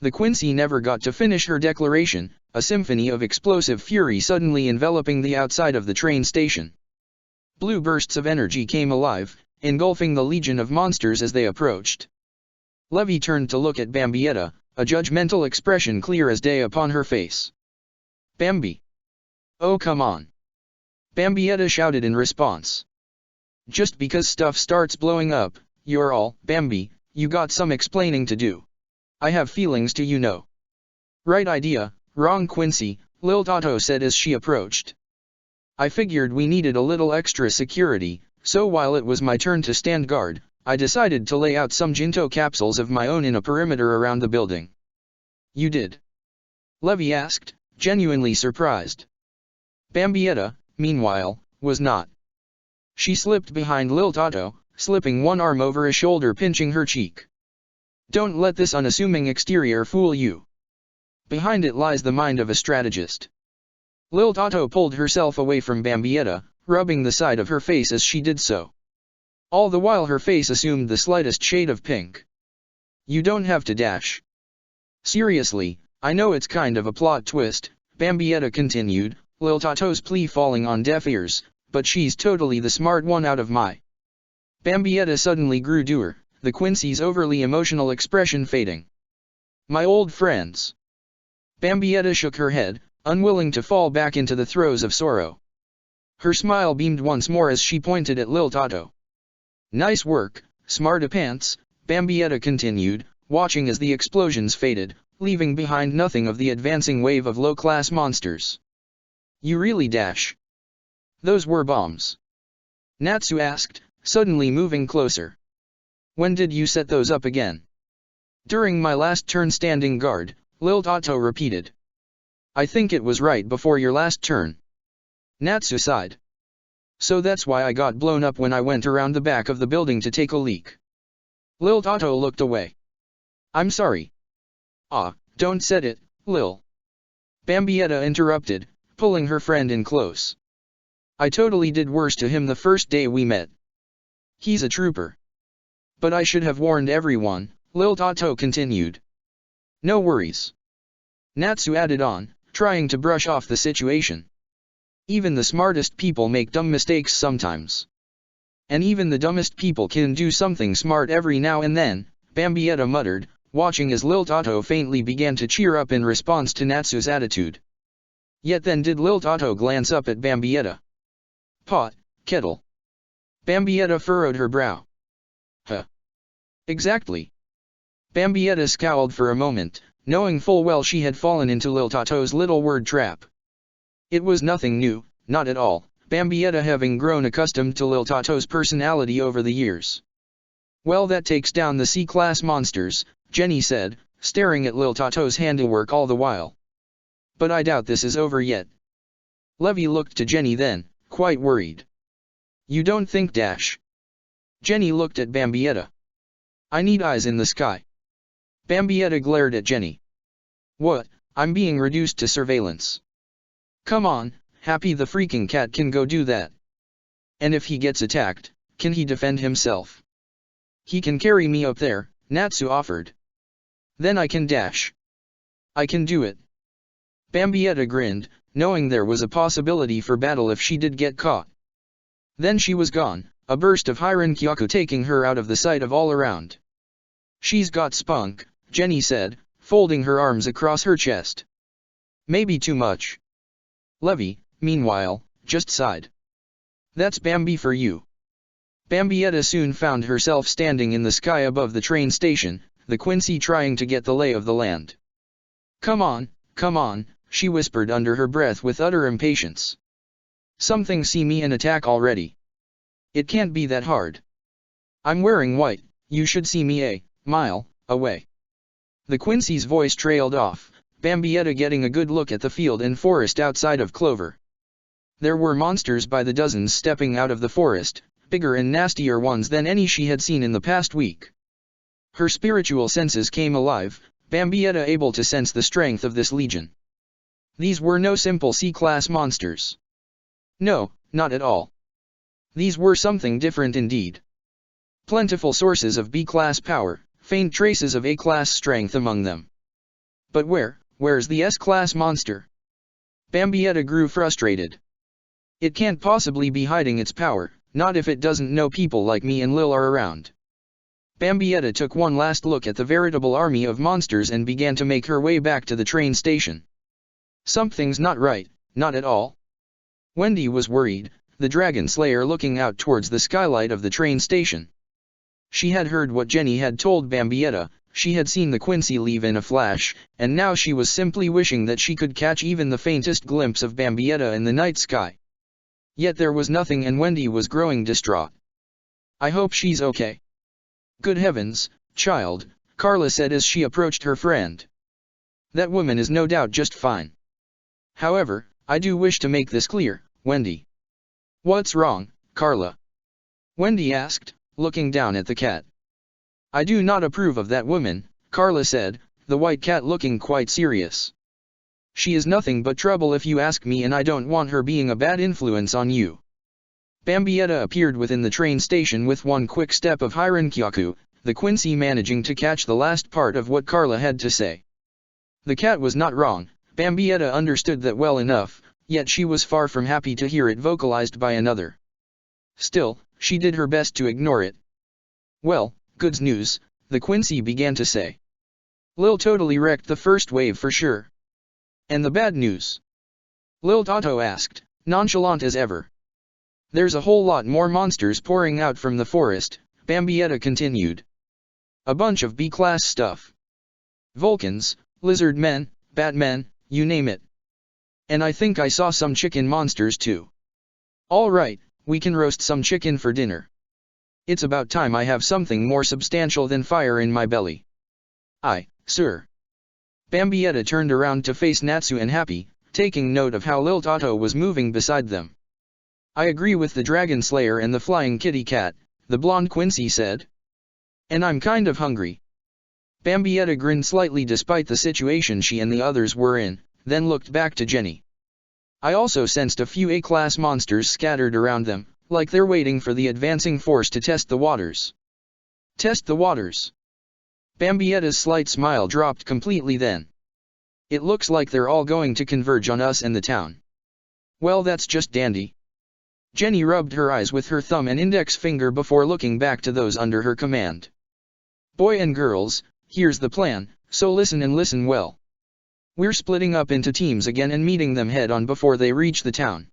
The Quincy never got to finish her declaration, a symphony of explosive fury suddenly enveloping the outside of the train station. Blue bursts of energy came alive, engulfing the legion of monsters as they approached. Levy turned to look at Bambietta, a judgmental expression clear as day upon her face. Bambi! Oh come on! Bambietta shouted in response. Just because stuff starts blowing up, you're all, Bambi, you got some explaining to do. I have feelings too, you know. Right idea, wrong Quincy, Lil Tato said as she approached. I figured we needed a little extra security, so while it was my turn to stand guard, I decided to lay out some Jinto capsules of my own in a perimeter around the building. You did? Levy asked, genuinely surprised. Bambietta, meanwhile, was not. She slipped behind Lil Tato, slipping one arm over a shoulder pinching her cheek. Don't let this unassuming exterior fool you. Behind it lies the mind of a strategist. Lil Tato pulled herself away from Bambietta, rubbing the side of her face as she did so. All the while her face assumed the slightest shade of pink. You don't have to dash. Seriously, I know it's kind of a plot twist, Bambietta continued, Lil Tato's plea falling on deaf ears, but she's totally the smart one out of my. Bambietta suddenly grew dour, the Quincy's overly emotional expression fading. My old friends. Bambietta shook her head, unwilling to fall back into the throes of sorrow. Her smile beamed once more as she pointed at Lil Tato. Nice work, smartapants, Bambietta continued, watching as the explosions faded, leaving behind nothing of the advancing wave of low-class monsters. You really dash. Those were bombs. Natsu asked, suddenly moving closer. When did you set those up again? During my last turn standing guard, Lil Tato repeated. I think it was right before your last turn. Natsu sighed. So that's why I got blown up when I went around the back of the building to take a leak. Lil Tato looked away. I'm sorry. Ah, don't said it, Lil. Bambietta interrupted, pulling her friend in close. I totally did worse to him the first day we met. He's a trooper. But I should have warned everyone, Lil Tato continued. No worries. Natsu added on, trying to brush off the situation. Even the smartest people make dumb mistakes sometimes. And even the dumbest people can do something smart every now and then, Bambietta muttered, watching as Lil Tato faintly began to cheer up in response to Natsu's attitude. Yet then did Lil Tato glance up at Bambietta. Pot, kettle. Bambietta furrowed her brow. Huh. Exactly. Bambietta scowled for a moment, knowing full well she had fallen into Lil Tato's little word trap. It was nothing new, not at all, Bambietta having grown accustomed to Lil Tato's personality over the years. Well, that takes down the C-class monsters, Jenny said, staring at Lil Tato's handiwork all the while. But I doubt this is over yet. Levy looked to Jenny then, quite worried. You don't think dash? Jenny looked at Bambietta. I need eyes in the sky. Bambietta glared at Jenny. What, I'm being reduced to surveillance. Come on, Happy the freaking cat can go do that. And if he gets attacked, can he defend himself? He can carry me up there, Natsu offered. Then I can dash. I can do it. Bambietta grinned, knowing there was a possibility for battle if she did get caught. Then she was gone, a burst of Hiran-kyaku taking her out of the sight of all around. She's got spunk, Jenny said, folding her arms across her chest. Maybe too much. Levy, meanwhile, just sighed. That's Bambi for you. Bambietta soon found herself standing in the sky above the train station, the Quincy trying to get the lay of the land. Come on, she whispered under her breath with utter impatience. Something see me and attack already. It can't be that hard. I'm wearing white, you should see me a mile away. The Quincy's voice trailed off, Bambietta getting a good look at the field and forest outside of Clover. There were monsters by the dozens stepping out of the forest, bigger and nastier ones than any she had seen in the past week. Her spiritual senses came alive, Bambietta able to sense the strength of this legion. These were no simple C-class monsters. No, not at all. These were something different indeed. Plentiful sources of B-class power, faint traces of A-class strength among them. But where's the S-class monster? Bambietta grew frustrated. It can't possibly be hiding its power, not if it doesn't know people like me and Lil are around. Bambietta took one last look at the veritable army of monsters and began to make her way back to the train station. Something's not right, not at all. Wendy was worried, the Dragon Slayer looking out towards the skylight of the train station. She had heard what Jenny had told Bambietta, she had seen the Quincy leave in a flash, and now she was simply wishing that she could catch even the faintest glimpse of Bambietta in the night sky. Yet there was nothing and Wendy was growing distraught. I hope she's okay. Good heavens, child, Carla said as she approached her friend. That woman is no doubt just fine. However, I do wish to make this clear, Wendy. What's wrong, Carla? Wendy asked, looking down at the cat. I do not approve of that woman, Carla said, the white cat looking quite serious. She is nothing but trouble if you ask me, and I don't want her being a bad influence on you. Bambietta appeared within the train station with one quick step of Hiran-kyaku, the Quincy managing to catch the last part of what Carla had to say. The cat was not wrong, Bambietta understood that well enough, yet she was far from happy to hear it vocalized by another. Still, she did her best to ignore it. Well, good news, the Quincy began to say. Lil totally wrecked the first wave for sure. And the bad news? Lil Tato asked, nonchalant as ever. There's a whole lot more monsters pouring out from the forest, Bambietta continued. A bunch of B-class stuff. Vulcans, lizard men, batmen, you name it. And I think I saw some chicken monsters too. All right, we can roast some chicken for dinner. It's about time I have something more substantial than fire in my belly. Aye, sir. Bambietta turned around to face Natsu and Happy, taking note of how Lil Tato was moving beside them. I agree with the Dragon Slayer and the Flying Kitty Cat, the blonde Quincy said. And I'm kind of hungry. Bambietta grinned slightly despite the situation she and the others were in, then looked back to Jenny. I also sensed a few A-class monsters scattered around them, like they're waiting for the advancing force to test the waters. Test the waters. Bambietta's slight smile dropped completely then. It looks like they're all going to converge on us and the town. Well, that's just dandy. Jenny rubbed her eyes with her thumb and index finger before looking back to those under her command. Boy and girls, here's the plan, so listen and listen well. We're splitting up into teams again and meeting them head-on before they reach the town.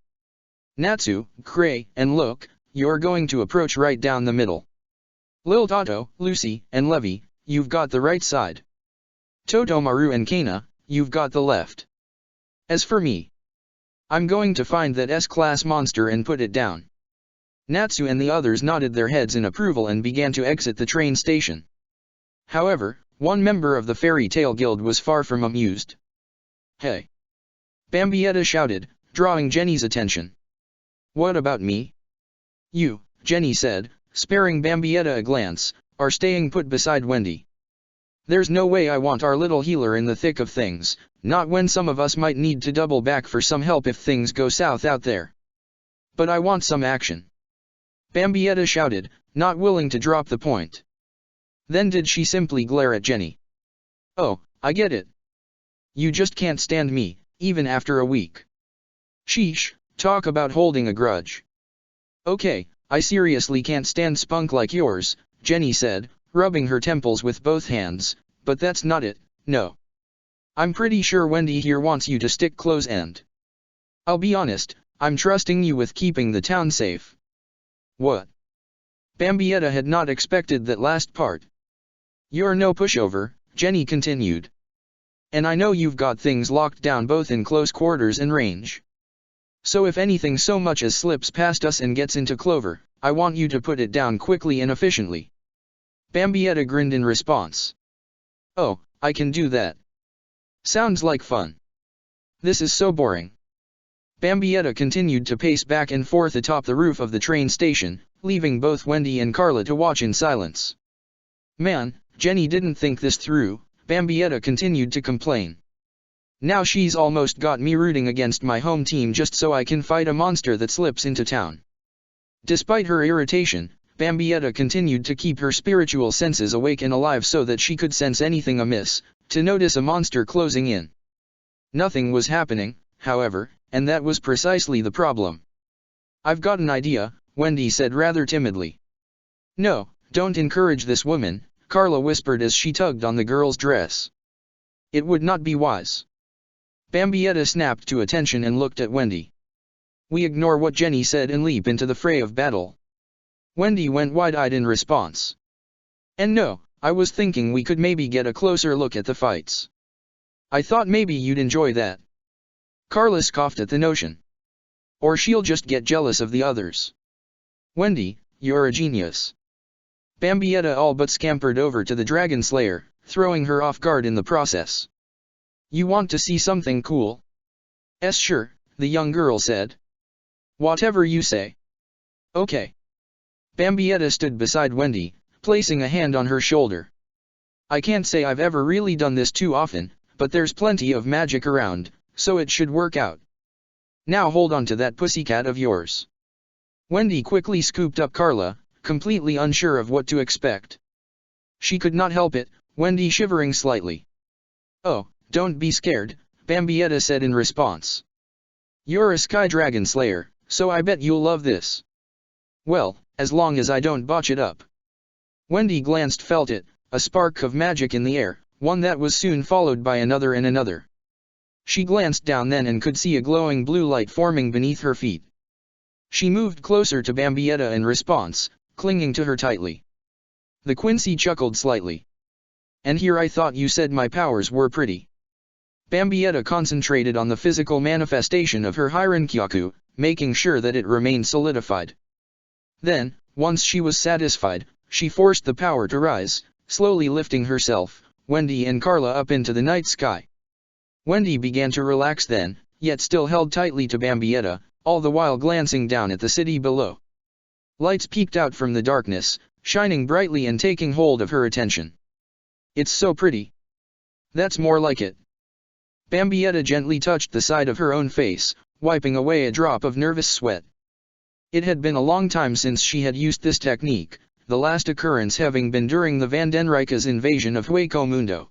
Natsu, Gray, and Look, you're going to approach right down the middle. Lil Tato, Lucy, and Levy, you've got the right side. Totomaru and Kana, you've got the left. As for me, I'm going to find that S-class monster and put it down. Natsu and the others nodded their heads in approval and began to exit the train station. However, one member of the Fairy Tale Guild was far from amused. Hey! Bambietta shouted, drawing Jenny's attention. What about me? You, Jenny said, sparing Bambietta a glance, are staying put beside Wendy. There's no way I want our little healer in the thick of things, not when some of us might need to double back for some help if things go south out there. But I want some action. Bambietta shouted, not willing to drop the point. Then did she simply glare at Jenny. Oh, I get it. You just can't stand me, even after a week. Sheesh, talk about holding a grudge. Okay, I seriously can't stand spunk like yours, Jenny said, rubbing her temples with both hands, but that's not it, no. I'm pretty sure Wendy here wants you to stick close and I'll be honest, I'm trusting you with keeping the town safe. What? Bambietta had not expected that last part. You're no pushover, Jenny continued. And I know you've got things locked down both in close quarters and range. So if anything so much as slips past us and gets into Clover, I want you to put it down quickly and efficiently. Bambietta grinned in response. Oh, I can do that. Sounds like fun. This is so boring. Bambietta continued to pace back and forth atop the roof of the train station, leaving both Wendy and Carla to watch in silence. Man, Jenny didn't think this through, Bambietta continued to complain. Now she's almost got me rooting against my home team just so I can fight a monster that slips into town. Despite her irritation, Bambietta continued to keep her spiritual senses awake and alive so that she could sense anything amiss, to notice a monster closing in. Nothing was happening, however, and that was precisely the problem. I've got an idea, Wendy said rather timidly. No, don't encourage this woman, Carla whispered as she tugged on the girl's dress. It would not be wise. Bambietta snapped to attention and looked at Wendy. We ignore what Jenny said and leap into the fray of battle. Wendy went wide-eyed in response. And no, I was thinking we could maybe get a closer look at the fights. I thought maybe you'd enjoy that. Carla scoffed at the notion. Or she'll just get jealous of the others. Wendy, you're a genius. Bambietta all but scampered over to the Dragon Slayer, throwing her off guard in the process. You want to see something cool? Sure, the young girl said. Whatever you say. Okay. Bambietta stood beside Wendy, placing a hand on her shoulder. I can't say I've ever really done this too often, but there's plenty of magic around, so it should work out. Now hold on to that pussycat of yours. Wendy quickly scooped up Carla, completely unsure of what to expect. She could not help it, Wendy shivering slightly. Oh, don't be scared, Bambietta said in response. You're a Sky Dragon Slayer, so I bet you'll love this. Well, as long as I don't botch it up. Wendy felt it, a spark of magic in the air, one that was soon followed by another and another. She glanced down then and could see a glowing blue light forming beneath her feet. She moved closer to Bambietta in response, clinging to her tightly. The Quincy chuckled slightly. And here I thought you said my powers were pretty. Bambietta concentrated on the physical manifestation of her Hyrankyaku, making sure that it remained solidified. Then, once she was satisfied, she forced the power to rise, slowly lifting herself, Wendy and Carla up into the night sky. Wendy began to relax then, yet still held tightly to Bambietta, all the while glancing down at the city below. Lights peeked out from the darkness, shining brightly and taking hold of her attention. It's so pretty. That's more like it. Bambietta gently touched the side of her own face, wiping away a drop of nervous sweat. It had been a long time since she had used this technique, the last occurrence having been during the Vandenrijke's invasion of Hueco Mundo.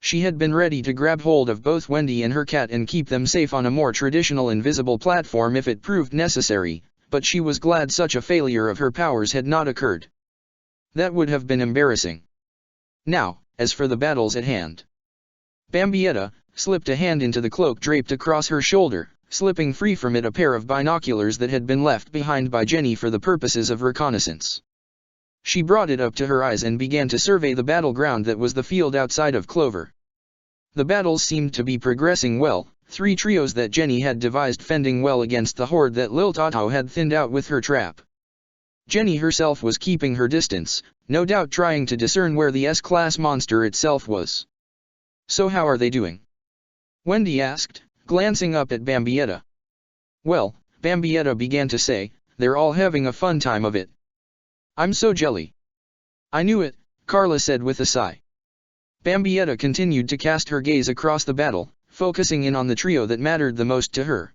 She had been ready to grab hold of both Wendy and her cat and keep them safe on a more traditional invisible platform if it proved necessary, but she was glad such a failure of her powers had not occurred. That would have been embarrassing. Now, as for the battles at hand. Bambietta slipped a hand into the cloak draped across her shoulder, slipping free from it a pair of binoculars that had been left behind by Jenny for the purposes of reconnaissance. She brought it up to her eyes and began to survey the battleground that was the field outside of Clover. The battles seemed to be progressing well, 3 trios that Jenny had devised fending well against the horde that Lil Toto had thinned out with her trap. Jenny herself was keeping her distance, no doubt trying to discern where the S-class monster itself was. "So how are they doing?" Wendy asked, glancing up at Bambietta. "Well," Bambietta began to say, "they're all having a fun time of it." "I'm so jelly." "I knew it," Carla said with a sigh. Bambietta continued to cast her gaze across the battle, focusing in on the trio that mattered the most to her.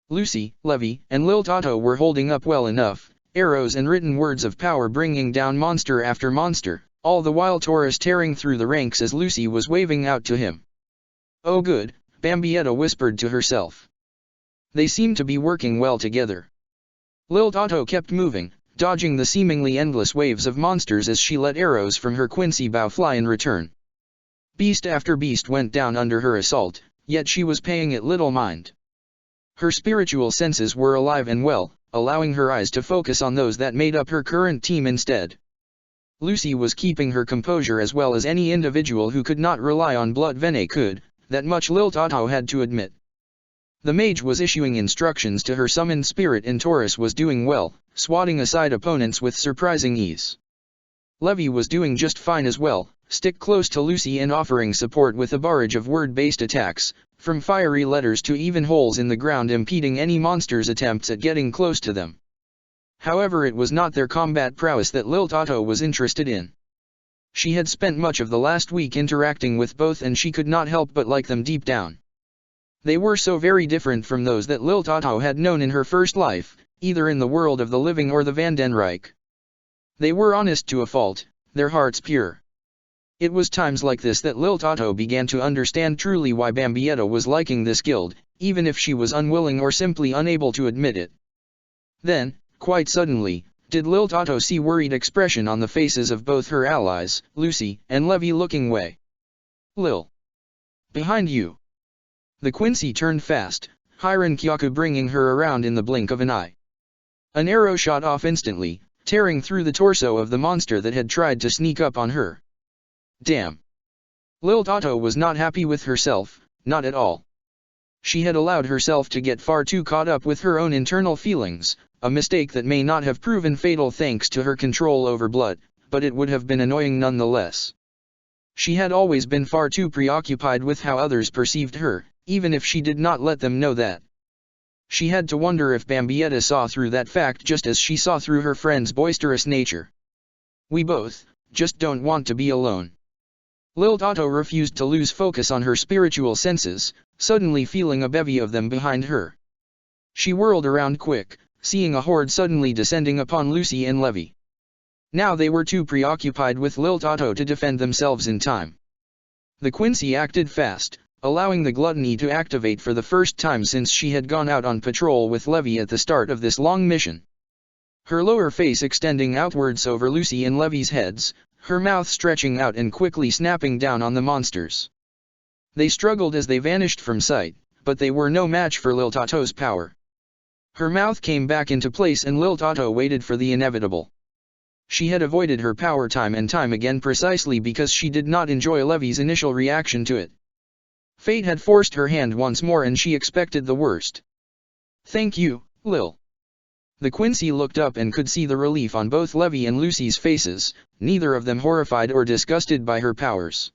Lucy, Levy, and Lil Toto were holding up well enough, arrows and written words of power bringing down monster after monster, all the while Taurus tearing through the ranks as Lucy was waving out to him. "Oh good," Bambietta whispered to herself. They seemed to be working well together. Lil Toto kept moving, dodging the seemingly endless waves of monsters as she let arrows from her Quincy bow fly in return. Beast after beast went down under her assault, yet she was paying it little mind. Her spiritual senses were alive and well, allowing her eyes to focus on those that made up her current team instead. Lucy was keeping her composure as well as any individual who could not rely on blood venet could, that much Lil Toto had to admit. The mage was issuing instructions to her summoned spirit and Taurus was doing well, swatting aside opponents with surprising ease. Levy was doing just fine as well, stick close to Lucy and offering support with a barrage of word-based attacks, from fiery letters to even holes in the ground impeding any monster's attempts at getting close to them. However, it was not their combat prowess that Lil Toto was interested in. She had spent much of the last week interacting with both and she could not help but like them deep down. They were so very different from those that Lil Toto had known in her first life, either in the world of the living or the Vandenrijk. They were honest to a fault, their hearts pure. It was times like this that Lil Toto began to understand truly why Bambietta was liking this guild, even if she was unwilling or simply unable to admit it. Then, quite suddenly, did Lil Toto see worried expression on the faces of both her allies, Lucy and Levy looking away. "Lil. Behind you." The Quincy turned fast, Hiran Kyaku bringing her around in the blink of an eye. An arrow shot off instantly, tearing through the torso of the monster that had tried to sneak up on her. Damn. Lil Toto was not happy with herself, not at all. She had allowed herself to get far too caught up with her own internal feelings, a mistake that may not have proven fatal thanks to her control over blood, but it would have been annoying nonetheless. She had always been far too preoccupied with how others perceived her, even if she did not let them know that. She had to wonder if Bambietta saw through that fact just as she saw through her friend's boisterous nature. "We both, just don't want to be alone." Lil Toto refused to lose focus on her spiritual senses, suddenly feeling a bevy of them behind her. She whirled around quick, seeing a horde suddenly descending upon Lucy and Levy. Now they were too preoccupied with Lil Toto to defend themselves in time. The Quincy acted fast, allowing the gluttony to activate for the first time since she had gone out on patrol with Levy at the start of this long mission. Her lower face extending outwards over Lucy and Levy's heads, her mouth stretching out and quickly snapping down on the monsters. They struggled as they vanished from sight, but they were no match for Lil Toto's power. Her mouth came back into place and Lil Toto waited for the inevitable. She had avoided her power time and time again precisely because she did not enjoy Levy's initial reaction to it. Fate had forced her hand once more and she expected the worst. "Thank you, Lil." The Quincy looked up and could see the relief on both Levy and Lucy's faces, neither of them horrified or disgusted by her powers.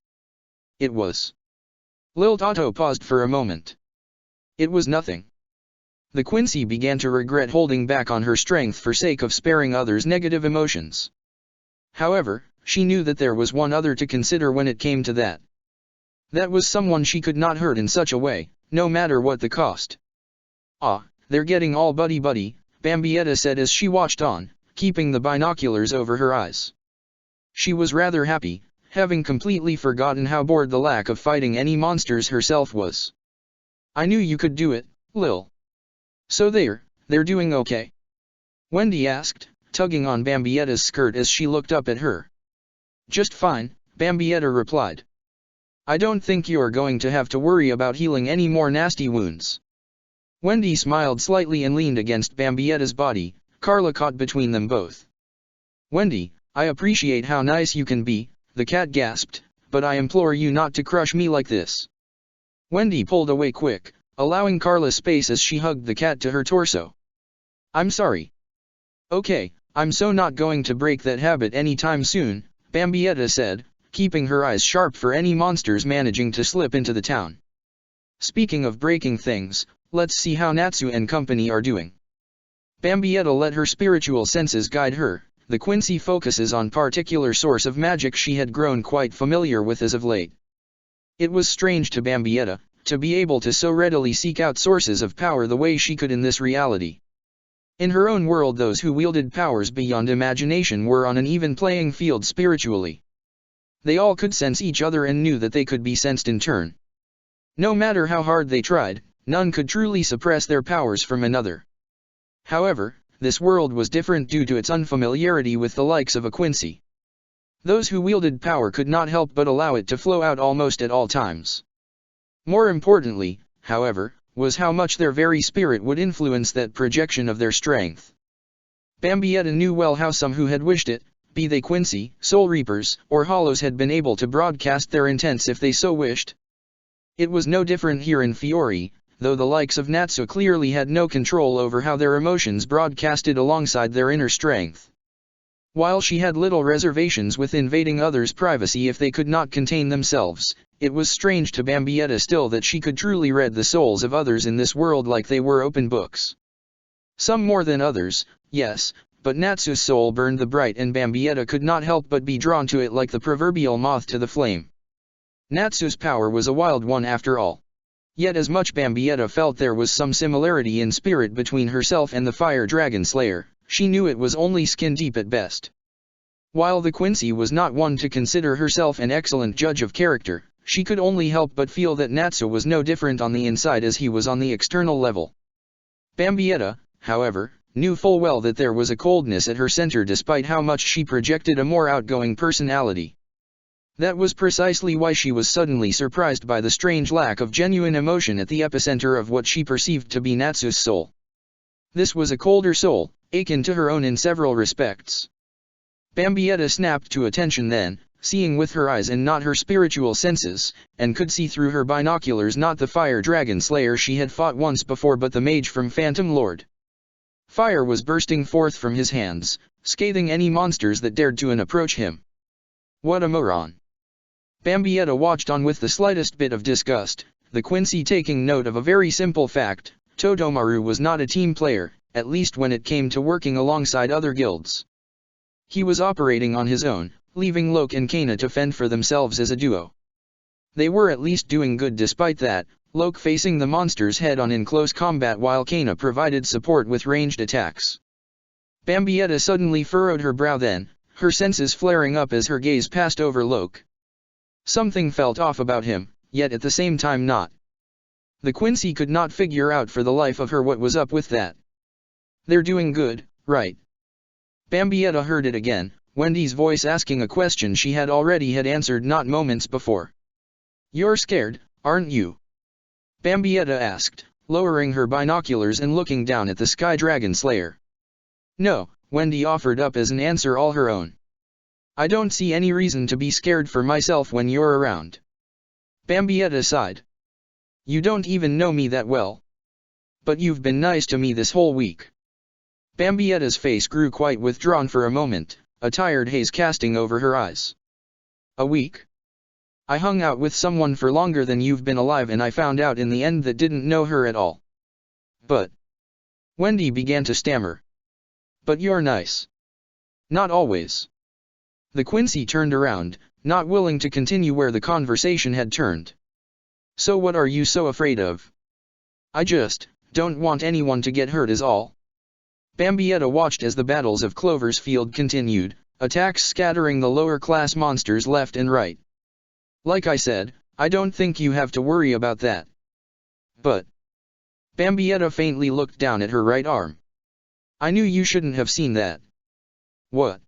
It was. Lil Toto paused for a moment. It was nothing. The Quincy began to regret holding back on her strength for sake of sparing others negative emotions. However, she knew that there was one other to consider when it came to that. That was someone she could not hurt in such a way, no matter what the cost. "Ah, they're getting all buddy-buddy," Bambietta said as she watched on, keeping the binoculars over her eyes. She was rather happy, having completely forgotten how bored the lack of fighting any monsters herself was. "I knew you could do it, Lil. So they're doing okay." Wendy asked, tugging on Bambietta's skirt as she looked up at her. Just fine, Bambietta replied. I don't think you're going to have to worry about healing any more nasty wounds. Wendy smiled slightly and leaned against Bambietta's body, Carla caught between them both. Wendy, I appreciate how nice you can be, the cat gasped, but I implore you not to crush me like this. Wendy pulled away quick, allowing Carla space as she hugged the cat to her torso. I'm sorry. Okay, I'm so not going to break that habit anytime soon, Bambietta said, keeping her eyes sharp for any monsters managing to slip into the town. Speaking of breaking things, let's see how Natsu and company are doing. Bambietta let her spiritual senses guide her. The Quincy focuses on particular source of magic she had grown quite familiar with as of late. It was strange to Bambietta, to be able to so readily seek out sources of power the way she could in this reality. In her own world those who wielded powers beyond imagination were on an even playing field spiritually. They all could sense each other and knew that they could be sensed in turn. No matter how hard they tried, none could truly suppress their powers from another. However, this world was different due to its unfamiliarity with the likes of a Quincy. Those who wielded power could not help but allow it to flow out almost at all times. More importantly, however, was how much their very spirit would influence that projection of their strength. Bambietta knew well how some who had wished it, be they Quincy, Soul Reapers, or Hollows, had been able to broadcast their intents if they so wished. It was no different here in Fiore, though the likes of Natsu clearly had no control over how their emotions broadcasted alongside their inner strength. While she had little reservations with invading others' privacy if they could not contain themselves, it was strange to Bambietta still that she could truly read the souls of others in this world like they were open books. Some more than others, yes, but Natsu's soul burned the bright and Bambietta could not help but be drawn to it like the proverbial moth to the flame. Natsu's power was a wild one after all. Yet as much Bambietta felt there was some similarity in spirit between herself and the Fire Dragon Slayer, she knew it was only skin deep at best. While the Quincy was not one to consider herself an excellent judge of character, she could only help but feel that Natsu was no different on the inside as he was on the external level. Bambietta, however, knew full well that there was a coldness at her center despite how much she projected a more outgoing personality. That was precisely why she was suddenly surprised by the strange lack of genuine emotion at the epicenter of what she perceived to be Natsu's soul. This was a colder soul, akin to her own in several respects. Bambietta snapped to attention then, seeing with her eyes and not her spiritual senses, and could see through her binoculars not the Fire Dragon Slayer she had fought once before but the mage from Phantom Lord. Fire was bursting forth from his hands, scathing any monsters that dared to approach him. What a moron! Bambietta watched on with the slightest bit of disgust, the Quincy taking note of a very simple fact: Totomaru was not a team player, at least when it came to working alongside other guilds. He was operating on his own, leaving Locke and Kana to fend for themselves as a duo. They were at least doing good despite that, Locke facing the monsters head-on in close combat while Kana provided support with ranged attacks. Bambietta suddenly furrowed her brow then, her senses flaring up as her gaze passed over Locke. Something felt off about him, yet at the same time not. The Quincy could not figure out for the life of her what was up with that. They're doing good, right? Bambietta heard it again, Wendy's voice asking a question she had answered not moments before. You're scared, aren't you? Bambietta asked, lowering her binoculars and looking down at the Sky Dragon Slayer. No, Wendy offered up as an answer all her own. I don't see any reason to be scared for myself when you're around. Bambietta sighed. You don't even know me that well. But you've been nice to me this whole week. Bambietta's face grew quite withdrawn for a moment, a tired haze casting over her eyes. A week? I hung out with someone for longer than you've been alive and I found out in the end that didn't know her at all. But... Wendy began to stammer. But you're nice. Not always. The Quincy turned around, not willing to continue where the conversation had turned. So what are you so afraid of? I just don't want anyone to get hurt is all. Bambietta watched as the battles of Clover's Field continued, attacks scattering the lower-class monsters left and right. Like I said, I don't think you have to worry about that. But... Bambietta faintly looked down at her right arm. I knew you shouldn't have seen that. What?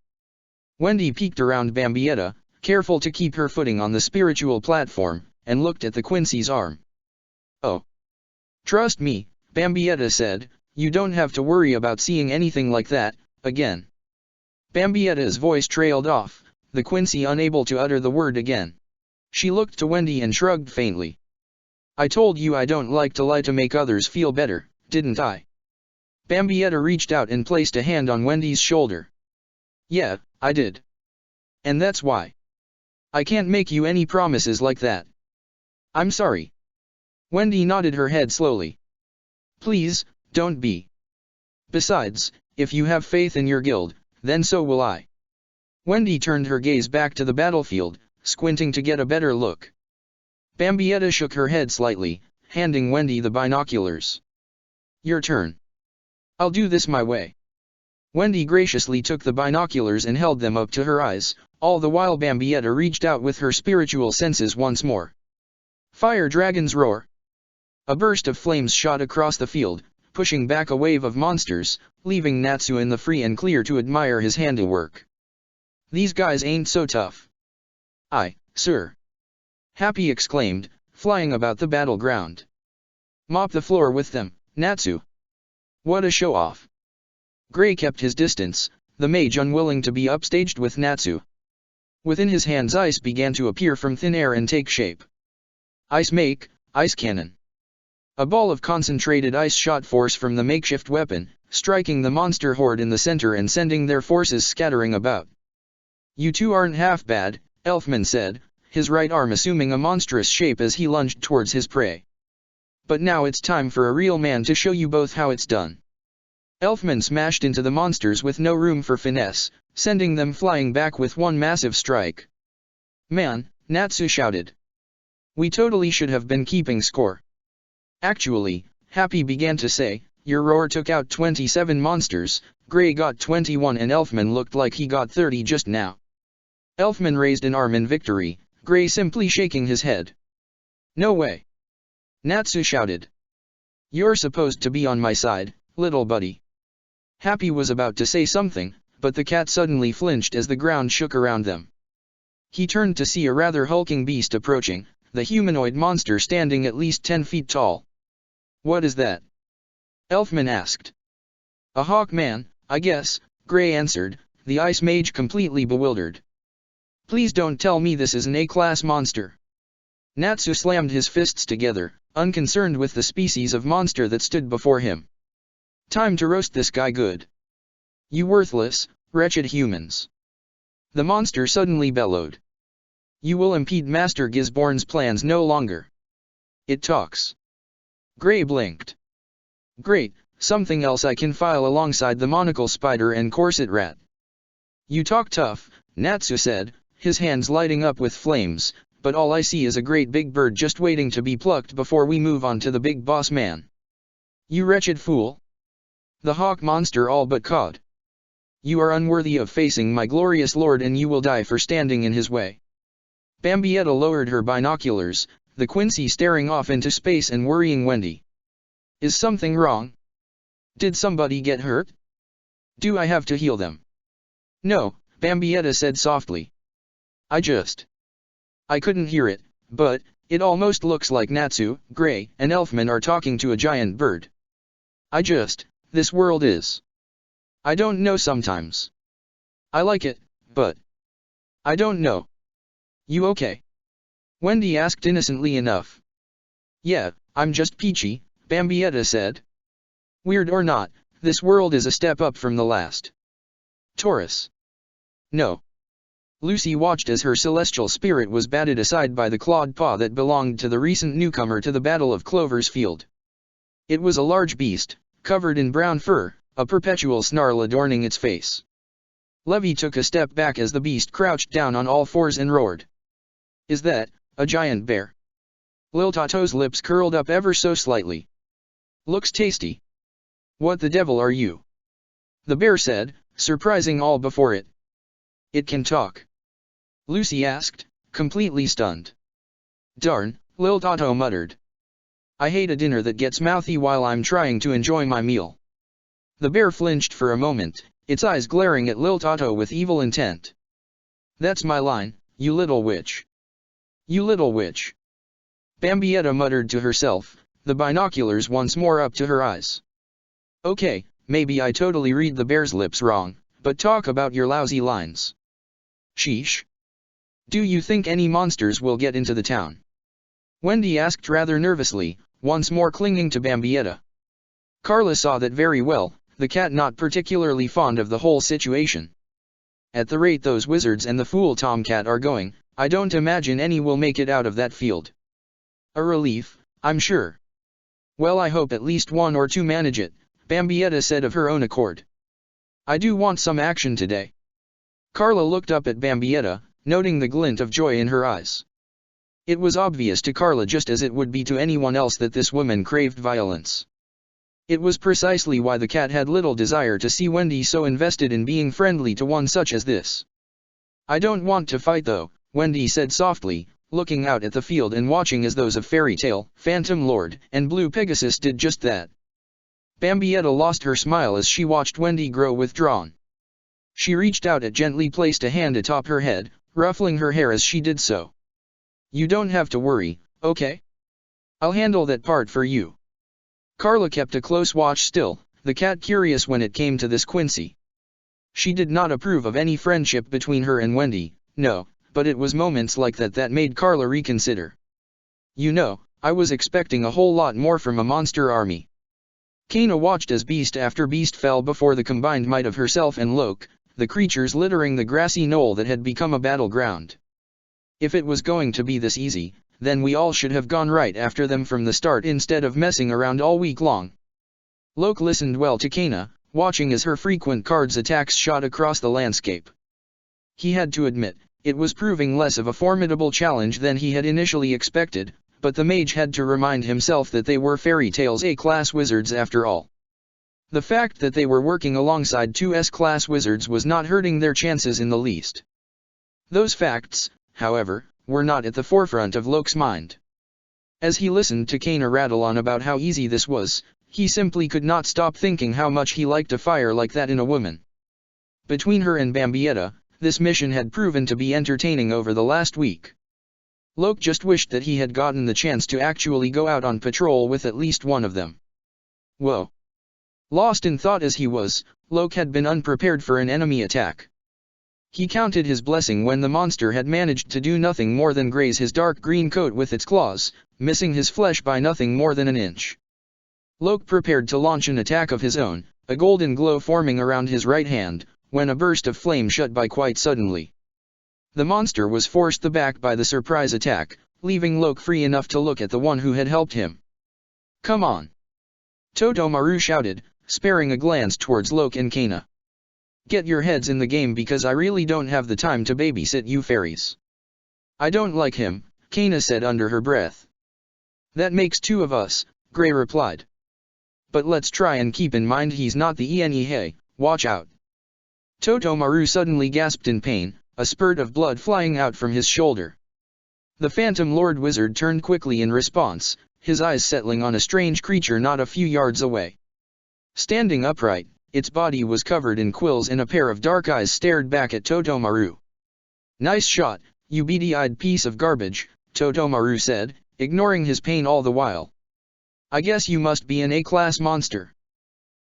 Wendy peeked around Bambietta, careful to keep her footing on the spiritual platform, and looked at the Quincy's arm. Oh. Trust me, Bambietta said, you don't have to worry about seeing anything like that, again. Bambietta's voice trailed off, the Quincy unable to utter the word again. She looked to Wendy and shrugged faintly. I told you I don't like to lie to make others feel better, didn't I? Bambietta reached out and placed a hand on Wendy's shoulder. Yeah, I did. And that's why. I can't make you any promises like that. I'm sorry. Wendy nodded her head slowly. Please, don't be. Besides, if you have faith in your guild, then so will I. Wendy turned her gaze back to the battlefield, squinting to get a better look. Bambietta shook her head slightly, handing Wendy the binoculars. Your turn. I'll do this my way. Wendy graciously took the binoculars and held them up to her eyes, all the while Bambietta reached out with her spiritual senses once more. Fire Dragon's Roar. A burst of flames shot across the field, pushing back a wave of monsters, leaving Natsu in the free and clear to admire his handiwork. These guys ain't so tough. Aye, sir. Happy exclaimed, flying about the battleground. Mop the floor with them, Natsu. What a show-off. Gray kept his distance, the mage unwilling to be upstaged with Natsu. Within his hands ice began to appear from thin air and take shape. Ice make, ice cannon. A ball of concentrated ice shot force from the makeshift weapon, striking the monster horde in the center and sending their forces scattering about. You two aren't half bad, Elfman said, his right arm assuming a monstrous shape as he lunged towards his prey. But now it's time for a real man to show you both how it's done. Elfman smashed into the monsters with no room for finesse, sending them flying back with one massive strike. Man, Natsu shouted. We totally should have been keeping score. Actually, Happy began to say, your roar took out 27 monsters, Gray got 21 and Elfman looked like he got 30 just now. Elfman raised an arm in victory, Gray simply shaking his head. No way. Natsu shouted. You're supposed to be on my side, little buddy. Happy was about to say something, but the cat suddenly flinched as the ground shook around them. He turned to see a rather hulking beast approaching, the humanoid monster standing at least 10 feet tall. What is that? Elfman asked. A hawk man, I guess, Gray answered, the ice mage completely bewildered. Please don't tell me this is an A-class monster. Natsu slammed his fists together, unconcerned with the species of monster that stood before him. Time to roast this guy good. You worthless, wretched humans. The monster suddenly bellowed. You will impede Master Gisborne's plans no longer. It talks. Gray blinked. Great, something else I can file alongside the monocle spider and corset rat. You talk tough, Natsu said, his hands lighting up with flames, but all I see is a great big bird just waiting to be plucked before we move on to the big boss man. You wretched fool. The hawk monster all but cawed. You are unworthy of facing my glorious lord and you will die for standing in his way. Bambietta lowered her binoculars, the Quincy staring off into space and worrying Wendy. Is something wrong? Did somebody get hurt? Do I have to heal them? No, Bambietta said softly. I couldn't hear it, but it almost looks like Natsu, Gray, and Elfman are talking to a giant bird. This world is. I don't know sometimes. I like it, but I don't know. You okay? Wendy asked innocently enough. Yeah, I'm just peachy, Bambietta said. Weird or not, this world is a step up from the last. Taurus. No. Lucy watched as her celestial spirit was batted aside by the clawed paw that belonged to the recent newcomer to the Battle of Clover's Field. It was a large beast, covered in brown fur, a perpetual snarl adorning its face. Levy took a step back as the beast crouched down on all fours and roared. Is that a giant bear? Lil Tato's lips curled up ever so slightly. Looks tasty. What the devil are you? The bear said, surprising all before it. It can talk. Lucy asked, completely stunned. Darn, Lil Tato muttered. I hate a dinner that gets mouthy while I'm trying to enjoy my meal. The bear flinched for a moment, its eyes glaring at Lil Tato with evil intent. "That's my line, you little witch. You little witch." Bambietta muttered to herself, the binoculars once more up to her eyes. "Okay, maybe I totally read the bear's lips wrong, but talk about your lousy lines." "Sheesh. Do you think any monsters will get into the town?" Wendy asked rather nervously, once more clinging to Bambietta. Carla saw that very well, the cat not particularly fond of the whole situation. "At the rate those wizards and the fool Tomcat are going, I don't imagine any will make it out of that field." "A relief, I'm sure." "Well, I hope at least one or two manage it," Bambietta said of her own accord. "I do want some action today." Carla looked up at Bambietta, noting the glint of joy in her eyes. It was obvious to Carla, just as it would be to anyone else, that this woman craved violence. It was precisely why the cat had little desire to see Wendy so invested in being friendly to one such as this. "I don't want to fight though," Wendy said softly, looking out at the field and watching as those of Fairy Tale, Phantom Lord, and Blue Pegasus did just that. Bambietta lost her smile as she watched Wendy grow withdrawn. She reached out and gently placed a hand atop her head, ruffling her hair as she did so. "You don't have to worry, okay? I'll handle that part for you." Carla kept a close watch still, the cat curious when it came to this Quincy. She did not approve of any friendship between her and Wendy, no, but it was moments like that that made Carla reconsider. "You know, I was expecting a whole lot more from a monster army." Kana watched as beast after beast fell before the combined might of herself and Loke, the creatures littering the grassy knoll that had become a battleground. If it was going to be this easy, then we all should have gone right after them from the start instead of messing around all week long. Loke listened well to Kana, watching as her frequent cards attacks shot across the landscape. He had to admit, it was proving less of a formidable challenge than he had initially expected, but the mage had to remind himself that they were Fairy Tale's A-class wizards after all. The fact that they were working alongside two S-class wizards was not hurting their chances in the least. Those facts, however, were not at the forefront of Loke's mind. As he listened to Kana rattle on about how easy this was, he simply could not stop thinking how much he liked a fire like that in a woman. Between her and Bambietta, this mission had proven to be entertaining over the last week. Loke just wished that he had gotten the chance to actually go out on patrol with at least one of them. Whoa! Lost in thought as he was, Loke had been unprepared for an enemy attack. He counted his blessing when the monster had managed to do nothing more than graze his dark green coat with its claws, missing his flesh by nothing more than an inch. Loke prepared to launch an attack of his own, a golden glow forming around his right hand, when a burst of flame shut by quite suddenly. The monster was forced back by the surprise attack, leaving Loke free enough to look at the one who had helped him. "Come on!" Totomaru shouted, sparing a glance towards Loke and Kana. "Get your heads in the game because I really don't have the time to babysit you fairies." "I don't like him," Kana said under her breath. "That makes two of us," Gray replied. "But let's try and keep in mind he's not the Enihei, watch out." Totomaru suddenly gasped in pain, a spurt of blood flying out from his shoulder. The Phantom Lord Wizard turned quickly in response, his eyes settling on a strange creature not a few yards away. Standing upright, its body was covered in quills and a pair of dark eyes stared back at Totomaru. "Nice shot, you beady-eyed piece of garbage," Totomaru said, ignoring his pain all the while. "I guess you must be an A-class monster."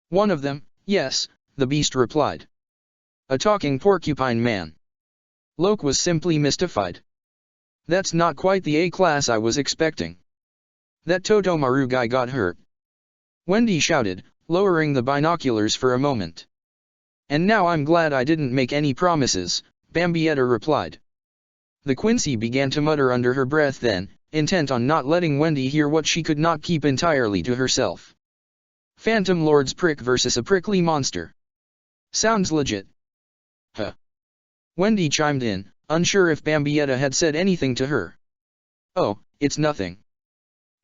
"One of them, yes," the beast replied. "A talking porcupine man." Loke was simply mystified. "That's not quite the A-class I was expecting." "That Totomaru guy got hurt," Wendy shouted, lowering the binoculars for a moment. "And now I'm glad I didn't make any promises," Bambietta replied. The Quincy began to mutter under her breath then, intent on not letting Wendy hear what she could not keep entirely to herself. "Phantom Lord's prick versus a prickly monster. Sounds legit." "Huh." Wendy chimed in, unsure if Bambietta had said anything to her. "Oh, it's nothing."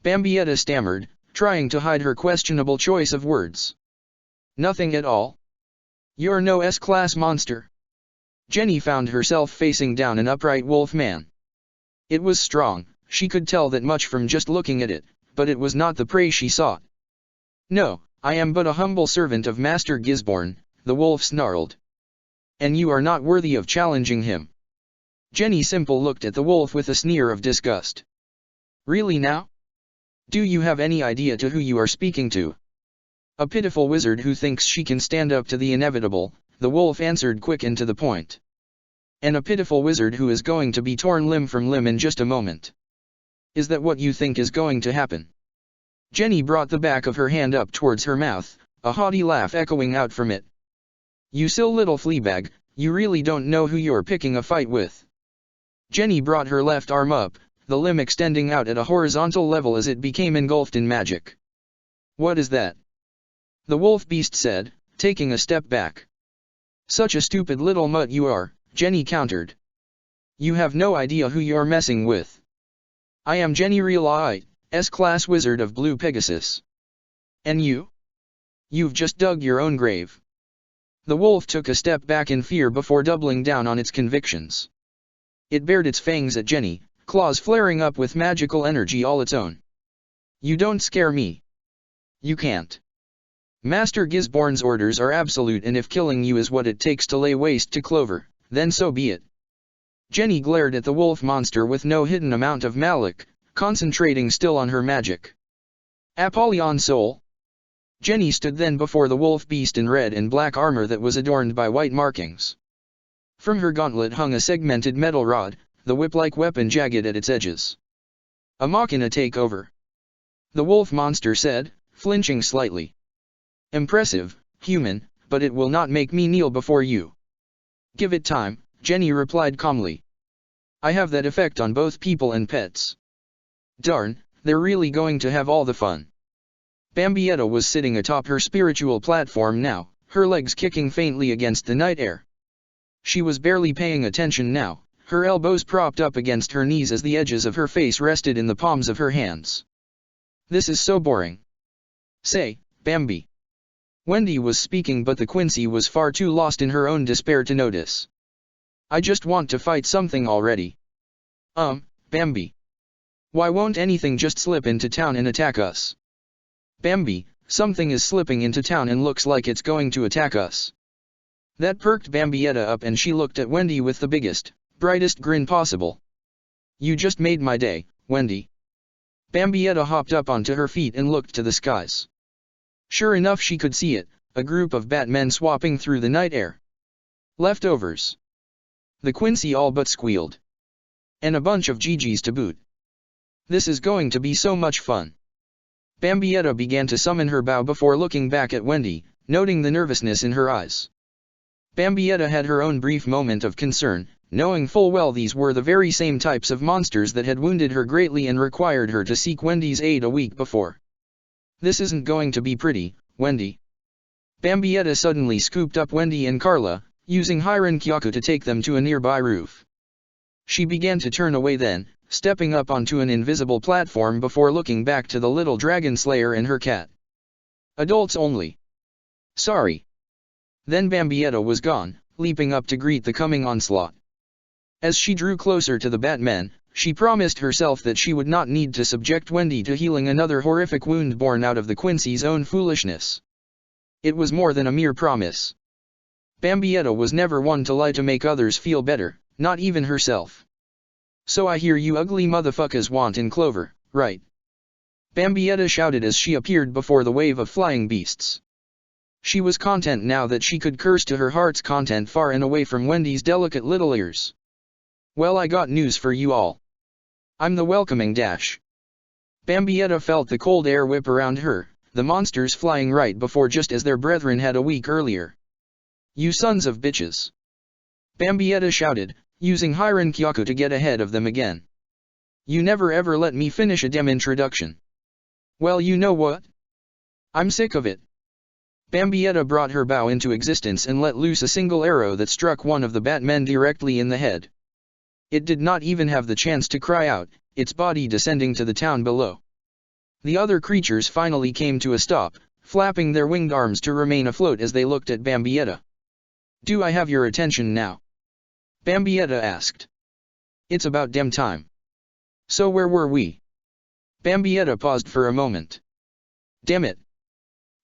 Bambietta stammered, trying to hide her questionable choice of words. "Nothing at all? You're no S-class monster?" Jenny found herself facing down an upright wolf man. It was strong, she could tell that much from just looking at it, but it was not the prey she sought. "No, I am but a humble servant of Master Gisborne, the wolf snarled. And you are not worthy of challenging him. Jenny Simple looked at the wolf with a sneer of disgust. Really now? Do you have any idea to who you are speaking to? A pitiful wizard who thinks she can stand up to the inevitable, the wolf answered quick and to the point. And a pitiful wizard who is going to be torn limb from limb in just a moment. Is that what you think is going to happen? Jenny brought the back of her hand up towards her mouth, a haughty laugh echoing out from it. You silly little fleabag, you really don't know who you're picking a fight with. Jenny brought her left arm up, the limb extending out at a horizontal level as it became engulfed in magic. What is that? The wolf beast said, taking a step back. Such a stupid little mutt you are, Jenny countered. You have no idea who you're messing with. I am Jenny Real S-class wizard of Blue Pegasus. And you? You've just dug your own grave. The wolf took a step back in fear before doubling down on its convictions. It bared its fangs at Jenny, claws flaring up with magical energy all its own. You don't scare me. You can't. Master Gisborne's orders are absolute, and if killing you is what it takes to lay waste to Clover, then so be it. Jenny glared at the wolf monster with no hidden amount of malice, concentrating still on her magic. Apollyon Soul. Jenny stood then before the wolf beast in red and black armor that was adorned by white markings. From her gauntlet hung a segmented metal rod, the whip-like weapon jagged at its edges. A machina take over. The wolf monster said, flinching slightly. Impressive, human, but it will not make me kneel before you. Give it time, Jenny replied calmly. I have that effect on both people and pets. Darn, they're really going to have all the fun. Bambietta was sitting atop her spiritual platform now, her legs kicking faintly against the night air. She was barely paying attention now, her elbows propped up against her knees as the edges of her face rested in the palms of her hands. This is so boring. Say, Bambi. Wendy was speaking, but the Quincy was far too lost in her own despair to notice. I just want to fight something already. Bambi. Why won't anything just slip into town and attack us? Bambi, something is slipping into town and looks like it's going to attack us. That perked Bambietta up and she looked at Wendy with the biggest, brightest grin possible. You just made my day, Wendy. Bambietta hopped up onto her feet and looked to the skies. Sure enough, she could see it, a group of Batmen swapping through the night air. Leftovers. The Quincy all but squealed. And a bunch of GGs to boot. This is going to be so much fun. Bambietta began to summon her bow before looking back at Wendy, noting the nervousness in her eyes. Bambietta had her own brief moment of concern, knowing full well these were the very same types of monsters that had wounded her greatly and required her to seek Wendy's aid a week before. This isn't going to be pretty, Wendy. Bambietta suddenly scooped up Wendy and Carla, using Hiran Kyaku to take them to a nearby roof. She began to turn away then, stepping up onto an invisible platform before looking back to the little dragon slayer and her cat. Adults only. Sorry. Then Bambietta was gone, leaping up to greet the coming onslaught. As she drew closer to the Batmen, she promised herself that she would not need to subject Wendy to healing another horrific wound born out of the Quincy's own foolishness. It was more than a mere promise. Bambietta was never one to lie to make others feel better, not even herself. So I hear you ugly motherfuckers want in Clover, right? Bambietta shouted as she appeared before the wave of flying beasts. She was content now that she could curse to her heart's content far and away from Wendy's delicate little ears. Well, I got news for you all. I'm the welcoming dash. Bambietta felt the cold air whip around her, the monsters flying right before just as their brethren had a week earlier. You sons of bitches. Bambietta shouted, using Hiran Kyaku to get ahead of them again. You never ever let me finish a damn introduction. Well, you know what? I'm sick of it. Bambietta brought her bow into existence and let loose a single arrow that struck one of the Batmen directly in the head. It did not even have the chance to cry out, its body descending to the town below. The other creatures finally came to a stop, flapping their winged arms to remain afloat as they looked at Bambietta. Do I have your attention now? Bambietta asked. It's about damn time. So where were we? Bambietta paused for a moment. Damn it.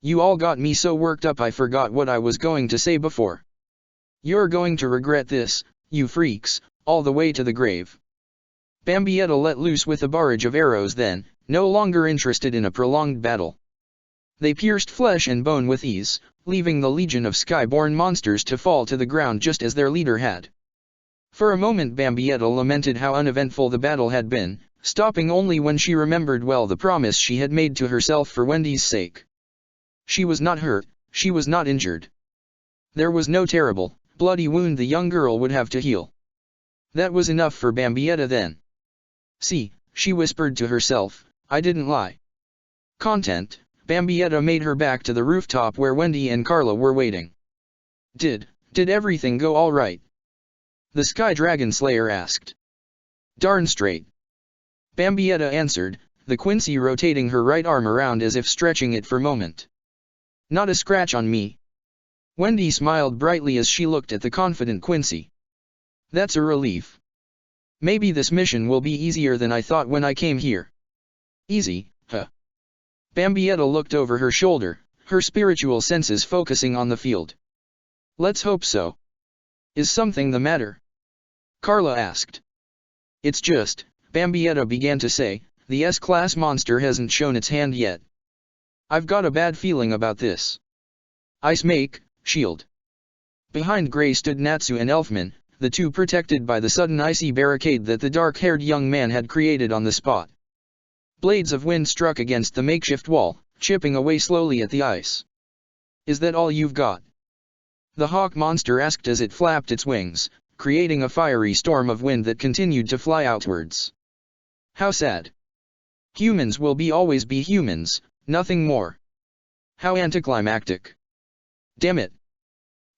You all got me so worked up I forgot what I was going to say before. You're going to regret this, you freaks, all the way to the grave. Bambietta let loose with a barrage of arrows then, no longer interested in a prolonged battle. They pierced flesh and bone with ease, leaving the legion of sky-born monsters to fall to the ground just as their leader had. For a moment Bambietta lamented how uneventful the battle had been, stopping only when she remembered well the promise she had made to herself for Wendy's sake. She was not hurt, she was not injured. There was no terrible, bloody wound the young girl would have to heal. That was enough for Bambietta then. See, she whispered to herself, I didn't lie. Content, Bambietta made her back to the rooftop where Wendy and Carla were waiting. Did everything go all right? The Sky Dragon Slayer asked. Darn straight. Bambietta answered, the Quincy rotating her right arm around as if stretching it for a moment. Not a scratch on me. Wendy smiled brightly as she looked at the confident Quincy. That's a relief. Maybe this mission will be easier than I thought when I came here. Easy, huh? Bambietta looked over her shoulder, her spiritual senses focusing on the field. Let's hope so. Is something the matter? Carla asked. It's just, Bambietta began to say, the S-class monster hasn't shown its hand yet. I've got a bad feeling about this. Ice make, shield. Behind Grey stood Natsu and Elfman, the two protected by the sudden icy barricade that the dark-haired young man had created on the spot. Blades of wind struck against the makeshift wall, chipping away slowly at the ice. Is that all you've got? The hawk monster asked as it flapped its wings, creating a fiery storm of wind that continued to fly outwards. How sad. Humans will always be humans, nothing more. How anticlimactic. Damn it.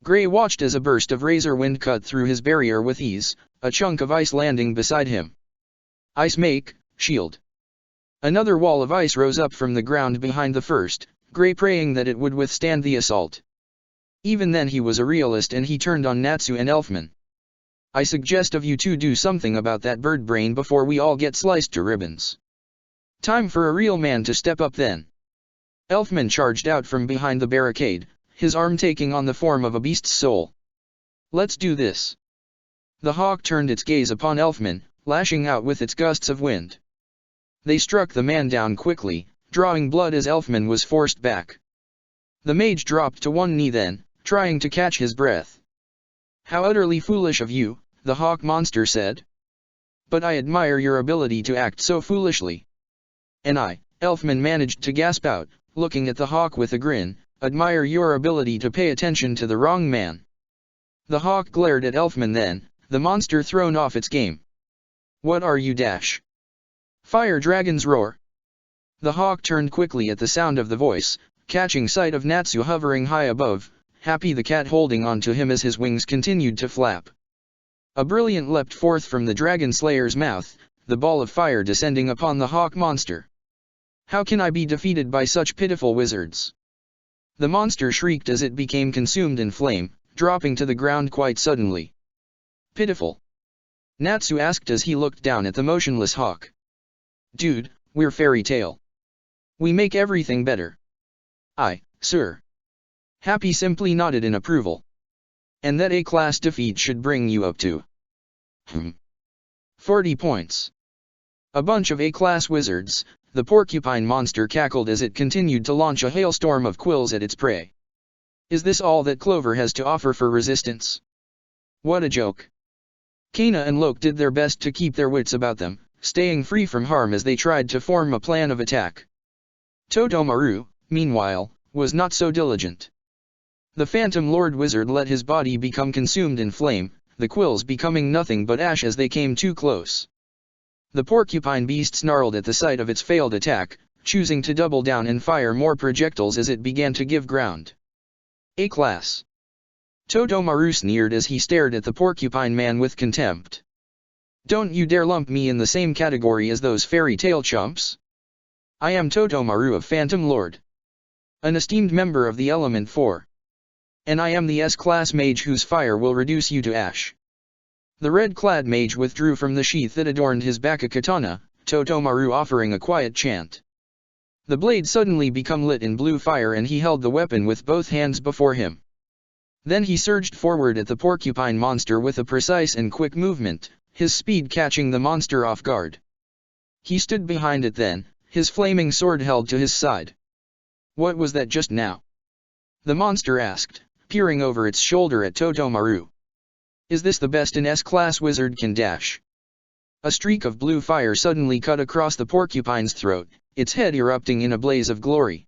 Grey watched as a burst of razor wind cut through his barrier with ease, a chunk of ice landing beside him. Ice make, shield. Another wall of ice rose up from the ground behind the first, Grey praying that it would withstand the assault. Even then he was a realist and he turned on Natsu and Elfman. I suggest of you two do something about that bird brain before we all get sliced to ribbons. Time for a real man to step up then. Elfman charged out from behind the barricade, his arm taking on the form of a beast's soul. Let's do this. The hawk turned its gaze upon Elfman, lashing out with its gusts of wind. They struck the man down quickly, drawing blood as Elfman was forced back. The mage dropped to one knee then, trying to catch his breath. How utterly foolish of you, the hawk monster said. But I admire your ability to act so foolishly. And I, Elfman managed to gasp out, looking at the hawk with a grin, admire your ability to pay attention to the wrong man. The hawk glared at Elfman then, the monster thrown off its game. What are you dash? Fire dragon's roar. The hawk turned quickly at the sound of the voice, catching sight of Natsu hovering high above, Happy the cat holding on to him as his wings continued to flap. A brilliant leapt forth from the dragon slayer's mouth, the ball of fire descending upon the hawk monster. How can I be defeated by such pitiful wizards? The monster shrieked as it became consumed in flame, dropping to the ground quite suddenly. Pitiful? Natsu asked as he looked down at the motionless hawk. Dude, we're fairy tale. We make everything better. Aye, sir. Happy simply nodded in approval. And that A-class defeat should bring you up to 40 points. A bunch of A-class wizards, the porcupine monster cackled as it continued to launch a hailstorm of quills at its prey. Is this all that Clover has to offer for resistance? What a joke. Kana and Loke did their best to keep their wits about them, staying free from harm as they tried to form a plan of attack. Totomaru, meanwhile, was not so diligent. The Phantom Lord Wizard let his body become consumed in flame, the quills becoming nothing but ash as they came too close. The porcupine beast snarled at the sight of its failed attack, choosing to double down and fire more projectiles as it began to give ground. A-class. Totomaru sneered as he stared at the porcupine man with contempt. Don't you dare lump me in the same category as those fairy tale chumps. I am Totomaru of Phantom Lord. An esteemed member of the Element 4. And I am the S-class mage whose fire will reduce you to ash. The red-clad mage withdrew from the sheath that adorned his back a katana, Totomaru offering a quiet chant. The blade suddenly became lit in blue fire and he held the weapon with both hands before him. Then he surged forward at the porcupine monster with a precise and quick movement, his speed catching the monster off guard. He stood behind it then, his flaming sword held to his side. What was that just now? The monster asked, peering over its shoulder at Totomaru. Is this the best an S-class wizard can dash? A streak of blue fire suddenly cut across the porcupine's throat, its head erupting in a blaze of glory.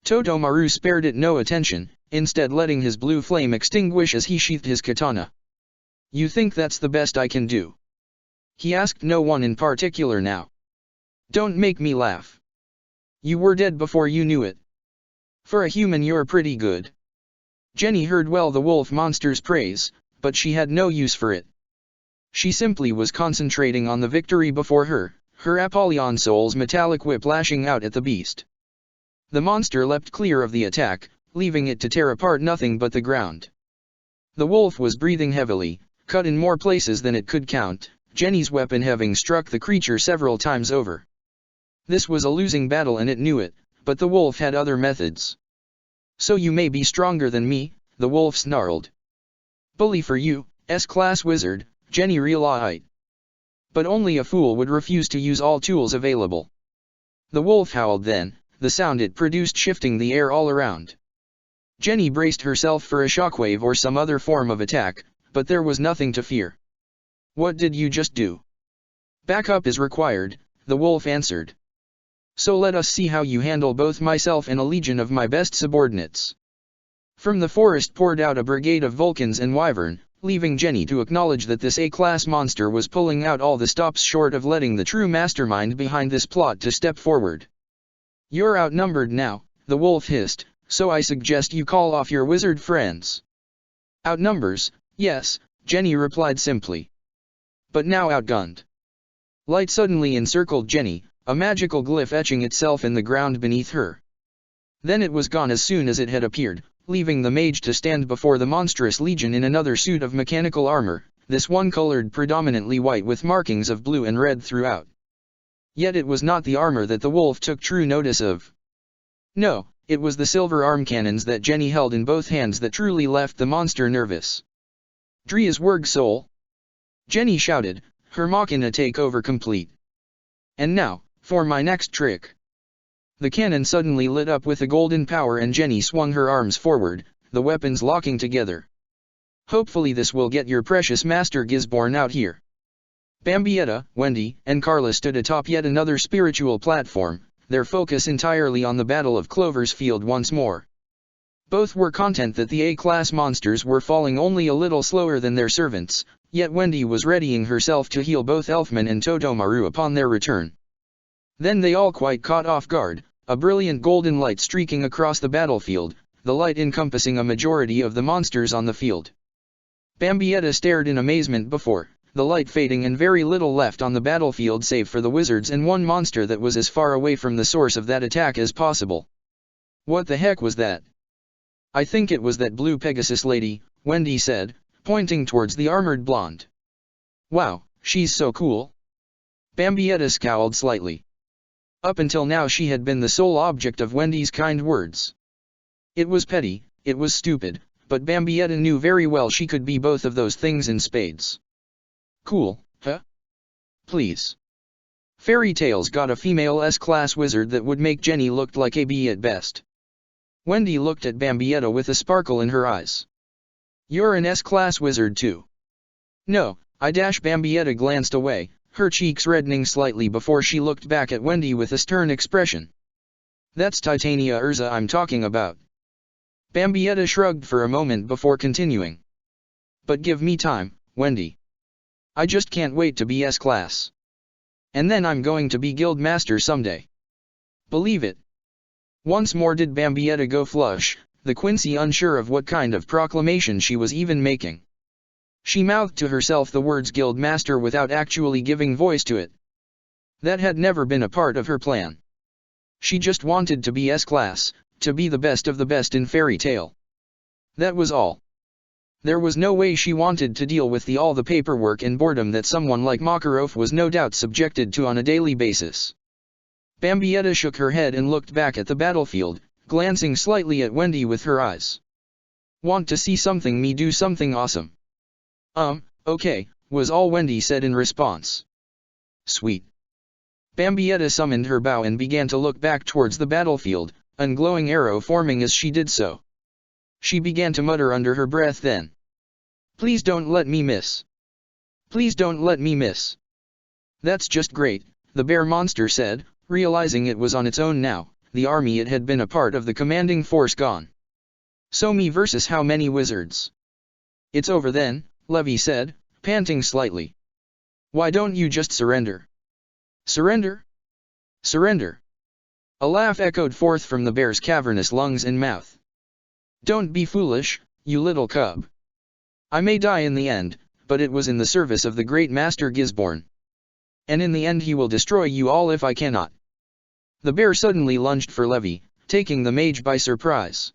Totomaru spared it no attention, instead letting his blue flame extinguish as he sheathed his katana. You think that's the best I can do? He asked no one in particular now. Don't make me laugh. You were dead before you knew it. For a human you're pretty good. Jenny heard well the wolf monster's praise, but she had no use for it. She simply was concentrating on the victory before her, her Apollyon soul's metallic whip lashing out at the beast. The monster leapt clear of the attack, leaving it to tear apart nothing but the ground. The wolf was breathing heavily, cut in more places than it could count, Jenny's weapon having struck the creature several times over. This was a losing battle and it knew it, but the wolf had other methods. So you may be stronger than me, the wolf snarled. Bully for you, S-class wizard, Jenny realized. But only a fool would refuse to use all tools available. The wolf howled then, the sound it produced shifting the air all around. Jenny braced herself for a shockwave or some other form of attack, but there was nothing to fear. What did you just do? Backup is required, the wolf answered. So let us see how you handle both myself and a legion of my best subordinates. From the forest poured out a brigade of Vulcans and Wyvern, leaving Jenny to acknowledge that this A-class monster was pulling out all the stops short of letting the true mastermind behind this plot to step forward. You're outnumbered now, the wolf hissed, so I suggest you call off your wizard friends. Outnumbers, yes, Jenny replied simply. But now outgunned. Light suddenly encircled Jenny, a magical glyph etching itself in the ground beneath her. Then it was gone as soon as it had appeared, leaving the mage to stand before the monstrous legion in another suit of mechanical armor, this one colored predominantly white with markings of blue and red throughout. Yet it was not the armor that the wolf took true notice of. No, it was the silver arm cannons that Jenny held in both hands that truly left the monster nervous. Dria's Werg soul! Jenny shouted, her machina takeover complete. And now, for my next trick. The cannon suddenly lit up with a golden power and Jenny swung her arms forward, the weapons locking together. Hopefully this will get your precious master Gisborne out here. Bambietta, Wendy, and Carla stood atop yet another spiritual platform, their focus entirely on the Battle of Clover's Field once more. Both were content that the A-class monsters were falling only a little slower than their servants, yet Wendy was readying herself to heal both Elfman and Totomaru upon their return. Then they all quite caught off guard, a brilliant golden light streaking across the battlefield, the light encompassing a majority of the monsters on the field. Bambietta stared in amazement before, the light fading and very little left on the battlefield save for the wizards and one monster that was as far away from the source of that attack as possible. What the heck was that? I think it was that blue Pegasus lady, Wendy said, pointing towards the armored blonde. Wow, she's so cool. Bambietta scowled slightly. Up until now she had been the sole object of Wendy's kind words. It was petty, it was stupid, but Bambietta knew very well she could be both of those things in spades. Cool, huh? Please. Fairy Tales got a female S-class wizard that would make Jenny look like a B at best. Wendy looked at Bambietta with a sparkle in her eyes. You're an S-class wizard too. No, Bambietta glanced away, her cheeks reddening slightly before she looked back at Wendy with a stern expression. That's Titania Urza I'm talking about. Bambietta shrugged for a moment before continuing. But give me time, Wendy. I just can't wait to be S-class. And then I'm going to be guild master someday. Believe it. Once more did Bambietta go flush, the Quincy unsure of what kind of proclamation she was even making. She mouthed to herself the words guild master without actually giving voice to it. That had never been a part of her plan. She just wanted to be S-class, to be the best of the best in Fairy Tale. That was all. There was no way she wanted to deal with all the paperwork and boredom that someone like Makarov was no doubt subjected to on a daily basis. Bambietta shook her head and looked back at the battlefield, glancing slightly at Wendy with her eyes. Want to see something me do something awesome? Okay, was all Wendy said in response. Sweet. Bambietta summoned her bow and began to look back towards the battlefield, an glowing arrow forming as she did so. She began to mutter under her breath then. Please don't let me miss. Please don't let me miss. That's just great, the bear monster said, realizing it was on its own now, the army it had been a part of the commanding force gone. So me versus how many wizards? It's over then, Levy said, panting slightly. Why don't you just surrender? Surrender? Surrender. A laugh echoed forth from the bear's cavernous lungs and mouth. Don't be foolish, you little cub. I may die in the end, but it was in the service of the great Master Gisborne. And in the end he will destroy you all if I cannot. The bear suddenly lunged for Levy, taking the mage by surprise.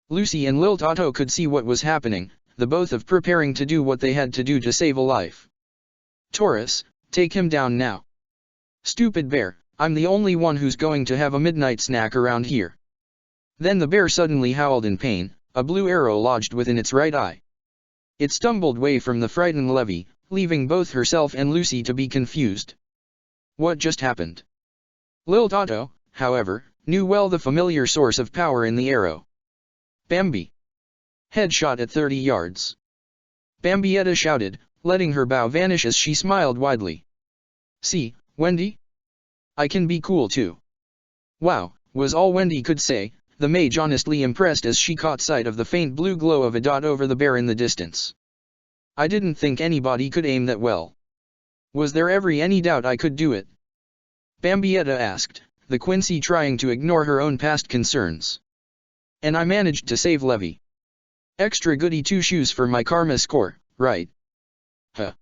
Lucy and Lil Toto could see what was happening, the both of preparing to do what they had to do to save a life. Taurus, take him down now. Stupid bear, I'm the only one who's going to have a midnight snack around here. Then the bear suddenly howled in pain, a blue arrow lodged within its right eye. It stumbled away from the frightened Levy, leaving both herself and Lucy to be confused. What just happened? Lil Toto, however, knew well the familiar source of power in the arrow. Bambi. Headshot at 30 yards. Bambietta shouted, letting her bow vanish as she smiled widely. See, Wendy? I can be cool too. Wow, was all Wendy could say, the mage honestly impressed as she caught sight of the faint blue glow of a dot over the bear in the distance. I didn't think anybody could aim that well. Was there ever any doubt I could do it? Bambietta asked, the Quincy trying to ignore her own past concerns. And I managed to save Levy. Extra goody 2 shoes for my karma score, right? Huh?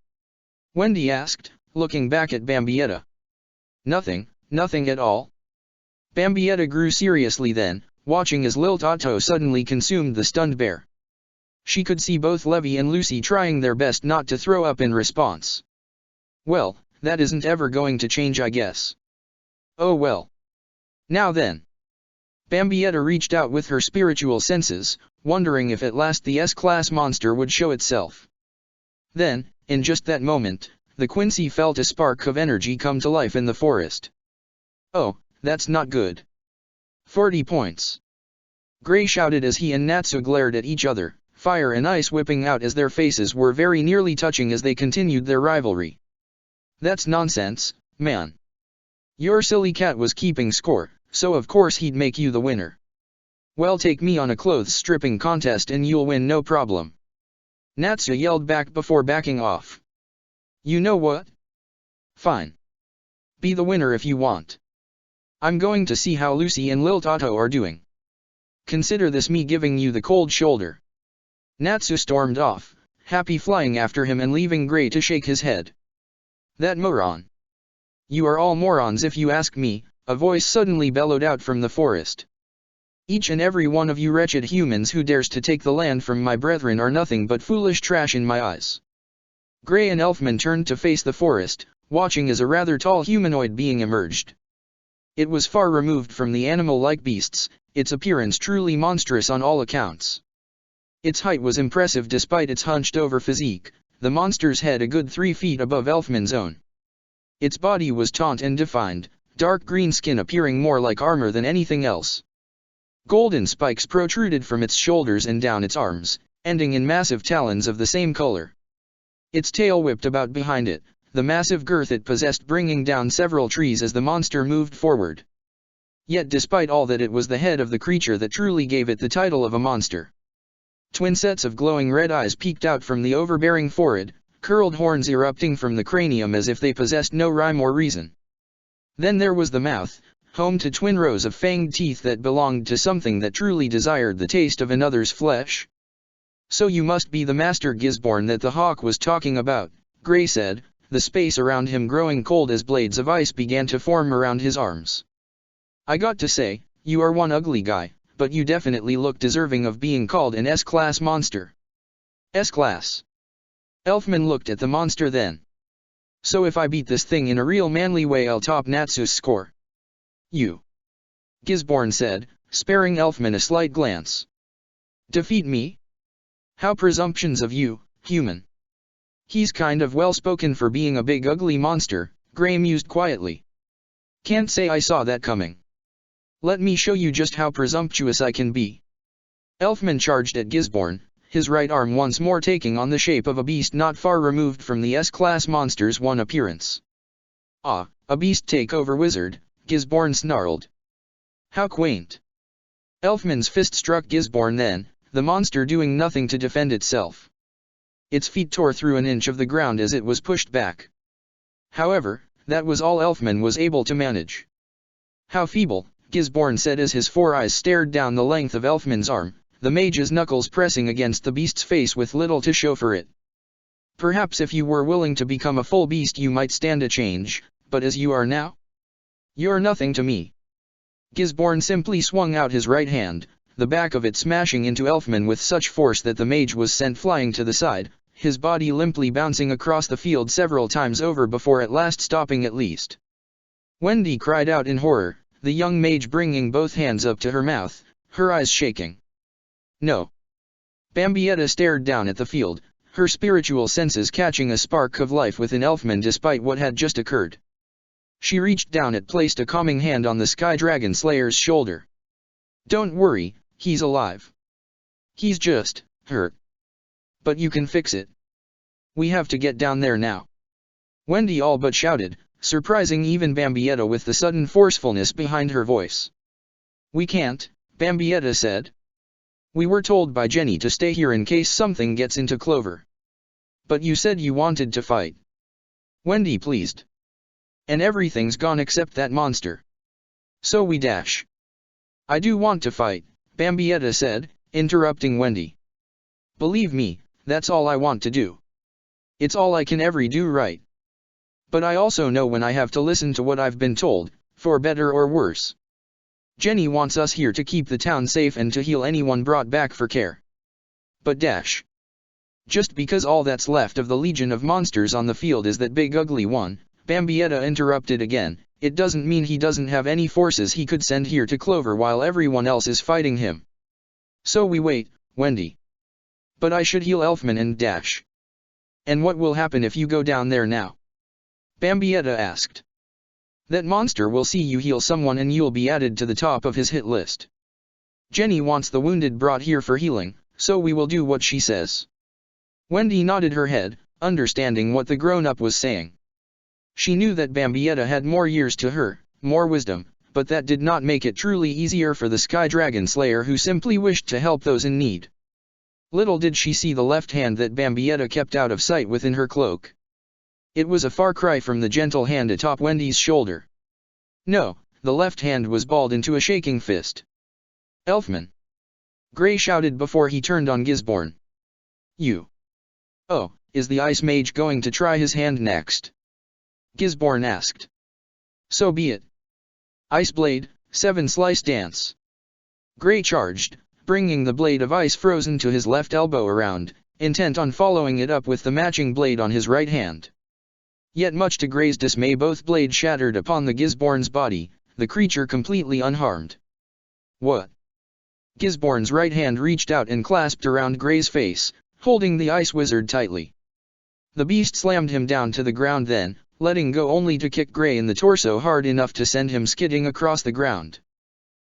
Wendy asked, looking back at Bambietta. Nothing at all. Bambietta grew seriously then, watching as Lil Toto suddenly consumed the stunned bear. She could see both Levy and Lucy trying their best not to throw up in response. Well, that isn't ever going to change, I guess. Oh well. Now then. Bambietta reached out with her spiritual senses, wondering if at last the S-class monster would show itself. Then, in just that moment, the Quincy felt a spark of energy come to life in the forest. Oh, that's not good. 40 points. Gray shouted as he and Natsu glared at each other, fire and ice whipping out as their faces were very nearly touching as they continued their rivalry. That's nonsense, man. Your silly cat was keeping score, so of course he'd make you the winner. Well, take me on a clothes stripping contest and you'll win no problem. Natsu yelled back before backing off. You know what? Fine. Be the winner if you want. I'm going to see how Lucy and Lil Toto are doing. Consider this me giving you the cold shoulder. Natsu stormed off, happy flying after him and leaving Gray to shake his head. That moron. You are all morons if you ask me, a voice suddenly bellowed out from the forest. Each and every one of you wretched humans who dares to take the land from my brethren are nothing but foolish trash in my eyes. Gray and Elfman turned to face the forest, watching as a rather tall humanoid being emerged. It was far removed from the animal-like beasts, its appearance truly monstrous on all accounts. Its height was impressive despite its hunched-over physique, the monster's head a good 3 feet above Elfman's own. Its body was taunt and defined, dark green skin appearing more like armor than anything else. Golden spikes protruded from its shoulders and down its arms, ending in massive talons of the same color. Its tail whipped about behind it, the massive girth it possessed bringing down several trees as the monster moved forward. Yet despite all that, it was the head of the creature that truly gave it the title of a monster. Twin sets of glowing red eyes peeked out from the overbearing forehead, curled horns erupting from the cranium as if they possessed no rhyme or reason. Then there was the mouth, home to twin rows of fanged teeth that belonged to something that truly desired the taste of another's flesh. So you must be the Master Gisborne that the hawk was talking about, Gray said, the space around him growing cold as blades of ice began to form around his arms. I got to say, you are one ugly guy, but you definitely look deserving of being called an S-class monster. S-class. Elfman looked at the monster then. So if I beat this thing in a real manly way, I'll top Natsu's score. You. Gisborne said, sparing Elfman a slight glance. Defeat me? How presumptuous of you, human. He's kind of well-spoken for being a big ugly monster, Gray mused quietly. Can't say I saw that coming. Let me show you just how presumptuous I can be. Elfman charged at Gisborne, his right arm once more taking on the shape of a beast not far removed from the S-class monster's one appearance. Ah, a beast takeover wizard, Gisborne snarled. How quaint. Elfman's fist struck Gisborne then, the monster doing nothing to defend itself. Its feet tore through an inch of the ground as it was pushed back. However, that was all Elfman was able to manage. How feeble, Gisborne said as his four eyes stared down the length of Elfman's arm, the mage's knuckles pressing against the beast's face with little to show for it. Perhaps if you were willing to become a full beast you might stand a change, but as you are now? You're nothing to me. Gisborne simply swung out his right hand, the back of it smashing into Elfman with such force that the mage was sent flying to the side, his body limply bouncing across the field several times over before at last stopping at least. Wendy cried out in horror, the young mage bringing both hands up to her mouth, her eyes shaking. No. Bambietta stared down at the field, her spiritual senses catching a spark of life within Elfman despite what had just occurred. She reached down and placed a calming hand on the Sky Dragon Slayer's shoulder. Don't worry, he's alive. He's just hurt. But you can fix it. We have to get down there now. Wendy all but shouted, surprising even Bambietta with the sudden forcefulness behind her voice. We can't, Bambietta said. We were told by Jenny to stay here in case something gets into Clover. But you said you wanted to fight. Wendy pleased. And everything's gone except that monster. So we dash. I do want to fight, Bambietta said, interrupting Wendy. Believe me, that's all I want to do. It's all I can ever do right. But I also know when I have to listen to what I've been told, for better or worse. Jenny wants us here to keep the town safe and to heal anyone brought back for care. But dash. Just because all that's left of the legion of monsters on the field is that big ugly one, Bambietta interrupted again, it doesn't mean he doesn't have any forces he could send here to Clover while everyone else is fighting him. So we wait, Wendy. But I should heal Elfman and dash. And what will happen if you go down there now? Bambietta asked. That monster will see you heal someone and you'll be added to the top of his hit list. Jenny wants the wounded brought here for healing, so we will do what she says. Wendy nodded her head, understanding what the grown-up was saying. She knew that Bambietta had more years to her, more wisdom, but that did not make it truly easier for the Sky Dragon Slayer who simply wished to help those in need. Little did she see the left hand that Bambietta kept out of sight within her cloak. It was a far cry from the gentle hand atop Wendy's shoulder. No, the left hand was balled into a shaking fist. Elfman! Gray shouted before he turned on Gisborne. You! Oh, is the Ice Mage going to try his hand next? Gisborne asked. So be it. Ice Blade, 7-slice dance. Gray charged, bringing the blade of ice frozen to his left elbow around, intent on following it up with the matching blade on his right hand. Yet much to Gray's dismay both blades shattered upon the Gisborne's body, the creature completely unharmed. What? Gisborne's right hand reached out and clasped around Gray's face, holding the ice wizard tightly. The beast slammed him down to the ground then, letting go only to kick Gray in the torso hard enough to send him skidding across the ground.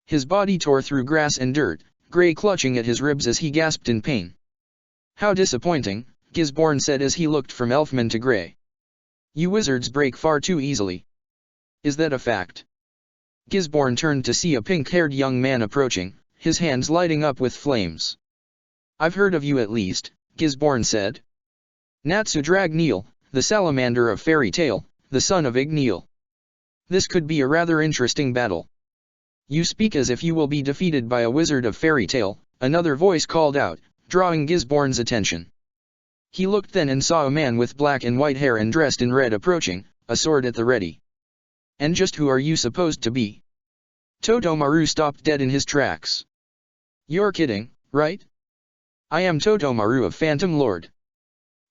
His body tore through grass and dirt, Gray clutching at his ribs as he gasped in pain. How disappointing, Gisborne said as he looked from Elfman to Gray. You wizards break far too easily. Is that a fact? Gisborne turned to see a pink-haired young man approaching, his hands lighting up with flames. I've heard of you at least, Gisborne said. Natsu Dragneel, the salamander of Fairy Tale, the son of Igneel. This could be a rather interesting battle. You speak as if you will be defeated by a wizard of Fairy Tale, another voice called out, drawing Gisborne's attention. He looked then and saw a man with black and white hair and dressed in red approaching, a sword at the ready. And just who are you supposed to be? Totomaru stopped dead in his tracks. You're kidding, right? I am Totomaru of Phantom Lord.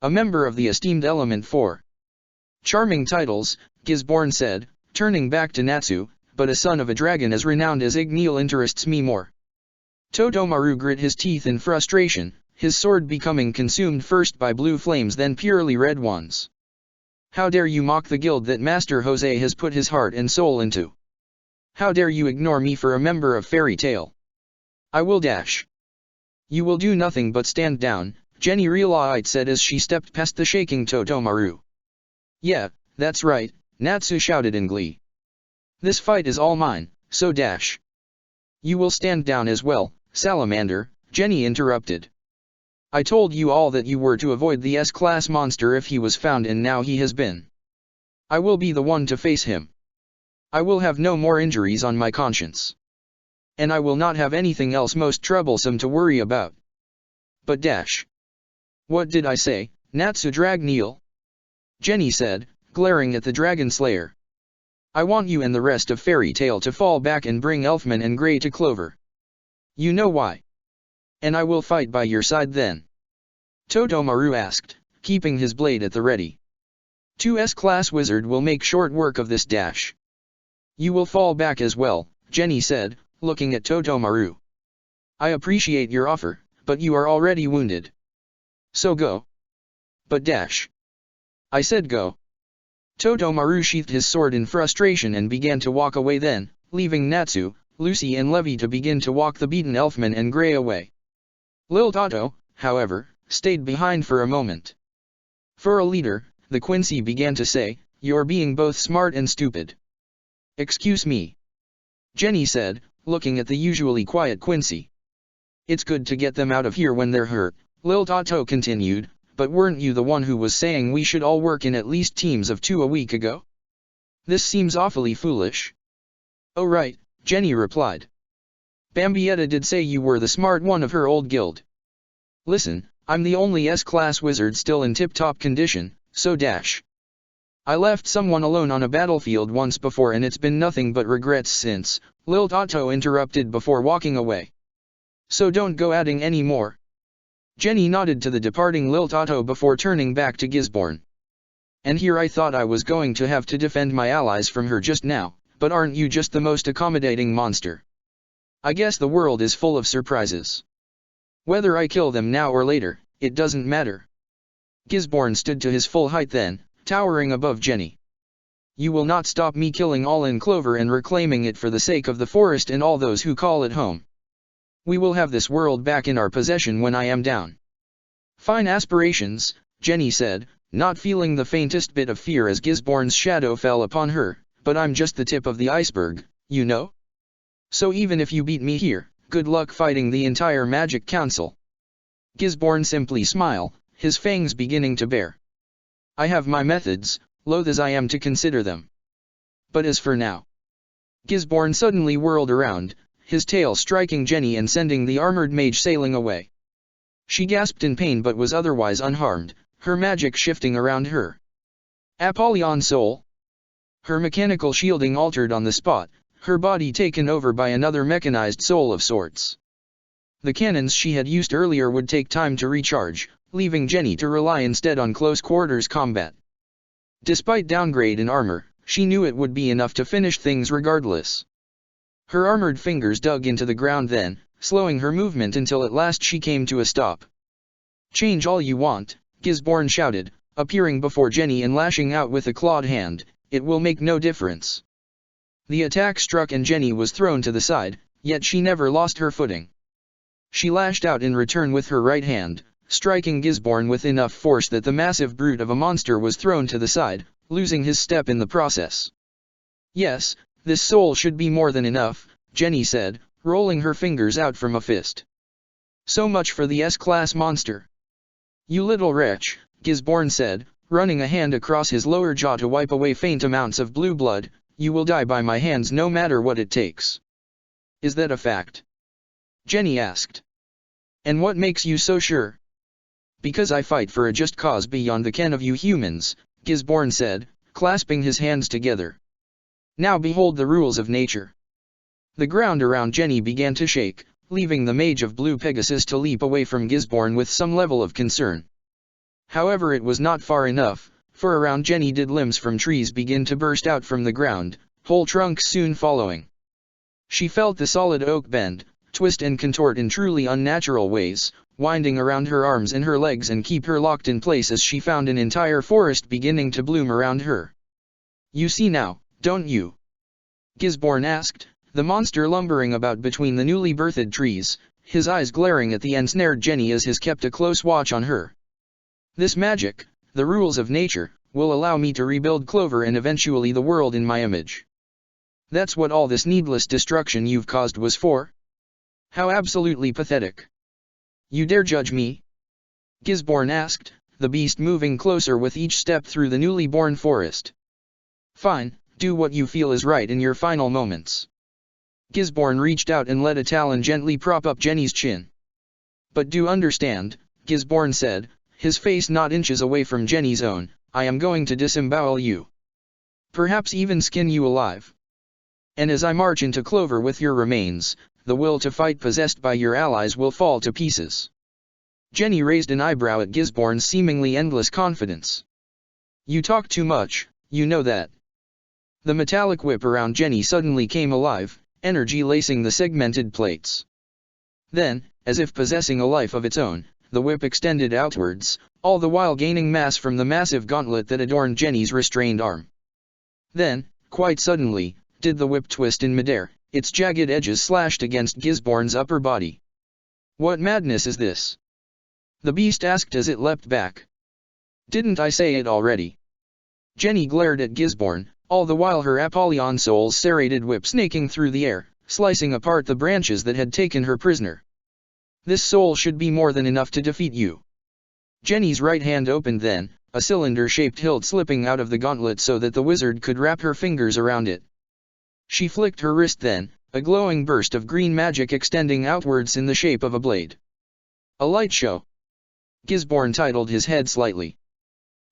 A member of the esteemed Element 4. Charming titles, Gisborne said, turning back to Natsu, but a son of a dragon as renowned as Igneel interests me more. Totomaru grit his teeth in frustration, his sword becoming consumed first by blue flames then purely red ones. How dare you mock the guild that Master Jose has put his heart and soul into? How dare you ignore me for a member of Fairy Tail? I will dash. You will do nothing but stand down, Jenny Realized said as she stepped past the shaking Totomaru. Yeah, that's right, Natsu shouted in glee. This fight is all mine, so dash. You will stand down as well, Salamander, Jenny interrupted. I told you all that you were to avoid the S-class monster if he was found and now he has been. I will be the one to face him. I will have no more injuries on my conscience. And I will not have anything else most troublesome to worry about. But dash. What did I say, Natsu Dragneel? Jenny said, glaring at the Dragon Slayer. I want you and the rest of Fairy Tail to fall back and bring Elfman and Grey to Clover. You know why. And I will fight by your side then. Totomaru asked, keeping his blade at the ready. 2S-class wizard will make short work of this dash. You will fall back as well, Jenny said, looking at Totomaru. I appreciate your offer, but you are already wounded. So go. But dash. I said go. Totomaru sheathed his sword in frustration and began to walk away then, leaving Natsu, Lucy and Levy to begin to walk the beaten Elfman and Grey away. Lil Tato, however, stayed behind for a moment. For a leader, the Quincy began to say, you're being both smart and stupid. Excuse me. Jenny said, looking at the usually quiet Quincy. It's good to get them out of here when they're hurt, Lil Tato continued, but weren't you the one who was saying we should all work in at least teams of 2 a week ago? This seems awfully foolish. Oh right, Jenny replied. Bambietta did say you were the smart one of her old guild. Listen, I'm the only S-class wizard still in tip-top condition, so dash. I left someone alone on a battlefield once before and it's been nothing but regrets since, Lil Tato interrupted before walking away. So don't go adding any more. Jenny nodded to the departing Lil Tato before turning back to Gisborne. And here I thought I was going to have to defend my allies from her just now, but aren't you just the most accommodating monster? I guess the world is full of surprises. Whether I kill them now or later, it doesn't matter. Gisborne stood to his full height then, towering above Jenny. You will not stop me killing all in Clover and reclaiming it for the sake of the forest and all those who call it home. We will have this world back in our possession when I am down. Fine aspirations, Jenny said, not feeling the faintest bit of fear as Gisborne's shadow fell upon her, but I'm just the tip of the iceberg, you know? So even if you beat me here, good luck fighting the entire Magic Council. Gisborne simply smiled, his fangs beginning to bare. I have my methods, loath as I am to consider them. But as for now. Gisborne suddenly whirled around, his tail striking Jenny and sending the armored mage sailing away. She gasped in pain but was otherwise unharmed, her magic shifting around her. Apollyon Soul. Her mechanical shielding altered on the spot, her body taken over by another mechanized soul of sorts. The cannons she had used earlier would take time to recharge, leaving Jenny to rely instead on close-quarters combat. Despite downgrade in armor, she knew it would be enough to finish things regardless. Her armored fingers dug into the ground then, slowing her movement until at last she came to a stop. Change all you want, Gisborne shouted, appearing before Jenny and lashing out with a clawed hand, it will make no difference. The attack struck and Jenny was thrown to the side, yet she never lost her footing. She lashed out in return with her right hand, striking Gisborne with enough force that the massive brute of a monster was thrown to the side, losing his step in the process. Yes, this soul should be more than enough, Jenny said, rolling her fingers out from a fist. So much for the S-class monster. You little wretch, Gisborne said, running a hand across his lower jaw to wipe away faint amounts of blue blood, you will die by my hands no matter what it takes. Is that a fact? Jenny asked. And what makes you so sure? Because I fight for a just cause beyond the ken of you humans, Gisborne said, clasping his hands together. Now behold the rules of nature. The ground around Jenny began to shake, leaving the mage of Blue Pegasus to leap away from Gisborne with some level of concern. However, it was not far enough, for around Jenny did limbs from trees begin to burst out from the ground, whole trunk soon following. She felt the solid oak bend, twist and contort in truly unnatural ways, winding around her arms and her legs and keep her locked in place as she found an entire forest beginning to bloom around her. "You see now, don't you?" Gisborne asked, the monster lumbering about between the newly birthed trees, his eyes glaring at the ensnared Jenny as his kept a close watch on her. "This magic, the rules of nature, will allow me to rebuild Clover and eventually the world in my image. That's what all this needless destruction you've caused was for? How absolutely pathetic. You dare judge me?" Gisborne asked, the beast moving closer with each step through the newly born forest. "Fine, do what you feel is right in your final moments." Gisborne reached out and let a talon gently prop up Jenny's chin. "But do understand," Gisborne said, his face not inches away from Jenny's own, "I am going to disembowel you. Perhaps even skin you alive. And as I march into Clover with your remains, the will to fight possessed by your allies will fall to pieces." Jenny raised an eyebrow at Gisborne's seemingly endless confidence. "You talk too much, you know that." The metallic whip around Jenny suddenly came alive, energy lacing the segmented plates. Then, as if possessing a life of its own, the whip extended outwards, all the while gaining mass from the massive gauntlet that adorned Jenny's restrained arm. Then, quite suddenly, did the whip twist in midair, its jagged edges slashed against Gisborne's upper body. "What madness is this?" the beast asked as it leapt back. "Didn't I say it already?" Jenny glared at Gisborne, all the while her Apollyon soul's serrated whip snaking through the air, slicing apart the branches that had taken her prisoner. "This soul should be more than enough to defeat you." Jenny's right hand opened then, a cylinder-shaped hilt slipping out of the gauntlet so that the wizard could wrap her fingers around it. She flicked her wrist then, a glowing burst of green magic extending outwards in the shape of a blade. "A light show." Gisborne titled his head slightly.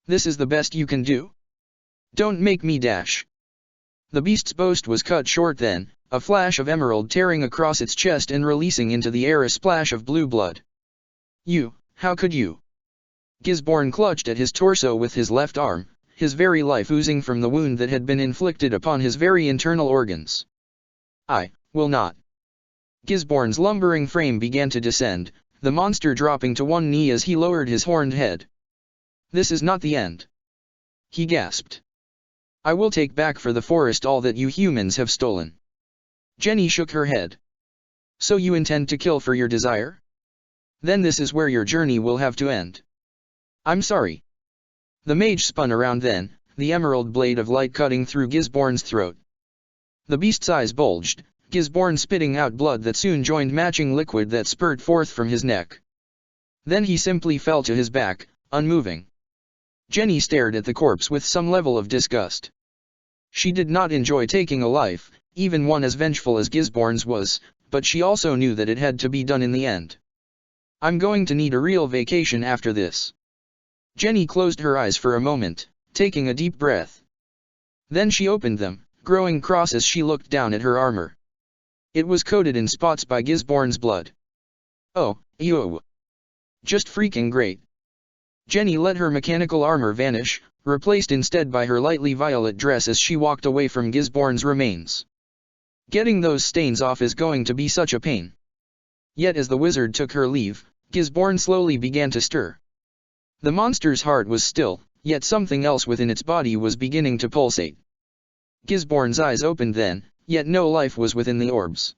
"This is the best you can do? Don't make me dash." The beast's boast was cut short then, a flash of emerald tearing across its chest and releasing into the air a splash of blue blood. How could you?" Gisborne clutched at his torso with his left arm, his very life oozing from the wound that had been inflicted upon his very internal organs. "I will not." Gisborne's lumbering frame began to descend, the monster dropping to one knee as he lowered his horned head. "This is not the end," he gasped. "I will take back for the forest all that you humans have stolen." Jenny shook her head. "So you intend to kill for your desire? Then this is where your journey will have to end." "I'm sorry." The mage spun around then, the emerald blade of light cutting through Gisborne's throat. The beast's eyes bulged, Gisborne spitting out blood that soon joined matching liquid that spurted forth from his neck. Then he simply fell to his back, unmoving. Jenny stared at the corpse with some level of disgust. She did not enjoy taking a life, even one as vengeful as Gisborne's was, but she also knew that it had to be done in the end. "I'm going to need a real vacation after this." Jenny closed her eyes for a moment, taking a deep breath. Then she opened them, growing cross as she looked down at her armor. It was coated in spots by Gisborne's blood. "Oh, ew. Just freaking great." Jenny let her mechanical armor vanish, replaced instead by her lightly violet dress as she walked away from Gisborne's remains. "Getting those stains off is going to be such a pain." Yet as the wizard took her leave, Gisborne slowly began to stir. The monster's heart was still, yet something else within its body was beginning to pulsate. Gisborne's eyes opened then, yet no life was within the orbs.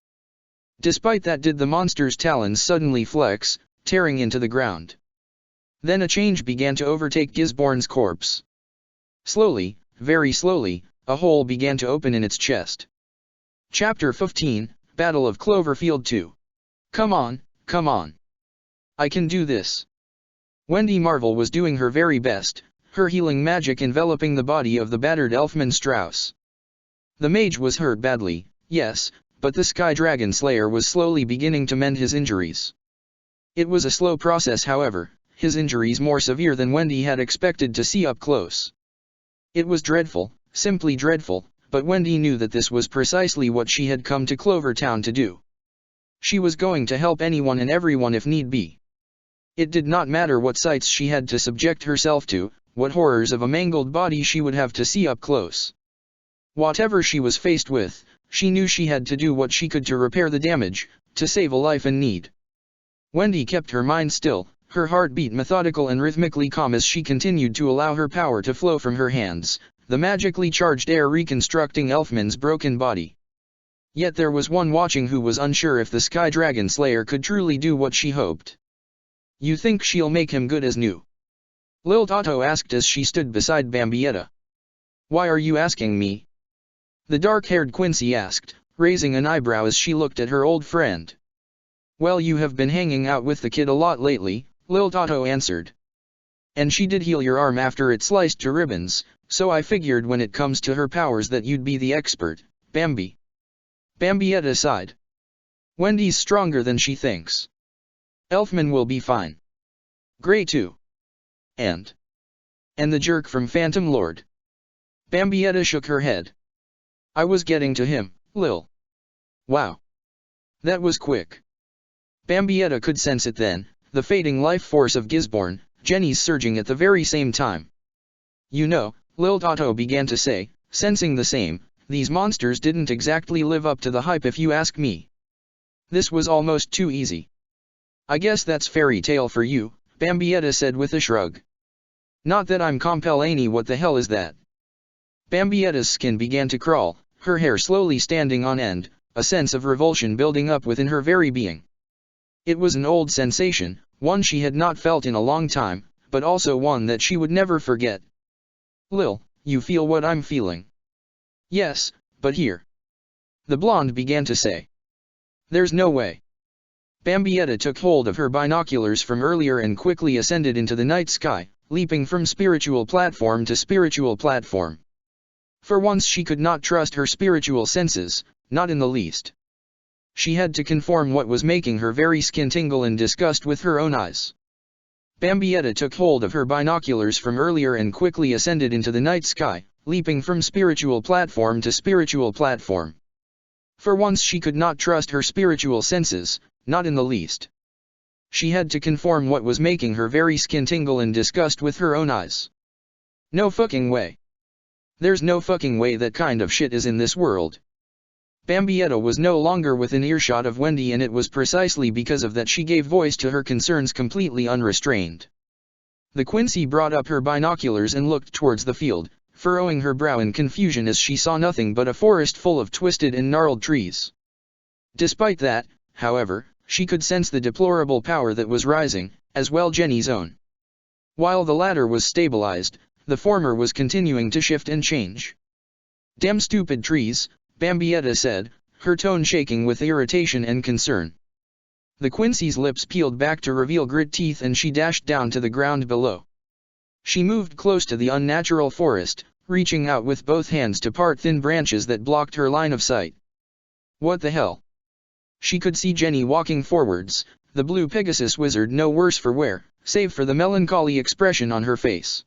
Despite that did the monster's talons suddenly flex, tearing into the ground. Then a change began to overtake Gisborne's corpse. Slowly, very slowly, a hole began to open in its chest. Chapter 15, Battle of Cloverfield 2. Come on, come on. I can do this. Wendy Marvel was doing her very best, her healing magic enveloping the body of the battered Elfman Strauss. The mage was hurt badly, yes, but the Sky Dragon Slayer was slowly beginning to mend his injuries. It was a slow process, however, his injuries more severe than Wendy had expected to see up close. It was dreadful, simply dreadful, but Wendy knew that this was precisely what she had come to Clover Town to do. She was going to help anyone and everyone if need be. It did not matter what sights she had to subject herself to, what horrors of a mangled body she would have to see up close. Whatever she was faced with, she knew she had to do what she could to repair the damage, to save a life in need. Wendy kept her mind still, her heartbeat methodical and rhythmically calm as she continued to allow her power to flow from her hands, the magically charged air reconstructing Elfman's broken body. Yet there was one watching who was unsure if the Sky Dragon Slayer could truly do what she hoped. "You think she'll make him good as new?" Lil Tato asked as she stood beside Bambietta. "Why are you asking me?" the dark-haired Quincy asked, raising an eyebrow as she looked at her old friend. "Well, you have been hanging out with the kid a lot lately," Lil Tato answered. "And she did heal your arm after it sliced to ribbons, so I figured when it comes to her powers that you'd be the expert, Bambi." Bambietta sighed. "Wendy's stronger than she thinks. Elfman will be fine. Gray too. And the jerk from Phantom Lord." Bambietta shook her head. "I was getting to him, Lil." "Wow. That was quick." Bambietta could sense it then, the fading life force of Gisborne, Jenny's surging at the very same time. "You know," Lil Tato began to say, sensing the same, "these monsters didn't exactly live up to the hype if you ask me. This was almost too easy." "I guess that's fairy tale for you," Bambietta said with a shrug. "Not that I'm compellany. What the hell is that?" Bambietta's skin began to crawl, her hair slowly standing on end, a sense of revulsion building up within her very being. It was an old sensation, one she had not felt in a long time, but also one that she would never forget. "Lil, you feel what I'm feeling?" "Yes, but here," the blonde began to say. "There's no way." Bambietta took hold of her binoculars from earlier and quickly ascended into the night sky, leaping from spiritual platform to spiritual platform. For once she could not trust her spiritual senses, not in the least. She had to conform what was making her very skin tingle in disgust with her own eyes. Bambietta took hold of her binoculars from earlier and quickly ascended into the night sky, leaping from spiritual platform to spiritual platform. For once she could not trust her spiritual senses, not in the least. She had to conform what was making her very skin tingle in disgust with her own eyes. No fucking way. There's no fucking way that kind of shit is in this world. Bambietta was no longer within earshot of Wendy, and it was precisely because of that she gave voice to her concerns completely unrestrained. The Quincy brought up her binoculars and looked towards the field, furrowing her brow in confusion as she saw nothing but a forest full of twisted and gnarled trees. Despite that, however, she could sense the deplorable power that was rising, as well Jenny's own. While the latter was stabilized, the former was continuing to shift and change. "Damn stupid trees," Bambietta said, her tone shaking with irritation and concern. The Quincy's lips peeled back to reveal grit teeth and she dashed down to the ground below. She moved close to the unnatural forest, reaching out with both hands to part thin branches that blocked her line of sight. What the hell? She could see Jenny walking forwards, the blue Pegasus wizard no worse for wear, save for the melancholy expression on her face.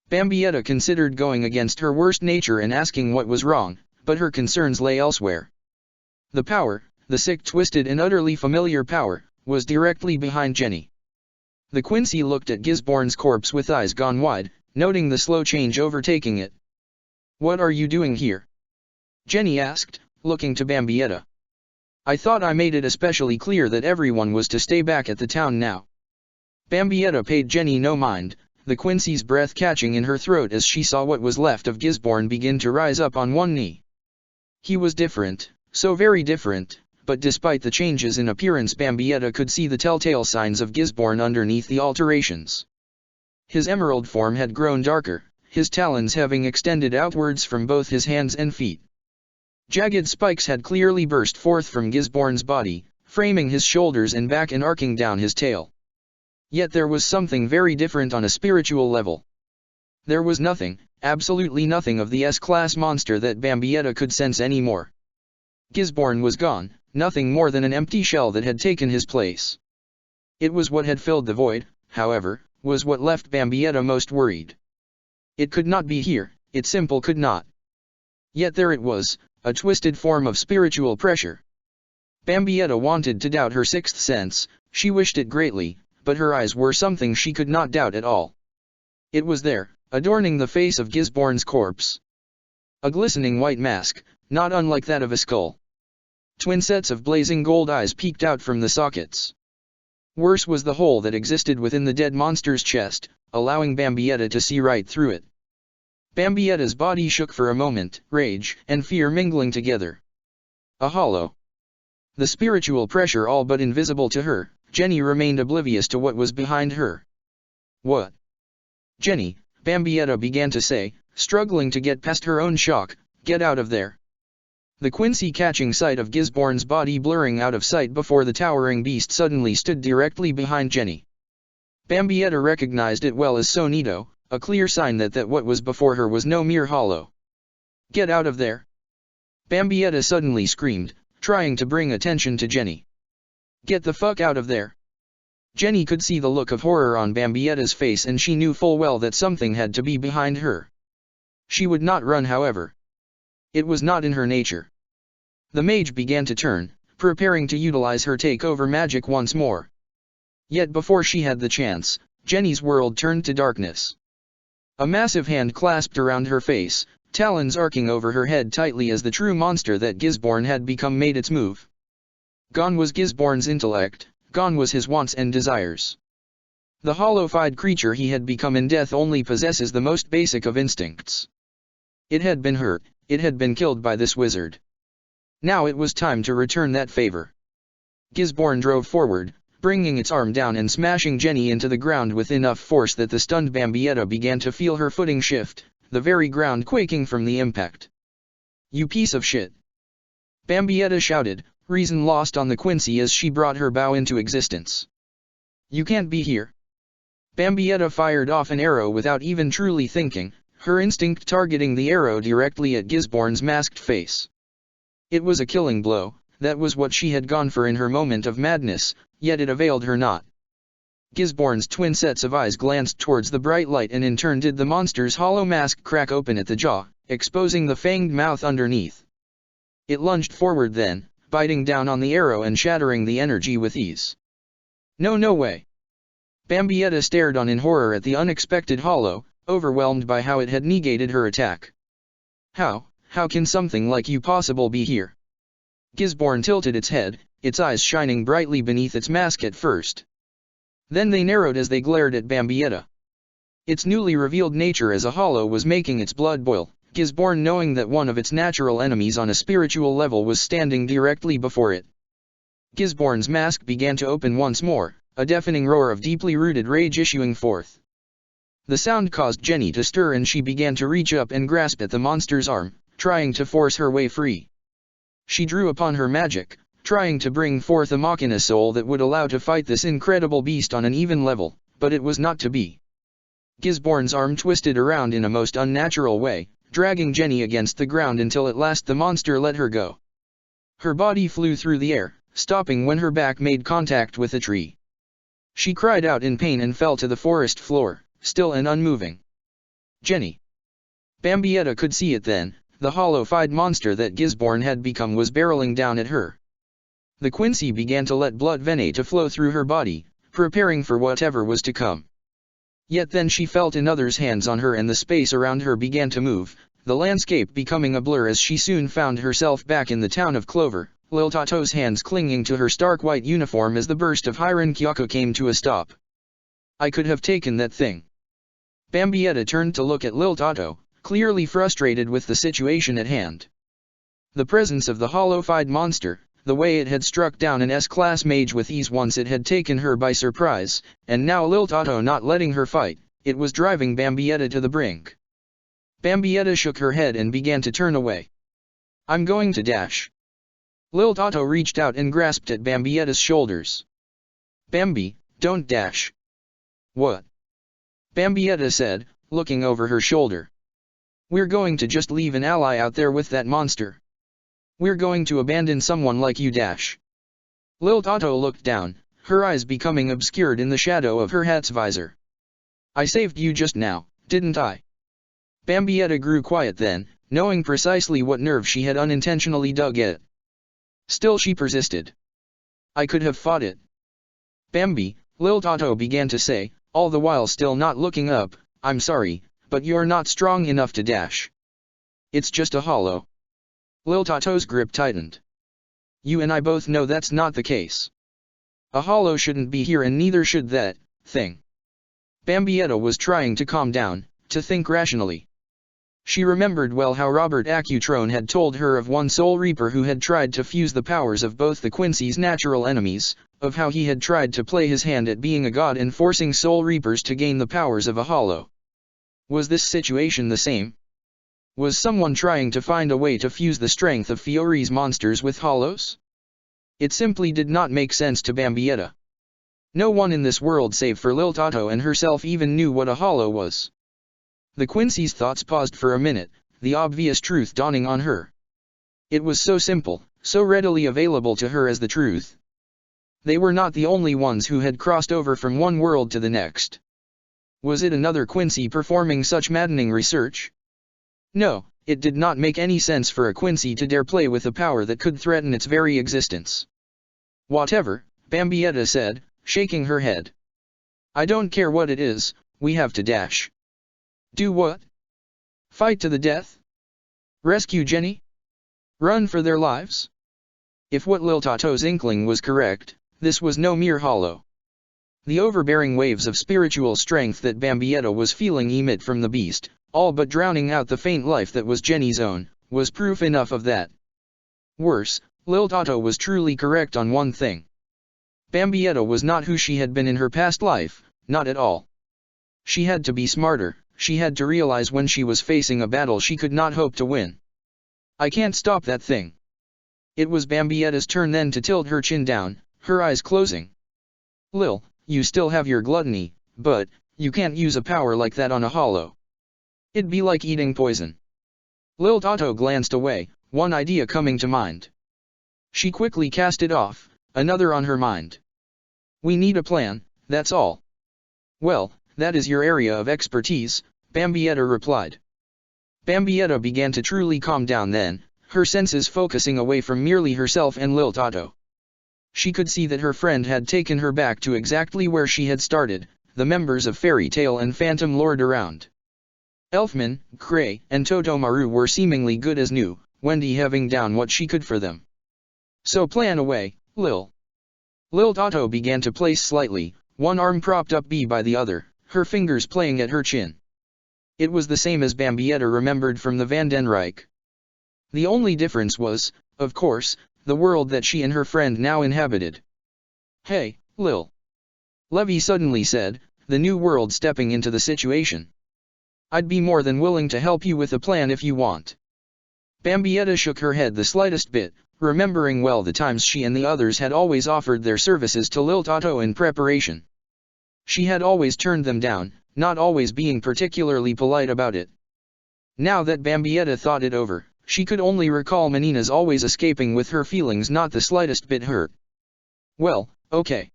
Bambietta considered going against her worst nature and asking what was wrong, but her concerns lay elsewhere. The power, the sick, twisted and utterly familiar power, was directly behind Jenny. The Quincy looked at Gisborne's corpse with eyes gone wide, noting the slow change overtaking it. "What are you doing here?" Jenny asked, looking to Bambietta. "I thought I made it especially clear that everyone was to stay back at the town now." Bambietta paid Jenny no mind, the Quincy's breath catching in her throat as she saw what was left of Gisborne begin to rise up on one knee. He was different, so very different, but despite the changes in appearance Bambietta could see the telltale signs of Gisborne underneath the alterations. His emerald form had grown darker, his talons having extended outwards from both his hands and feet. Jagged spikes had clearly burst forth from Gisborne's body, framing his shoulders and back and arcing down his tail. Yet there was something very different on a spiritual level. There was nothing, absolutely nothing of the S-class monster that Bambietta could sense anymore. Gisborne was gone, nothing more than an empty shell that had taken his place. It was what had filled the void, however, was what left Bambietta most worried. It could not be here, it simple could not. Yet there it was, a twisted form of spiritual pressure. Bambietta wanted to doubt her sixth sense, she wished it greatly, but her eyes were something she could not doubt at all. It was there, adorning the face of Gisborne's corpse. A glistening white mask, not unlike that of a skull. Twin sets of blazing gold eyes peeked out from the sockets. Worse was the hole that existed within the dead monster's chest, allowing Bambietta to see right through it. Bambietta's body shook for a moment, rage and fear mingling together. A hollow. The spiritual pressure all but invisible to her, Jenny remained oblivious to what was behind her. What? Jenny, Bambietta began to say, struggling to get past her own shock, get out of there. The Quincy catching sight of Gisborne's body blurring out of sight before the towering beast suddenly stood directly behind Jenny. Bambietta recognized it well as Sonito, a clear sign that what was before her was no mere hollow. Get out of there! Bambietta suddenly screamed, trying to bring attention to Jenny. Get the fuck out of there! Jenny could see the look of horror on Bambietta's face and she knew full well that something had to be behind her. She would not run, however. It was not in her nature. The mage began to turn, preparing to utilize her takeover magic once more. Yet before she had the chance, Jenny's world turned to darkness. A massive hand clasped around her face, talons arcing over her head tightly as the true monster that Gisborne had become made its move. Gone was Gisborne's intellect, gone was his wants and desires. The hollow-eyed creature he had become in death only possesses the most basic of instincts. It had been hurt, it had been killed by this wizard. Now it was time to return that favor. Gisborne drove forward, bringing its arm down and smashing Jenny into the ground with enough force that the stunned Bambietta began to feel her footing shift, the very ground quaking from the impact. You piece of shit! Bambietta shouted, reason lost on the Quincy as she brought her bow into existence. You can't be here! Bambietta fired off an arrow without even truly thinking, her instinct targeting the arrow directly at Gisborne's masked face. It was a killing blow, that was what she had gone for in her moment of madness, yet it availed her not. Gisborne's twin sets of eyes glanced towards the bright light and in turn did the monster's hollow mask crack open at the jaw, exposing the fanged mouth underneath. It lunged forward then, biting down on the arrow and shattering the energy with ease. No way! Bambietta stared on in horror at the unexpected hollow, overwhelmed by how it had negated her attack. How can something like you possible be here? Gisborne tilted its head, its eyes shining brightly beneath its mask at first. Then they narrowed as they glared at Bambietta. Its newly revealed nature as a hollow was making its blood boil, Gisborne knowing that one of its natural enemies on a spiritual level was standing directly before it. Gisborne's mask began to open once more, a deafening roar of deeply rooted rage issuing forth. The sound caused Jenny to stir and she began to reach up and grasp at the monster's arm, trying to force her way free. She drew upon her magic, trying to bring forth a machina soul that would allow to fight this incredible beast on an even level, but it was not to be. Gisborne's arm twisted around in a most unnatural way, dragging Jenny against the ground until at last the monster let her go. Her body flew through the air, stopping when her back made contact with a tree. She cried out in pain and fell to the forest floor, still and unmoving. Jenny! Bambietta could see it then, the hollow-eyed monster that Gisborne had become was barreling down at her. The Quincy began to let blood vein to flow through her body, preparing for whatever was to come. Yet then she felt another's hands on her and the space around her began to move, the landscape becoming a blur as she soon found herself back in the town of Clover, Lil Tato's hands clinging to her stark white uniform as the burst of Hiran Kyoko came to a stop. I could have taken that thing. Bambietta turned to look at Lil Tato, clearly frustrated with the situation at hand. The presence of the hollow-eyed monster, the way it had struck down an S-class mage with ease once it had taken her by surprise, and now Lil Tato not letting her fight, it was driving Bambietta to the brink. Bambietta shook her head and began to turn away. I'm going to dash. Lil Tato reached out and grasped at Bambietta's shoulders. Bambi, don't dash. What? Bambietta said, looking over her shoulder. We're going to just leave an ally out there with that monster. We're going to abandon someone like you dash. Lil Tato looked down, her eyes becoming obscured in the shadow of her hat's visor. I saved you just now, didn't I? Bambietta grew quiet then, knowing precisely what nerve she had unintentionally dug at. Still she persisted. I could have fought it. Bambi, Lil Tato began to say, all the while still not looking up, I'm sorry, but you're not strong enough to dash. It's just a hollow. Lil Tato's grip tightened. You and I both know that's not the case. A hollow shouldn't be here and neither should that thing. Bambietta was trying to calm down, to think rationally. She remembered well how Robert Accutrone had told her of one Soul Reaper who had tried to fuse the powers of both the Quincy's natural enemies, of how he had tried to play his hand at being a god and forcing Soul Reapers to gain the powers of a hollow. Was this situation the same? Was someone trying to find a way to fuse the strength of Fiore's monsters with hollows? It simply did not make sense to Bambietta. No one in this world save for Lil Tato and herself even knew what a hollow was. The Quincy's thoughts paused for a minute, the obvious truth dawning on her. It was so simple, so readily available to her as the truth. They were not the only ones who had crossed over from one world to the next. Was it another Quincy performing such maddening research? No, it did not make any sense for a Quincy to dare play with a power that could threaten its very existence. Whatever, Bambietta said, shaking her head. I don't care what it is, we have to dash. Do what? Fight to the death? Rescue Jenny? Run for their lives? If what Lil Tato's inkling was correct, this was no mere hollow. The overbearing waves of spiritual strength that Bambietta was feeling emit from the beast, all but drowning out the faint life that was Jenny's own, was proof enough of that. Worse, Lil Tato was truly correct on one thing. Bambietta was not who she had been in her past life, not at all. She had to be smarter, she had to realize when she was facing a battle she could not hope to win. I can't stop that thing. It was Bambietta's turn then to tilt her chin down, her eyes closing. Lil, you still have your gluttony, but you can't use a power like that on a hollow. It'd be like eating poison. Lil Tato glanced away, one idea coming to mind. She quickly cast it off, another on her mind. We need a plan, that's all. Well, that is your area of expertise, Bambietta replied. Bambietta began to truly calm down then, her senses focusing away from merely herself and Lil Tato. She could see that her friend had taken her back to exactly where she had started, the members of Fairy Tale and Phantom Lord around. Elfman, Cray, and Totomaru were seemingly good as new, Wendy having done what she could for them. So plan away, Lil. Lil Tato began to place slightly, one arm propped up by the other, her fingers playing at her chin. It was the same as Bambietta remembered from the Vandenreich. The only difference was, of course, the world that she and her friend now inhabited. Hey, Lil. Levy suddenly said, the new world stepping into the situation. I'd be more than willing to help you with a plan if you want. Bambietta shook her head the slightest bit, remembering well the times she and the others had always offered their services to Lil Tato in preparation. She had always turned them down, not always being particularly polite about it. Now that Bambietta thought it over, she could only recall Menina's always escaping with her feelings not the slightest bit hurt. Well, okay.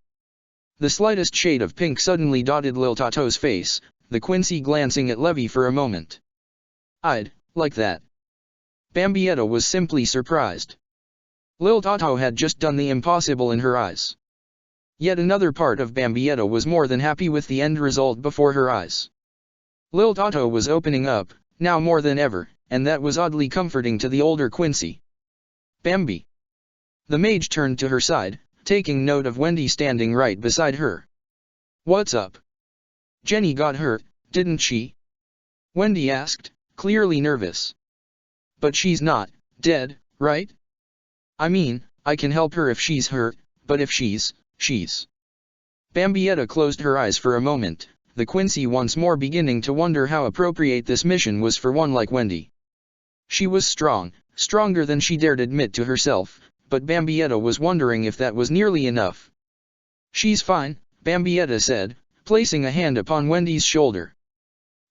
The slightest shade of pink suddenly dotted Lil Tato's face, the Quincy glancing at Levy for a moment. I'd like that. Bambietta was simply surprised. Lil Tato had just done the impossible in her eyes. Yet another part of Bambietta was more than happy with the end result before her eyes. Lil Tato was opening up, now more than ever, and that was oddly comforting to the older Quincy. Bambi. The mage turned to her side, taking note of Wendy standing right beside her. What's up? Jenny got hurt, didn't she? Wendy asked, clearly nervous. But she's not dead, right? I mean, I can help her if she's hurt, but if she's. Bambietta closed her eyes for a moment, the Quincy once more beginning to wonder how appropriate this mission was for one like Wendy. She was strong, stronger than she dared admit to herself, but Bambietta was wondering if that was nearly enough. She's fine, Bambietta said, placing a hand upon Wendy's shoulder.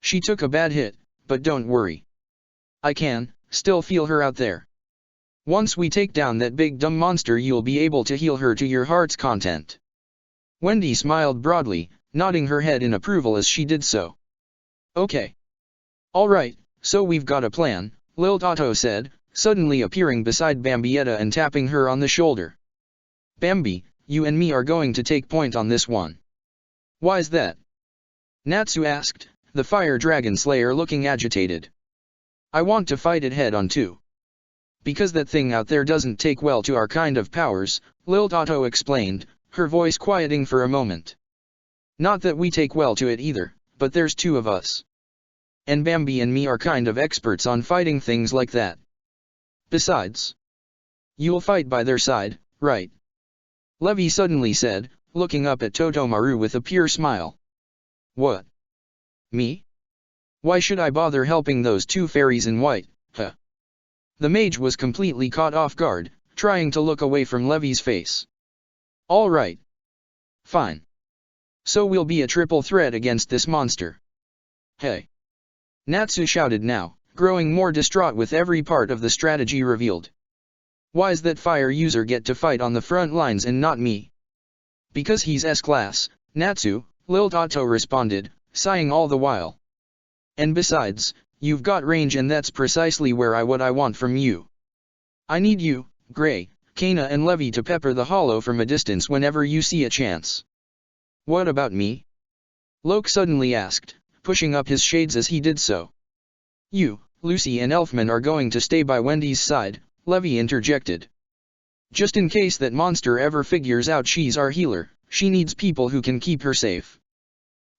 She took a bad hit, but don't worry. I can still feel her out there. Once we take down that big dumb monster you'll be able to heal her to your heart's content. Wendy smiled broadly, nodding her head in approval as she did so. Okay. Alright, so we've got a plan, Lil Tato said, suddenly appearing beside Bambietta and tapping her on the shoulder. Bambi, you and me are going to take point on this one. Why's that? Natsu asked, the fire dragon slayer looking agitated. I want to fight it head on too. Because that thing out there doesn't take well to our kind of powers, Lil Tato explained, her voice quieting for a moment. Not that we take well to it either, but there's two of us. And Bambi and me are kind of experts on fighting things like that. Besides, you'll fight by their side, right? Levi suddenly said, looking up at Totomaru with a pure smile. What? Me? Why should I bother helping those two fairies in white, huh? The mage was completely caught off guard, trying to look away from Levi's face. All right. Fine. So we'll be a triple threat against this monster. Hey. Natsu shouted now, growing more distraught with every part of the strategy revealed. Why's that fire user get to fight on the front lines and not me? Because he's S-class, Natsu, Lil Tato responded, sighing all the while. And besides, you've got range and that's precisely what I want from you. I need you, Gray, Kana and Levi to pepper the hollow from a distance whenever you see a chance. What about me? Loke suddenly asked, pushing up his shades as he did so. You, Lucy and Elfman are going to stay by Wendy's side, Levi interjected. Just in case that monster ever figures out she's our healer, she needs people who can keep her safe.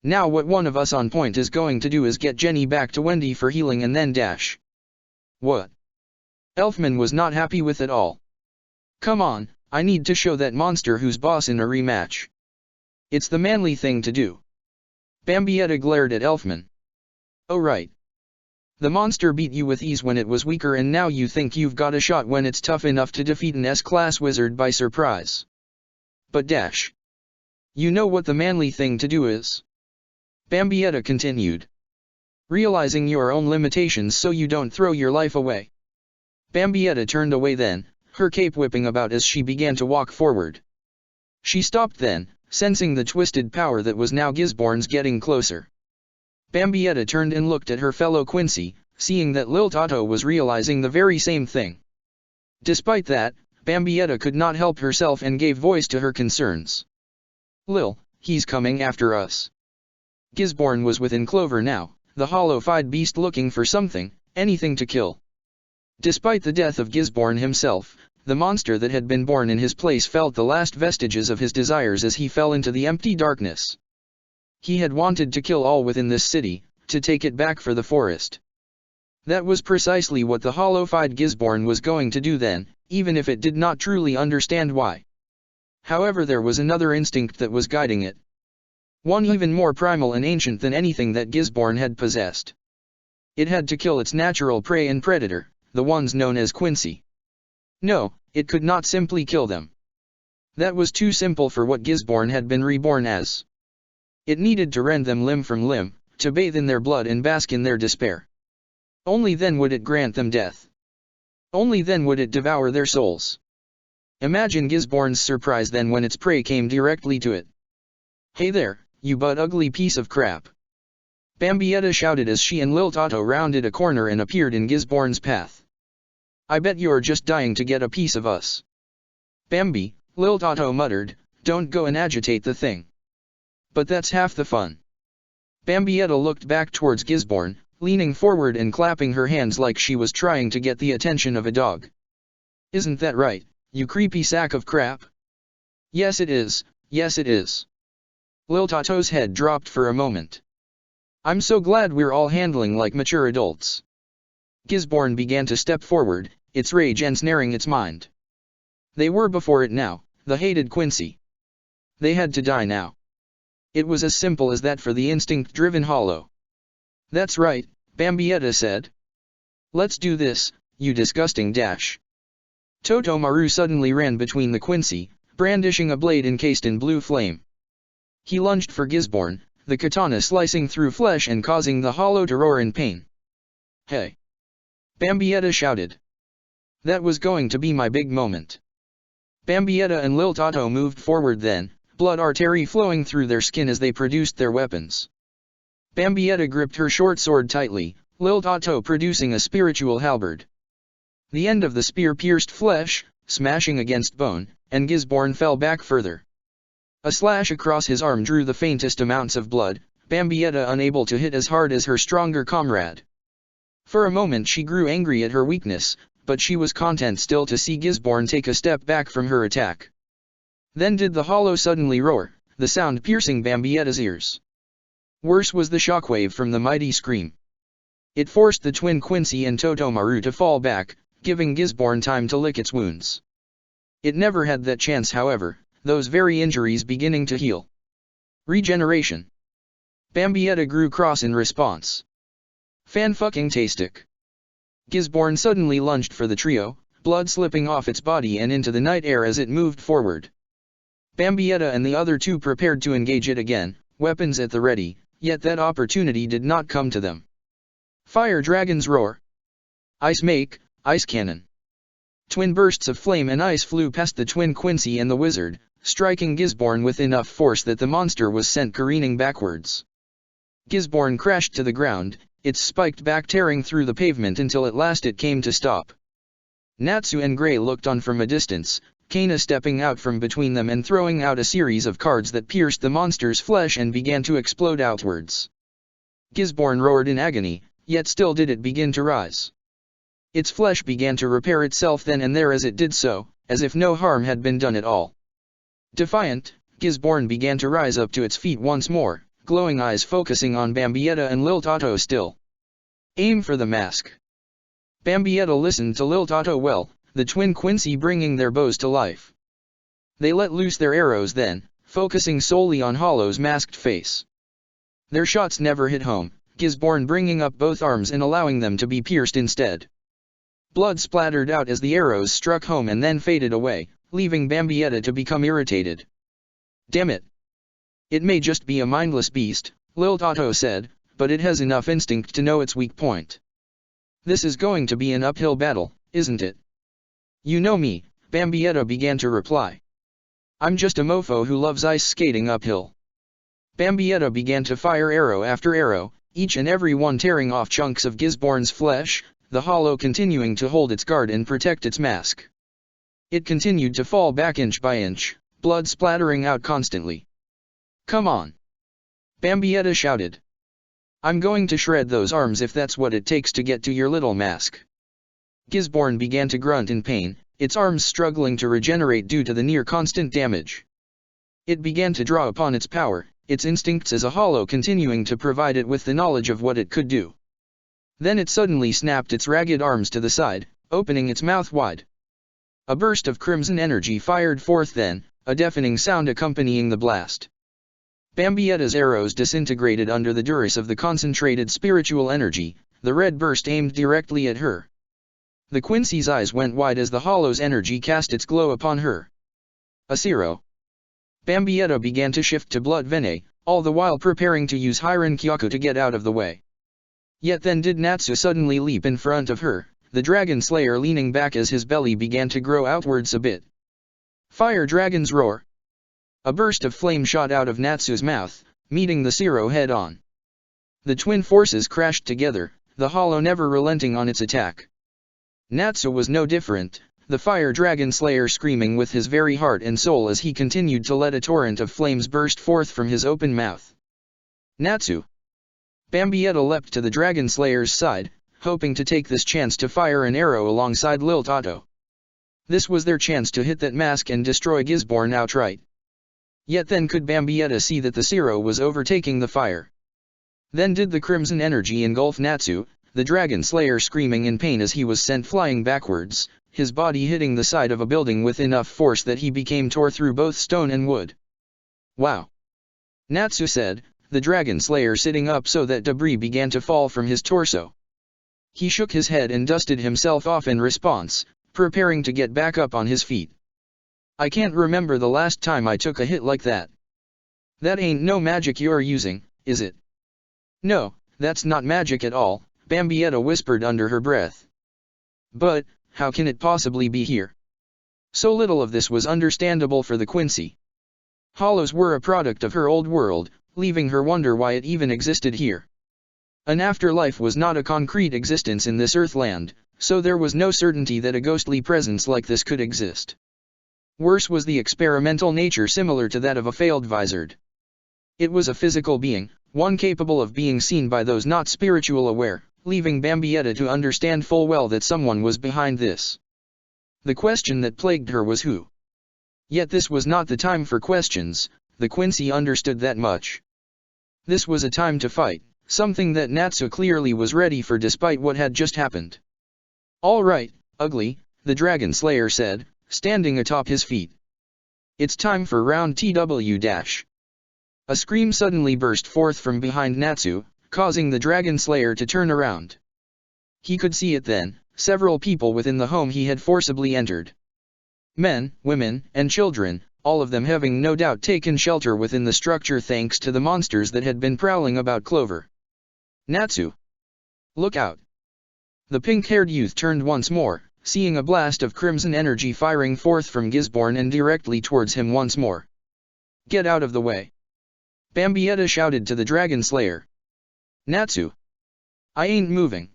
Now what one of us on point is going to do is get Jenny back to Wendy for healing and then dash. What? Elfman was not happy with it all. Come on, I need to show that monster who's boss in a rematch. It's the manly thing to do. Bambietta glared at Elfman. Oh right. The monster beat you with ease when it was weaker and now you think you've got a shot when it's tough enough to defeat an S-class wizard by surprise. But dash. You know what the manly thing to do is? Bambietta continued. Realizing your own limitations so you don't throw your life away. Bambietta turned away then, her cape whipping about as she began to walk forward. She stopped then, sensing the twisted power that was now Gisborne's getting closer. Bambietta turned and looked at her fellow Quincy, seeing that Lil Tato was realizing the very same thing. Despite that, Bambietta could not help herself and gave voice to her concerns. Lil, he's coming after us. Gisborne was within clover now, the hollow-eyed beast looking for something, anything to kill. Despite the death of Gisborne himself, the monster that had been born in his place felt the last vestiges of his desires as he fell into the empty darkness. He had wanted to kill all within this city, to take it back for the forest. That was precisely what the hollow-eyed Gisborne was going to do then, even if it did not truly understand why. However, there was another instinct that was guiding it. One even more primal and ancient than anything that Gisborne had possessed. It had to kill its natural prey and predator, the ones known as Quincy. No, it could not simply kill them. That was too simple for what Gisborne had been reborn as. It needed to rend them limb from limb, to bathe in their blood and bask in their despair. Only then would it grant them death. Only then would it devour their souls. Imagine Gisborne's surprise then when its prey came directly to it. Hey there, you butt ugly piece of crap. Bambietta shouted as she and Lil Tato rounded a corner and appeared in Gisborne's path. I bet you're just dying to get a piece of us. Bambi, Lil Tato muttered, don't go and agitate the thing. But that's half the fun. Bambietta looked back towards Gisborne, leaning forward and clapping her hands like she was trying to get the attention of a dog. Isn't that right, you creepy sack of crap? Yes it is, yes it is. Lil Tato's head dropped for a moment. I'm so glad we're all handling like mature adults. Gisborne began to step forward, its rage ensnaring its mind. They were before it now, the hated Quincy. They had to die now. It was as simple as that for the instinct-driven hollow. That's right, Bambietta said. Let's do this, you disgusting dash. Totomaru suddenly ran between the Quincy, brandishing a blade encased in blue flame. He lunged for Gisborne, the katana slicing through flesh and causing the hollow to roar in pain. Hey! Bambietta shouted. That was going to be my big moment. Bambietta and Lil Tato moved forward then, blood artery flowing through their skin as they produced their weapons. Bambietta gripped her short sword tightly, Lil Tato producing a spiritual halberd. The end of the spear pierced flesh, smashing against bone, and Gisborne fell back further. A slash across his arm drew the faintest amounts of blood, Bambietta unable to hit as hard as her stronger comrade. For a moment she grew angry at her weakness, but she was content still to see Gisborne take a step back from her attack. Then did the hollow suddenly roar, the sound piercing Bambietta's ears. Worse was the shockwave from the mighty scream. It forced the twin Quincy and Totomaru to fall back, giving Gisborne time to lick its wounds. It never had that chance, however, those very injuries beginning to heal. Regeneration. Bambietta grew cross in response. Fan-fucking-tastic. Gisborne suddenly lunged for the trio, blood slipping off its body and into the night air as it moved forward. Bambietta and the other two prepared to engage it again, weapons at the ready, yet that opportunity did not come to them. Fire Dragon's Roar. Ice Make, Ice Cannon. Twin bursts of flame and ice flew past the twin Quincy and the wizard, striking Gisborne with enough force that the monster was sent careening backwards. Gisborne crashed to the ground, its spiked back tearing through the pavement until at last it came to stop. Natsu and Gray looked on from a distance, Kana stepping out from between them and throwing out a series of cards that pierced the monster's flesh and began to explode outwards. Gisborne roared in agony, yet still did it begin to rise. Its flesh began to repair itself then and there as it did so, as if no harm had been done at all. Defiant, Gisborne began to rise up to its feet once more, glowing eyes focusing on Bambietta and Lil Tato still. Aim for the mask. Bambietta listened to Lil Tato well, the twin Quincy bringing their bows to life. They let loose their arrows then, focusing solely on Hollow's masked face. Their shots never hit home, Gisborne bringing up both arms and allowing them to be pierced instead. Blood splattered out as the arrows struck home and then faded away, leaving Bambietta to become irritated. Damn it. It may just be a mindless beast, Lil Tato said, but it has enough instinct to know its weak point. This is going to be an uphill battle, isn't it? You know me, Bambietta began to reply. I'm just a mofo who loves ice skating uphill. Bambietta began to fire arrow after arrow, each and every one tearing off chunks of Gisborne's flesh, the hollow continuing to hold its guard and protect its mask. It continued to fall back inch by inch, blood splattering out constantly. Come on! Bambietta shouted. I'm going to shred those arms if that's what it takes to get to your little mask. Gisborne began to grunt in pain, its arms struggling to regenerate due to the near-constant damage. It began to draw upon its power, its instincts as a hollow continuing to provide it with the knowledge of what it could do. Then it suddenly snapped its ragged arms to the side, opening its mouth wide. A burst of crimson energy fired forth then, a deafening sound accompanying the blast. Bambietta's arrows disintegrated under the duress of the concentrated spiritual energy, the red burst aimed directly at her. The Quincy's eyes went wide as the hollow's energy cast its glow upon her. A zero. Bambietta began to shift to Blood Vene, all the while preparing to use Hiran Kyaku to get out of the way. Yet then did Natsu suddenly leap in front of her, the Dragon Slayer leaning back as his belly began to grow outwards a bit. Fire Dragon's Roar. A burst of flame shot out of Natsu's mouth, meeting the Zero head-on. The twin forces crashed together, the hollow never relenting on its attack. Natsu was no different, the Fire Dragon Slayer screaming with his very heart and soul as he continued to let a torrent of flames burst forth from his open mouth. Natsu! Bambietta leapt to the Dragon Slayer's side, hoping to take this chance to fire an arrow alongside Lil Tato. This was their chance to hit that mask and destroy Gisborne outright. Yet then could Bambietta see that the Zero was overtaking the fire. Then did the crimson energy engulf Natsu, the Dragon Slayer screaming in pain as he was sent flying backwards, his body hitting the side of a building with enough force that he became tore through both stone and wood. Wow! Natsu said, the Dragon Slayer sitting up so that debris began to fall from his torso. He shook his head and dusted himself off in response, preparing to get back up on his feet. I can't remember the last time I took a hit like that. That ain't no magic you're using, is it? No, that's not magic at all, Bambietta whispered under her breath. But, how can it possibly be here? So little of this was understandable for the Quincy. Hollows were a product of her old world, leaving her wonder why it even existed here. An afterlife was not a concrete existence in this earthland, so there was no certainty that a ghostly presence like this could exist. Worse was the experimental nature similar to that of a failed wizard. It was a physical being, one capable of being seen by those not spiritual aware, leaving Bambietta to understand full well that someone was behind this. The question that plagued her was who. Yet this was not the time for questions, the Quincy understood that much. This was a time to fight, something that Natsu clearly was ready for despite what had just happened. "All right, Ugly," the Dragon Slayer said, standing atop his feet. "It's time for round TW-." A scream suddenly burst forth from behind Natsu, causing the Dragon Slayer to turn around. He could see it then, several people within the home he had forcibly entered. Men, women, and children, all of them having no doubt taken shelter within the structure thanks to the monsters that had been prowling about Clover. "Natsu! Look out!" The pink-haired youth turned once more, seeing a blast of crimson energy firing forth from Gisborne and directly towards him once more. "Get out of the way!" Bambietta shouted to the Dragon Slayer. "Natsu! I ain't moving."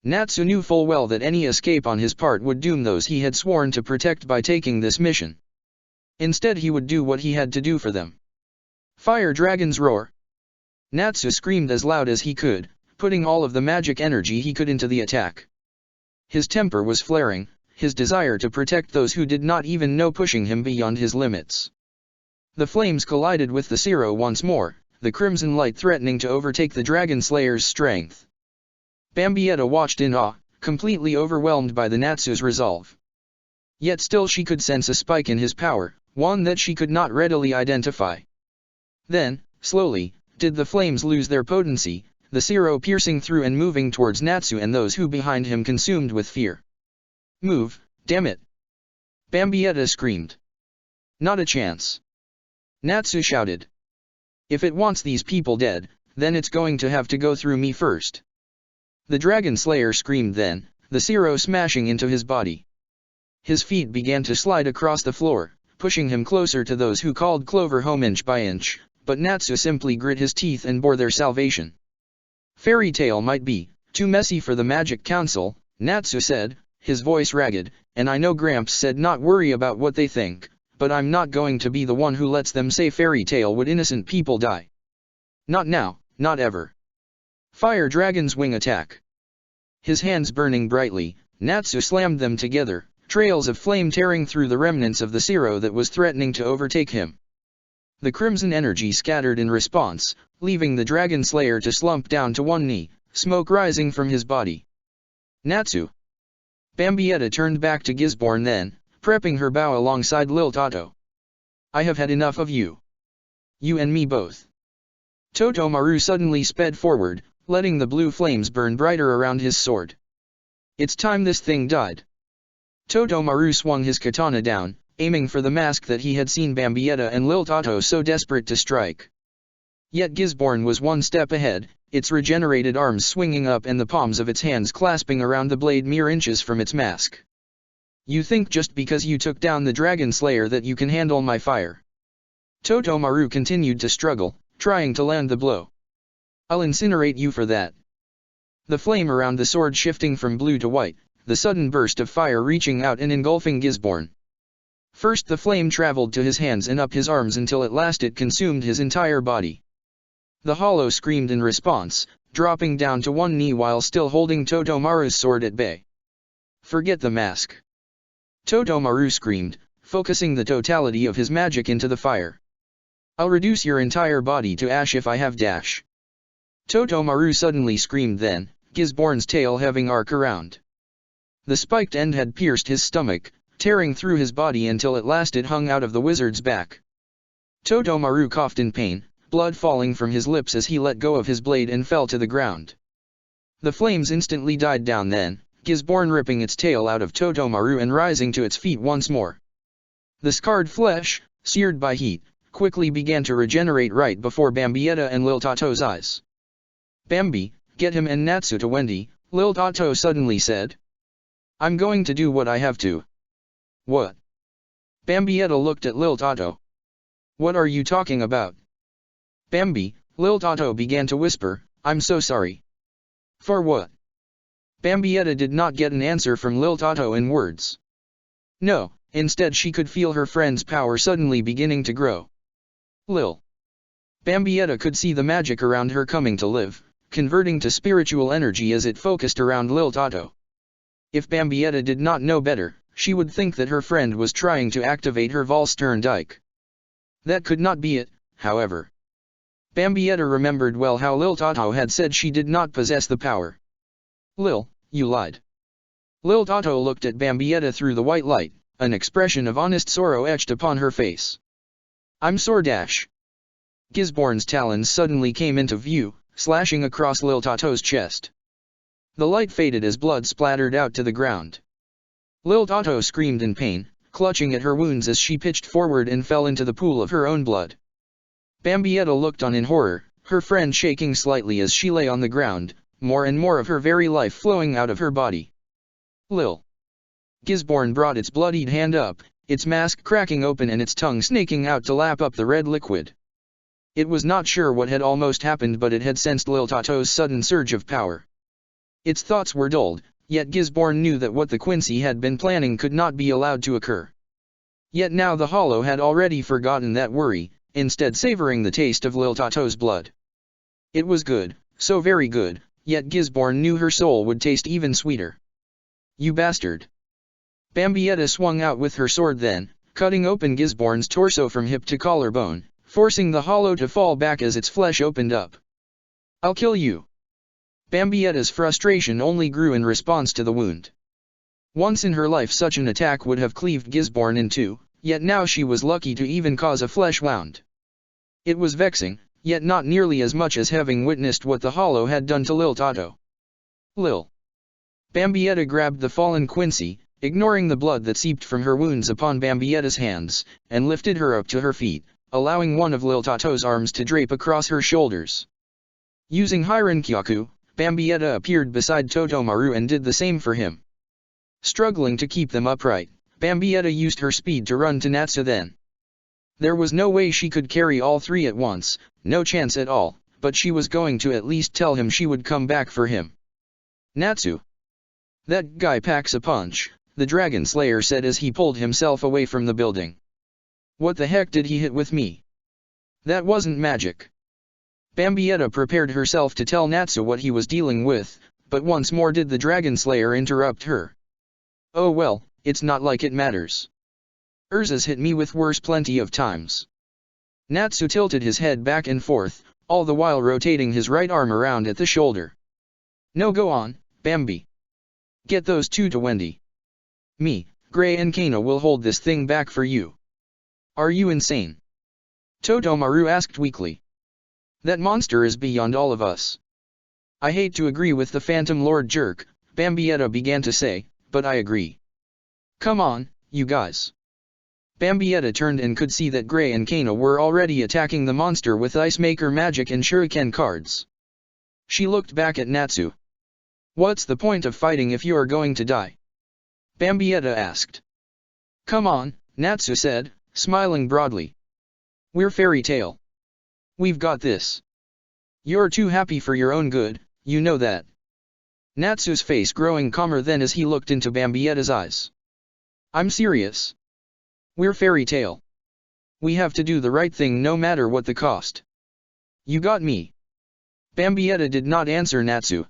Natsu knew full well that any escape on his part would doom those he had sworn to protect by taking this mission. Instead he would do what he had to do for them. "Fire Dragon's Roar!" Natsu screamed as loud as he could, putting all of the magic energy he could into the attack. His temper was flaring, his desire to protect those who did not even know pushing him beyond his limits. The flames collided with the Zero once more, the crimson light threatening to overtake the Dragon Slayer's strength. Bambietta watched in awe, completely overwhelmed by the Natsu's resolve. Yet still she could sense a spike in his power, one that she could not readily identify. Then, slowly, did the flames lose their potency, the Zero piercing through and moving towards Natsu and those who behind him consumed with fear. "Move, damn it!" Bambietta screamed. "Not a chance!" Natsu shouted. "If it wants these people dead, then it's going to have to go through me first." The Dragon Slayer screamed then, the Zero smashing into his body. His feet began to slide across the floor, pushing him closer to those who called Clover home inch by inch, but Natsu simply grit his teeth and bore their salvation. "Fairy tale might be too messy for the Magic Council," Natsu said, his voice ragged, "and I know Gramps said not worry about what they think, but I'm not going to be the one who lets them say fairy tale would innocent people die. Not now, not ever. Fire Dragon's Wing attack." His hands burning brightly, Natsu slammed them together, trails of flame tearing through the remnants of the Zero that was threatening to overtake him. The crimson energy scattered in response, leaving the Dragon Slayer to slump down to one knee, smoke rising from his body. "Natsu!" Bambietta turned back to Gisborne then, prepping her bow alongside Lil Tato. "I have had enough of you. You and me both." Totomaru suddenly sped forward, letting the blue flames burn brighter around his sword. "It's time this thing died." Totomaru swung his katana down, aiming for the mask that he had seen Bambietta and Lil Tato so desperate to strike. Yet Gisborne was one step ahead, its regenerated arms swinging up and the palms of its hands clasping around the blade mere inches from its mask. "You think just because you took down the Dragon Slayer that you can handle my fire?" Totomaru continued to struggle, trying to land the blow. "I'll incinerate you for that." The flame around the sword shifting from blue to white, the sudden burst of fire reaching out and engulfing Gisborne. First the flame traveled to his hands and up his arms until at last it consumed his entire body. The Hollow screamed in response, dropping down to one knee while still holding Totomaru's sword at bay. "Forget the mask!" Totomaru screamed, focusing the totality of his magic into the fire. "I'll reduce your entire body to ash if I have dash." Totomaru suddenly screamed then, Gisborne's tail having arc around. The spiked end had pierced his stomach, tearing through his body until at last it hung out of the wizard's back. Totomaru coughed in pain, blood falling from his lips as he let go of his blade and fell to the ground. The flames instantly died down then, Gisborne ripping its tail out of Totomaru and rising to its feet once more. The scarred flesh, seared by heat, quickly began to regenerate right before Bambietta and Lil Tato's eyes. "Bambi, get him and Natsu to Wendy," Lil Tato suddenly said. "I'm going to do what I have to." "What?" Bambietta looked at Lil Tato. "What are you talking about?" "Bambi," Lil Tato began to whisper, "I'm so sorry." "For what?" Bambietta did not get an answer from Lil Tato in words. No, instead she could feel her friend's power suddenly beginning to grow. Lil. Bambietta could see the magic around her coming to live, converting to spiritual energy as it focused around Lil Tato. If Bambietta did not know better, she would think that her friend was trying to activate her Volstern dike. That could not be it, however. Bambietta remembered well how Lil Tato had said she did not possess the power. Lil, you lied. Lil Tato looked at Bambietta through the white light, an expression of honest sorrow etched upon her face. I'm sore dash. Gisborne's talons suddenly came into view, slashing across Lil Tato's chest. The light faded as blood splattered out to the ground. Lil Tato screamed in pain, clutching at her wounds as she pitched forward and fell into the pool of her own blood. Bambietta looked on in horror, her friend shaking slightly as she lay on the ground, more and more of her very life flowing out of her body. Lil. Gisborne brought its bloodied hand up, its mask cracking open and its tongue snaking out to lap up the red liquid. It was not sure what had almost happened, but it had sensed Lil Tato's sudden surge of power. Its thoughts were dulled, yet Gisborne knew that what the Quincy had been planning could not be allowed to occur. Yet now the Hollow had already forgotten that worry, instead savoring the taste of Lil Tato's blood. It was good, so very good, yet Gisborne knew her soul would taste even sweeter. You bastard! Bambietta swung out with her sword then, cutting open Gisborne's torso from hip to collarbone, forcing the Hollow to fall back as its flesh opened up. I'll kill you! Bambietta's frustration only grew in response to the wound. Once in her life such an attack would have cleaved Gisborne in two, yet now she was lucky to even cause a flesh wound. It was vexing, yet not nearly as much as having witnessed what the Hollow had done to Lil Tato. Lil. Bambietta grabbed the fallen Quincy, ignoring the blood that seeped from her wounds upon Bambietta's hands, and lifted her up to her feet, allowing one of Lil Tato's arms to drape across her shoulders. Using Hirenkyaku, Bambietta appeared beside Totomaru and did the same for him. Struggling to keep them upright, Bambietta used her speed to run to Natsu then. There was no way she could carry all three at once, no chance at all, but she was going to at least tell him she would come back for him. Natsu. That guy packs a punch, the Dragon Slayer said as he pulled himself away from the building. What the heck did he hit with me? That wasn't magic. Bambietta prepared herself to tell Natsu what he was dealing with, but once more did the Dragon Slayer interrupt her. Oh well, it's not like it matters. Urza's hit me with worse plenty of times. Natsu tilted his head back and forth, all the while rotating his right arm around at the shoulder. No, go on, Bambi. Get those two to Wendy. Me, Gray and Kana will hold this thing back for you. Are you insane? Totomaru asked weakly. That monster is beyond all of us. I hate to agree with the Phantom Lord jerk, Bambietta began to say, but I agree. Come on, you guys. Bambietta turned and could see that Gray and Kana were already attacking the monster with Ice Maker magic and Shuriken cards. She looked back at Natsu. What's the point of fighting if you are going to die? Bambietta asked. Come on, Natsu said, smiling broadly. We're Fairy Tail. We've got this. You're too happy for your own good, you know that. Natsu's face growing calmer then as he looked into Bambietta's eyes. I'm serious. We're Fairy Tail. We have to do the right thing no matter what the cost. You got me. Bambietta did not answer Natsu.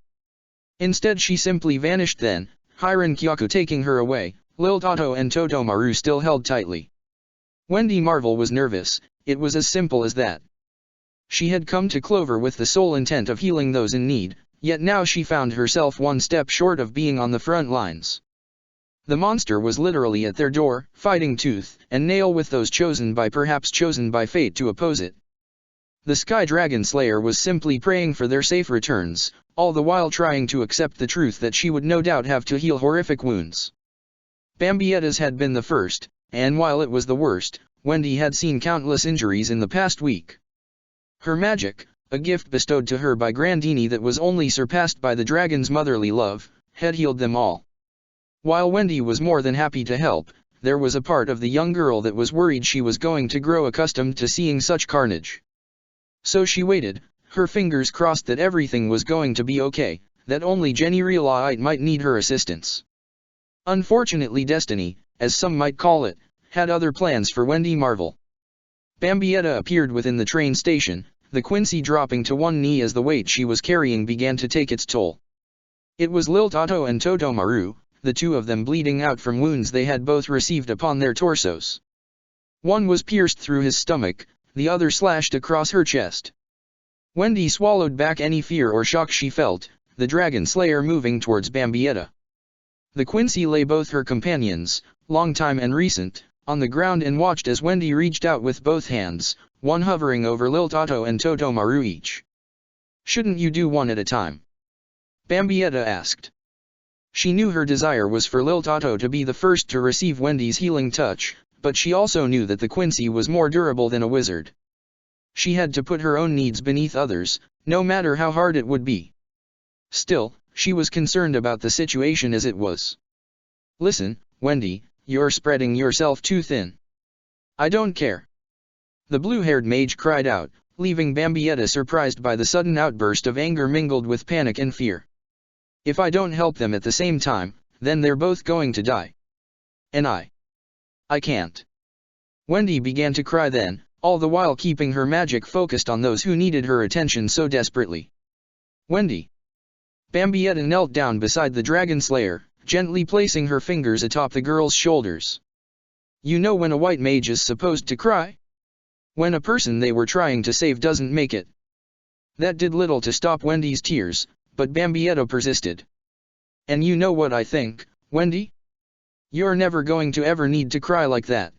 Instead she simply vanished then, Hirenkyaku taking her away, Lil Tato and Totomaru still held tightly. Wendy Marvel was nervous, it was as simple as that. She had come to Clover with the sole intent of healing those in need, yet now she found herself one step short of being on the front lines. The monster was literally at their door, fighting tooth and nail with those perhaps chosen by fate to oppose it. The Sky Dragon Slayer was simply praying for their safe returns, all the while trying to accept the truth that she would no doubt have to heal horrific wounds. Bambietta's had been the first, and while it was the worst, Wendy had seen countless injuries in the past week. Her magic, a gift bestowed to her by Grandini that was only surpassed by the dragon's motherly love, had healed them all. While Wendy was more than happy to help, there was a part of the young girl that was worried she was going to grow accustomed to seeing such carnage. So she waited, her fingers crossed that everything was going to be okay, that only Jenny Reelite might need her assistance. Unfortunately destiny, as some might call it, had other plans for Wendy Marvel. Bambietta appeared within the train station, the Quincy dropping to one knee as the weight she was carrying began to take its toll. It was Lil Tato and Totomaru, the two of them bleeding out from wounds they had both received upon their torsos. One was pierced through his stomach, the other slashed across her chest. Wendy swallowed back any fear or shock she felt, the Dragon Slayer moving towards Bambietta. The Quincy lay both her companions, long time and recent, on the ground and watched as Wendy reached out with both hands, one hovering over Lil Tato and Totomaru each. "Shouldn't you do one at a time?" Bambietta asked. She knew her desire was for Lil Tato to be the first to receive Wendy's healing touch, but she also knew that the Quincy was more durable than a wizard. She had to put her own needs beneath others, no matter how hard it would be. Still, she was concerned about the situation as it was. "Listen, Wendy, you're spreading yourself too thin." "I don't care," the blue-haired mage cried out, leaving Bambietta surprised by the sudden outburst of anger mingled with panic and fear. "If I don't help them at the same time, then they're both going to die. And I can't." Wendy began to cry then, all the while keeping her magic focused on those who needed her attention so desperately. "Wendy." Bambietta knelt down beside the Dragon Slayer, gently placing her fingers atop the girl's shoulders. "You know when a white mage is supposed to cry? When a person they were trying to save doesn't make it." That did little to stop Wendy's tears, but Bambietta persisted. "And you know what I think, Wendy? You're never going to ever need to cry like that."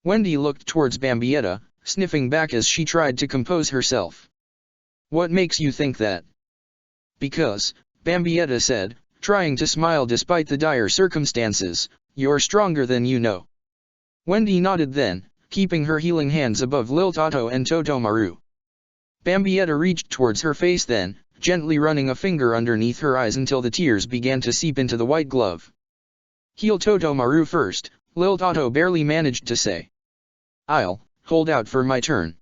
Wendy looked towards Bambietta, sniffing back as she tried to compose herself. "What makes you think that?" "Because," Bambietta said, trying to smile despite the dire circumstances, "you're stronger than you know." Wendy nodded then, keeping her healing hands above Lil Tato and Totomaru. Bambietta reached towards her face then, gently running a finger underneath her eyes until the tears began to seep into the white glove. "Heal Totomaru first," Lil Tato barely managed to say. "I'll hold out for my turn."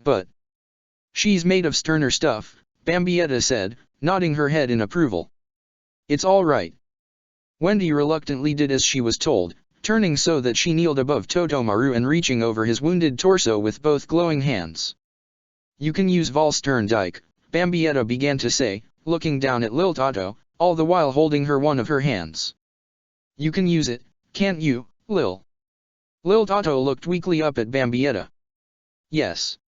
"But she's made of sterner stuff," Bambietta said, nodding her head in approval. "It's all right." Wendy reluctantly did as she was told, turning so that she kneeled above Totomaru and reaching over his wounded torso with both glowing hands. "You can use Volstern-Dike," Bambietta began to say, looking down at Lil Tato, all the while holding her one of her hands. "You can use it, can't you, Lil?" Lil Tato looked weakly up at Bambietta. "Yes."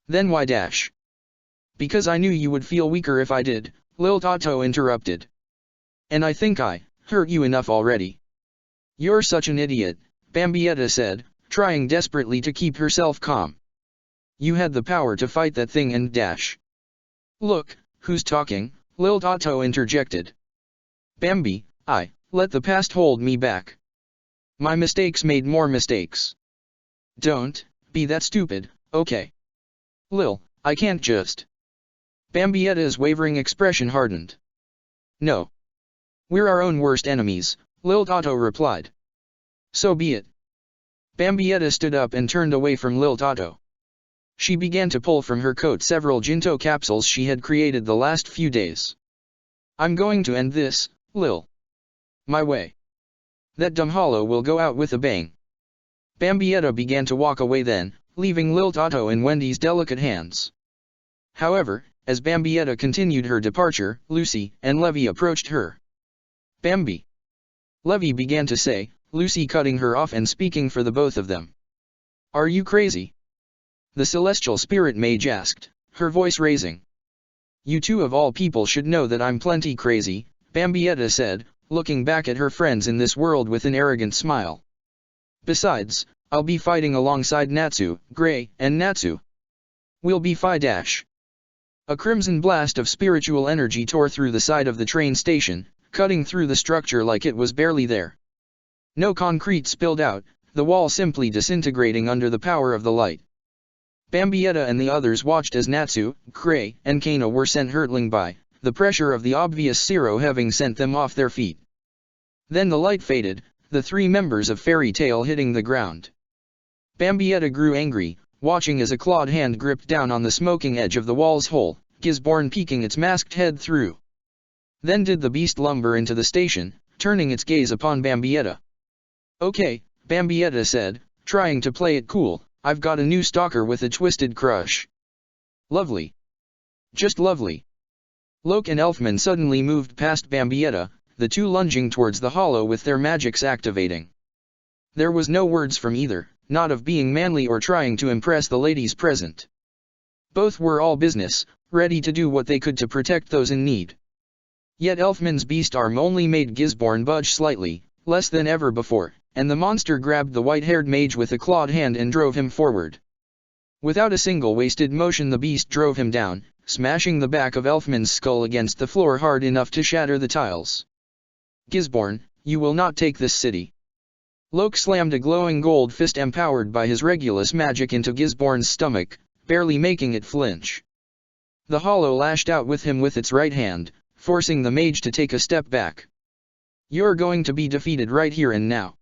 "Then why dash?" "Because I knew you would feel weaker if I did," Lil Tato interrupted. "And I think I hurt you enough already." "You're such an idiot," Bambietta said, trying desperately to keep herself calm. "You had the power to fight that thing and dash." "Look, who's talking?" Lil Tato interjected. "Bambi, I let the past hold me back. My mistakes made more mistakes." "Don't be that stupid, okay? Lil, I can't just." Bambietta's wavering expression hardened. "No. We're our own worst enemies," Lil Tato replied. "So be it." Bambietta stood up and turned away from Lil Tato. She began to pull from her coat several Jinto capsules she had created the last few days. "I'm going to end this, Lil. My way. That dumb hollow will go out with a bang." Bambietta began to walk away then, leaving Lil Tato in Wendy's delicate hands. However, as Bambietta continued her departure, Lucy and Levy approached her. "Bambi," Levy began to say, Lucy cutting her off and speaking for the both of them. "Are you crazy?" the celestial spirit mage asked, her voice raising. "You two of all people should know that I'm plenty crazy," Bambietta said, looking back at her friends in this world with an arrogant smile. "Besides, I'll be fighting alongside Natsu, Gray, and Natsu. We'll be dash." A crimson blast of spiritual energy tore through the side of the train station, cutting through the structure like it was barely there. No concrete spilled out, the wall simply disintegrating under the power of the light. Bambietta and the others watched as Natsu, Gray, and Kano were sent hurtling by, the pressure of the obvious zero having sent them off their feet. Then the light faded, the three members of Fairy Tail hitting the ground. Bambietta grew angry, watching as a clawed hand gripped down on the smoking edge of the wall's hole, Gisborne peeking its masked head through. Then did the beast lumber into the station, turning its gaze upon Bambietta. "Okay," Bambietta said, trying to play it cool, "I've got a new stalker with a twisted crush." Lovely. Just lovely. Loke and Elfman suddenly moved past Bambietta, the two lunging towards the hollow with their magics activating. There was no words from either, not of being manly or trying to impress the ladies present. Both were all business, ready to do what they could to protect those in need. Yet Elfman's beast arm only made Gisborne budge slightly, less than ever before, and the monster grabbed the white-haired mage with a clawed hand and drove him forward. Without a single wasted motion the beast drove him down, smashing the back of Elfman's skull against the floor hard enough to shatter the tiles. Gisborne, you will not take this city. Loke slammed a glowing gold fist empowered by his Regulus magic into Gisborne's stomach, barely making it flinch. The hollow lashed out with him with its right hand, forcing the mage to take a step back. You're going to be defeated right here and now.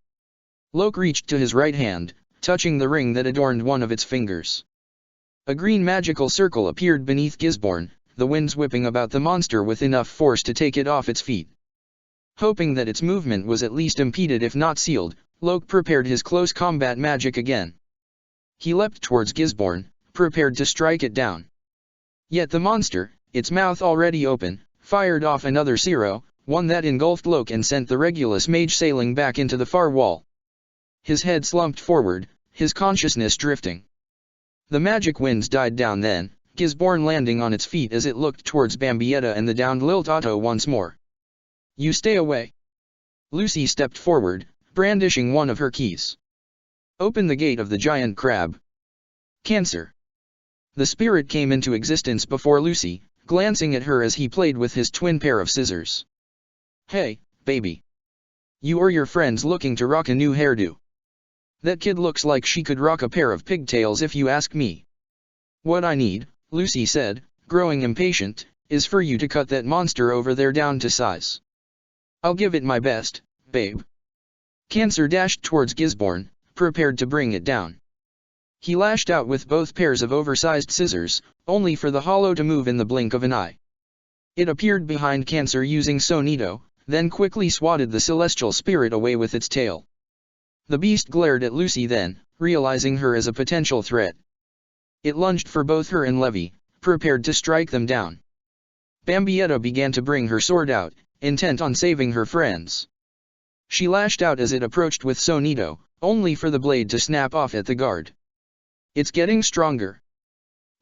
Loke reached to his right hand, touching the ring that adorned one of its fingers. A green magical circle appeared beneath Gisborne, the winds whipping about the monster with enough force to take it off its feet. Hoping that its movement was at least impeded if not sealed, Loke prepared his close combat magic again. He leapt towards Gisborne, prepared to strike it down. Yet the monster, its mouth already open, fired off another Zero, one that engulfed Loke and sent the Regulus mage sailing back into the far wall. His head slumped forward, his consciousness drifting. The magic winds died down then, Gisborne landing on its feet as it looked towards Bambietta and the downed Lilt Otto once more. You stay away. Lucy stepped forward, brandishing one of her keys. Open the gate of the giant crab. Cancer. The spirit came into existence before Lucy, glancing at her as he played with his twin pair of scissors. Hey, baby. You or your friends looking to rock a new hairdo? That kid looks like she could rock a pair of pigtails if you ask me. What I need, Lucy said, growing impatient, is for you to cut that monster over there down to size. I'll give it my best, babe. Cancer dashed towards Gisborne, prepared to bring it down. He lashed out with both pairs of oversized scissors, only for the hollow to move in the blink of an eye. It appeared behind Cancer using Sonito, then quickly swatted the celestial spirit away with its tail. The beast glared at Lucy then, realizing her as a potential threat. It lunged for both her and Levi, prepared to strike them down. Bambietta began to bring her sword out, intent on saving her friends. She lashed out as it approached with Sonito, only for the blade to snap off at the guard. It's getting stronger.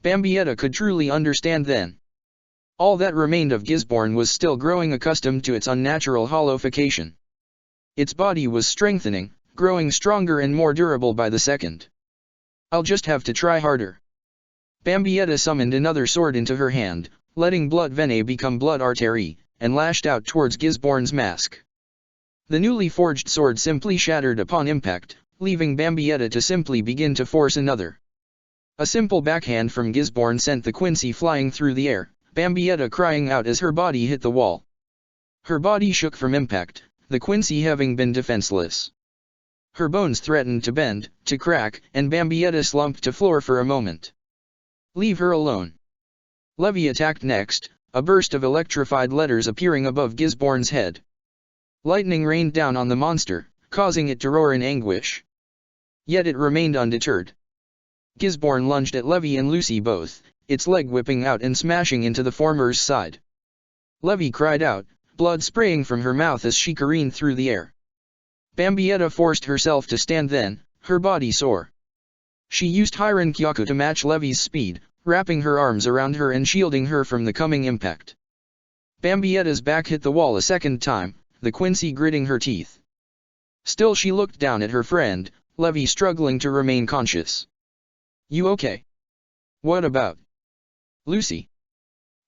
Bambietta could truly understand then. All that remained of Gisborne was still growing accustomed to its unnatural hollowification. Its body was strengthening, growing stronger and more durable by the second. I'll just have to try harder. Bambietta summoned another sword into her hand, letting blood venae become blood artery, and lashed out towards Gisborne's mask. The newly forged sword simply shattered upon impact, leaving Bambietta to simply begin to force another. A simple backhand from Gisborne sent the Quincy flying through the air, Bambietta crying out as her body hit the wall. Her body shook from impact, the Quincy having been defenseless. Her bones threatened to bend, to crack, and Bambietta slumped to floor for a moment. Leave her alone. Levi attacked next, a burst of electrified letters appearing above Gisborne's head. Lightning rained down on the monster, causing it to roar in anguish. Yet it remained undeterred. Gisborne lunged at Levi and Lucy both, its leg whipping out and smashing into the former's side. Levi cried out, blood spraying from her mouth as she careened through the air. Bambietta forced herself to stand then, her body sore. She used Hiran Kyaku to match Levi's speed, wrapping her arms around her and shielding her from the coming impact. Bambietta's back hit the wall a second time, the Quincy gritting her teeth. Still she looked down at her friend, Levi struggling to remain conscious. You okay? What about Lucy?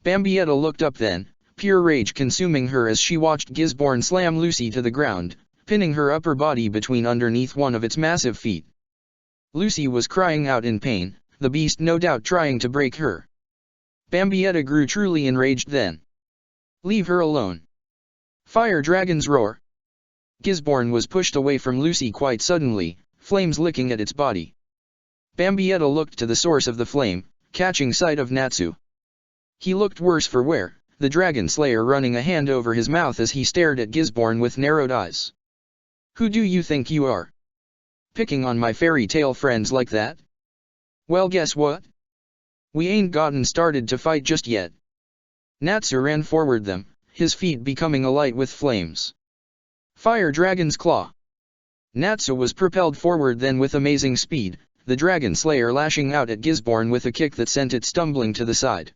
Bambietta looked up then, pure rage consuming her as she watched Gisborne slam Lucy to the ground, pinning her upper body underneath one of its massive feet. Lucy was crying out in pain, the beast no doubt trying to break her. Bambietta grew truly enraged then. Leave her alone. Fire Dragon's Roar. Gisborne was pushed away from Lucy quite suddenly, flames licking at its body. Bambietta looked to the source of the flame, catching sight of Natsu. He looked worse for wear, the dragon slayer running a hand over his mouth as he stared at Gisborne with narrowed eyes. Who do you think you are? Picking on my fairy tale friends like that? Well, guess what? We ain't gotten started to fight just yet. Natsu ran forward them, his feet becoming alight with flames. Fire Dragon's Claw. Natsu was propelled forward then with amazing speed, the Dragon Slayer lashing out at Gisborne with a kick that sent it stumbling to the side.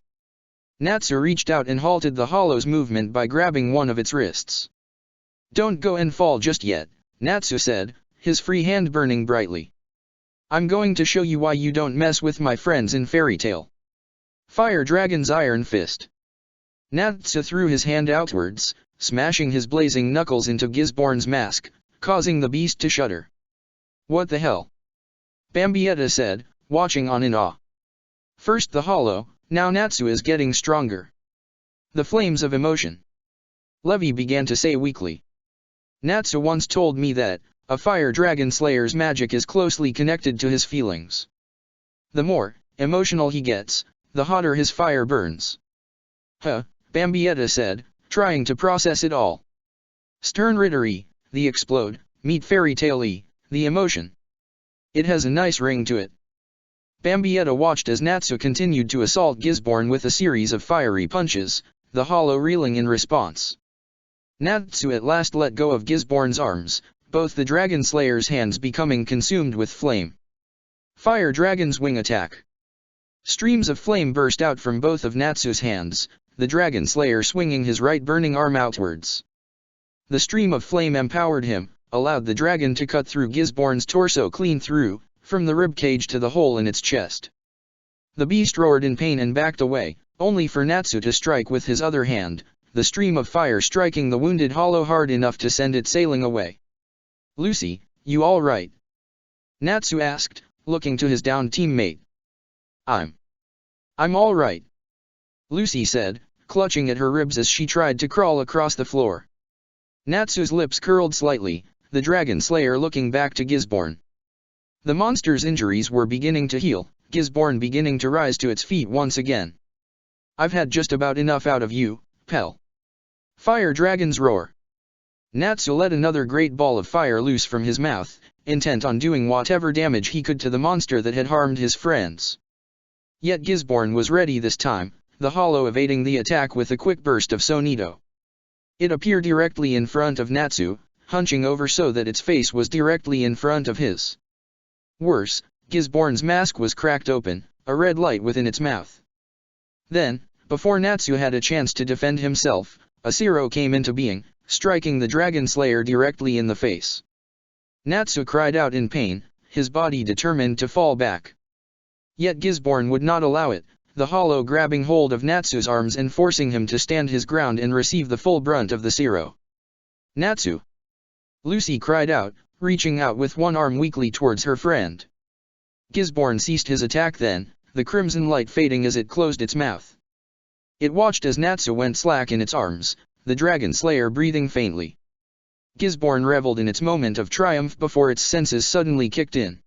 Natsu reached out and halted the Hollow's movement by grabbing one of its wrists. Don't go and fall just yet, Natsu said, his free hand burning brightly. I'm going to show you why you don't mess with my friends in Fairy Tail. Fire Dragon's Iron Fist. Natsu threw his hand outwards, smashing his blazing knuckles into Gisborne's mask, causing the beast to shudder. What the hell? Bambietta said, watching on in awe. First the Hollow, now Natsu is getting stronger. The flames of emotion. Levi began to say weakly. Natsu once told me that, a fire dragon slayer's magic is closely connected to his feelings. The more emotional he gets, the hotter his fire burns. Huh, Bambietta said, trying to process it all. Sternritter-y, the explode, meet Fairy Tail-y, the emotion. It has a nice ring to it. Bambietta watched as Natsu continued to assault Gisborne with a series of fiery punches, the Hollow reeling in response. Natsu at last let go of Gisborne's arms, both the Dragon Slayer's hands becoming consumed with flame. Fire Dragon's Wing Attack. Streams of flame burst out from both of Natsu's hands, the Dragon Slayer swinging his right burning arm outwards. The stream of flame empowered him, allowed the dragon to cut through Gisborne's torso clean through, from the ribcage to the hole in its chest. The beast roared in pain and backed away, only for Natsu to strike with his other hand, the stream of fire striking the wounded Hollow hard enough to send it sailing away. Lucy, you all right? Natsu asked, looking to his downed teammate. I'm all right. Lucy said, clutching at her ribs as she tried to crawl across the floor. Natsu's lips curled slightly, the Dragon Slayer looking back to Gisborne. The monster's injuries were beginning to heal, Gisborne beginning to rise to its feet once again. I've had just about enough out of you, Pell. Fire Dragon's Roar. Natsu let another great ball of fire loose from his mouth, intent on doing whatever damage he could to the monster that had harmed his friends. Yet Gisborne was ready this time, the Hollow evading the attack with a quick burst of Sonido. It appeared directly in front of Natsu, hunching over so that its face was directly in front of his. Worse, Gisborne's mask was cracked open, a red light within its mouth. Then, before Natsu had a chance to defend himself, a Zero came into being, striking the Dragon Slayer directly in the face. Natsu cried out in pain, his body determined to fall back. Yet Gisborne would not allow it, the Hollow grabbing hold of Natsu's arms and forcing him to stand his ground and receive the full brunt of the Zero. Natsu! Lucy cried out, reaching out with one arm weakly towards her friend. Gisborne ceased his attack then, the crimson light fading as it closed its mouth. It watched as Natsu went slack in its arms, the Dragon Slayer breathing faintly. Gisborne reveled in its moment of triumph before its senses suddenly kicked in.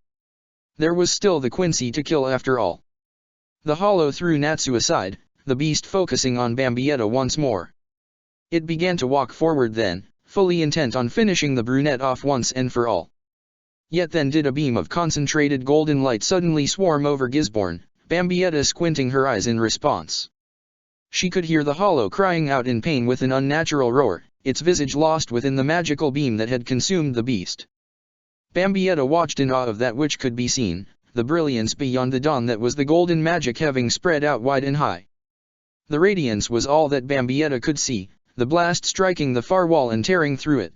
There was still the Quincy to kill after all. The Hollow threw Natsu aside, the beast focusing on Bambietta once more. It began to walk forward then, fully intent on finishing the brunette off once and for all. Yet then did a beam of concentrated golden light suddenly swarm over Gisborne, Bambietta squinting her eyes in response. She could hear the Hollow crying out in pain with an unnatural roar, its visage lost within the magical beam that had consumed the beast. Bambietta watched in awe of that which could be seen, the brilliance beyond the dawn that was the golden magic having spread out wide and high. The radiance was all that Bambietta could see, the blast striking the far wall and tearing through it.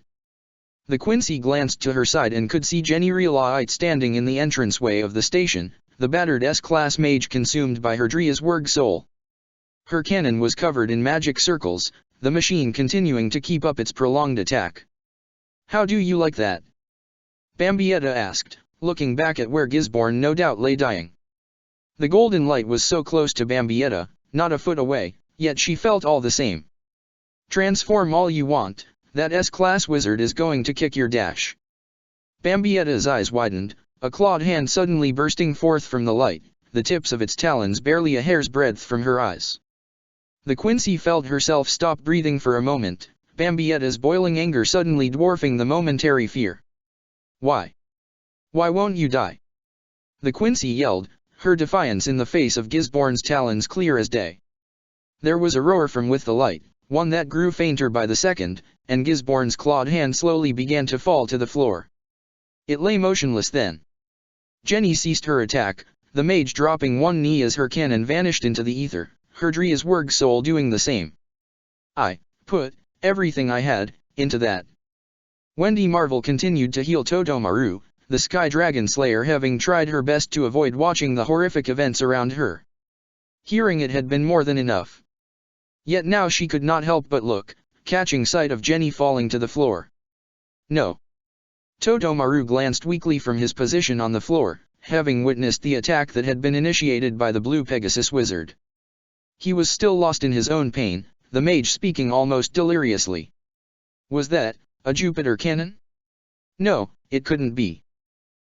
The Quincy glanced to her side and could see Jenny Relight standing in the entranceway of the station, the battered S-class mage consumed by her Dria's Wurg soul. Her cannon was covered in magic circles, the machine continuing to keep up its prolonged attack. How do you like that? Bambietta asked, looking back at where Gisborne no doubt lay dying. The golden light was so close to Bambietta, not a foot away, yet she felt all the same. Transform all you want, that S-class wizard is going to kick your dash. Bambietta's eyes widened, a clawed hand suddenly bursting forth from the light, the tips of its talons barely a hair's breadth from her eyes. The Quincy felt herself stop breathing for a moment, Bambietta's boiling anger suddenly dwarfing the momentary fear. Why? Why won't you die? The Quincy yelled, her defiance in the face of Gisborne's talons clear as day. There was a roar from with the light, one that grew fainter by the second, and Gisborne's clawed hand slowly began to fall to the floor. It lay motionless then. Jenny ceased her attack, the mage dropping one knee as her cannon vanished into the ether, her Driaswerg soul doing the same. I put everything I had into that. Wendy Marvel continued to heal Todomaru, the Sky Dragon Slayer, having tried her best to avoid watching the horrific events around her. Hearing it had been more than enough. Yet now she could not help but look, catching sight of Jenny falling to the floor. No. Todomaru glanced weakly from his position on the floor, having witnessed the attack that had been initiated by the Blue Pegasus Wizard. He was still lost in his own pain, the mage speaking almost deliriously. Was that a Jupiter cannon? No, it couldn't be.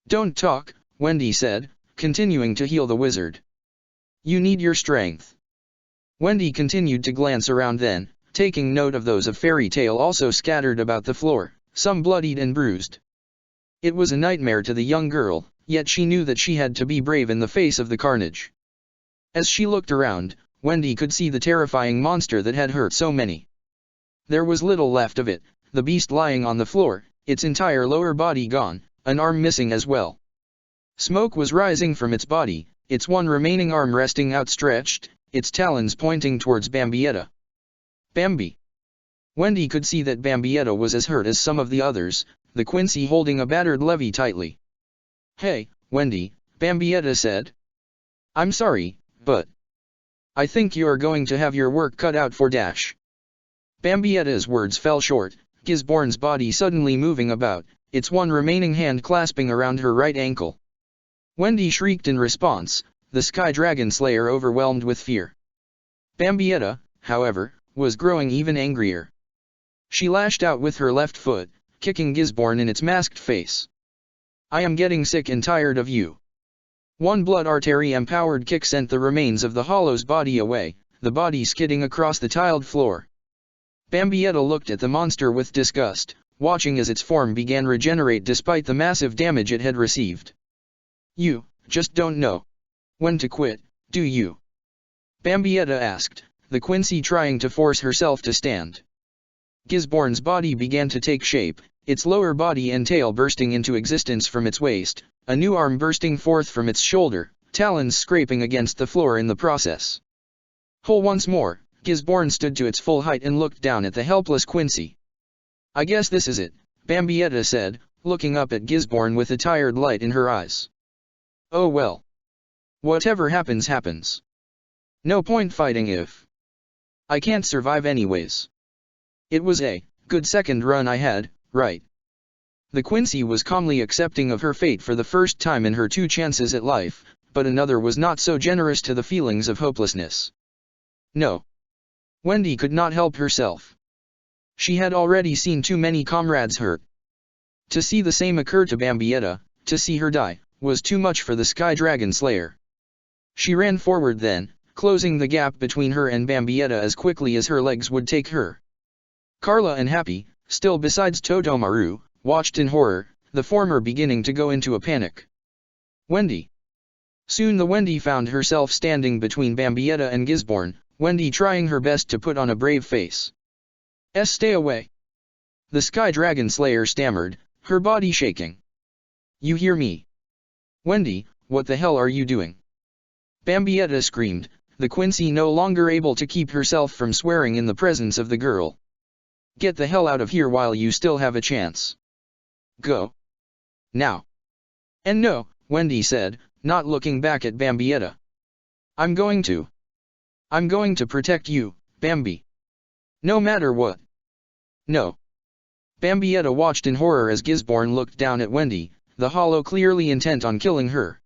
Don't talk, Wendy said, continuing to heal the wizard. You need your strength. Wendy continued to glance around then, taking note of those of Fairy Tale also scattered about the floor, some bloodied and bruised. It was a nightmare to the young girl, yet she knew that she had to be brave in the face of the carnage. As she looked around, Wendy could see the terrifying monster that had hurt so many. There was little left of it, the beast lying on the floor, its entire lower body gone, an arm missing as well. Smoke was rising from its body, its one remaining arm resting outstretched, its talons pointing towards Bambietta. Bambi. Wendy could see that Bambietta was as hurt as some of the others, the Quincy holding a battered levy tightly. Hey, Wendy, Bambietta said. I'm sorry, but I think you are going to have your work cut out for Dash. Bambietta's words fell short, Gisborne's body suddenly moving about, its one remaining hand clasping around her right ankle. Wendy shrieked in response, the Sky Dragon Slayer overwhelmed with fear. Bambietta, however, was growing even angrier. She lashed out with her left foot, kicking Gisborne in its masked face. I am getting sick and tired of you. One blood artery-empowered kick sent the remains of the Hollow's body away, the body skidding across the tiled floor. Bambietta looked at the monster with disgust, watching as its form began to regenerate despite the massive damage it had received. You just don't know when to quit, do you? Bambietta asked, the Quincy trying to force herself to stand. Gisborne's body began to take shape, its lower body and tail bursting into existence from its waist, a new arm bursting forth from its shoulder, talons scraping against the floor in the process. Whole once more, Gisborne stood to its full height and looked down at the helpless Quincy. I guess this is it, Bambietta said, looking up at Gisborne with a tired light in her eyes. Oh well. Whatever happens happens. No point fighting if I can't survive anyways. It was a good second run I had, right? The Quincy was calmly accepting of her fate for the first time in her 2 chances at life, but another was not so generous to the feelings of hopelessness. No. Wendy could not help herself. She had already seen too many comrades hurt. To see the same occur to Bambietta, to see her die, was too much for the Sky Dragon Slayer. She ran forward then, closing the gap between her and Bambietta as quickly as her legs would take her. Carla and Happy, still besides Todomaru, watched in horror, the former beginning to go into a panic. Wendy. Soon the Wendy found herself standing between Bambietta and Gisborne, Wendy trying her best to put on a brave face. Stay away. The Sky Dragon Slayer stammered, her body shaking. You hear me? Wendy, what the hell are you doing? Bambietta screamed, the Quincy no longer able to keep herself from swearing in the presence of the girl. Get the hell out of here while you still have a chance. Go. Now. And no, Wendy said, not looking back at Bambietta. I'm going to protect you, Bambi. No matter what. No. Bambietta watched in horror as Gisborne looked down at Wendy, the Hollow clearly intent on killing her.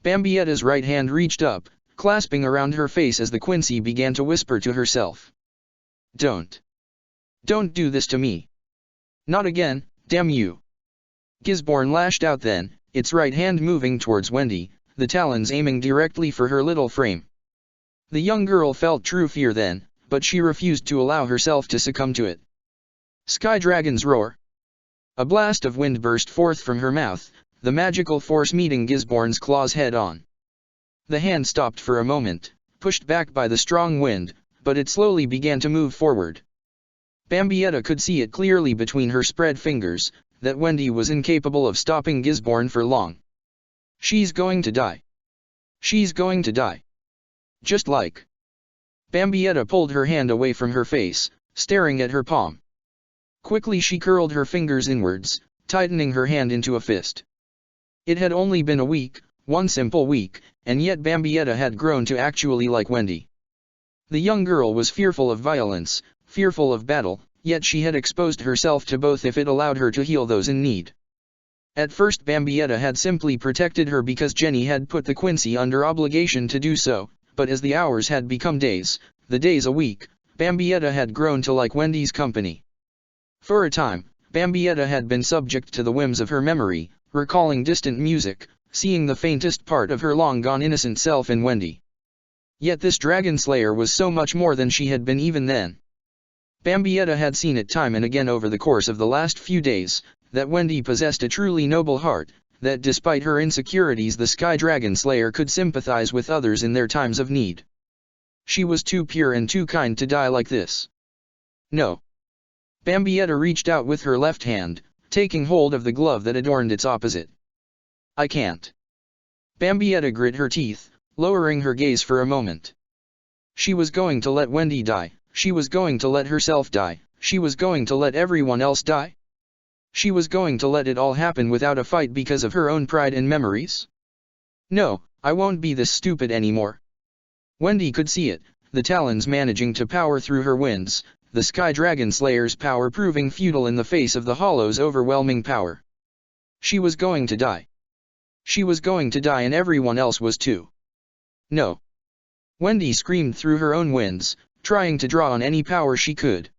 Bambietta's right hand reached up, clasping around her face as the Quincy began to whisper to herself. Don't do this to me. Not again, damn you. Gisborne lashed out then, its right hand moving towards Wendy, the talons aiming directly for her little frame. The young girl felt true fear then, but she refused to allow herself to succumb to it. Sky Dragon's roar. A blast of wind burst forth from her mouth, the magical force meeting Gisborne's claws head on. The hand stopped for a moment, pushed back by the strong wind, but it slowly began to move forward. Bambietta could see it clearly between her spread fingers, that Wendy was incapable of stopping Gisborne for long. She's going to die. She's going to die. Just like. Bambietta pulled her hand away from her face, staring at her palm. Quickly she curled her fingers inwards, tightening her hand into a fist. It had only been a week, one simple week, and yet Bambietta had grown to actually like Wendy. The young girl was fearful of violence, fearful of battle, yet she had exposed herself to both if it allowed her to heal those in need. At first Bambietta had simply protected her because Jenny had put the Quincy under obligation to do so, but as the hours had become days, the days a week, Bambietta had grown to like Wendy's company. For a time, Bambietta had been subject to the whims of her memory, recalling distant music, seeing the faintest part of her long-gone innocent self in Wendy. Yet this dragon slayer was so much more than she had been even then. Bambietta had seen it time and again over the course of the last few days, that Wendy possessed a truly noble heart, that despite her insecurities the Sky Dragon Slayer could sympathize with others in their times of need. She was too pure and too kind to die like this. No. Bambietta reached out with her left hand, taking hold of the glove that adorned its opposite. I can't. Bambietta grit her teeth, lowering her gaze for a moment. She was going to let Wendy die, she was going to let herself die, she was going to let everyone else die? She was going to let it all happen without a fight because of her own pride and memories? No, I won't be this stupid anymore. Wendy could see it, the talons managing to power through her winds, the Sky Dragon Slayer's power proving futile in the face of the Hollow's overwhelming power. She was going to die. She was going to die and everyone else was too. No. Wendy screamed through her own winds, trying to draw on any power she could.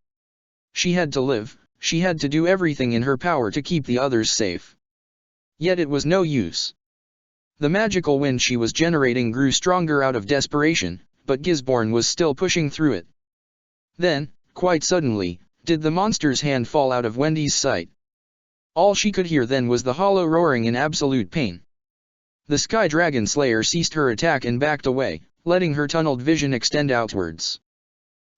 She had to live, she had to do everything in her power to keep the others safe. Yet it was no use. The magical wind she was generating grew stronger out of desperation, but Gisborne was still pushing through it. Then, quite suddenly, did the monster's hand fall out of Wendy's sight. All she could hear then was the hollow roaring in absolute pain. The Sky Dragon Slayer ceased her attack and backed away, letting her tunneled vision extend outwards.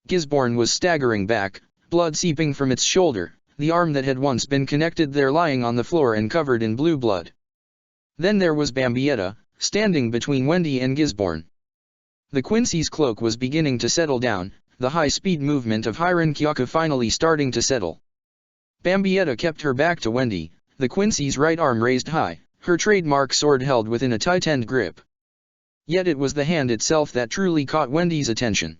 Gisborne was staggering back, blood seeping from its shoulder, the arm that had once been connected there lying on the floor and covered in blue blood. Then there was Bambietta, standing between Wendy and Gisborne. The Quincy's cloak was beginning to settle down, the high-speed movement of Hiron Kyoka finally starting to settle. Bambietta kept her back to Wendy, the Quincy's right arm raised high, her trademark sword held within a tightened grip. Yet it was the hand itself that truly caught Wendy's attention.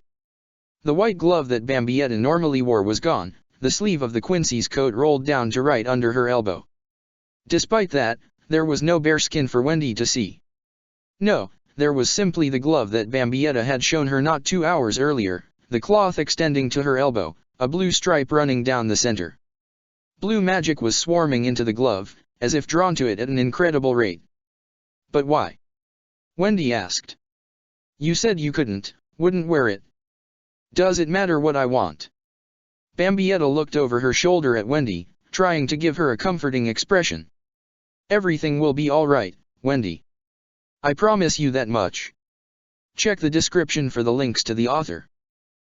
The white glove that Bambietta normally wore was gone, the sleeve of the Quincy's coat rolled down to right under her elbow. Despite that, there was no bare skin for Wendy to see. No, there was simply the glove that Bambietta had shown her not 2 hours earlier, the cloth extending to her elbow, a blue stripe running down the center. Blue magic was swarming into the glove, as if drawn to it at an incredible rate. But why? Wendy asked. You said you wouldn't wear it. Does it matter what I want? Bambietta looked over her shoulder at Wendy, trying to give her a comforting expression. Everything will be all right, Wendy. I promise you that much. Check the description for the links to the author.